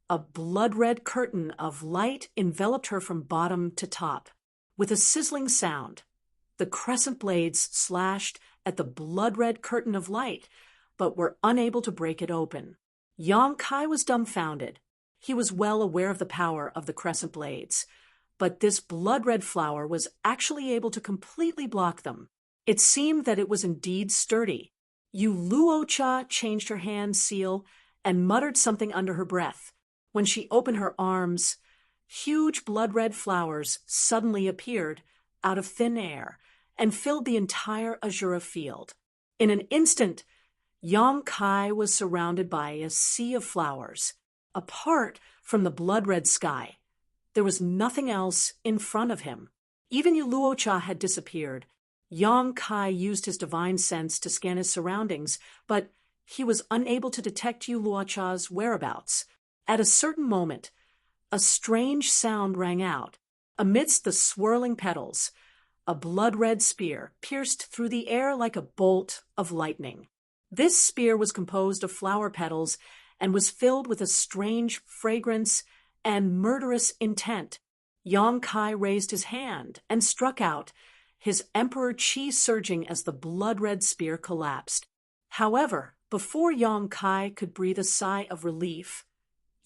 a blood-red curtain of light enveloped her from bottom to top. With a sizzling sound, the crescent blades slashed at the blood-red curtain of light, but were unable to break it open. Yang Kai was dumbfounded. He was well aware of the power of the crescent blades, but this blood-red flower was actually able to completely block them. It seemed that it was indeed sturdy. Yu Luocha changed her hand seal and muttered something under her breath. When she opened her arms, huge blood-red flowers suddenly appeared out of thin air and filled the entire Azura field. In an instant, Yang Kai was surrounded by a sea of flowers. Apart from the blood-red sky, there was nothing else in front of him. Even Yu Luocha had disappeared. Yang Kai used his divine sense to scan his surroundings, but he was unable to detect Yu Luocha's whereabouts. At a certain moment, a strange sound rang out. Amidst the swirling petals, a blood-red spear pierced through the air like a bolt of lightning. This spear was composed of flower petals and was filled with a strange fragrance and murderous intent. Yang Kai raised his hand and struck out, his emperor chi surging as the blood-red spear collapsed. However, before Yang Kai could breathe a sigh of relief,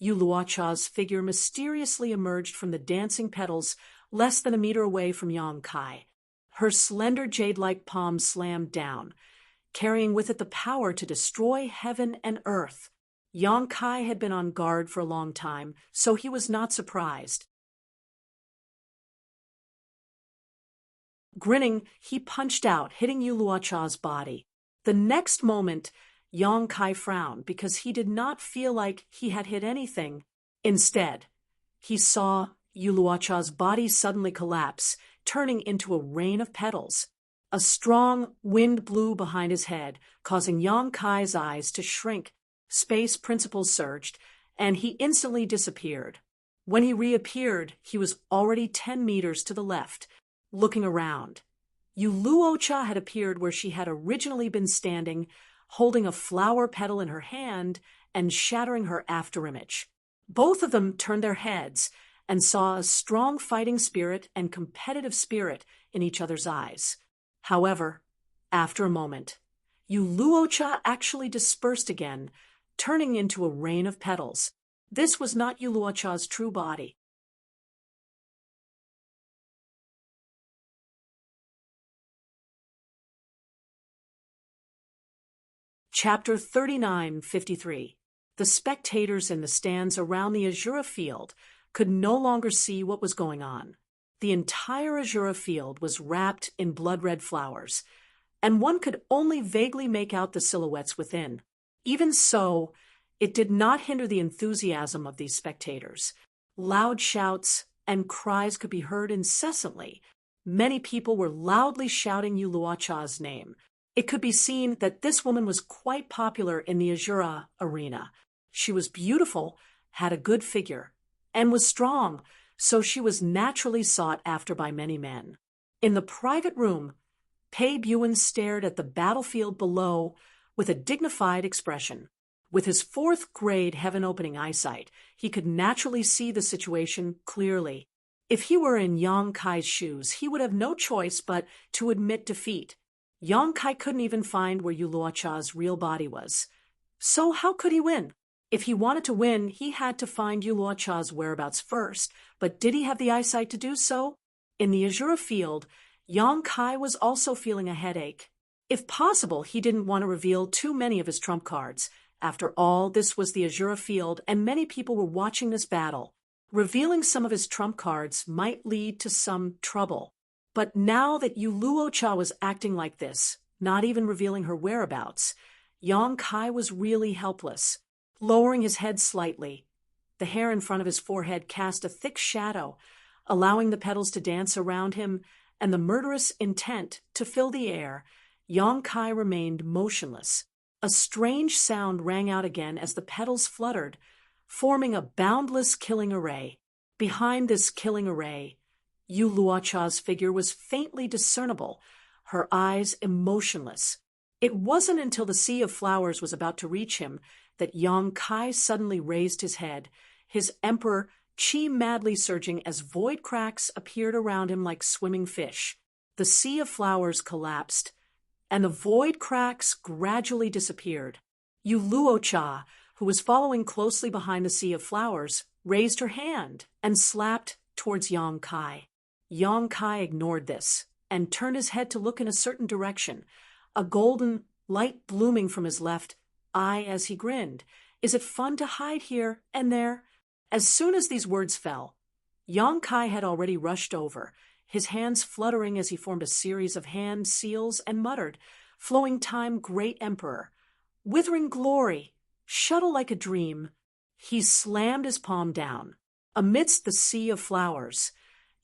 Yu Luocha's figure mysteriously emerged from the dancing petals less than a meter away from Yang Kai. Her slender jade-like palm slammed down, carrying with it the power to destroy heaven and earth. Yang Kai had been on guard for a long time, so he was not surprised. Grinning, he punched out, hitting Yu Luocha's body. The next moment, Yang Kai frowned because he did not feel like he had hit anything. Instead, he saw Yu Luocha's body suddenly collapse, turning into a rain of petals. A strong wind blew behind his head, causing Yang Kai's eyes to shrink. Space principles surged, and he instantly disappeared. When he reappeared, he was already 10 meters to the left. Looking around, Yu Luocha had appeared where she had originally been standing, holding a flower petal in her hand and shattering her afterimage. Both of them turned their heads and saw a strong fighting spirit and competitive spirit in each other's eyes. However, after a moment, Yu Luocha actually dispersed again, turning into a rain of petals. This was not Yu Luocha's true body. Chapter 39:53. The spectators in the stands around the Azura field could no longer see what was going on. The entire Azura field was wrapped in blood-red flowers, and one could only vaguely make out the silhouettes within. Even so, it did not hinder the enthusiasm of these spectators. Loud shouts and cries could be heard incessantly. Many people were loudly shouting Yu Luocha's name. It could be seen that this woman was quite popular in the Azura arena. She was beautiful, had a good figure, and was strong, so she was naturally sought after by many men. In the private room, Pei Buin stared at the battlefield below with a dignified expression. With his fourth-grade heaven-opening eyesight, he could naturally see the situation clearly. If he were in Yang Kai's shoes, he would have no choice but to admit defeat. Yang Kai couldn't even find where Yu Luocha's real body was. So how could he win? If he wanted to win, he had to find Yu Luocha's whereabouts first, but did he have the eyesight to do so? In the Azura field, Yang Kai was also feeling a headache. If possible, he didn't want to reveal too many of his trump cards. After all, this was the Azura field, and many people were watching this battle. Revealing some of his trump cards might lead to some trouble. But now that Yu Luocha was acting like this, not even revealing her whereabouts, Yang Kai was really helpless. Lowering his head slightly, the hair in front of his forehead cast a thick shadow, allowing the petals to dance around him and the murderous intent to fill the air. Yang Kai remained motionless. A strange sound rang out again as the petals fluttered, forming a boundless killing array. Behind this killing array, Yu Luocha's figure was faintly discernible, her eyes emotionless. It wasn't until the sea of flowers was about to reach him that Yang Kai suddenly raised his head, his emperor chi madly surging as void cracks appeared around him like swimming fish. The sea of flowers collapsed, and the void cracks gradually disappeared. Yu Luocha, who was following closely behind the sea of flowers, raised her hand and slapped towards Yang Kai. Yang Kai ignored this and turned his head to look in a certain direction, a golden light blooming from his left eye as he grinned. Is it fun to hide here and there? As soon as these words fell, Yang Kai had already rushed over, his hands fluttering as he formed a series of hand seals and muttered, "Flowing time, great emperor. Withering glory, shuttle like a dream." He slammed his palm down. Amidst the sea of flowers,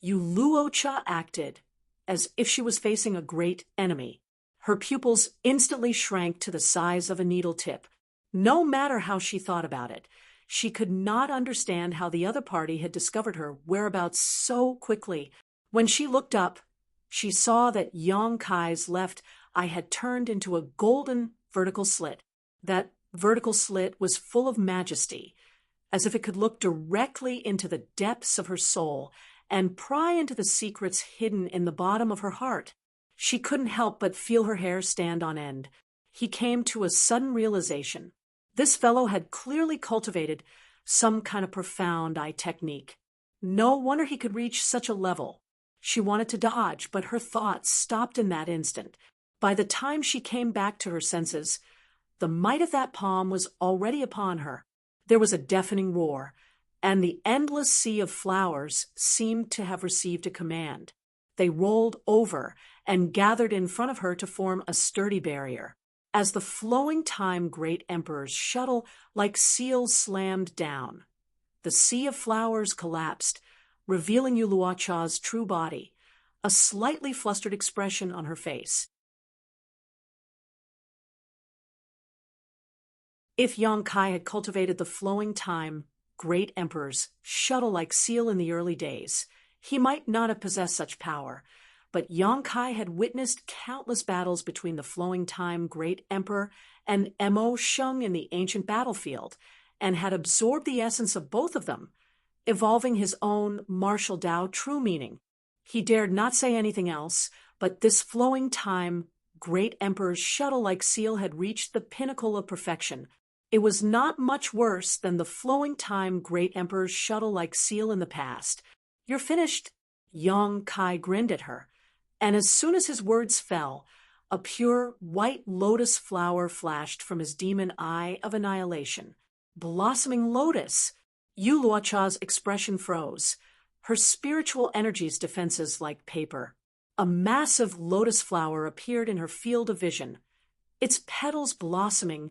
Yu Luocha acted as if she was facing a great enemy. Her pupils instantly shrank to the size of a needle tip. No matter how she thought about it, she could not understand how the other party had discovered her whereabouts so quickly. When she looked up, she saw that Yang Kai's left eye had turned into a golden vertical slit. That vertical slit was full of majesty, as if it could look directly into the depths of her soul and pry into the secrets hidden in the bottom of her heart. She couldn't help but feel her hair stand on end. He came to a sudden realization. This fellow had clearly cultivated some kind of profound eye technique. No wonder he could reach such a level. She wanted to dodge, but her thoughts stopped in that instant. By the time she came back to her senses, the might of that palm was already upon her. There was a deafening roar, and the endless sea of flowers seemed to have received a command. They rolled over and gathered in front of her to form a sturdy barrier. As the flowing time great emperor's shuttle like seals slammed down, the sea of flowers collapsed, revealing Yu Luocha's true body, a slightly flustered expression on her face. If Yang Kai had cultivated the flowing time great emperor's shuttle-like seal in the early days, he might not have possessed such power. But Yang Kai had witnessed countless battles between the flowing time great emperor and Mo Sheng in the ancient battlefield, and had absorbed the essence of both of them, evolving his own martial Dao true meaning. He dared not say anything else, but this flowing time great emperor's shuttle-like seal had reached the pinnacle of perfection. It was not much worse than the flowing time great emperor's shuttle-like seal in the past. "You're finished." Yang Kai grinned at her, and as soon as his words fell, a pure white lotus flower flashed from his demon eye of annihilation. Blossoming lotus! Yu Luocha's expression froze, her spiritual energies defenses like paper. A massive lotus flower appeared in her field of vision, its petals blossoming,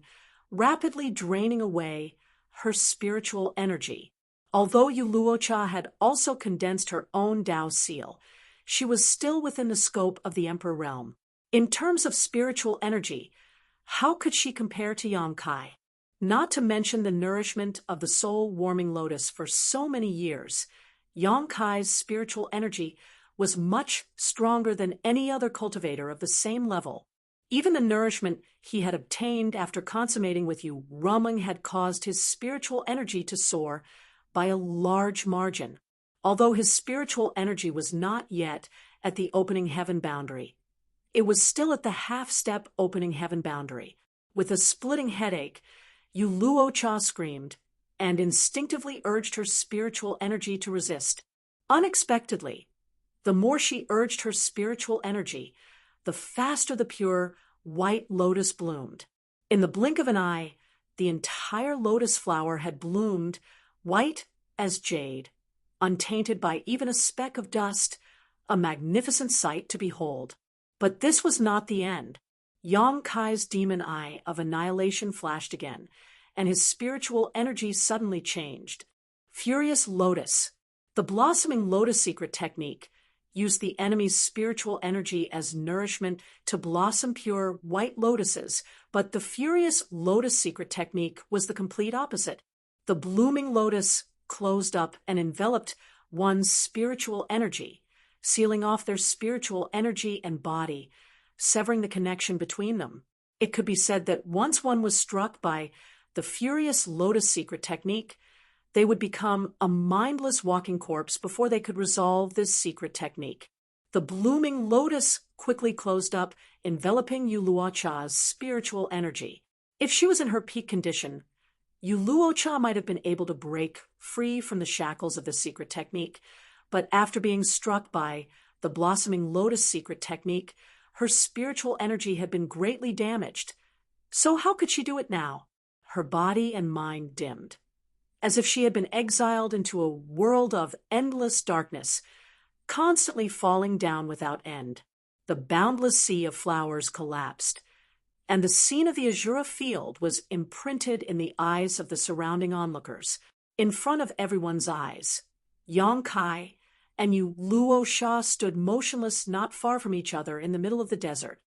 rapidly draining away her spiritual energy. Although Yu Luocha had also condensed her own Dao seal, she was still within the scope of the Emperor realm. In terms of spiritual energy, how could she compare to Yang Kai? Not to mention the nourishment of the soul-warming lotus for so many years, Yang Kai's spiritual energy was much stronger than any other cultivator of the same level. Even the nourishment he had obtained after consummating with Yu Rumeng had caused his spiritual energy to soar by a large margin, although his spiritual energy was not yet at the opening heaven boundary. It was still at the half-step opening heaven boundary. With a splitting headache, Yu Luocha screamed and instinctively urged her spiritual energy to resist. Unexpectedly, the more she urged her spiritual energy, the faster the pure white lotus bloomed. In the blink of an eye, the entire lotus flower had bloomed white as jade, untainted by even a speck of dust, a magnificent sight to behold. But this was not the end. Yang Kai's demon eye of annihilation flashed again, and his spiritual energy suddenly changed. Furious Lotus. The blossoming lotus secret technique used the enemy's spiritual energy as nourishment to blossom pure white lotuses, but the Furious Lotus secret technique was the complete opposite. The blooming lotus closed up and enveloped one's spiritual energy, sealing off their spiritual energy and body, severing the connection between them. It could be said that once one was struck by the Furious Lotus secret technique, they would become a mindless walking corpse before they could resolve this secret technique. The blooming lotus quickly closed up, enveloping Yu Luocha's spiritual energy. If she was in her peak condition, Yu Luocha might have been able to break free from the shackles of the secret technique, but after being struck by the blossoming lotus secret technique, her spiritual energy had been greatly damaged. So how could she do it now? Her body and mind dimmed, as if she had been exiled into a world of endless darkness, constantly falling down without end. The boundless sea of flowers collapsed, and the scene of the Azura field was imprinted in the eyes of the surrounding onlookers. In front of everyone's eyes, Yang Kai and Yu Luosha stood motionless not far from each other in the middle of the desert.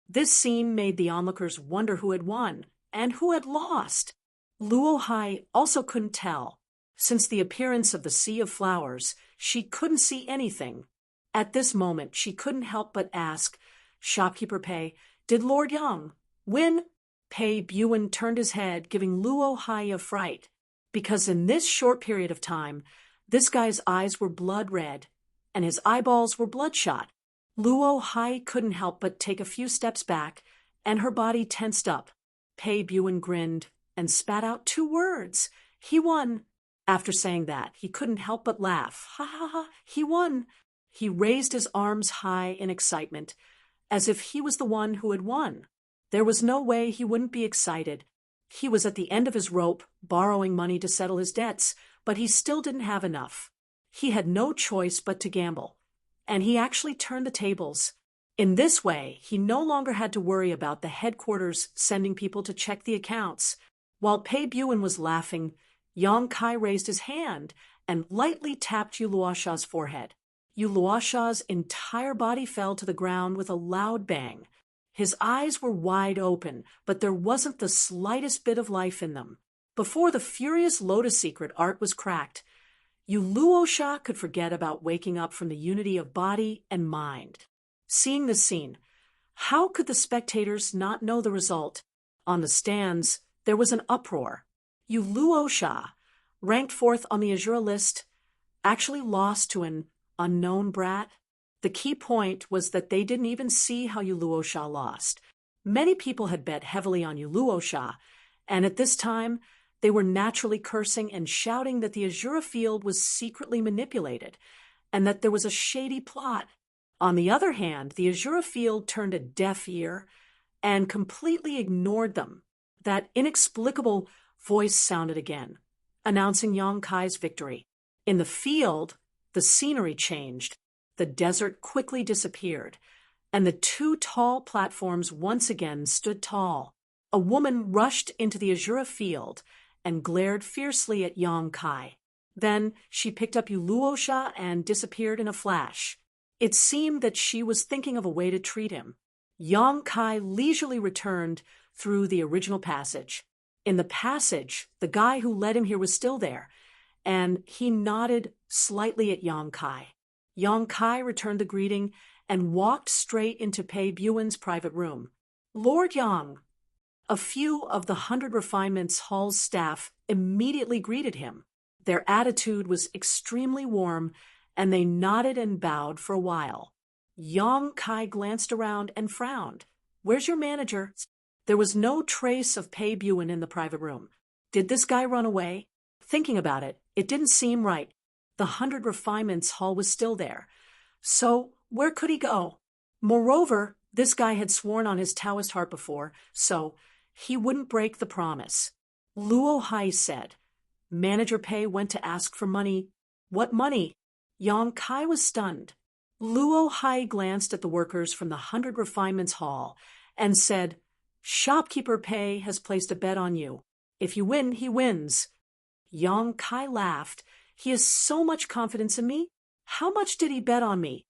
This scene made the onlookers wonder who had won and who had lost. Luo Hai also couldn't tell. Since the appearance of the sea of flowers, she couldn't see anything. At this moment, she couldn't help but ask, "Shopkeeper Pei, did Lord Yang win?" Pei Buin turned his head, giving Luo Hai a fright, because in this short period of time, this guy's eyes were blood red, and his eyeballs were bloodshot. Luo Hai couldn't help but take a few steps back, and her body tensed up. Pei Buin grinned and spat out 2 words. "He won." After saying that, he couldn't help but laugh. "Ha ha ha, he won." He raised his arms high in excitement, as if he was the one who had won. There was no way he wouldn't be excited. He was at the end of his rope, borrowing money to settle his debts, but he still didn't have enough. He had no choice but to gamble, and he actually turned the tables. In this way, he no longer had to worry about the headquarters sending people to check the accounts. While Pei Buin was laughing, Yang Kai raised his hand and lightly tapped Yu Luosha's forehead. Yu Luosha's entire body fell to the ground with a loud bang. His eyes were wide open, but there wasn't the slightest bit of life in them. Before the Furious Lotus secret art was cracked, Yu Luosha could forget about waking up from the unity of body and mind. Seeing this scene, how could the spectators not know the result? On the stands, there was an uproar. Yu Luosha, ranked 4th on the Azura list, actually lost to an unknown brat. The key point was that they didn't even see how Yu Luosha lost. Many people had bet heavily on Yu Luosha, and at this time, they were naturally cursing and shouting that the Azura field was secretly manipulated, and that there was a shady plot. On the other hand, the Azura field turned a deaf ear and completely ignored them. That inexplicable voice sounded again, announcing Yang Kai's victory. In the field, the scenery changed. The desert quickly disappeared, and the 2 tall platforms once again stood tall. A woman rushed into the Azura field and glared fiercely at Yang Kai. Then she picked up Luosha and disappeared in a flash. It seemed that she was thinking of a way to treat him. Yang Kai leisurely returned through the original passage. In the passage, the guy who led him here was still there, and he nodded slightly at Yang Kai. Yang Kai returned the greeting and walked straight into Pei Buen's private room. Lord Yang. A few of the 100 Refinements Hall's staff immediately greeted him. Their attitude was extremely warm, and they nodded and bowed for a while. Yang Kai glanced around and frowned. Where's your manager? There was no trace of Pei Buen in the private room. Did this guy run away? Thinking about it, it didn't seem right. The 100 Refinements Hall was still there. So, where could he go? Moreover, this guy had sworn on his Taoist heart before, so he wouldn't break the promise. Luo Hai said. Manager Pei went to ask for money. What money? Yang Kai was stunned. Luo Hai glanced at the workers from the 100 Refinements Hall and said, Shopkeeper Pei has placed a bet on you. If you win, he wins. Yang Kai laughed. He has so much confidence in me. How much did he bet on me?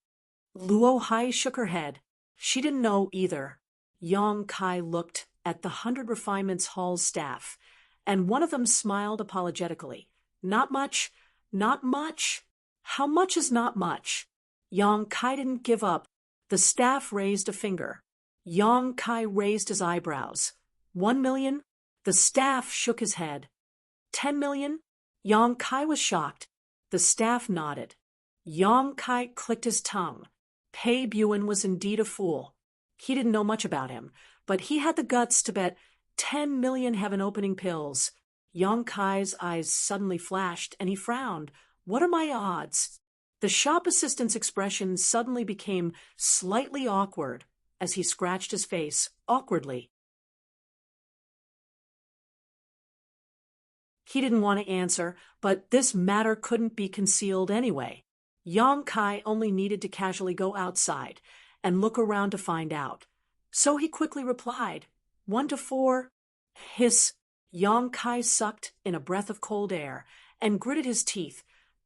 Luo Hai shook her head. She didn't know either. Yang Kai looked at the 100 Refinements Hall's staff, and one of them smiled apologetically. Not much. Not much. How much is not much? Yang Kai didn't give up. The staff raised a finger. Yang Kai raised his eyebrows. 1 million? The staff shook his head. 10 million? Yang Kai was shocked. The staff nodded. Yang Kai clicked his tongue. Pei Buen was indeed a fool. He didn't know much about him, but he had the guts to bet 10 million heaven-opening pills. Yang Kai's eyes suddenly flashed, and he frowned. What are my odds? The shop assistant's expression suddenly became slightly awkward as he scratched his face awkwardly. He didn't want to answer, but this matter couldn't be concealed anyway. Yang Kai only needed to casually go outside and look around to find out. So he quickly replied, 1 to 4. Hiss. Yang Kai sucked in a breath of cold air and gritted his teeth.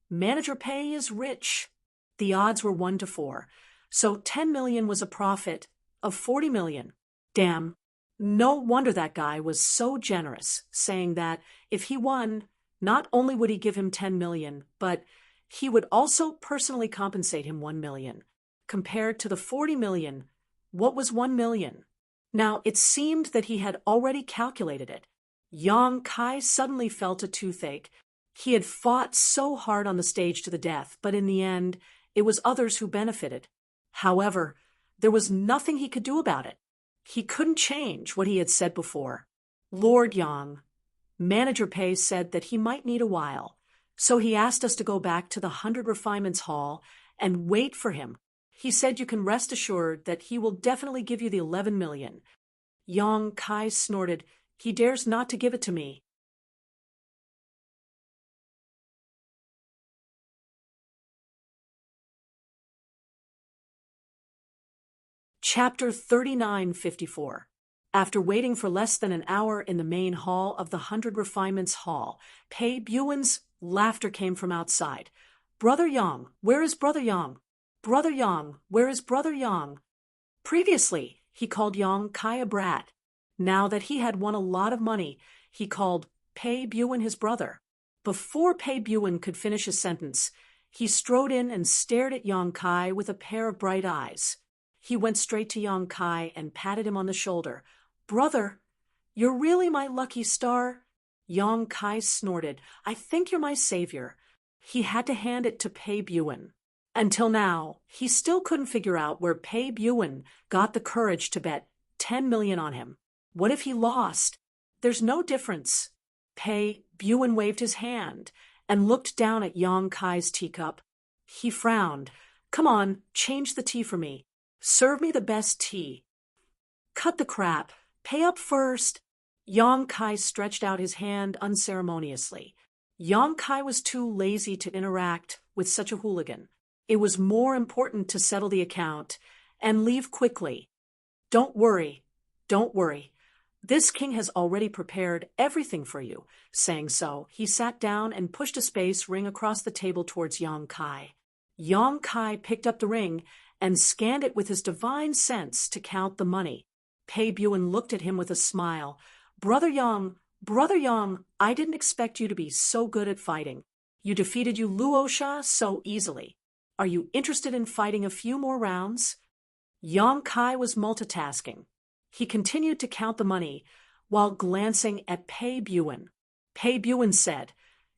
Manager Pei is rich. The odds were 1 to 4, so 10 million was a profit of 40 million. Damn. No wonder that guy was so generous, saying that if he won, not only would he give him 10 million, but he would also personally compensate him 1 million. Compared to the 40 million, what was 1 million? Now, it seemed that he had already calculated it. Yang Kai suddenly felt a toothache. He had fought so hard on the stage to the death, but in the end, it was others who benefited. However, there was nothing he could do about it. He couldn't change what he had said before. Lord Yang, Manager Pei said that he might need a while, so he asked us to go back to the 100 Refinements Hall and wait for him. He said you can rest assured that he will definitely give you the 11 million. Yang Kai snorted. He dares not to give it to me. Chapter 3954. After waiting for less than an hour in the main hall of the 100 Refinements Hall, Pei Buen's laughter came from outside. Brother Yang, where is Brother Yang? Brother Yang, where is Brother Yang? Previously, he called Yang Kai a brat. Now that he had won a lot of money, he called Pei Buen his brother. Before Pei Buen could finish his sentence, he strode in and stared at Yang Kai with a pair of bright eyes. He went straight to Yang Kai and patted him on the shoulder. Brother, you're really my lucky star? Yang Kai snorted. I think you're my savior. He had to hand it to Pei Buen. Until now, he still couldn't figure out where Pei Buen got the courage to bet 10 million on him. What if he lost? There's no difference. Pei Buen waved his hand and looked down at Yang Kai's teacup. He frowned. Come on, change the tea for me. Serve me the best tea. Cut the crap. Pay up first. Yang Kai stretched out his hand unceremoniously. Yang Kai was too lazy to interact with such a hooligan. It was more important to settle the account and leave quickly. Don't worry. This king has already prepared everything for you. Saying so, he sat down and pushed a space ring across the table towards Yang Kai. Yang Kai picked up the ring and scanned it with his divine sense to count the money. Pei Buan looked at him with a smile. Brother Yang, I didn't expect you to be so good at fighting. You defeated Luosha so easily. Are you interested in fighting a few more rounds? Yang Kai was multitasking. He continued to count the money while glancing at Pei Buan. Pei Buan said,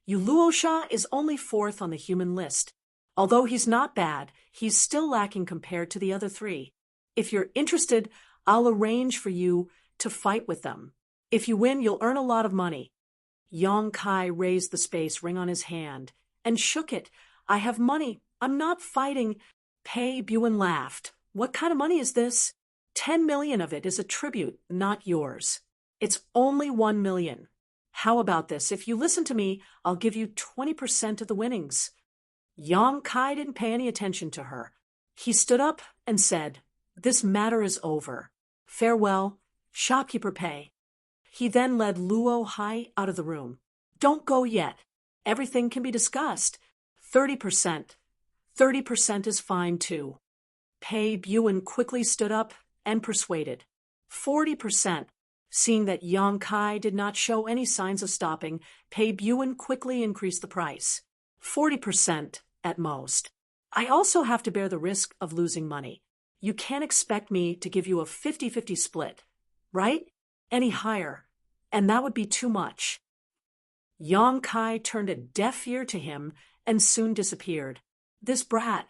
Luosha is only fourth on the human list. Although he's not bad, he's still lacking compared to the other three. If you're interested, I'll arrange for you to fight with them. If you win, you'll earn a lot of money. Yang Kai raised the space ring on his hand and shook it. I have money. I'm not fighting. Pei Buan laughed. What kind of money is this? 10 million of it is a tribute, not yours. It's only 1 million. How about this? If you listen to me, I'll give you 20% of the winnings. Yang Kai didn't pay any attention to her. He stood up and said, This matter is over. Farewell, shopkeeper Pei. He then led Luo Hai out of the room. Don't go yet. Everything can be discussed. 30%. 30% is fine too. Pei Buan quickly stood up and persuaded. 40%. Seeing that Yang Kai did not show any signs of stopping, Pei Buan quickly increased the price. 40% at most. I also have to bear the risk of losing money. You can't expect me to give you a 50-50 split, right? Any higher, and that would be too much. Yang Kai turned a deaf ear to him and soon disappeared. This brat.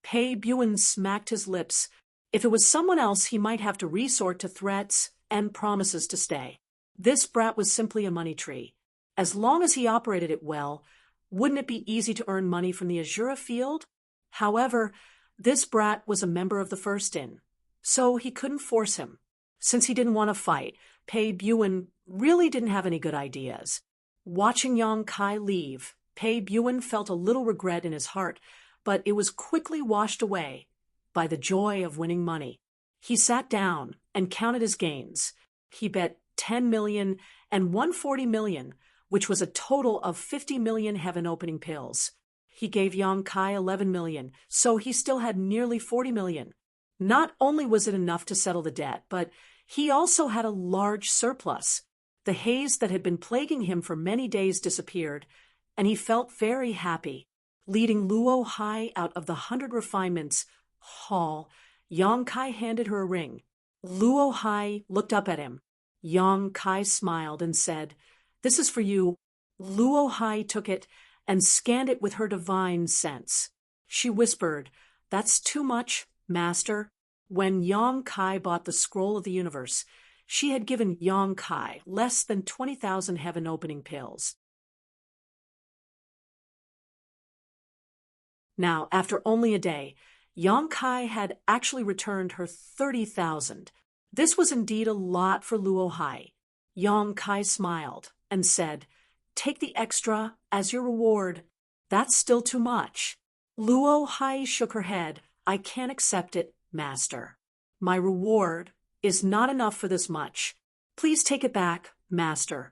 Pei Buan smacked his lips. If it was someone else, he might have to resort to threats and promises to stay. This brat was simply a money tree. As long as he operated it well, wouldn't it be easy to earn money from the Azura field? However, this brat was a member of the First Inn, so he couldn't force him. Since he didn't want to fight, Pei Buan really didn't have any good ideas. Watching Yang Kai leave, Pei Buan felt a little regret in his heart, but it was quickly washed away by the joy of winning money. He sat down and counted his gains. He bet 10 million and 140 million, which was a total of 50 million heaven-opening pills. He gave Yang Kai 11 million, so he still had nearly 40 million. Not only was it enough to settle the debt, but he also had a large surplus. The haze that had been plaguing him for many days disappeared, and he felt very happy. Leading Luo Hai out of the 100 Refinements hall, Yang Kai handed her a ring. Luo Hai looked up at him. Yang Kai smiled and said, This is for you. Luo Hai took it and scanned it with her divine sense. She whispered, That's too much, master. When Yang Kai bought the Scroll of the Universe, she had given Yang Kai less than 20,000 heaven-opening pills. Now, after only a day, Yang Kai had actually returned her 30,000. This was indeed a lot for Luo Hai. Yang Kai smiled and said, Take the extra as your reward. That's still too much. Luo Hai shook her head. I can't accept it, master. My reward is not enough for this much. Please take it back, master.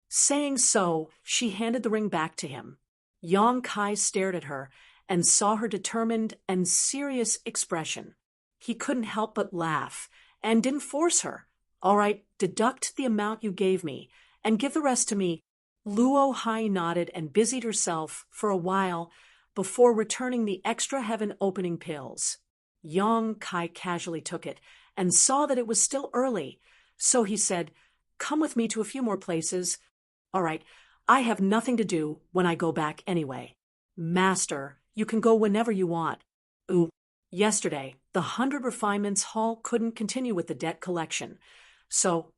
Saying so, she handed the ring back to him. Yang Kai stared at her and saw her determined and serious expression. He couldn't help but laugh and didn't force her. All right, deduct the amount you gave me and give the rest to me. Luo Hai nodded and busied herself for a while before returning the extra heaven-opening pills. Yang Kai casually took it and saw that it was still early, so he said, Come with me to a few more places. All right, I have nothing to do when I go back anyway. Master, you can go whenever you want. Ooh, yesterday, the 100 Refinements hall couldn't continue with the debt collection, so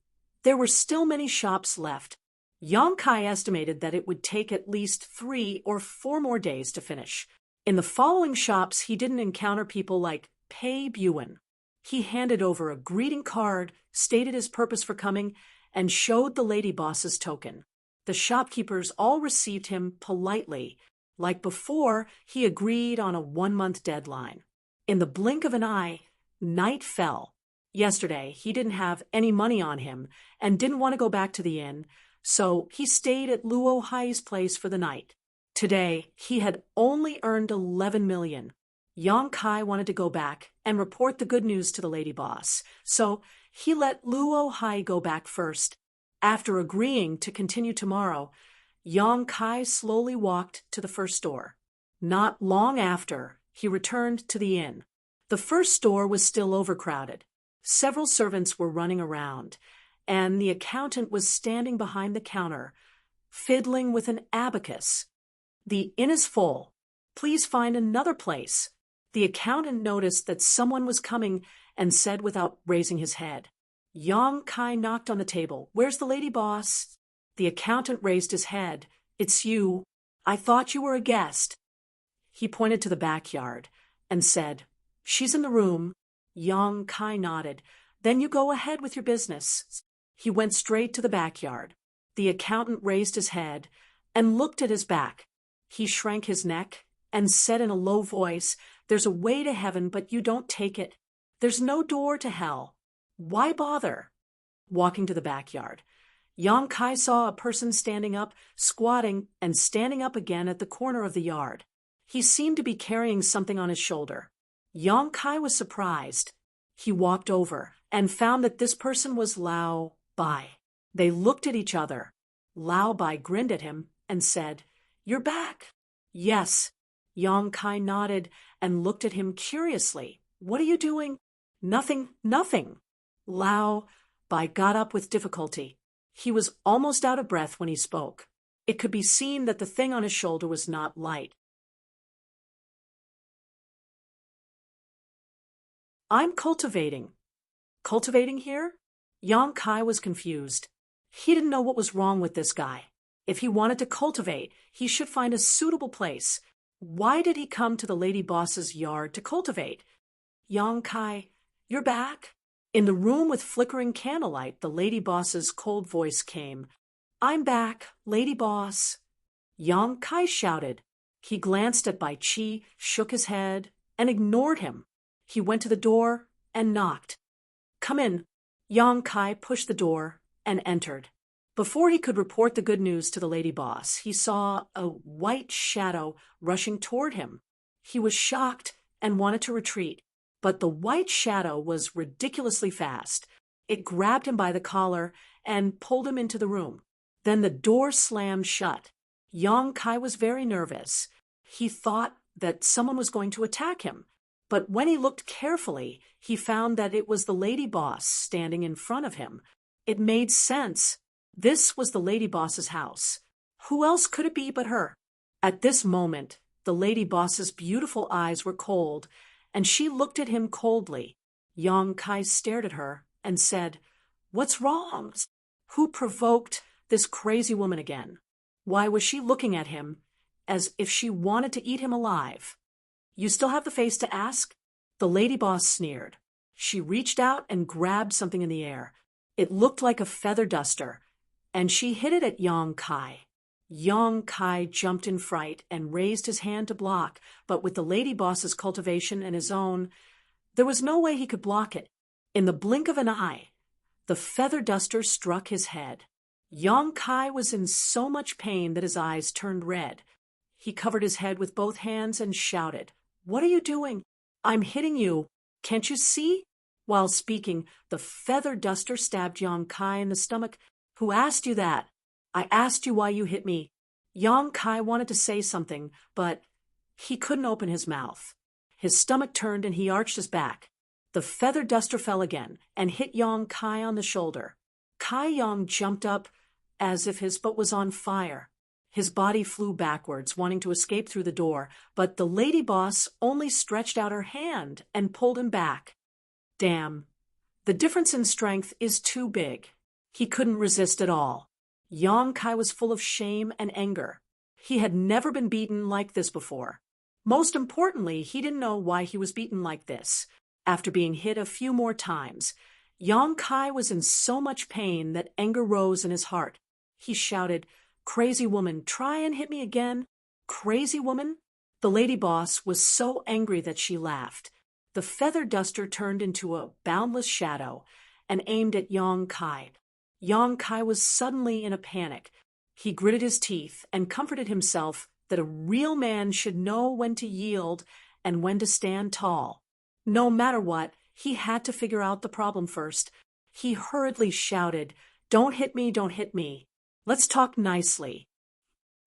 there were still many shops left. Yang Kai estimated that it would take at least 3 or 4 more days to finish. In the following shops, he didn't encounter people like Pei Buan. He handed over a greeting card, stated his purpose for coming, and showed the lady boss's token. The shopkeepers all received him politely. Like before, he agreed on a 1-month deadline. In the blink of an eye, night fell. Yesterday, he didn't have any money on him and didn't want to go back to the inn, so he stayed at Luo Hai's place for the night. Today, he had only earned 11 million. Yang Kai wanted to go back and report the good news to the lady boss, so he let Luo Hai go back first. After agreeing to continue tomorrow, Yang Kai slowly walked to the first store. Not long after, he returned to the inn. The first store was still overcrowded. Several servants were running around, and the accountant was standing behind the counter, fiddling with an abacus. "The inn is full. Please find another place." The accountant noticed that someone was coming and said without raising his head. Yang Kai knocked on the table. "Where's the lady boss?" The accountant raised his head. "It's you. I thought you were a guest." He pointed to the backyard and said, "She's in the room." Yang Kai nodded. "Then you go ahead with your business." He went straight to the backyard. The accountant raised his head and looked at his back. He shrank his neck and said in a low voice, "There's a way to heaven, but you don't take it. There's no door to hell. Why bother?" Walking to the backyard, Yang Kai saw a person standing up, squatting, and standing up again at the corner of the yard. He seemed to be carrying something on his shoulder. Yang Kai was surprised. He walked over and found that this person was Lao Bai. They looked at each other. Lao Bai grinned at him and said, "You're back." "Yes." Yang Kai nodded and looked at him curiously. "What are you doing?" "Nothing, nothing." Lao Bai got up with difficulty. He was almost out of breath when he spoke. It could be seen that the thing on his shoulder was not light. "I'm cultivating." "Cultivating here?" Yang Kai was confused. He didn't know what was wrong with this guy. If he wanted to cultivate, he should find a suitable place. Why did he come to the lady boss's yard to cultivate? "Yang Kai, you're back?" In the room with flickering candlelight, the lady boss's cold voice came. "I'm back, lady boss." Yang Kai shouted. He glanced at Bai Chi, shook his head, and ignored him. He went to the door and knocked. "Come in." Yang Kai pushed the door and entered. Before he could report the good news to the lady boss, he saw a white shadow rushing toward him. He was shocked and wanted to retreat, but the white shadow was ridiculously fast. It grabbed him by the collar and pulled him into the room. Then the door slammed shut. Yang Kai was very nervous. He thought that someone was going to attack him. But when he looked carefully, he found that it was the lady boss standing in front of him. It made sense. This was the lady boss's house. Who else could it be but her? At this moment, the lady boss's beautiful eyes were cold, and she looked at him coldly. Yang Kai stared at her and said, "What's wrong? Who provoked this crazy woman again? Why was she looking at him as if she wanted to eat him alive?" "You still have the face to ask?" The lady boss sneered. She reached out and grabbed something in the air. It looked like a feather duster, and she hit it at Yang Kai. Yang Kai jumped in fright and raised his hand to block, but with the lady boss's cultivation and his own, there was no way he could block it. In the blink of an eye, the feather duster struck his head. Yang Kai was in so much pain that his eyes turned red. He covered his head with both hands and shouted, "What are you doing? I'm hitting you. Can't you see?" While speaking, the feather duster stabbed Yang Kai in the stomach. "Who asked you that?" "I asked you why you hit me." Yang Kai wanted to say something, but he couldn't open his mouth. His stomach turned and he arched his back. The feather duster fell again and hit Yang Kai on the shoulder. Kai Yang jumped up as if his butt was on fire. His body flew backwards, wanting to escape through the door, but the lady boss only stretched out her hand and pulled him back. Damn. The difference in strength is too big. He couldn't resist at all. Yang Kai was full of shame and anger. He had never been beaten like this before. Most importantly, he didn't know why he was beaten like this. After being hit a few more times, Yang Kai was in so much pain that anger rose in his heart. He shouted, "Crazy woman, try and hit me again. Crazy woman?" The lady boss was so angry that she laughed. The feather duster turned into a boundless shadow and aimed at Yong Kai. Yong Kai was suddenly in a panic. He gritted his teeth and comforted himself that a real man should know when to yield and when to stand tall. No matter what, he had to figure out the problem first. He hurriedly shouted, "Don't hit me, don't hit me. Let's talk nicely.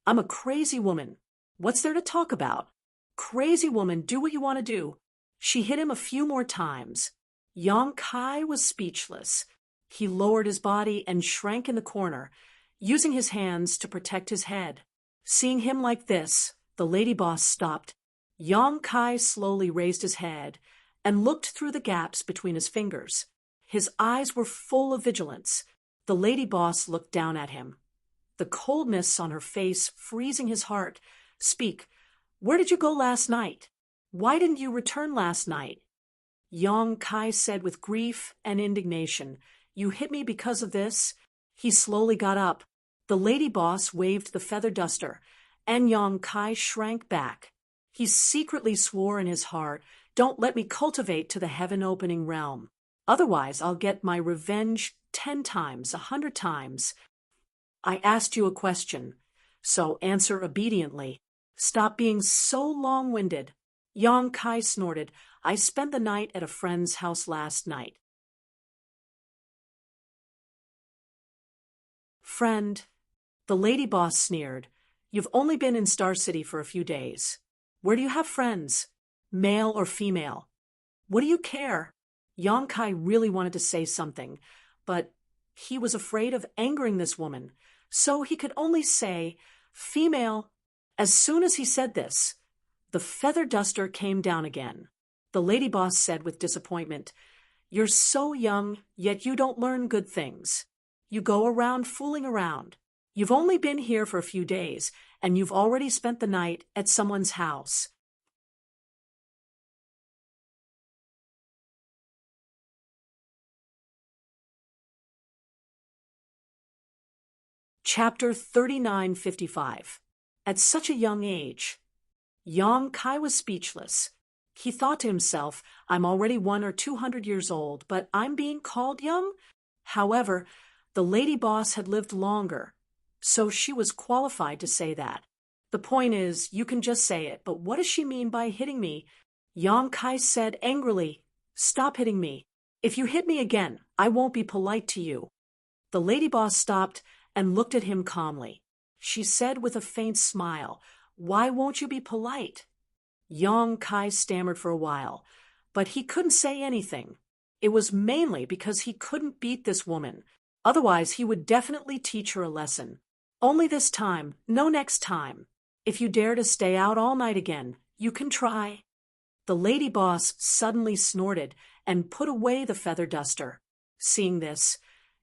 I'm a crazy woman. What's there to talk about? Crazy woman, do what you want to do." She hit him a few more times. Yong Kai was speechless. He lowered his body and shrank in the corner, using his hands to protect his head. Seeing him like this, the lady boss stopped. Yong Kai slowly raised his head and looked through the gaps between his fingers. His eyes were full of vigilance. The lady boss looked down at him, the coldness on her face freezing his heart. "Speak. Where did you go last night? Why didn't you return last night?" Yong Kai said with grief and indignation, "You hit me because of this?" He slowly got up. The lady boss waved the feather duster, and Yong Kai shrank back. He secretly swore in his heart, "Don't let me cultivate to the heaven-opening realm. Otherwise I'll get my revenge 10 times, 100 times. I asked you a question, so answer obediently. Stop being so long-winded." Yong Kai snorted, "I spent the night at a friend's house last night." "Friend," the lady boss sneered, "you've only been in Star City for a few days. Where do you have friends? Male or female? What do you care?" Yong Kai really wanted to say something, but he was afraid of angering this woman, so he could only say, "Female." As soon as he said this, the feather duster came down again. The lady boss said with disappointment, "You're so young, yet you don't learn good things. You go around fooling around. You've only been here for a few days, and you've already spent the night at someone's house." Chapter 3955. At such a young age. Yong Kai was speechless. He thought to himself, "I'm already 100 or 200 years old, but I'm being called young?" However, the lady boss had lived longer, so she was qualified to say that. "The point is, you can just say it, but what does she mean by hitting me?" Yong Kai said angrily, "Stop hitting me. If you hit me again, I won't be polite to you." The lady boss stopped and looked at him calmly. She said with a faint smile, "Why won't you be polite?" Yong Kai stammered for a while, but he couldn't say anything. It was mainly because he couldn't beat this woman. Otherwise, he would definitely teach her a lesson. "Only this time, no next time. If you dare to stay out all night again, you can try." The lady boss suddenly snorted and put away the feather duster. Seeing this,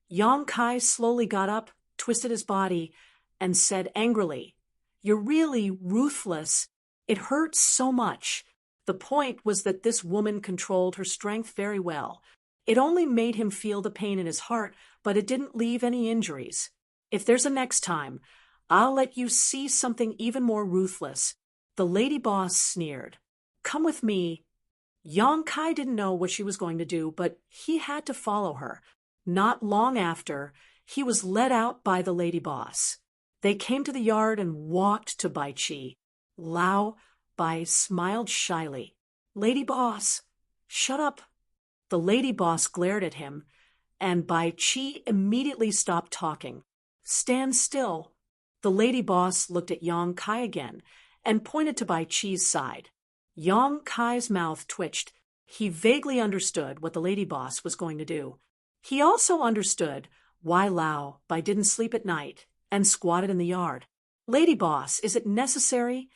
Yong Kai slowly got up, twisted his body, and said angrily, "You're really ruthless. It hurts so much." The point was that this woman controlled her strength very well. It only made him feel the pain in his heart, but it didn't leave any injuries. "If there's a next time, I'll let you see something even more ruthless." The lady boss sneered. "Come with me." Yong Kai didn't know what she was going to do, but he had to follow her. Not long after, he was led out by the lady boss. They came to the yard and walked to Bai Chi. Lao Bai smiled shyly. "Lady boss, shut up." The lady boss glared at him, and Bai Chi immediately stopped talking. "Stand still." The lady boss looked at Yong Kai again and pointed to Bai Chi's side. Yong Kai's mouth twitched. He vaguely understood what the lady boss was going to do. He also understood why Lao Bai didn't sleep at night and squatted in the yard. "Lady boss, is it necessary?"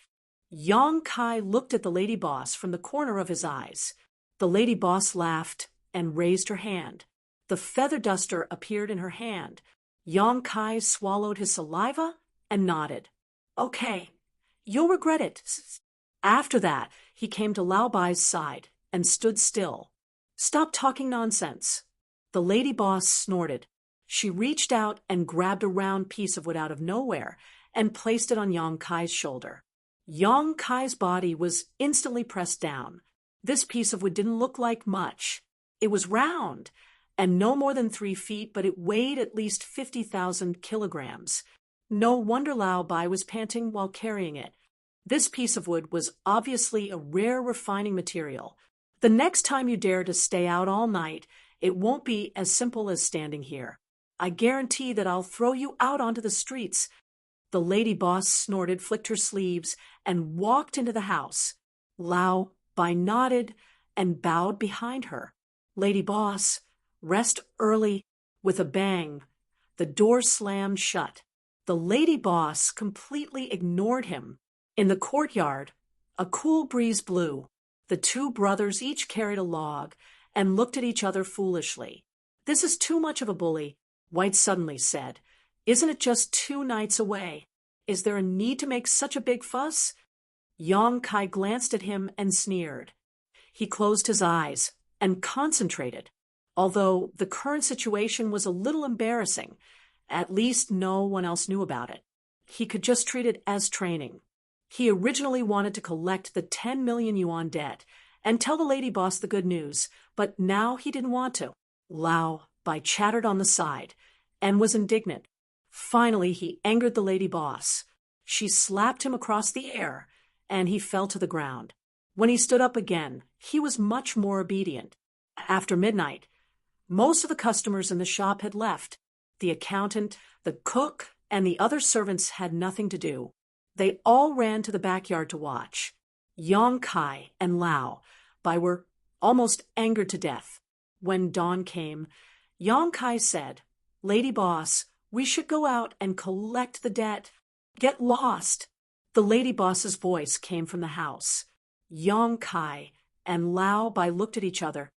Yong Kai looked at the lady boss from the corner of his eyes. The lady boss laughed and raised her hand. The feather duster appeared in her hand. Yong Kai swallowed his saliva and nodded. "Okay, you'll regret it." After that, he came to Lao Bai's side and stood still. "Stop talking nonsense." The lady boss snorted. She reached out and grabbed a round piece of wood out of nowhere and placed it on Yong Kai's shoulder. Yong Kai's body was instantly pressed down. This piece of wood didn't look like much. It was round and no more than 3 feet, but it weighed at least 50,000 kilograms. No wonder Lao Bai was panting while carrying it. This piece of wood was obviously a rare refining material. The next time you dare to stay out all night, it won't be as simple as standing here. I guarantee that I'll throw you out onto the streets. The lady boss snorted, flicked her sleeves, and walked into the house. Lao Bai nodded and bowed behind her. Lady boss, rest early. With a bang, the door slammed shut. The lady boss completely ignored him. In the courtyard, a cool breeze blew. The two brothers each carried a log and looked at each other foolishly. "This is too much of a bully," White suddenly said. "Isn't it just 2 nights away? Is there a need to make such a big fuss?" Yong Kai glanced at him and sneered. He closed his eyes and concentrated. Although the current situation was a little embarrassing, at least no one else knew about it. He could just treat it as training. He originally wanted to collect the 10 million yuan debt and tell the lady boss the good news, but now he didn't want to. Lao Bai chattered on the side and was indignant. Finally, he angered the lady boss. She slapped him across the air, and he fell to the ground. When he stood up again, he was much more obedient. After midnight, most of the customers in the shop had left. The accountant, the cook, and the other servants had nothing to do. They all ran to the backyard to watch. Yong Kai and Lao Bai were almost angered to death. When dawn came, Yong Kai said, "Lady boss, we should go out and collect the debt. Get lost." The lady boss's voice came from the house. Yong Kai and Lao Bai looked at each other.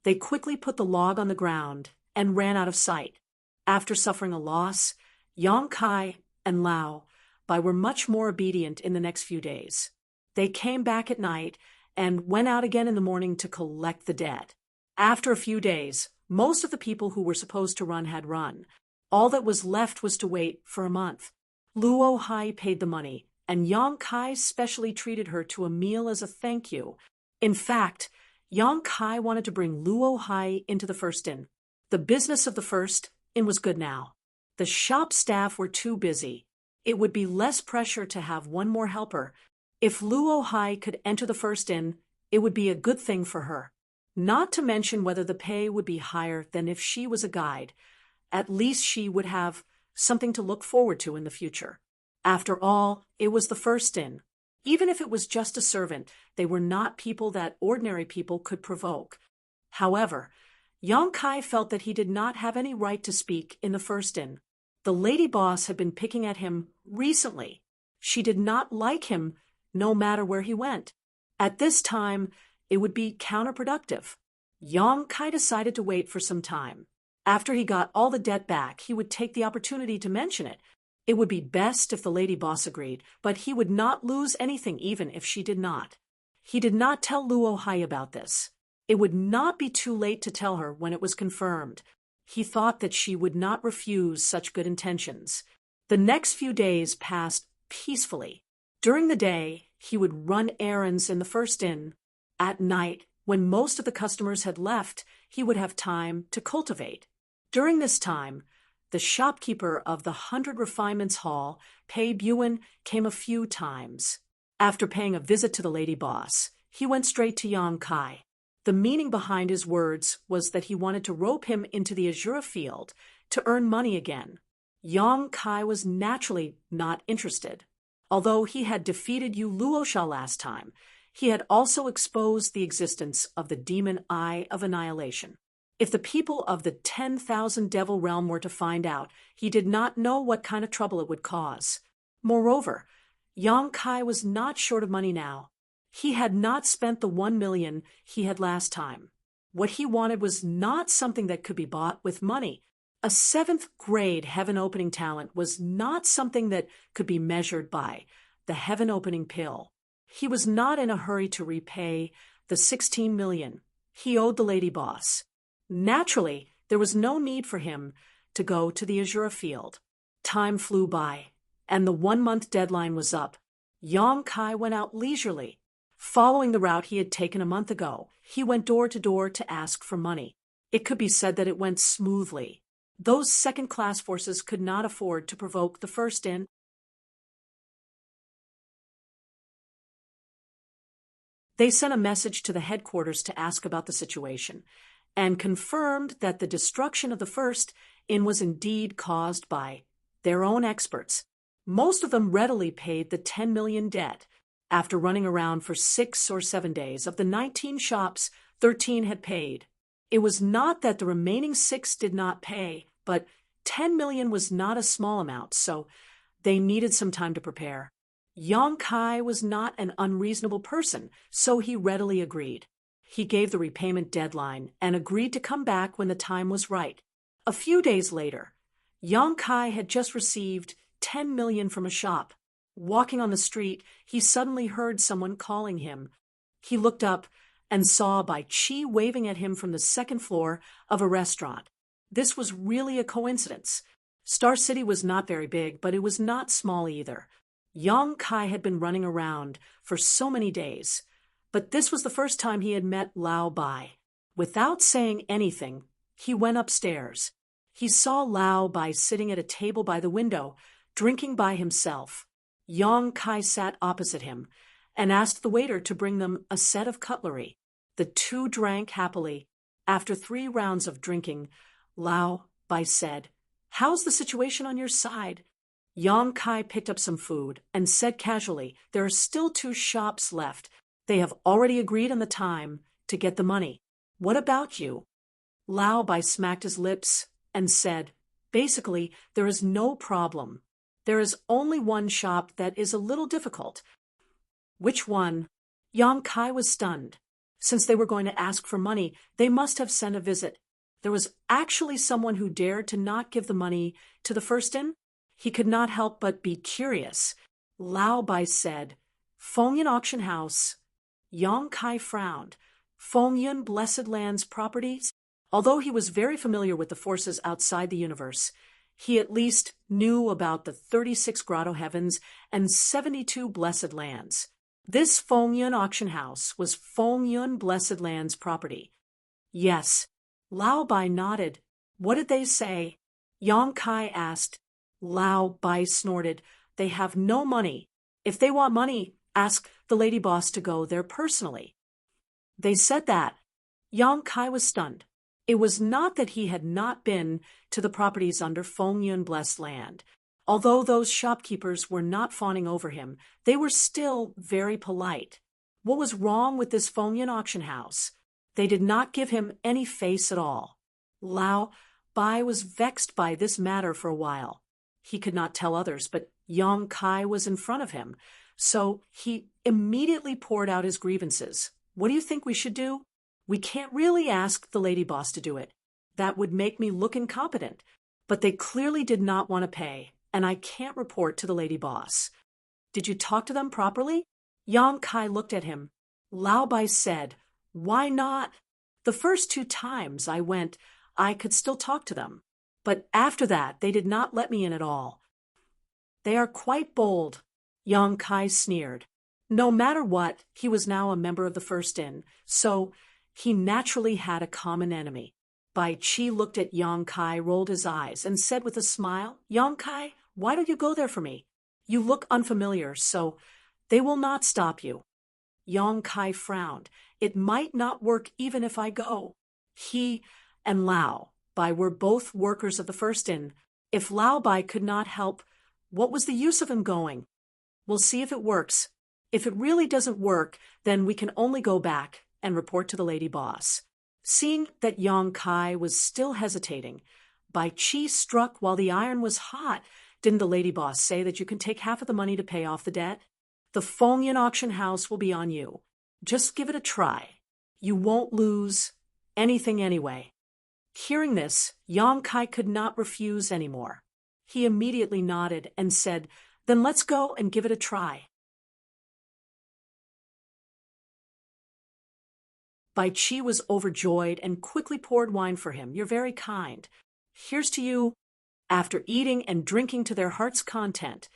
They quickly put the log on the ground and ran out of sight. After suffering a loss, Yong Kai and Lao Bai were much more obedient in the next few days. They came back at night and went out again in the morning to collect the debt. After a few days, most of the people who were supposed to run had run. All that was left was to wait for a month. Luo Hai paid the money, and Yong Kai specially treated her to a meal as a thank you. In fact, Yong Kai wanted to bring Luo Hai into the first inn. The business of the first inn was good now. The shop staff were too busy. It would be less pressure to have one more helper. If Luo Hai could enter the first inn, it would be a good thing for her. Not to mention whether the pay would be higher than if she was a guide. At least she would have something to look forward to in the future. After all, it was the first inn. Even if it was just a servant, they were not people that ordinary people could provoke. However, Yong Kai felt that he did not have any right to speak in the first inn. The lady boss had been picking at him recently. She did not like him no matter where he went. At this time, it would be counterproductive. Yong Kai decided to wait for some time. After he got all the debt back, he would take the opportunity to mention it. It would be best if the lady boss agreed, but he would not lose anything even if she did not. He did not tell Luo Hai about this. It would not be too late to tell her when it was confirmed. He thought that she would not refuse such good intentions. The next few days passed peacefully. During the day, he would run errands in the first inn. At night, when most of the customers had left, he would have time to cultivate. During this time, the shopkeeper of the 100 Refinements Hall, Pei Buan, came a few times. After paying a visit to the lady boss, he went straight to Yong Kai. The meaning behind his words was that he wanted to rope him into the Azura field to earn money again. Yong Kai was naturally not interested. Although he had defeated Yu Luosha last time, he had also exposed the existence of the demon Eye of Annihilation. If the people of the 10,000 Devil Realm were to find out, he did not know what kind of trouble it would cause. Moreover, Yong Kai was not short of money now. He had not spent the 1 million he had last time. What he wanted was not something that could be bought with money. A 7th grade heaven-opening talent was not something that could be measured by the heaven-opening pill. He was not in a hurry to repay the 16 million he owed the lady boss. Naturally, there was no need for him to go to the Azura field. Time flew by, and the 1-month deadline was up. Yang Kai went out leisurely. Following the route he had taken a month ago, he went door to door to ask for money. It could be said that it went smoothly. Those second-class forces could not afford to provoke the first in. They sent a message to the headquarters to ask about the situation, and confirmed that the destruction of the first inn was indeed caused by their own experts. Most of them readily paid the 10 million debt. After running around for 6 or 7 days, of the 19 shops, 13 had paid. It was not that the remaining 6 did not pay, but 10 million was not a small amount, so they needed some time to prepare. Yang Kai was not an unreasonable person, so he readily agreed. He gave the repayment deadline and agreed to come back when the time was right. A few days later, Yang Kai had just received 10 million from a shop. Walking on the street, he suddenly heard someone calling him. He looked up and saw Bai Chi waving at him from the second floor of a restaurant. This was really a coincidence. Star City was not very big, but it was not small either. Yang Kai had been running around for so many days, but this was the first time he had met Lao Bai. Without saying anything, he went upstairs. He saw Lao Bai sitting at a table by the window, drinking by himself. Yang Kai sat opposite him and asked the waiter to bring them a set of cutlery. The two drank happily. After 3 rounds of drinking, Lao Bai said, "How's the situation on your side?" Yang Kai picked up some food and said casually, "There are still 2 shops left. They have already agreed on the time to get the money. What about you?" Lao Bai smacked his lips and said, "Basically, there is no problem. There is only one shop that is a little difficult." "Which one?" Yang Kai was stunned. Since they were going to ask for money, they must have sent a visit. There was actually someone who dared to not give the money to the first inn? He could not help but be curious. Lao Bai said, "Fengyun Auction House." Yang Kai frowned. Fengyun Blessed Lands Properties? Although he was very familiar with the forces outside the universe, he at least knew about the 36 Grotto Heavens and 72 Blessed Lands. This Fengyun Auction House was Fengyun Blessed Lands property. Yes. Lao Bai nodded. What did they say? Yang Kai asked. Lao Bai snorted. They have no money. If they want money, ask the lady boss to go there personally. They said that. Yang Kai was stunned. It was not that he had not been to the properties under Fengyun Blessed Land. Although those shopkeepers were not fawning over him, they were still very polite. What was wrong with this Fengyun auction house? They did not give him any face at all. Lao Bai was vexed by this matter for a while. He could not tell others, but Yang Kai was in front of him, so he immediately poured out his grievances. "What do you think we should do?" "We can't really ask the lady boss to do it. That would make me look incompetent. But they clearly did not want to pay, and I can't report to the lady boss." "Did you talk to them properly?" Yang Kai looked at him. Lao Bai said, "Why not? The first 2 times I went, I could still talk to them. But after that, they did not let me in at all." "They are quite bold," Yang Kai sneered. No matter what, he was now a member of the First Inn, so he naturally had a common enemy. Bai Chi looked at Yang Kai, rolled his eyes, and said with a smile, "Yang Kai, why don't you go there for me? You look unfamiliar, so they will not stop you." Yang Kai frowned. "It might not work even if I go." He and Lao Bai were both workers of the First Inn. If Lao Bai could not help, what was the use of him going? "We'll see if it works. If it really doesn't work, then we can only go back and report to the lady boss." Seeing that Yang Kai was still hesitating, Bai Chi struck while the iron was hot. "Didn't the lady boss say that you can take half of the money to pay off the debt? The Fengyun auction house will be on you. Just give it a try. You won't lose anything anyway." Hearing this, Yang Kai could not refuse any more. He immediately nodded and said, "Then let's go and give it a try." Bai Chi was overjoyed and quickly poured wine for him. "You're very kind. Here's to you." After eating and drinking to their heart's content,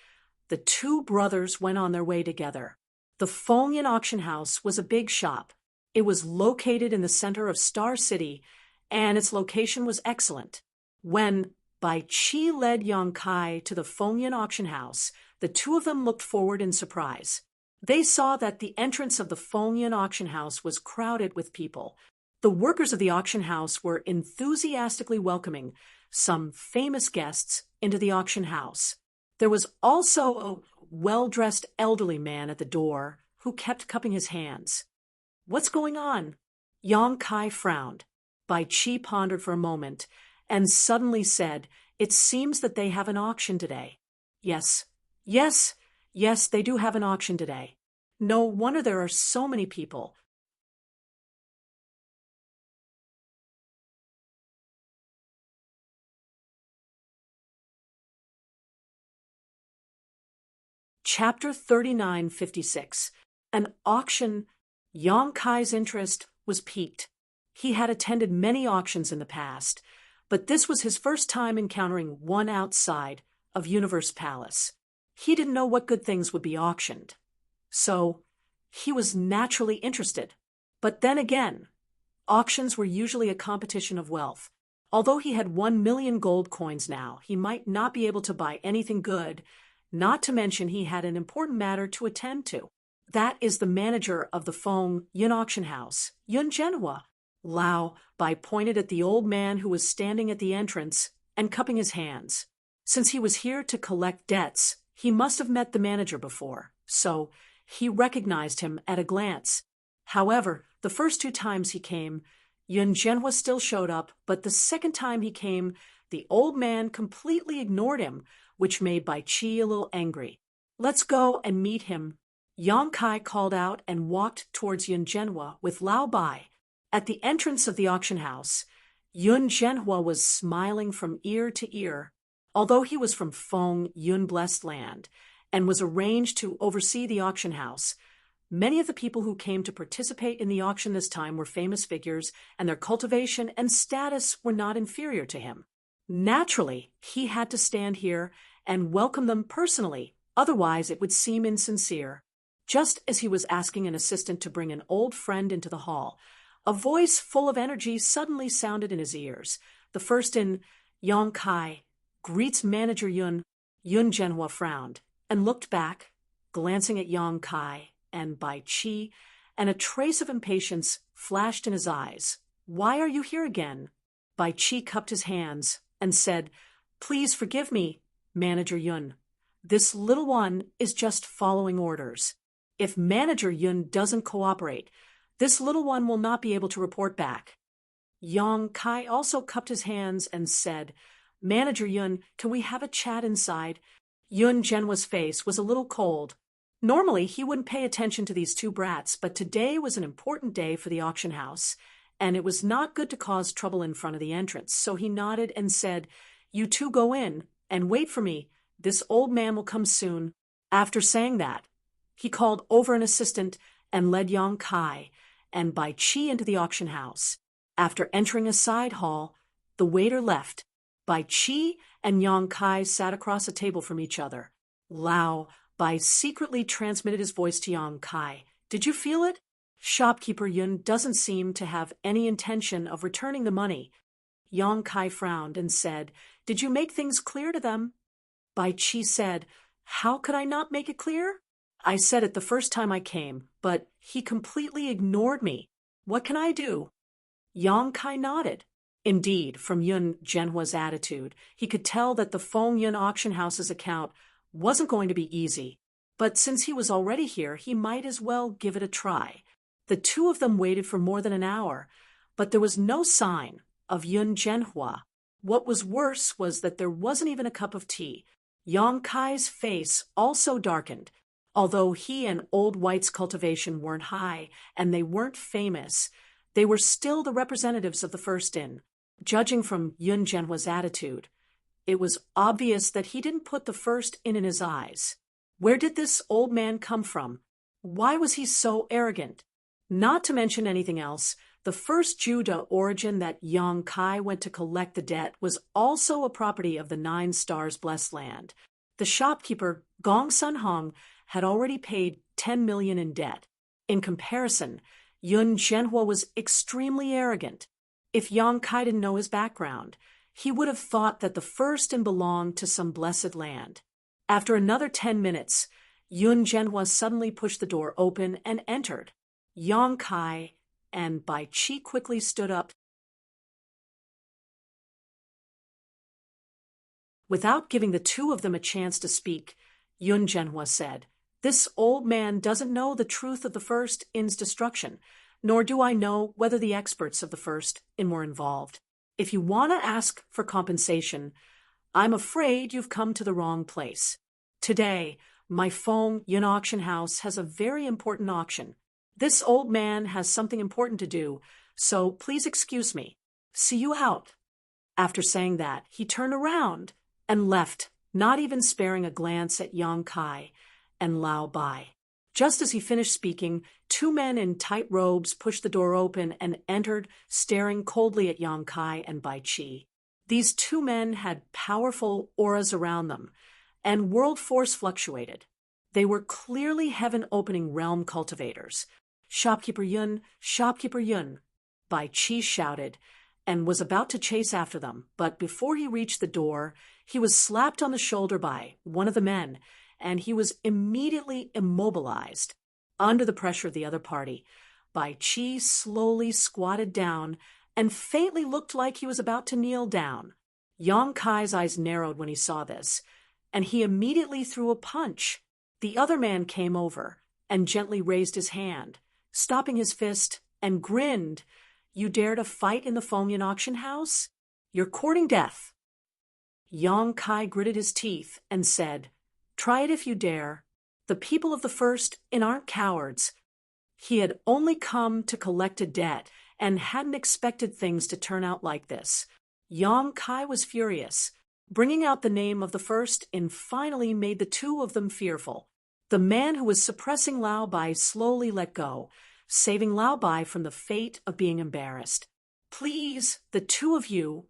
the two brothers went on their way together. The Fengyan auction house was a big shop. It was located in the center of Star City, and its location was excellent. When Bai Qi led Yang Kai to the Fengyan auction house, the two of them looked forward in surprise. They saw that the entrance of the Fengyan auction house was crowded with people. The workers of the auction house were enthusiastically welcoming some famous guests into the auction house. There was also a well-dressed elderly man at the door who kept cupping his hands. "What's going on?" Yang Kai frowned. Bai Qi pondered for a moment and suddenly said, "It seems that they have an auction today." Yes, they do have an auction today. No wonder there are so many people. Chapter 3956. An auction. Yang Kai's interest was piqued. He had attended many auctions in the past, but this was his first time encountering one outside of Universe Palace. He didn't know what good things would be auctioned. So, he was naturally interested. But then again, auctions were usually a competition of wealth. Although he had 1,000,000 gold coins now, he might not be able to buy anything good, not to mention he had an important matter to attend to. That is the manager of the Fengyan auction house, Yun Zhenhua. Lao Bai pointed at the old man who was standing at the entrance and cupping his hands. Since he was here to collect debts, he must have met the manager before, so he recognized him at a glance. However, the first two times he came, Yun Zhenhua still showed up, but the second time he came, the old man completely ignored him, which made Bai Qi a little angry. "Let's go and meet him." Yang Kai called out and walked towards Yun Zhenhua with Lao Bai. At the entrance of the auction house, Yun Zhenhua was smiling from ear to ear. Although he was from Fengyan Blessed Land and was arranged to oversee the auction house, many of the people who came to participate in the auction this time were famous figures, and their cultivation and status were not inferior to him. Naturally, he had to stand here and welcome them personally, otherwise it would seem insincere. Just as he was asking an assistant to bring an old friend into the hall, a voice full of energy suddenly sounded in his ears. The first in Yang Kai greets manager Yun. Yun Zhenhua frowned and looked back, glancing at Yang Kai and Bai Qi, and a trace of impatience flashed in his eyes. "Why are you here again?" Bai Qi cupped his hands and said, "Please forgive me, manager Yun. This little one is just following orders. If manager Yun doesn't cooperate, this little one will not be able to report back." Yang Kai also cupped his hands and said, "Manager Yun, can we have a chat inside?" Yun Zhenhua's face was a little cold. Normally, he wouldn't pay attention to these two brats, but today was an important day for the auction house, and it was not good to cause trouble in front of the entrance, so he nodded and said, "You two go in, and wait for me. This old man will come soon." After saying that, he called over an assistant and led Yang Kai and Bai Qi into the auction house. After entering a side hall, the waiter left. Bai Qi and Yang Kai sat across a table from each other. Lao Bai secretly transmitted his voice to Yang Kai. "Did you feel it? Shopkeeper Yun doesn't seem to have any intention of returning the money." Yang Kai frowned and said, "Did you make things clear to them?" Bai Qi said, "How could I not make it clear? I said it the first time I came, but he completely ignored me. What can I do?" Yang Kai nodded. Indeed, from Yun Zhenhua's attitude, he could tell that the Fengyan auction house's account wasn't going to be easy. But since he was already here, he might as well give it a try. The two of them waited for more than an hour, but there was no sign of Yun Zhenhua. What was worse was that there wasn't even a cup of tea. Yang Kai's face also darkened. Although he and Old White's cultivation weren't high and they weren't famous, they were still the representatives of the first inn. Judging from Yun Zhenhua's attitude, it was obvious that he didn't put the first inn in his eyes. Where did this old man come from? Why was he so arrogant? Not to mention anything else, the first Juda origin that Yang Kai went to collect the debt was also a property of the 9 Stars Blessed Land. The shopkeeper, Gong Sun Hong, had already paid 10 million in debt. In comparison, Yun Zhenhua was extremely arrogant. If Yang Kai didn't know his background, he would have thought that the first inn belonged to some blessed land. After another 10 minutes, Yun Zhenhua suddenly pushed the door open and entered. Yang Kai and Bai Qi quickly stood up. Without giving the two of them a chance to speak, Yun Zhenhua said, "This old man doesn't know the truth of the first inn's destruction, nor do I know whether the experts of the first inn were involved. If you want to ask for compensation, I'm afraid you've come to the wrong place. Today, my Feng Yun auction house has a very important auction. This old man has something important to do, so please excuse me. See you out." After saying that, he turned around and left, not even sparing a glance at Yang Kai and Lao Bai. Just as he finished speaking, two men in tight robes pushed the door open and entered, staring coldly at Yang Kai and Bai Qi. These two men had powerful auras around them, and world force fluctuated. They were clearly heaven-opening realm cultivators. "Shopkeeper Yun, Shopkeeper Yun," Bai Qi shouted, and was about to chase after them, but before he reached the door, he was slapped on the shoulder by one of the men, and he was immediately immobilized. Under the pressure of the other party, Bai Qi slowly squatted down and faintly looked like he was about to kneel down. Yang Kai's eyes narrowed when he saw this, and he immediately threw a punch. The other man came over and gently raised his hand, stopping his fist, and grinned. "You dare to fight in the Fengyan auction house? You're courting death." Yang Kai gritted his teeth and said, "Try it if you dare. The people of the first inn aren't cowards." He had only come to collect a debt and hadn't expected things to turn out like this. Yang Kai was furious. Bringing out the name of the first inn finally made the two of them fearful. The man who was suppressing Lao Bai slowly let go, saving Lao Bai from the fate of being embarrassed. "Please, the two of you,"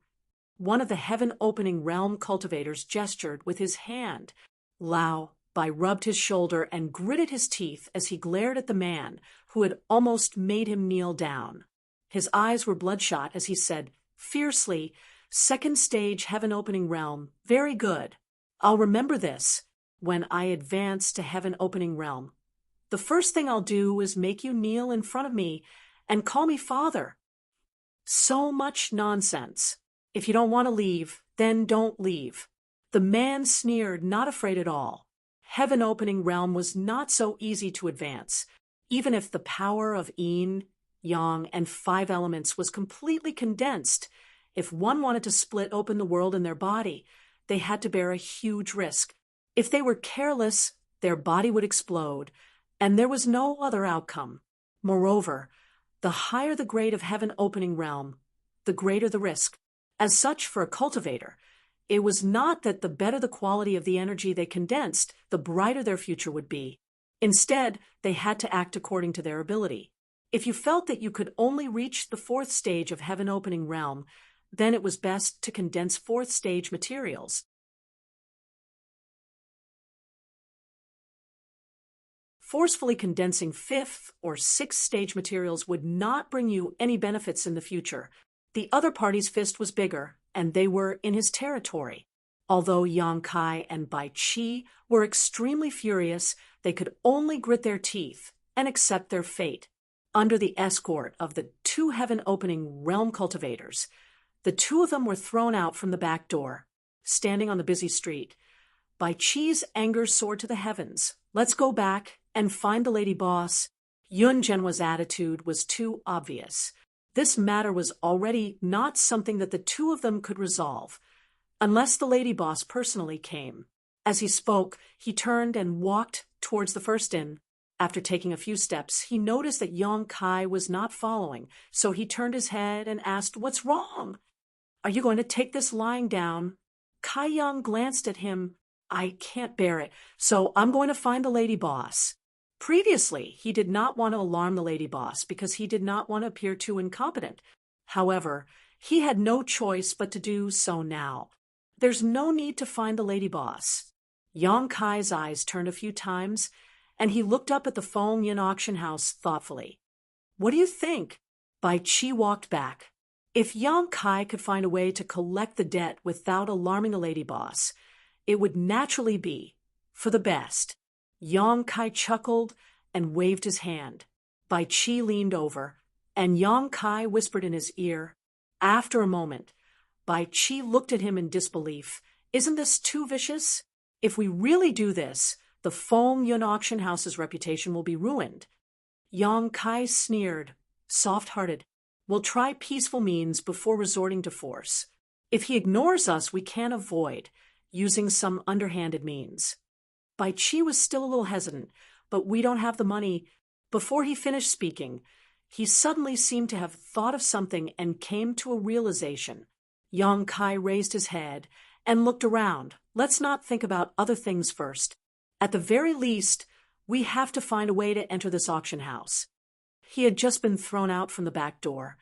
one of the heaven-opening realm cultivators gestured with his hand. Lao Bai rubbed his shoulder and gritted his teeth as he glared at the man who had almost made him kneel down. His eyes were bloodshot as he said, fiercely, "Second stage heaven-opening realm, very good. I'll remember this when I advance to heaven-opening realm. The first thing I'll do is make you kneel in front of me and call me father." So much nonsense. If you don't want to leave, then don't leave. The man sneered, not afraid at all. Heaven-opening realm was not so easy to advance. Even if the power of yin, yang, and 5 elements was completely condensed, if one wanted to split open the world in their body, they had to bear a huge risk. If they were careless, their body would explode, and there was no other outcome. Moreover, the higher the grade of heaven-opening realm, the greater the risk. As such, for a cultivator, it was not that the better the quality of the energy they condensed, the brighter their future would be. Instead, they had to act according to their ability. If you felt that you could only reach the 4th stage of heaven-opening realm, then it was best to condense 4th stage materials. Forcefully condensing 5th or 6th stage materials would not bring you any benefits in the future. The other party's fist was bigger, and they were in his territory. Although Yang Kai and Bai Qi were extremely furious, they could only grit their teeth and accept their fate. Under the escort of the 2 heaven-opening realm cultivators, the 2 of them were thrown out from the back door. Standing on the busy street, Bai Qi's anger soared to the heavens. "Let's go back and find the lady boss." Yun Zhenhua's attitude was too obvious. This matter was already not something that the 2 of them could resolve, unless the lady boss personally came. As he spoke, he turned and walked towards the first inn. After taking a few steps, he noticed that Yang Kai was not following, so he turned his head and asked, "What's wrong? Are you going to take this lying down?" Kai Yang glanced at him. "I can't bear it, so I'm going to find the lady boss." Previously, he did not want to alarm the lady boss because he did not want to appear too incompetent. However, he had no choice but to do so now. "There's no need to find the lady boss. Yang Kai's eyes turned a few times, and he looked up at the Feng Yin auction house thoughtfully. What do you think? Bai Qi walked back. If Yang Kai could find a way to collect the debt without alarming a lady boss, it would naturally be for the best. Yang Kai chuckled and waved his hand. Bai Qi leaned over, and Yang Kai whispered in his ear. After a moment, Bai Qi looked at him in disbelief. Isn't this too vicious? If we really do this, the Feng Yun auction house's reputation will be ruined. Yang Kai sneered, soft-hearted. We'll try peaceful means before resorting to force. If he ignores us, we can't avoid using some underhanded means. Bai Qi was still a little hesitant, but we don't have the money. Before he finished speaking, he suddenly seemed to have thought of something and came to a realization. Yang Kai raised his head and looked around. Let's not think about other things first. At the very least, we have to find a way to enter this auction house. He had just been thrown out from the back door,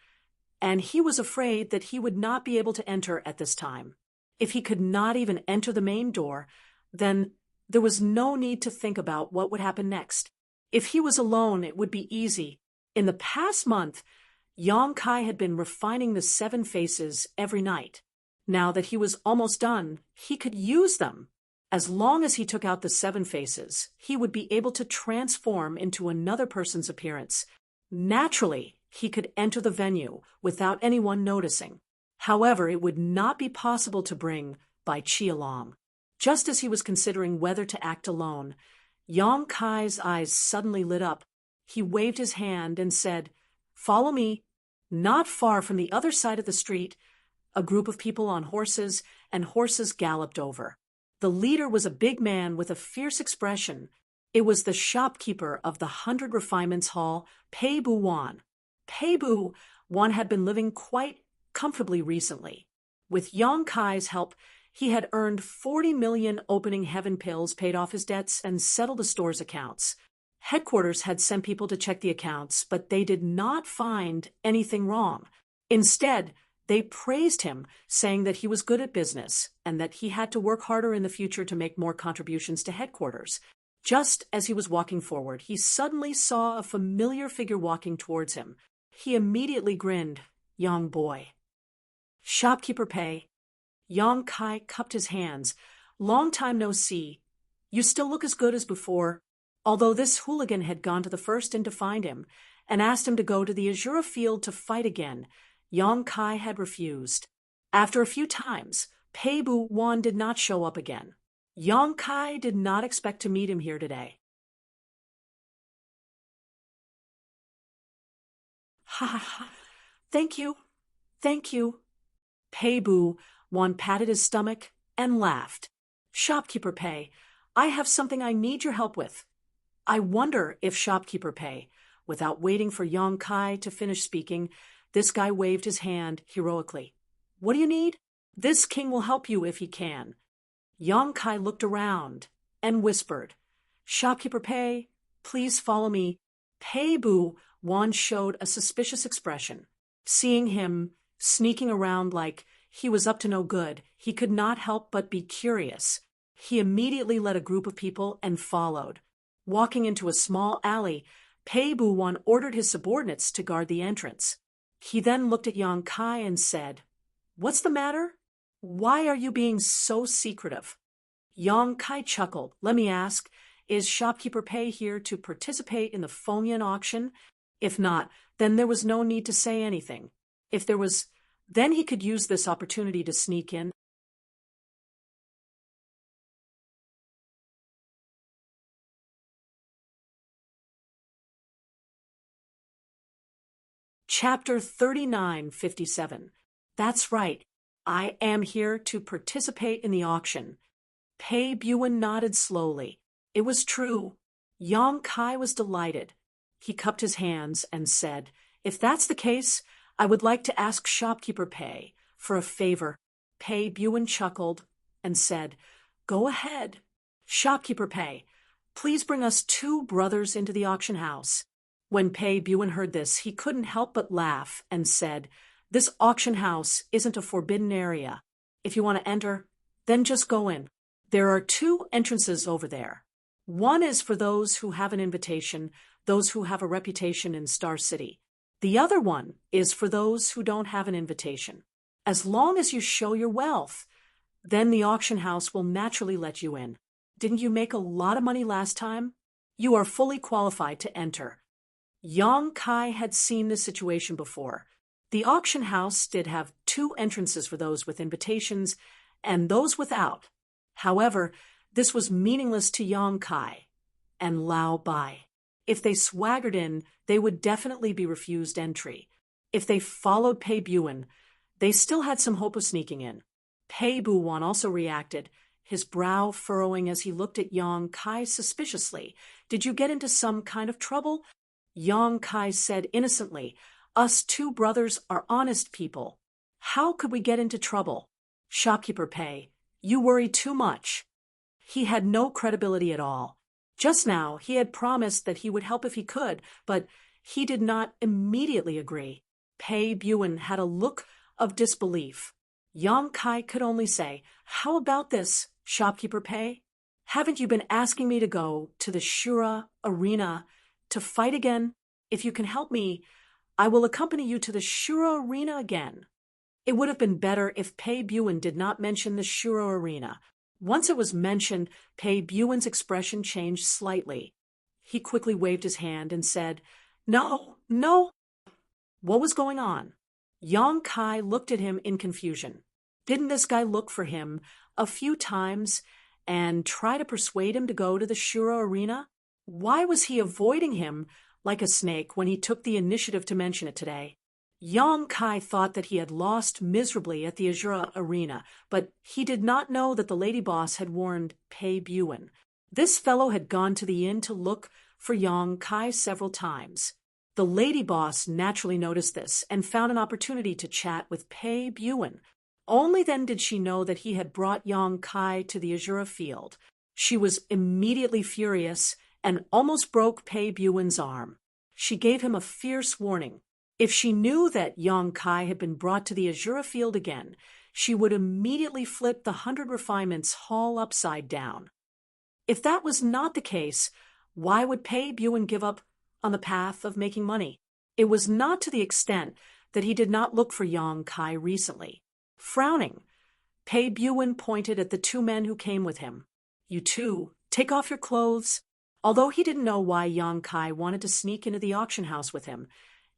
and he was afraid that he would not be able to enter at this time. If he could not even enter the main door, then there was no need to think about what would happen next. If he was alone, it would be easy. In the past month, Yang Kai had been refining the 7 faces every night. Now that he was almost done, he could use them. As long as he took out the 7 faces, he would be able to transform into another person's appearance. Naturally, he could enter the venue without anyone noticing. However, it would not be possible to bring Bai Qi along. Just as he was considering whether to act alone, Yang Kai's eyes suddenly lit up. He waved his hand and said, "Follow me." Not far from the other side of the street, a group of people on horses and horses galloped over. The leader was a big man with a fierce expression. It was the shopkeeper of the 100 Refinements Hall, Pei Bu Wan. Pei Bu Wan had been living quite comfortably recently. With Yang Kai's help, he had earned 40 million opening heaven pills, paid off his debts, and settled the store's accounts. Headquarters had sent people to check the accounts, but they did not find anything wrong. Instead, they praised him, saying that he was good at business and that he had to work harder in the future to make more contributions to headquarters. Just as he was walking forward, he suddenly saw a familiar figure walking towards him. He immediately grinned. "Young boy." "Shopkeeper Pei." Yang Kai cupped his hands. "Long time no see. You still look as good as before." Although this hooligan had gone to the First Inn to find him and asked him to go to the Azura field to fight again, Yang Kai had refused. After a few times, Pei Bu Wan did not show up again. Yang Kai did not expect to meet him here today. "Ha ha ha. Thank you. Thank you." Pei Bu Wan patted his stomach and laughed. "Shopkeeper Pei, I have something I need your help with." "I wonder if Shopkeeper Pei," without waiting for Yang Kai to finish speaking, this guy waved his hand heroically. "What do you need?" "This king will help you if he can." Yang Kai looked around and whispered, "Shopkeeper Pei, please follow me." Pei Bu Wan showed a suspicious expression. Seeing him sneaking around like he was up to no good, he could not help but be curious. He immediately led a group of people and followed. Walking into a small alley, Pei Bu Wan ordered his subordinates to guard the entrance. He then looked at Yang Kai and said, "What's the matter? Why are you being so secretive?" Yang Kai chuckled. "Let me ask, is Shopkeeper Pei here to participate in the Fengyan auction? If not, then there was no need to say anything. If there was, then he could use this opportunity to sneak in." Chapter 3957. That's right. I am here to participate in the auction. Pei Buan nodded slowly. It was true. Yang Kai was delighted. He cupped his hands and said, "If that's the case, I would like to ask Shopkeeper Pei for a favor." Pei Buan chuckled and said, "Go ahead." "Shopkeeper Pei, please bring us 2 brothers into the auction house." When Pei Buan heard this, he couldn't help but laugh and said, "This auction house isn't a forbidden area. If you want to enter, then just go in." There are two entrances over there. One is for those who have an invitation, those who have a reputation in Star City. The other one is for those who don't have an invitation. As long as you show your wealth, then the auction house will naturally let you in. Didn't you make a lot of money last time? You are fully qualified to enter. Yang Kai had seen this situation before. The auction house did have two entrances for those with invitations and those without. However, this was meaningless to Yang Kai and Lao Bai. If they swaggered in, they would definitely be refused entry. If they followed Pei Buan, they still had some hope of sneaking in. Pei Buan also reacted, his brow furrowing as he looked at Yang Kai suspiciously. Did you get into some kind of trouble? Yang Kai said innocently, us two brothers are honest people. How could we get into trouble? Shopkeeper Pei, you worry too much. He had no credibility at all. Just now, he had promised that he would help if he could, but he did not immediately agree. Pei Buan had a look of disbelief. Yang Kai could only say, how about this, Shopkeeper Pei? Haven't you been asking me to go to the Shura Arena to fight again? If you can help me, I will accompany you to the Shura Arena again. It would have been better if Pei Buan did not mention the Shura Arena. Once it was mentioned, Pei Buan's expression changed slightly. He quickly waved his hand and said, No, no. What was going on? Yang Kai looked at him in confusion. Didn't this guy look for him a few times and try to persuade him to go to the Shura Arena? Why was he avoiding him like a snake when he took the initiative to mention it today? Yang Kai thought that he had lost miserably at the Azura Arena, but he did not know that the lady boss had warned Pei Buan. This fellow had gone to the inn to look for Yang Kai several times. The lady boss naturally noticed this and found an opportunity to chat with Pei Buan. Only then did she know that he had brought Yang Kai to the Azura field. She was immediately furious and almost broke Pei Buan's arm. She gave him a fierce warning. If she knew that Yang Kai had been brought to the Azura field again, she would immediately flip the 100 Refinements hall upside down. If that was not the case, why would Pei Buan give up on the path of making money? It was not to the extent that he did not look for Yang Kai recently. Frowning, Pei Buan pointed at the two men who came with him. You two, take off your clothes. Although he didn't know why Yang Kai wanted to sneak into the auction house with him,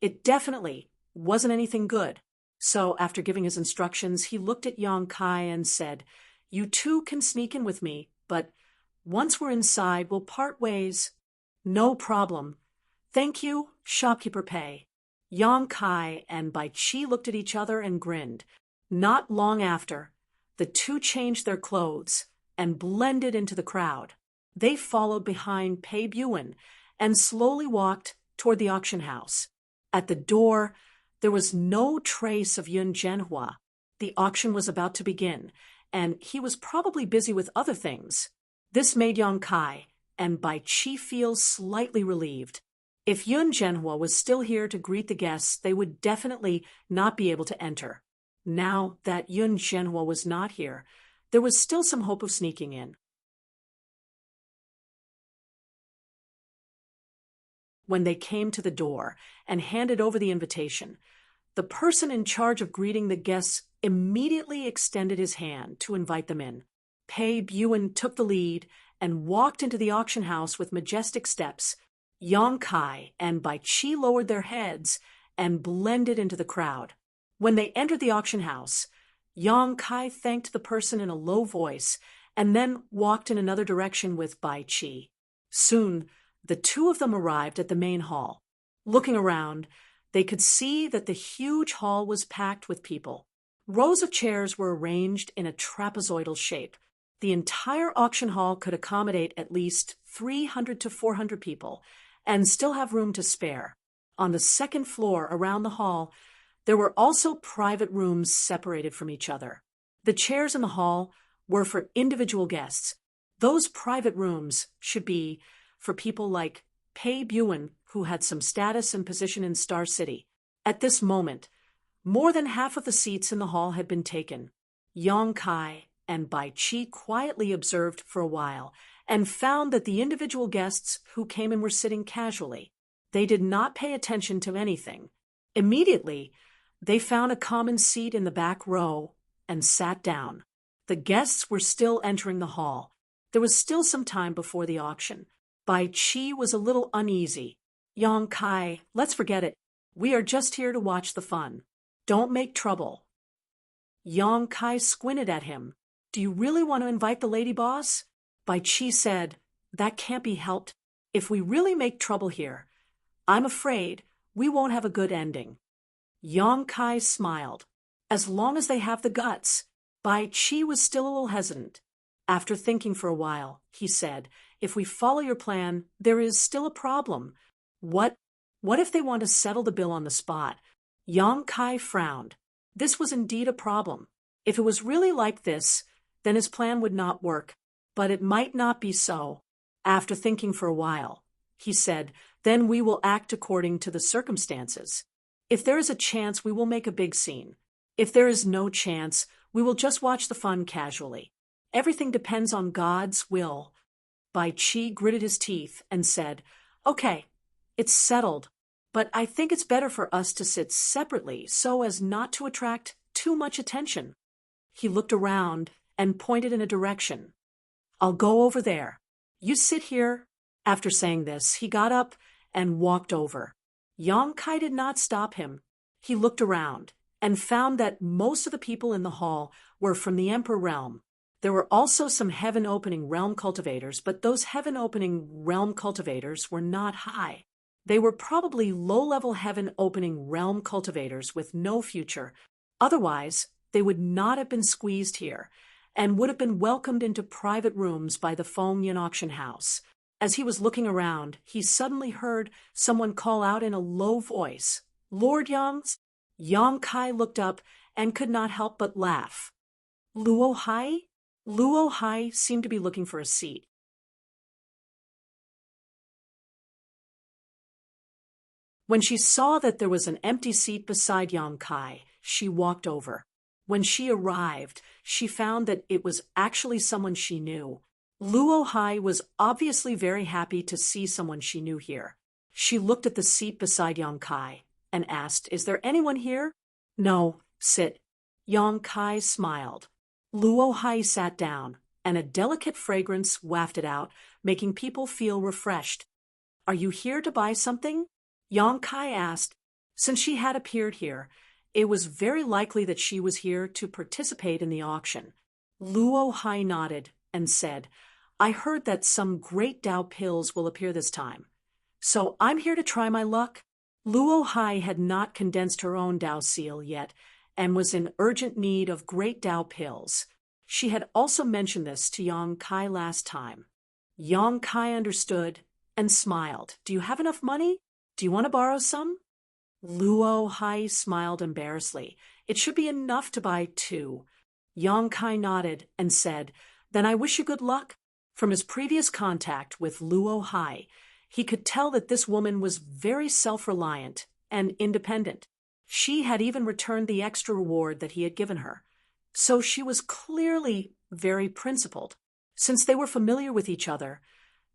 it definitely wasn't anything good. So after giving his instructions, he looked at Yang Kai and said, You two can sneak in with me, but once we're inside, we'll part ways. No problem. Thank you, Shopkeeper Pei. Yang Kai and Bai Chi looked at each other and grinned. Not long after, the two changed their clothes and blended into the crowd. They followed behind Pei Buan and slowly walked toward the auction house. At the door, there was no trace of Yun Zhenhua. The auction was about to begin, and he was probably busy with other things. This made Yang Kai and Bai Chi feel slightly relieved. If Yun Zhenhua was still here to greet the guests, they would definitely not be able to enter. Now that Yun Zhenhua was not here, there was still some hope of sneaking in. When they came to the door and handed over the invitation, the person in charge of greeting the guests immediately extended his hand to invite them in. Pei Buan took the lead and walked into the auction house with majestic steps. Yang Kai and Bai Chi lowered their heads and blended into the crowd. When they entered the auction house, Yang Kai thanked the person in a low voice and then walked in another direction with Bai Chi. Soon, the two of them arrived at the main hall. Looking around, they could see that the huge hall was packed with people. Rows of chairs were arranged in a trapezoidal shape. The entire auction hall could accommodate at least 300 to 400 people and still have room to spare. On the second floor around the hall, there were also private rooms separated from each other. The chairs in the hall were for individual guests. Those private rooms should be for people like Pei Buan, who had some status and position in Star City. At this moment, more than half of the seats in the hall had been taken. Yang Kai and Bai Qi quietly observed for a while and found that the individual guests who came in were sitting casually. They did not pay attention to anything. Immediately, they found a common seat in the back row and sat down. The guests were still entering the hall. There was still some time before the auction. Bai Qi was a little uneasy. Yang Kai, let's forget it. We are just here to watch the fun. Don't make trouble. Yang Kai squinted at him. Do you really want to invite the lady boss? Bai Qi said, that can't be helped. If we really make trouble here, I'm afraid we won't have a good ending. Yang Kai smiled. As long as they have the guts. Bai Qi was still a little hesitant. After thinking for a while, he said, if we follow your plan, there is still a problem. What if they want to settle the bill on the spot? Yang Kai frowned. This was indeed a problem. If it was really like this, then his plan would not work. But it might not be so. After thinking for a while, he said, then we will act according to the circumstances. If there is a chance, we will make a big scene. If there is no chance, we will just watch the fun casually. Everything depends on God's will. Bai Qi gritted his teeth and said, okay, it's settled, but I think it's better for us to sit separately so as not to attract too much attention. He looked around and pointed in a direction. I'll go over there. You sit here. After saying this, he got up and walked over. Yang Kai did not stop him. He looked around and found that most of the people in the hall were from the Emperor realm. There were also some heaven-opening realm cultivators, but those heaven-opening realm cultivators were not high. They were probably low-level heaven-opening realm cultivators with no future. Otherwise, they would not have been squeezed here and would have been welcomed into private rooms by the Fengyan auction house. As he was looking around, he suddenly heard someone call out in a low voice, Lord Yang's? Yang Kai looked up and could not help but laugh. Luo Hai? Luo Hai seemed to be looking for a seat. When she saw that there was an empty seat beside Yang Kai, she walked over. When she arrived, she found that it was actually someone she knew. Luo Hai was obviously very happy to see someone she knew here. She looked at the seat beside Yang Kai and asked, is there anyone here? No, sit. Yang Kai smiled. Luo Hai sat down, and a delicate fragrance wafted out, making people feel refreshed. Are you here to buy something? Yang Kai asked. Since she had appeared here, it was very likely that she was here to participate in the auction. Luo Hai nodded and said, I heard that some great Tao pills will appear this time. So I'm here to try my luck. Luo Hai had not condensed her own Tao seal yet and was in urgent need of great Tao pills. She had also mentioned this to Yang Kai last time. Yang Kai understood and smiled. Do you have enough money? Do you want to borrow some? Luo Hai smiled embarrassedly. It should be enough to buy 2. Yang Kai nodded and said, then I wish you good luck. From his previous contact with Luo Hai, he could tell that this woman was very self-reliant and independent. She had even returned the extra reward that he had given her. So she was clearly very principled. Since they were familiar with each other,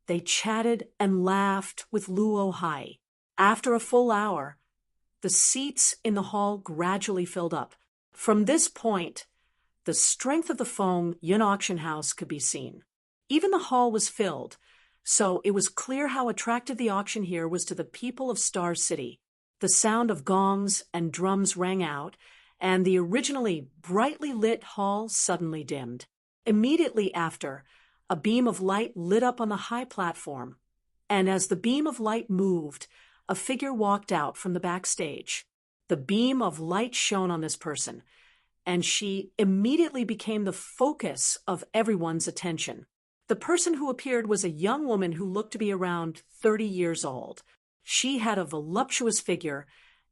they chatted and laughed with Luo Hai. After a full hour, the seats in the hall gradually filled up. From this point, the strength of the Fengyan auction house could be seen. Even the hall was filled, so it was clear how attractive the auction here was to the people of Star City. The sound of gongs and drums rang out, and the originally brightly lit hall suddenly dimmed. Immediately after, a beam of light lit up on the high platform, and as the beam of light moved, a figure walked out from the backstage. The beam of light shone on this person, and she immediately became the focus of everyone's attention. The person who appeared was a young woman who looked to be around 30 years old. She had a voluptuous figure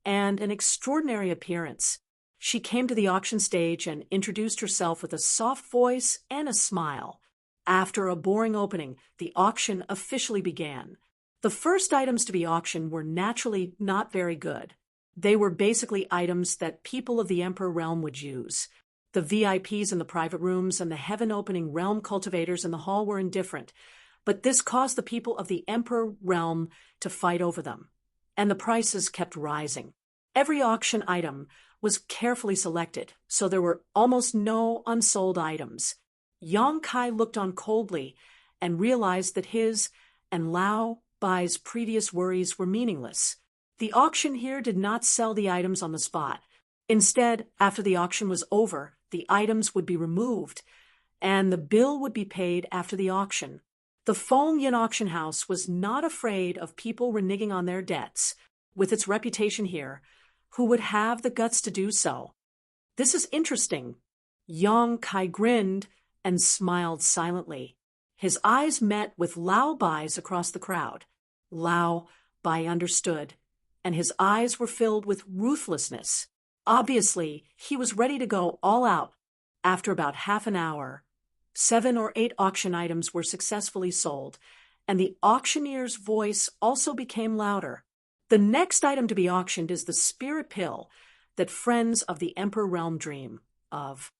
and an extraordinary appearance. She came to the auction stage and introduced herself with a soft voice and a smile. After a boring opening, the auction officially began. The first items to be auctioned were naturally not very good. They were basically items that people of the Emperor realm would use. The VIPs in the private rooms and the heaven-opening realm cultivators in the hall were indifferent, but this caused the people of the Emperor realm to fight over them, and the prices kept rising. Every auction item was carefully selected, so there were almost no unsold items. Yang Kai looked on coldly and realized that his and Lao Bai's previous worries were meaningless. The auction here did not sell the items on the spot. Instead, after the auction was over, the items would be removed, and the bill would be paid after the auction. The Feng Yin auction house was not afraid of people reneging on their debts. With its reputation here, who would have the guts to do so? This is interesting. Yang Kai grinned and smiled silently. His eyes met with Lao Bai's across the crowd. Lao Bai understood, and his eyes were filled with ruthlessness. Obviously, he was ready to go all out. After about half an hour, 7 or 8 auction items were successfully sold, and the auctioneer's voice also became louder. The next item to be auctioned is the spirit pill that friends of the Emperor Realm dream of.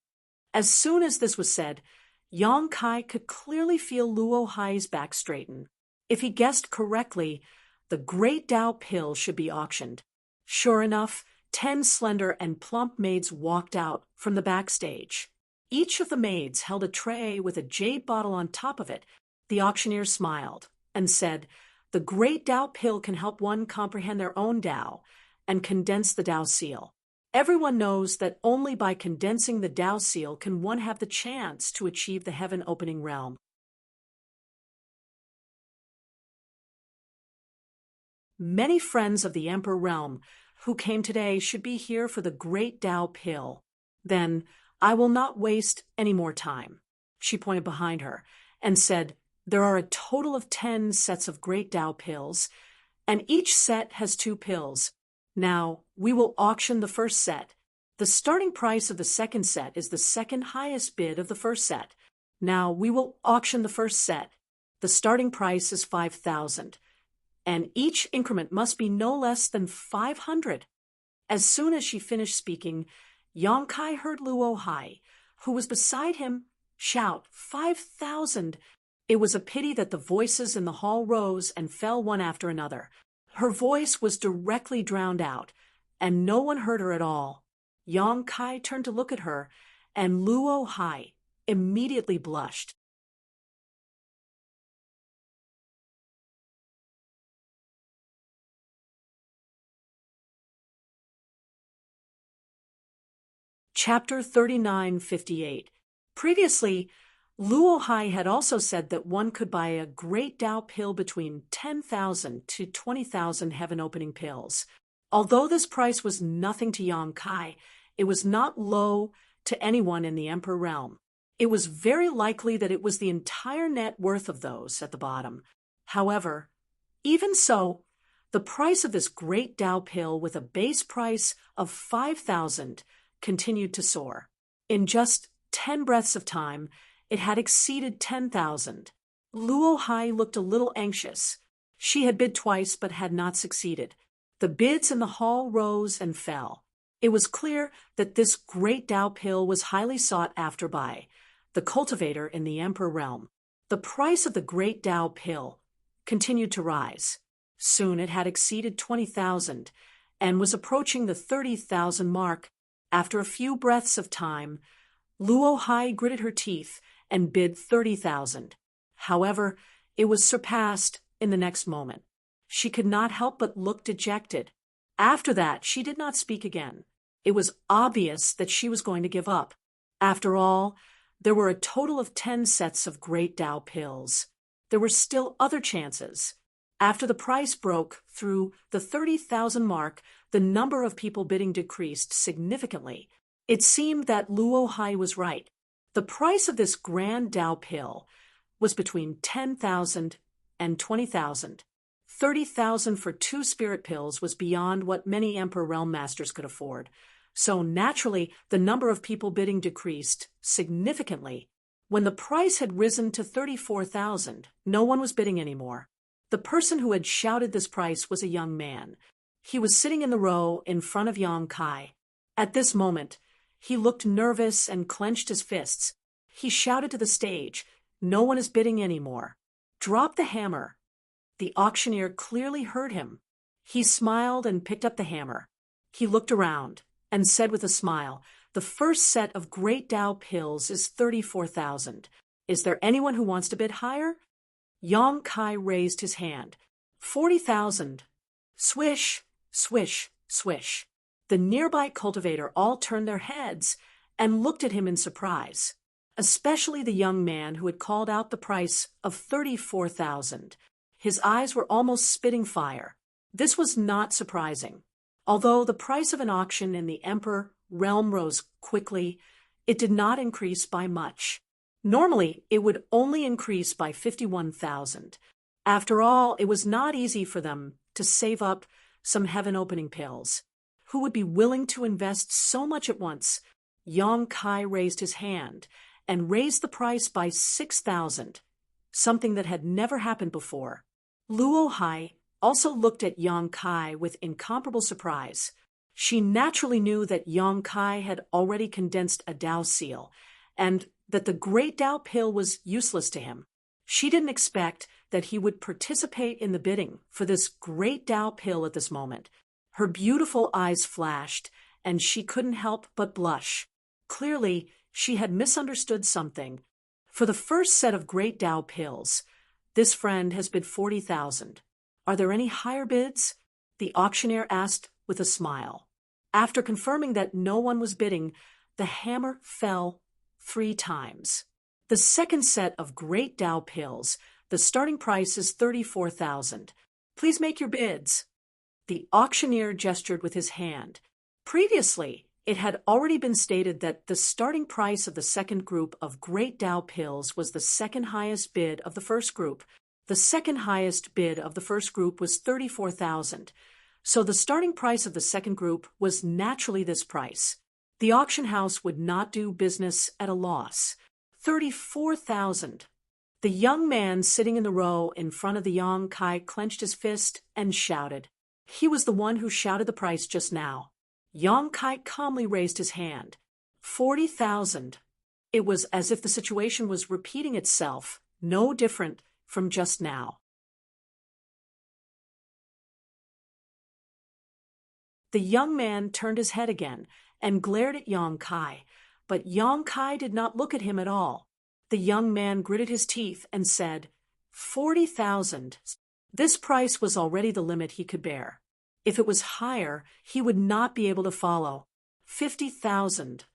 As soon as this was said, Yang Kai could clearly feel Luo Hai's back straighten. If he guessed correctly, the Great Tao pill should be auctioned. Sure enough, 10 slender and plump maids walked out from the backstage. Each of the maids held a tray with a jade bottle on top of it. The auctioneer smiled and said, "The Great Tao pill can help one comprehend their own Tao and condense the Tao seal. Everyone knows that only by condensing the Tao seal can one have the chance to achieve the heaven-opening realm." Many friends of the Emperor Realm who came today should be here for the Great Tao pill. Then, I will not waste any more time. She pointed behind her and said, "There are a total of 10 sets of Great Tao pills, and each set has 2 pills. Now, we will auction the first set. The starting price of the second set is the second highest bid of the first set. Now, we will auction the first set. The starting price is 5,000. And each increment must be no less than 500. As soon as she finished speaking, Yang Kai heard Luo Hai, who was beside him, shout, 5,000. It was a pity that the voices in the hall rose and fell one after another. Her voice was directly drowned out, and no one heard her at all. Yang Kai turned to look at her, and Luo Hai immediately blushed. Chapter 3958. Previously, Luo Hai had also said that one could buy a Great Tao pill between 10,000 to 20,000 heaven-opening pills. Although this price was nothing to Yang Kai, it was not low to anyone in the Emperor Realm. It was very likely that it was the entire net worth of those at the bottom. However, even so, the price of this Great Tao pill with a base price of 5,000 continued to soar. In just 10 breaths of time, it had exceeded 10,000. Luo Hai looked a little anxious. She had bid twice but had not succeeded. The bids in the hall rose and fell. It was clear that this Great Tao pill was highly sought after by the cultivator in the Emperor Realm. The price of the Great Tao pill continued to rise. Soon it had exceeded 20,000 and was approaching the 30,000 mark. After a few breaths of time, Luo Hai gritted her teeth and bid 30,000. However, it was surpassed in the next moment. She could not help but look dejected. After that, she did not speak again. It was obvious that she was going to give up. After all, there were a total of 10 sets of Great Tao pills. There were still other chances. After the price broke through the 30,000 mark, the number of people bidding decreased significantly. It seemed that Luo Hai was right. The price of this Grand Tao pill was between 10,000 and 20,000. 30,000 for 2 spirit pills was beyond what many Emperor Realm Masters could afford. So naturally, the number of people bidding decreased significantly. When the price had risen to 34,000, no one was bidding anymore. The person who had shouted this price was a young man. He was sitting in the row in front of Yang Kai. At this moment, He looked nervous and clenched his fists. He shouted to the stage, "No one is bidding anymore. Drop the hammer." The auctioneer clearly heard him. He smiled and picked up the hammer. He looked around and said with a smile, "The first set of Great Tao pills is 34,000. Is there anyone who wants to bid higher?" Yang Kai raised his hand. 40,000. Swish, swish, swish. The nearby cultivator all turned their heads and looked at him in surprise, especially the young man who had called out the price of 34,000. His eyes were almost spitting fire. This was not surprising. Although the price of an auction in the Emperor realm rose quickly, it did not increase by much. Normally, it would only increase by 51,000. After all, it was not easy for them to save up some heaven-opening pills. Who would be willing to invest so much at once? Yang Kai raised his hand and raised the price by 6,000, something that had never happened before. Luo Hai also looked at Yang Kai with incomparable surprise. She naturally knew that Yang Kai had already condensed a Tao seal, and that the Great Tao pill was useless to him. She didn't expect that he would participate in the bidding for this Great Tao pill at this moment. Her beautiful eyes flashed, and she couldn't help but blush. Clearly, she had misunderstood something. For the first set of Great Tao pills, this friend has bid 40,000. Are there any higher bids? The auctioneer asked with a smile. After confirming that no one was bidding, the hammer fell 3 times. The second set of Great Tao pills, the starting price is 34,000. Please make your bids. The auctioneer gestured with his hand. Previously, it had already been stated that the starting price of the second group of Great Tao pills was the second highest bid of the first group. The second highest bid of the first group was 34,000. So the starting price of the second group was naturally this price. The auction house would not do business at a loss. 34,000. The young man sitting in the row in front of the Yang Kai clenched his fist and shouted. He was the one who shouted the price just now. Yang Kai calmly raised his hand. 40,000. It was as if the situation was repeating itself, no different from just now. The young man turned his head again and glared at Yang Kai, but Yang Kai did not look at him at all. The young man gritted his teeth and said, 40,000. This price was already the limit he could bear. If it was higher, he would not be able to follow. 50,000.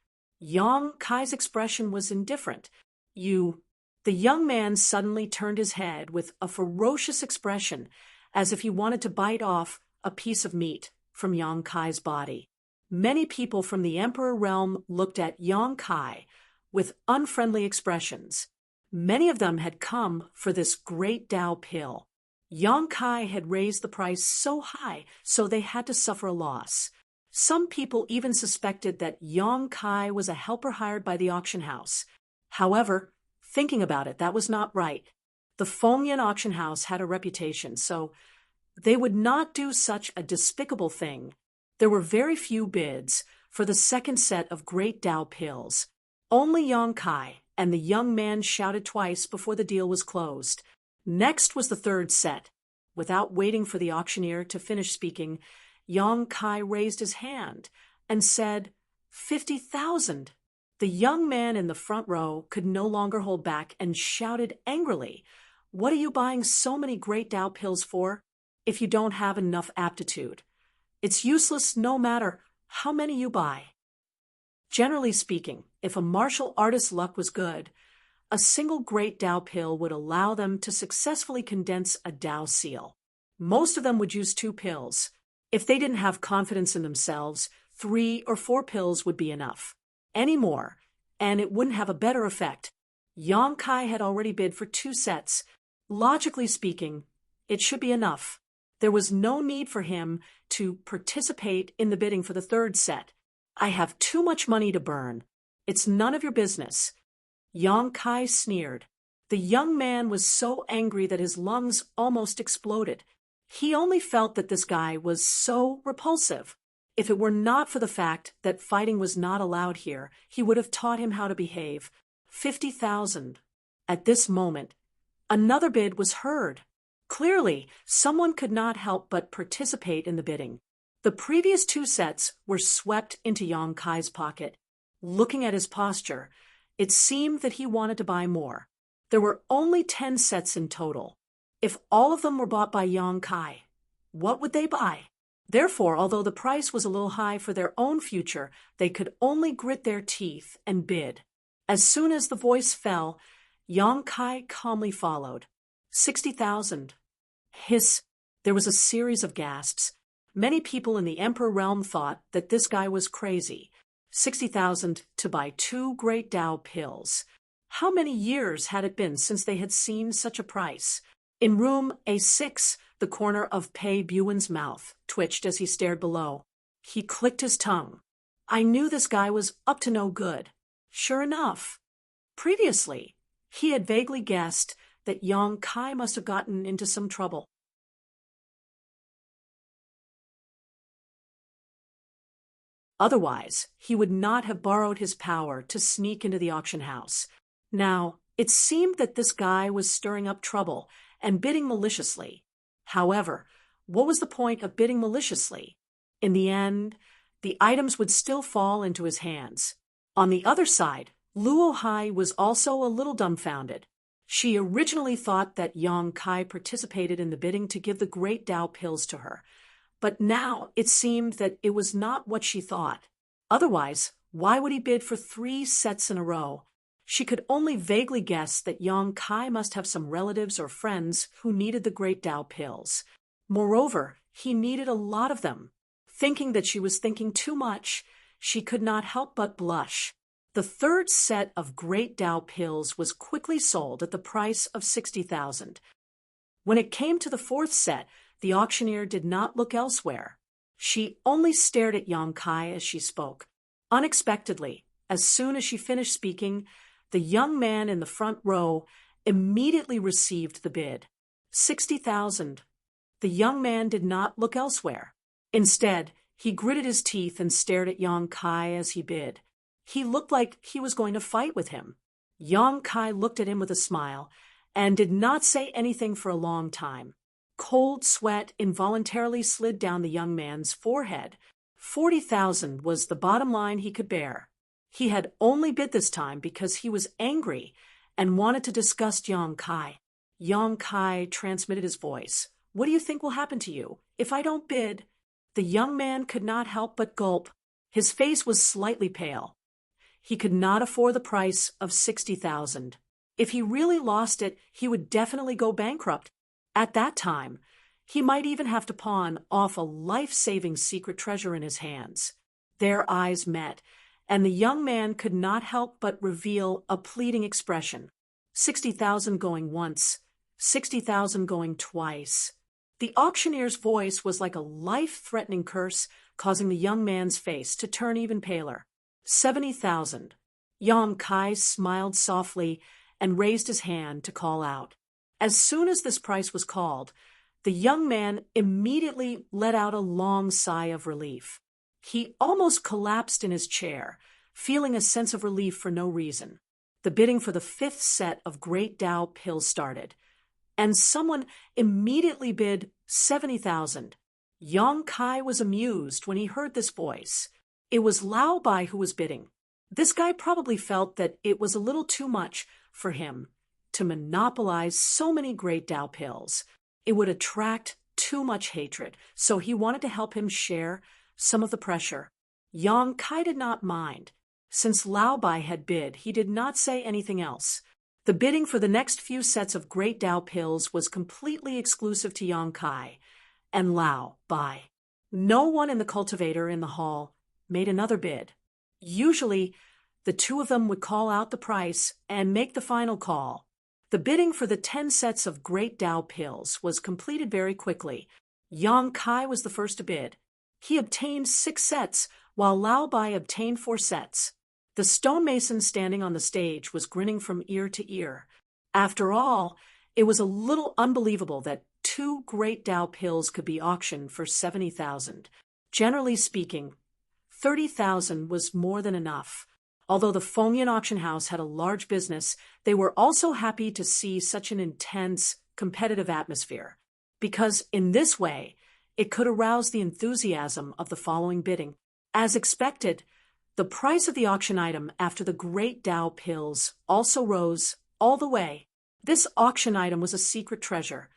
Yang Kai's expression was indifferent. The young man suddenly turned his head with a ferocious expression, as if he wanted to bite off a piece of meat from Yang Kai's body. Many people from the Emperor realm looked at Yang Kai with unfriendly expressions. Many of them had come for this Great Tao pill. Yang Kai had raised the price so high, so they had to suffer a loss. Some people even suspected that Yang Kai was a helper hired by the auction house. However, thinking about it, that was not right. The Fengyan auction house had a reputation, so they would not do such a despicable thing. There were very few bids for the second set of Great Tao pills. Only Yang Kai and the young man shouted twice before the deal was closed. Next was the third set. Without waiting for the auctioneer to finish speaking, Yang Kai raised his hand and said, 50,000. The young man in the front row could no longer hold back and shouted angrily, "What are you buying so many Great Tao pills for if you don't have enough aptitude? It's useless no matter how many you buy." Generally speaking, if a martial artist's luck was good, a single Great Tao pill would allow them to successfully condense a Tao seal. Most of them would use 2 pills. If they didn't have confidence in themselves, 3 or 4 pills would be enough. Any more, and it wouldn't have a better effect. Yang Kai had already bid for 2 sets. Logically speaking, it should be enough. There was no need for him to participate in the bidding for the third set. I have too much money to burn. It's none of your business. Yang Kai sneered. The young man was so angry that his lungs almost exploded. He only felt that this guy was so repulsive. If it were not for the fact that fighting was not allowed here, he would have taught him how to behave. 50,000. At this moment, another bid was heard. Clearly, someone could not help but participate in the bidding. The previous 2 sets were swept into Yang Kai's pocket. Looking at his posture, it seemed that he wanted to buy more. There were only 10 sets in total. If all of them were bought by Yang Kai, what would they buy? Therefore, although the price was a little high for their own future, they could only grit their teeth and bid. As soon as the voice fell, Yang Kai calmly followed. 60,000. Hiss. There was a series of gasps. Many people in the Emperor realm thought that this guy was crazy. 60,000 to buy 2 Great Tao pills. How many years had it been since they had seen such a price? In room A6, the corner of Pei Buen's mouth twitched as he stared below. He clicked his tongue. I knew this guy was up to no good. Sure enough. Previously, he had vaguely guessed that Yang Kai must have gotten into some trouble. Otherwise, he would not have borrowed his power to sneak into the auction house. Now, it seemed that this guy was stirring up trouble and bidding maliciously. However, what was the point of bidding maliciously? In the end, the items would still fall into his hands. On the other side, Luo Hai was also a little dumbfounded. She originally thought that Yang Kai participated in the bidding to give the Great Tao pills to her, but now it seemed that it was not what she thought. Otherwise, why would he bid for 3 sets in a row? She could only vaguely guess that Yang Kai must have some relatives or friends who needed the Great Tao pills. Moreover, he needed a lot of them. Thinking that she was thinking too much, she could not help but blush. The 3rd set of Great Tao pills was quickly sold at the price of 60,000. When it came to the 4th set, the auctioneer did not look elsewhere. She only stared at Yang Kai as she spoke. Unexpectedly, as soon as she finished speaking, the young man in the front row immediately received the bid. 60,000. The young man did not look elsewhere. Instead, he gritted his teeth and stared at Yang Kai as he bid. He looked like he was going to fight with him. Yang Kai looked at him with a smile and did not say anything for a long time. Cold sweat involuntarily slid down the young man's forehead. 40,000 was the bottom line he could bear. He had only bid this time because he was angry and wanted to disgust Yang Kai. Yang Kai transmitted his voice. What do you think will happen to you if I don't bid? The young man could not help but gulp. His face was slightly pale. He could not afford the price of 60,000. If he really lost it, he would definitely go bankrupt. At that time, he might even have to pawn off a life-saving secret treasure in his hands. Their eyes met, and the young man could not help but reveal a pleading expression. 60,000 going once, 60,000 going twice. The auctioneer's voice was like a life-threatening curse, causing the young man's face to turn even paler. 70,000. Yang Kai smiled softly and raised his hand to call out. As soon as this price was called, the young man immediately let out a long sigh of relief. He almost collapsed in his chair, feeling a sense of relief for no reason. The bidding for the 5th set of Great Tao pills started, and someone immediately bid 70,000. Yang Kai was amused when he heard this voice. It was Lao Bai who was bidding. This guy probably felt that it was a little too much for him to monopolize so many Great Tao pills. It would attract too much hatred, so he wanted to help him share some of the pressure. Yang Kai did not mind. Since Lao Bai had bid, he did not say anything else. The bidding for the next few sets of Great Tao pills was completely exclusive to Yang Kai and Lao Bai. No one in the cultivator in the hall made another bid. Usually, the two of them would call out the price and make the final call. The bidding for the 10 sets of Great Tao pills was completed very quickly. Yang Kai was the first to bid. He obtained 6 sets, while Lao Bai obtained 4 sets. The stonemason standing on the stage was grinning from ear to ear. After all, it was a little unbelievable that 2 Great Tao pills could be auctioned for 70,000. Generally speaking, 30,000 was more than enough. Although the Fengyan auction house had a large business, they were also happy to see such an intense, competitive atmosphere, because in this way, it could arouse the enthusiasm of the following bidding. As expected, the price of the auction item after the Great Tao pills also rose all the way. This auction item was a secret treasure,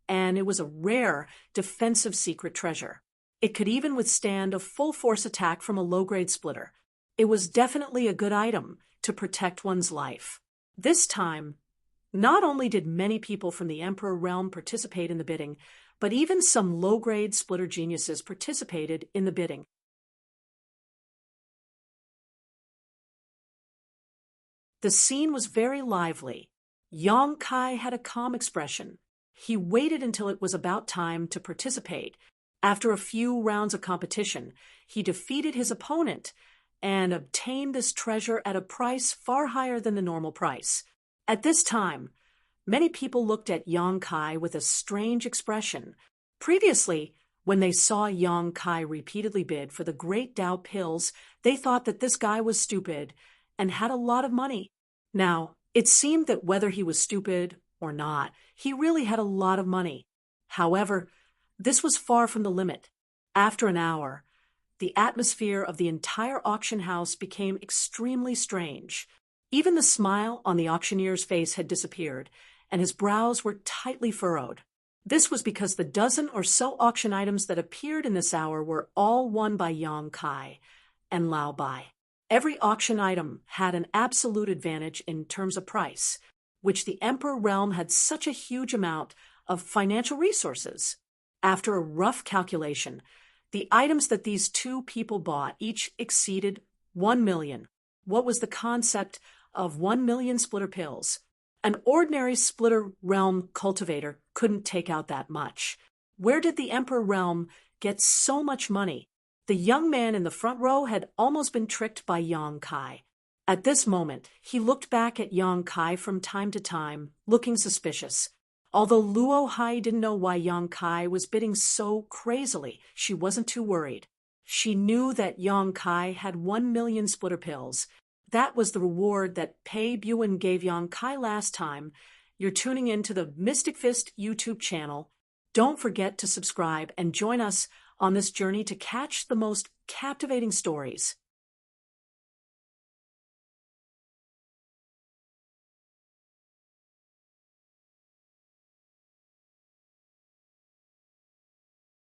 and it was a rare, defensive secret treasure. It could even withstand a full-force attack from a low-grade splitter. It was definitely a good item to protect one's life. This time, not only did many people from the Emperor realm participate in the bidding, but even some low-grade splitter geniuses participated in the bidding. The scene was very lively. Yang Kai had a calm expression. He waited until it was about time to participate. After a few rounds of competition, he defeated his opponent and obtained this treasure at a price far higher than the normal price. At this time, many people looked at Yang Kai with a strange expression. Previously, when they saw Yang Kai repeatedly bid for the Great Tao pills, they thought that this guy was stupid and had a lot of money. Now, it seemed that whether he was stupid or not, he really had a lot of money. However, this was far from the limit. After an hour, the atmosphere of the entire auction house became extremely strange. Even the smile on the auctioneer's face had disappeared, and his brows were tightly furrowed. This was because the dozen or so auction items that appeared in this hour were all won by Yang Kai and Lao Bai. Every auction item had an absolute advantage in terms of price, which the Emperor realm had such a huge amount of financial resources. After a rough calculation, the items that these two people bought each exceeded 1 million. What was the concept of 1 million splitter pills? An ordinary splitter realm cultivator couldn't take out that much. Where did the Emperor realm get so much money? The young man in the front row had almost been tricked by Yang Kai. At this moment, he looked back at Yang Kai from time to time, looking suspicious. Although Luo Hai didn't know why Yang Kai was bidding so crazily, she wasn't too worried. She knew that Yang Kai had 1 million splitter pills. That was the reward that Pei Buan gave Yang Kai last time. You're tuning in to the Mystic Fist YouTube channel. Don't forget to subscribe and join us on this journey to catch the most captivating stories.